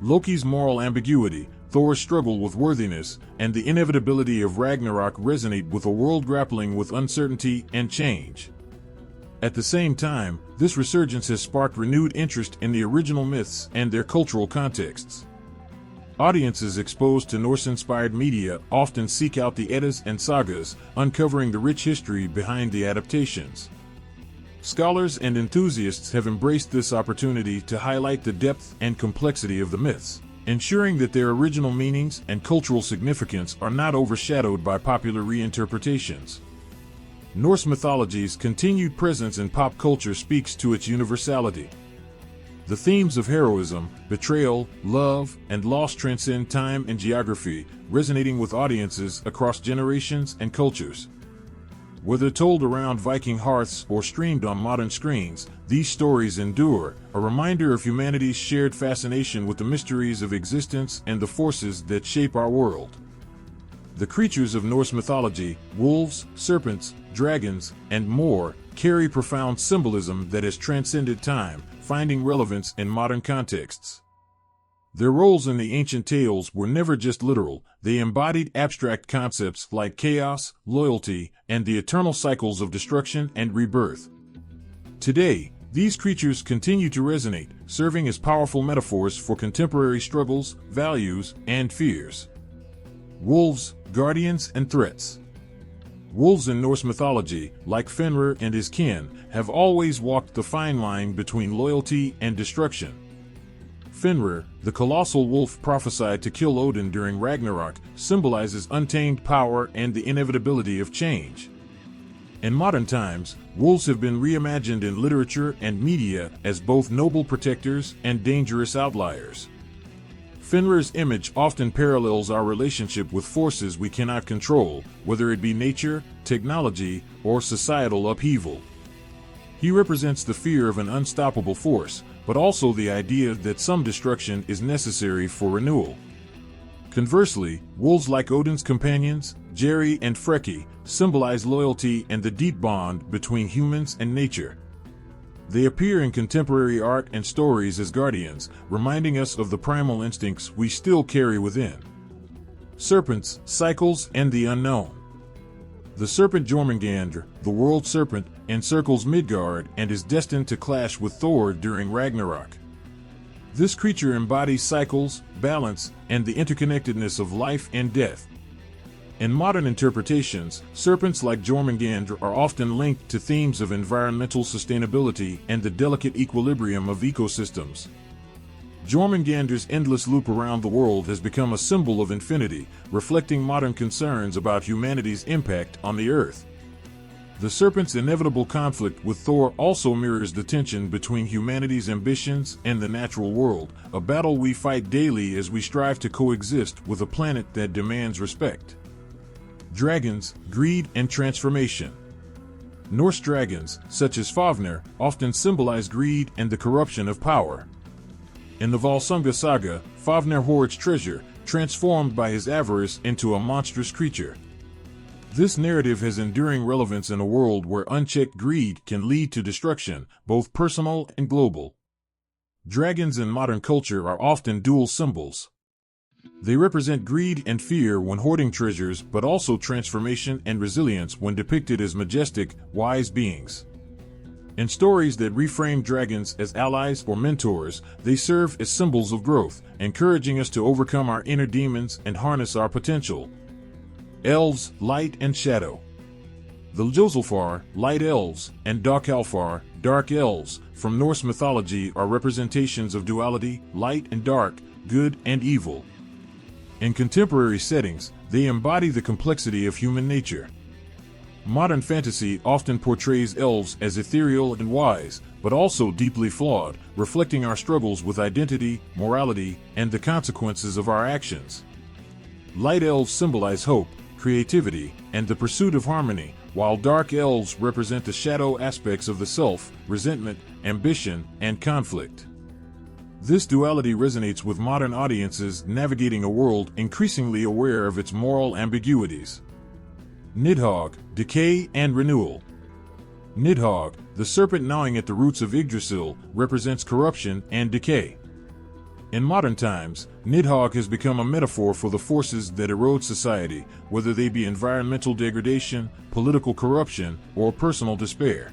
Loki's moral ambiguity, Thor's struggle with worthiness, and the inevitability of Ragnarok resonate with a world grappling with uncertainty and change. At the same time, this resurgence has sparked renewed interest in the original myths and their cultural contexts. Audiences exposed to Norse-inspired media often seek out the Eddas and sagas, uncovering the rich history behind the adaptations. Scholars and enthusiasts have embraced this opportunity to highlight the depth and complexity of the myths, ensuring that their original meanings and cultural significance are not overshadowed by popular reinterpretations. Norse mythology's continued presence in pop culture speaks to its universality. The themes of heroism, betrayal, love, and loss transcend time and geography, resonating with audiences across generations and cultures. Whether told around Viking hearths or streamed on modern screens, these stories endure, a reminder of humanity's shared fascination with the mysteries of existence and the forces that shape our world. The creatures of Norse mythology, wolves, serpents, dragons, and more, carry profound symbolism that has transcended time, finding relevance in modern contexts. Their roles in the ancient tales were never just literal, they embodied abstract concepts like chaos, loyalty, and the eternal cycles of destruction and rebirth. Today, these creatures continue to resonate, serving as powerful metaphors for contemporary struggles, values, and fears. Wolves, guardians, and threats. Wolves in Norse mythology, like Fenrir and his kin, have always walked the fine line between loyalty and destruction. Fenrir, the colossal wolf prophesied to kill Odin during Ragnarok, symbolizes untamed power and the inevitability of change. In modern times, wolves have been reimagined in literature and media as both noble protectors and dangerous outliers. Fenrir's image often parallels our relationship with forces we cannot control, whether it be nature, technology, or societal upheaval. He represents the fear of an unstoppable force, but also the idea that some destruction is necessary for renewal. Conversely, wolves like Odin's companions, Jerry and Freki, symbolize loyalty and the deep bond between humans and nature. They appear in contemporary art and stories as guardians, reminding us of the primal instincts we still carry within. Serpents, cycles, and the unknown. The serpent Jörmungandr, the world-serpent, encircles Midgard and is destined to clash with Thor during Ragnarok. This creature embodies cycles, balance, and the interconnectedness of life and death. In modern interpretations, serpents like Jörmungandr are often linked to themes of environmental sustainability and the delicate equilibrium of ecosystems. Jörmungandr's endless loop around the world has become a symbol of infinity, reflecting modern concerns about humanity's impact on the Earth. The serpent's inevitable conflict with Thor also mirrors the tension between humanity's ambitions and the natural world, a battle we fight daily as we strive to coexist with a planet that demands respect. Dragons, greed, and transformation. Norse dragons, such as Fafnir, often symbolize greed and the corruption of power. In the Volsunga saga, Fafnir hoards treasure, transformed by his avarice into a monstrous creature. This narrative has enduring relevance in a world where unchecked greed can lead to destruction, both personal and global. Dragons in modern culture are often dual symbols. They represent greed and fear when hoarding treasures, but also transformation and resilience when depicted as majestic, wise beings. In stories that reframe dragons as allies or mentors, they serve as symbols of growth, encouraging us to overcome our inner demons and harness our potential. Elves, light and shadow. The Ljósálfar, light elves, and Darkalfar, dark elves, from Norse mythology are representations of duality, light and dark, good and evil. In contemporary settings, they embody the complexity of human nature. Modern fantasy often portrays elves as ethereal and wise, but also deeply flawed, reflecting our struggles with identity, morality, and the consequences of our actions. Light elves symbolize hope, creativity, and the pursuit of harmony, while dark elves represent the shadow aspects of the self, resentment, ambition, and conflict. This duality resonates with modern audiences navigating a world increasingly aware of its moral ambiguities. Nidhogg, decay and renewal. Nidhogg, the serpent gnawing at the roots of Yggdrasil, represents corruption and decay. In modern times, Nidhogg has become a metaphor for the forces that erode society, whether they be environmental degradation, political corruption, or personal despair.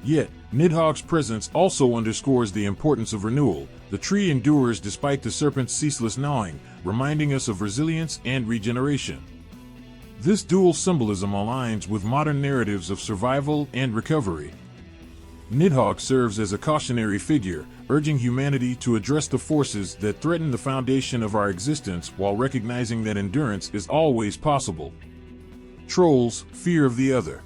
Yet, Nidhogg's presence also underscores the importance of renewal. The tree endures despite the serpent's ceaseless gnawing, reminding us of resilience and regeneration. This dual symbolism aligns with modern narratives of survival and recovery. Nidhogg serves as a cautionary figure, urging humanity to address the forces that threaten the foundation of our existence while recognizing that endurance is always possible. Trolls, fear of the other.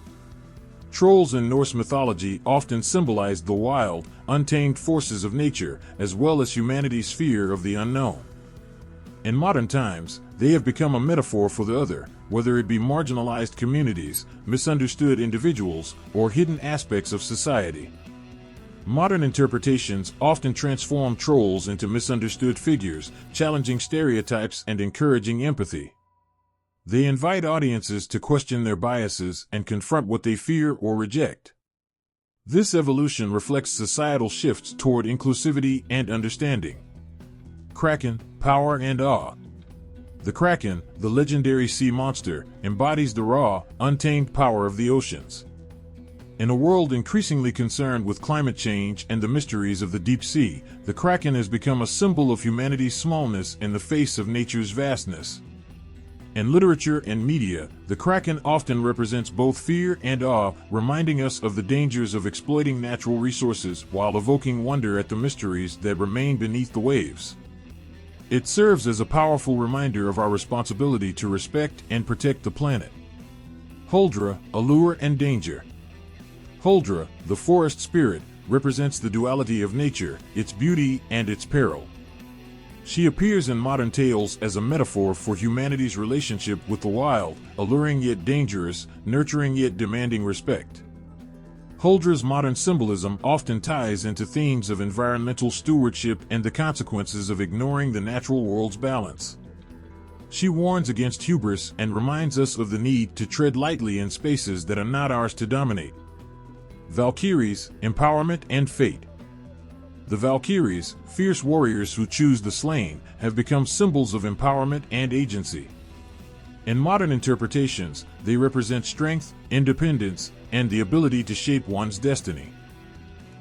Trolls in Norse mythology often symbolize the wild, untamed forces of nature, as well as humanity's fear of the unknown. In modern times, they have become a metaphor for the other, whether it be marginalized communities, misunderstood individuals, or hidden aspects of society. Modern interpretations often transform trolls into misunderstood figures, challenging stereotypes and encouraging empathy. They invite audiences to question their biases and confront what they fear or reject. This evolution reflects societal shifts toward inclusivity and understanding. Kraken, power and awe. The Kraken, the legendary sea monster, embodies the raw, untamed power of the oceans. In a world increasingly concerned with climate change and the mysteries of the deep sea, the Kraken has become a symbol of humanity's smallness in the face of nature's vastness. In literature and media, the Kraken often represents both fear and awe, reminding us of the dangers of exploiting natural resources while evoking wonder at the mysteries that remain beneath the waves. It serves as a powerful reminder of our responsibility to respect and protect the planet. Huldra, allure and danger. Huldra, the forest spirit, represents the duality of nature, its beauty and its peril. She appears in modern tales as a metaphor for humanity's relationship with the wild, alluring yet dangerous, nurturing yet demanding respect. Huldra's modern symbolism often ties into themes of environmental stewardship and the consequences of ignoring the natural world's balance. She warns against hubris and reminds us of the need to tread lightly in spaces that are not ours to dominate. Valkyries, empowerment and fate. The Valkyries, fierce warriors who choose the slain, have become symbols of empowerment and agency. In modern interpretations, they represent strength, independence, and the ability to shape one's destiny.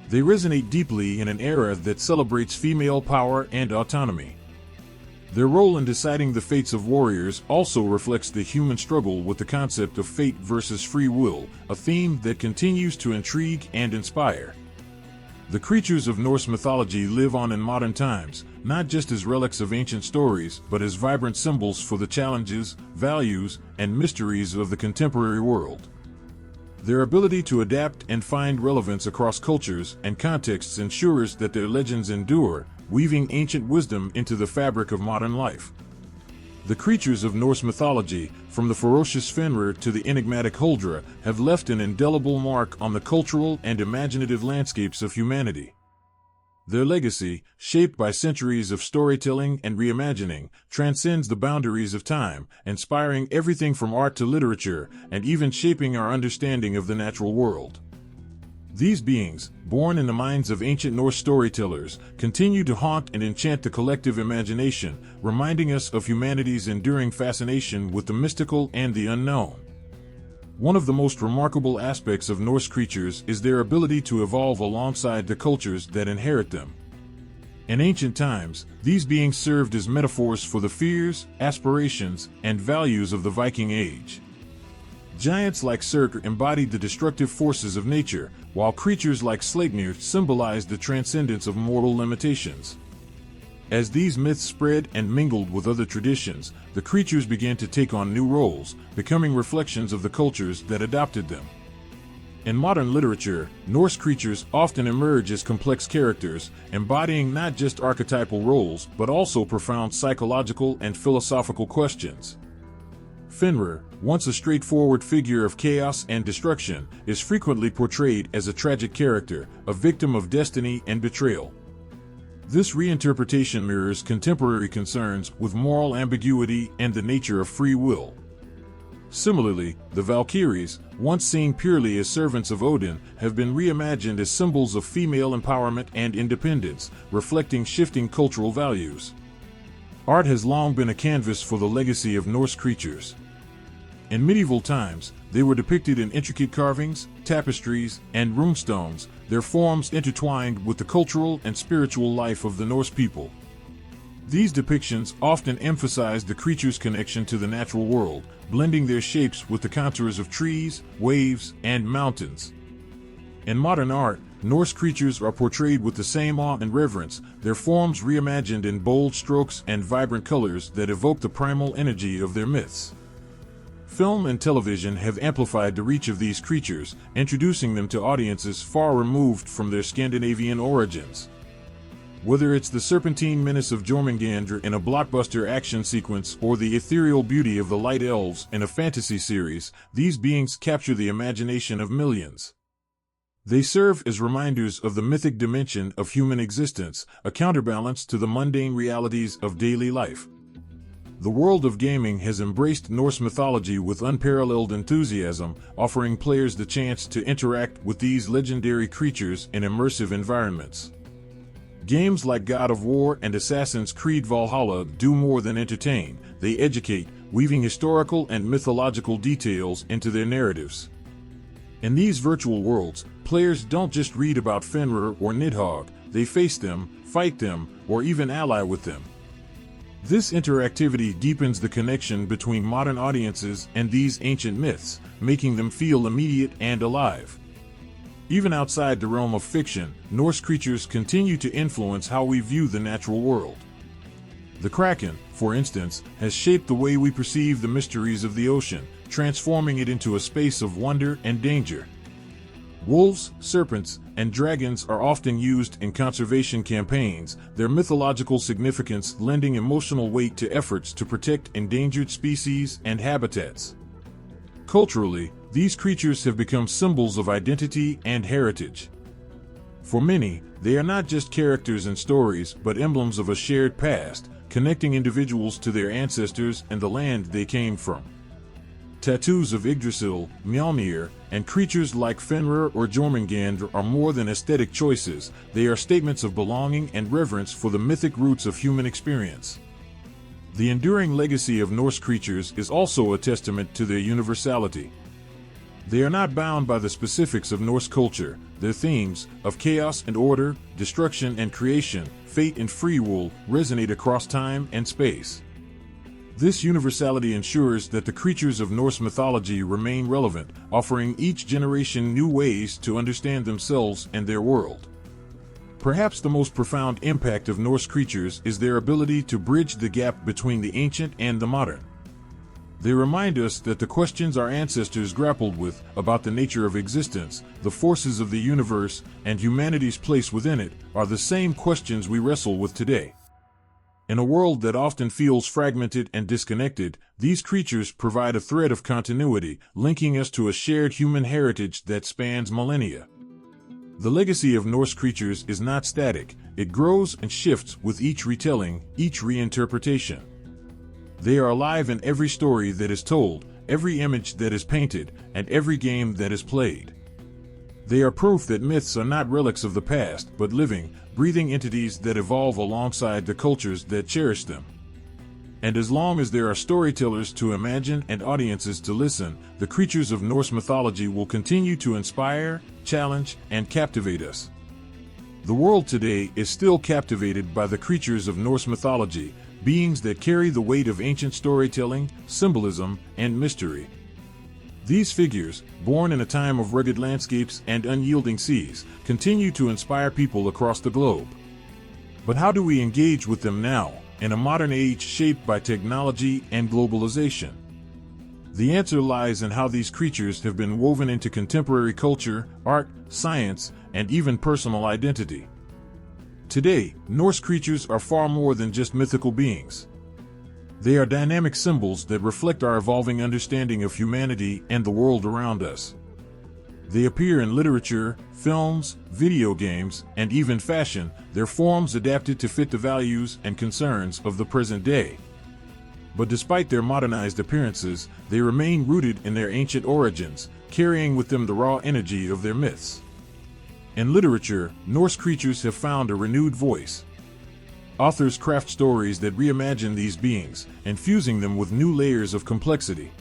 They resonate deeply in an era that celebrates female power and autonomy. Their role in deciding the fates of warriors also reflects the human struggle with the concept of fate versus free will, a theme that continues to intrigue and inspire. The creatures of Norse mythology live on in modern times, not just as relics of ancient stories, but as vibrant symbols for the challenges, values, and mysteries of the contemporary world. Their ability to adapt and find relevance across cultures and contexts ensures that their legends endure, weaving ancient wisdom into the fabric of modern life. The creatures of Norse mythology, from the ferocious Fenrir to the enigmatic Huldra, have left an indelible mark on the cultural and imaginative landscapes of humanity. Their legacy, shaped by centuries of storytelling and reimagining, transcends the boundaries of time, inspiring everything from art to literature, and even shaping our understanding of the natural world. These beings, born in the minds of ancient Norse storytellers, continue to haunt and enchant the collective imagination, reminding us of humanity's enduring fascination with the mystical and the unknown. One of the most remarkable aspects of Norse creatures is their ability to evolve alongside the cultures that inherit them. In ancient times, these beings served as metaphors for the fears, aspirations, and values of the Viking Age. Giants like Surtur embodied the destructive forces of nature, while creatures like Sleipnir symbolized the transcendence of mortal limitations. As these myths spread and mingled with other traditions, the creatures began to take on new roles, becoming reflections of the cultures that adopted them. In modern literature, Norse creatures often emerge as complex characters, embodying not just archetypal roles but also profound psychological and philosophical questions. Fenrir, once a straightforward figure of chaos and destruction, is frequently portrayed as a tragic character, a victim of destiny and betrayal. This reinterpretation mirrors contemporary concerns with moral ambiguity and the nature of free will. Similarly, the Valkyries, once seen purely as servants of Odin, have been reimagined as symbols of female empowerment and independence, reflecting shifting cultural values. Art has long been a canvas for the legacy of Norse creatures. In medieval times, they were depicted in intricate carvings, tapestries, and runestones, their forms intertwined with the cultural and spiritual life of the Norse people. These depictions often emphasized the creatures' connection to the natural world, blending their shapes with the contours of trees, waves, and mountains. In modern art, Norse creatures are portrayed with the same awe and reverence, their forms reimagined in bold strokes and vibrant colors that evoke the primal energy of their myths. Film and television have amplified the reach of these creatures, introducing them to audiences far removed from their Scandinavian origins. Whether it's the serpentine menace of Jörmungandr in a blockbuster action sequence or the ethereal beauty of the Light Elves in a fantasy series, these beings capture the imagination of millions. They serve as reminders of the mythic dimension of human existence, a counterbalance to the mundane realities of daily life. The world of gaming has embraced Norse mythology with unparalleled enthusiasm, offering players the chance to interact with these legendary creatures in immersive environments. Games like God of War and Assassin's Creed Valhalla do more than entertain, they educate, weaving historical and mythological details into their narratives. In these virtual worlds, players don't just read about Fenrir or Nidhogg, they face them, fight them, or even ally with them. This interactivity deepens the connection between modern audiences and these ancient myths, making them feel immediate and alive. Even outside the realm of fiction, Norse creatures continue to influence how we view the natural world. The Kraken, for instance, has shaped the way we perceive the mysteries of the ocean, transforming it into a space of wonder and danger. Wolves, serpents, and dragons are often used in conservation campaigns, their mythological significance lending emotional weight to efforts to protect endangered species and habitats. Culturally, these creatures have become symbols of identity and heritage. For many, they are not just characters in stories but emblems of a shared past, connecting individuals to their ancestors and the land they came from. Tattoos of Yggdrasil, Mjolnir, and creatures like Fenrir or Jörmungandr are more than aesthetic choices, they are statements of belonging and reverence for the mythic roots of human experience. The enduring legacy of Norse creatures is also a testament to their universality. They are not bound by the specifics of Norse culture, their themes of chaos and order, destruction and creation, fate and free will resonate across time and space. This universality ensures that the creatures of Norse mythology remain relevant, offering each generation new ways to understand themselves and their world. Perhaps the most profound impact of Norse creatures is their ability to bridge the gap between the ancient and the modern. They remind us that the questions our ancestors grappled with about the nature of existence, the forces of the universe, and humanity's place within it are the same questions we wrestle with today. In a world that often feels fragmented and disconnected, these creatures provide a thread of continuity, linking us to a shared human heritage that spans millennia. The legacy of Norse creatures is not static, it grows and shifts with each retelling, each reinterpretation. They are alive in every story that is told, every image that is painted, and every game that is played. They are proof that myths are not relics of the past, but living, breathing entities that evolve alongside the cultures that cherish them. And as long as there are storytellers to imagine and audiences to listen, the creatures of Norse mythology will continue to inspire, challenge, and captivate us. The world today is still captivated by the creatures of Norse mythology, beings that carry the weight of ancient storytelling, symbolism, and mystery. These figures, born in a time of rugged landscapes and unyielding seas, continue to inspire people across the globe. But how do we engage with them now, in a modern age shaped by technology and globalization? The answer lies in how these creatures have been woven into contemporary culture, art, science, and even personal identity. Today, Norse creatures are far more than just mythical beings. They are dynamic symbols that reflect our evolving understanding of humanity and the world around us. They appear in literature, films, video games, and even fashion, their forms adapted to fit the values and concerns of the present day. But despite their modernized appearances, they remain rooted in their ancient origins, carrying with them the raw energy of their myths. In literature, Norse creatures have found a renewed voice. Authors craft stories that reimagine these beings, infusing them with new layers of complexity.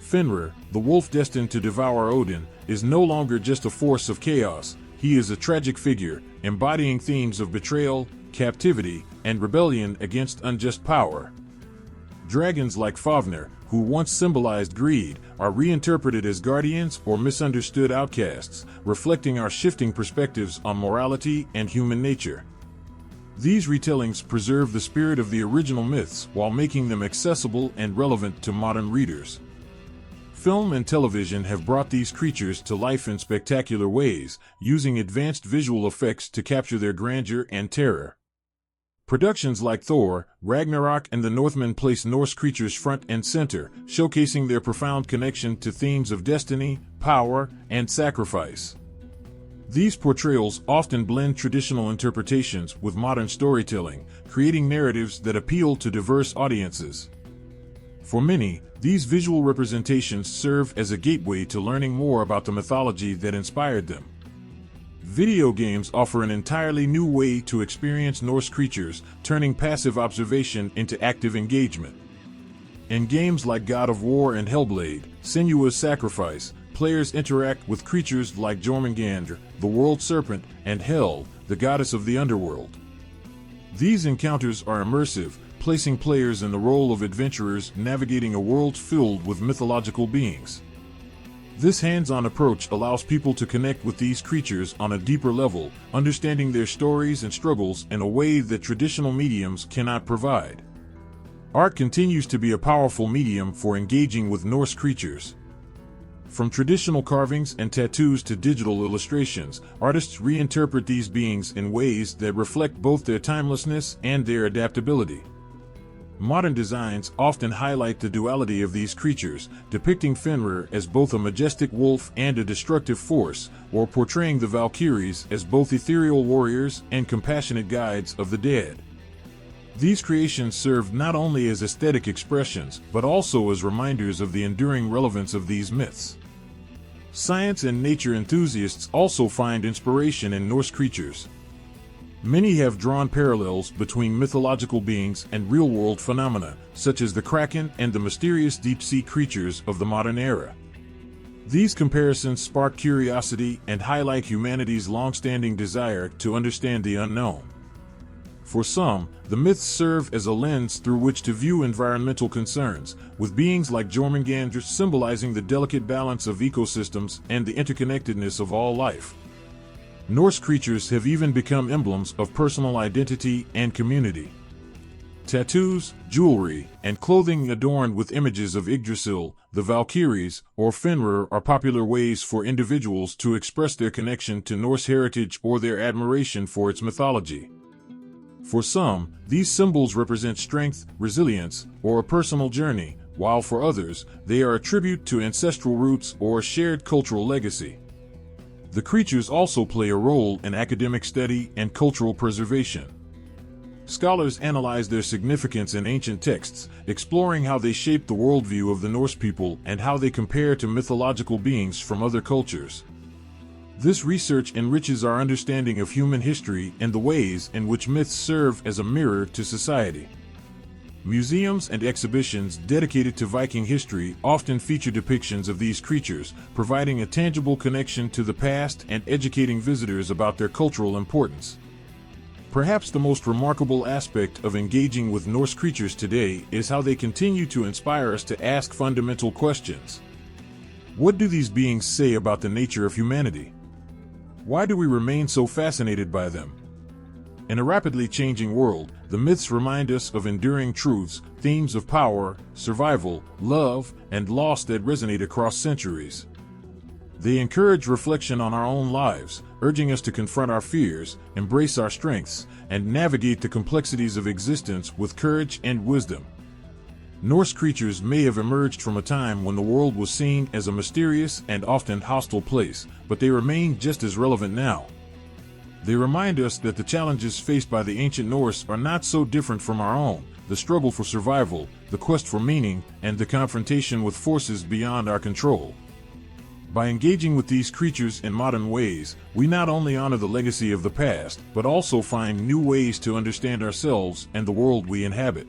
Fenrir, the wolf destined to devour Odin, is no longer just a force of chaos. He is a tragic figure, embodying themes of betrayal, captivity, and rebellion against unjust power. Dragons like Fafnir, who once symbolized greed, are reinterpreted as guardians or misunderstood outcasts, reflecting our shifting perspectives on morality and human nature. These retellings preserve the spirit of the original myths while making them accessible and relevant to modern readers. Film and television have brought these creatures to life in spectacular ways, using advanced visual effects to capture their grandeur and terror. Productions like Thor, Ragnarok, and the Northmen place Norse creatures front and center, showcasing their profound connection to themes of destiny, power, and sacrifice. These portrayals often blend traditional interpretations with modern storytelling, creating narratives that appeal to diverse audiences. For many, these visual representations serve as a gateway to learning more about the mythology that inspired them. Video games offer an entirely new way to experience Norse creatures, turning passive observation into active engagement. In games like God of War and Hellblade: Senua's Sacrifice, players interact with creatures like Jörmungandr, the world-serpent, and Hel, the goddess of the underworld. These encounters are immersive, placing players in the role of adventurers navigating a world filled with mythological beings. This hands-on approach allows people to connect with these creatures on a deeper level, understanding their stories and struggles in a way that traditional mediums cannot provide. Art continues to be a powerful medium for engaging with Norse creatures. From traditional carvings and tattoos to digital illustrations, artists reinterpret these beings in ways that reflect both their timelessness and their adaptability. Modern designs often highlight the duality of these creatures, depicting Fenrir as both a majestic wolf and a destructive force, or portraying the Valkyries as both ethereal warriors and compassionate guides of the dead. These creations serve not only as aesthetic expressions, but also as reminders of the enduring relevance of these myths. Science and nature enthusiasts also find inspiration in Norse creatures. Many have drawn parallels between mythological beings and real-world phenomena, such as the Kraken and the mysterious deep-sea creatures of the modern era. These comparisons spark curiosity and highlight humanity's long-standing desire to understand the unknown. For some, the myths serve as a lens through which to view environmental concerns, with beings like Jörmungandr symbolizing the delicate balance of ecosystems and the interconnectedness of all life. Norse creatures have even become emblems of personal identity and community. Tattoos, jewelry, and clothing adorned with images of Yggdrasil, the Valkyries, or Fenrir are popular ways for individuals to express their connection to Norse heritage or their admiration for its mythology. For some, these symbols represent strength, resilience, or a personal journey, while for others, they are a tribute to ancestral roots or a shared cultural legacy. The creatures also play a role in academic study and cultural preservation. Scholars analyze their significance in ancient texts, exploring how they shape the worldview of the Norse people and how they compare to mythological beings from other cultures. This research enriches our understanding of human history and the ways in which myths serve as a mirror to society. Museums and exhibitions dedicated to Viking history often feature depictions of these creatures, providing a tangible connection to the past and educating visitors about their cultural importance. Perhaps the most remarkable aspect of engaging with Norse creatures today is how they continue to inspire us to ask fundamental questions. What do these beings say about the nature of humanity? Why do we remain so fascinated by them? In a rapidly changing world, the myths remind us of enduring truths, themes of power, survival, love, and loss that resonate across centuries. They encourage reflection on our own lives, urging us to confront our fears, embrace our strengths, and navigate the complexities of existence with courage and wisdom. Norse creatures may have emerged from a time when the world was seen as a mysterious and often hostile place, but they remain just as relevant now. They remind us that the challenges faced by the ancient Norse are not so different from our own: the struggle for survival, the quest for meaning, and the confrontation with forces beyond our control. By engaging with these creatures in modern ways, we not only honor the legacy of the past, but also find new ways to understand ourselves and the world we inhabit.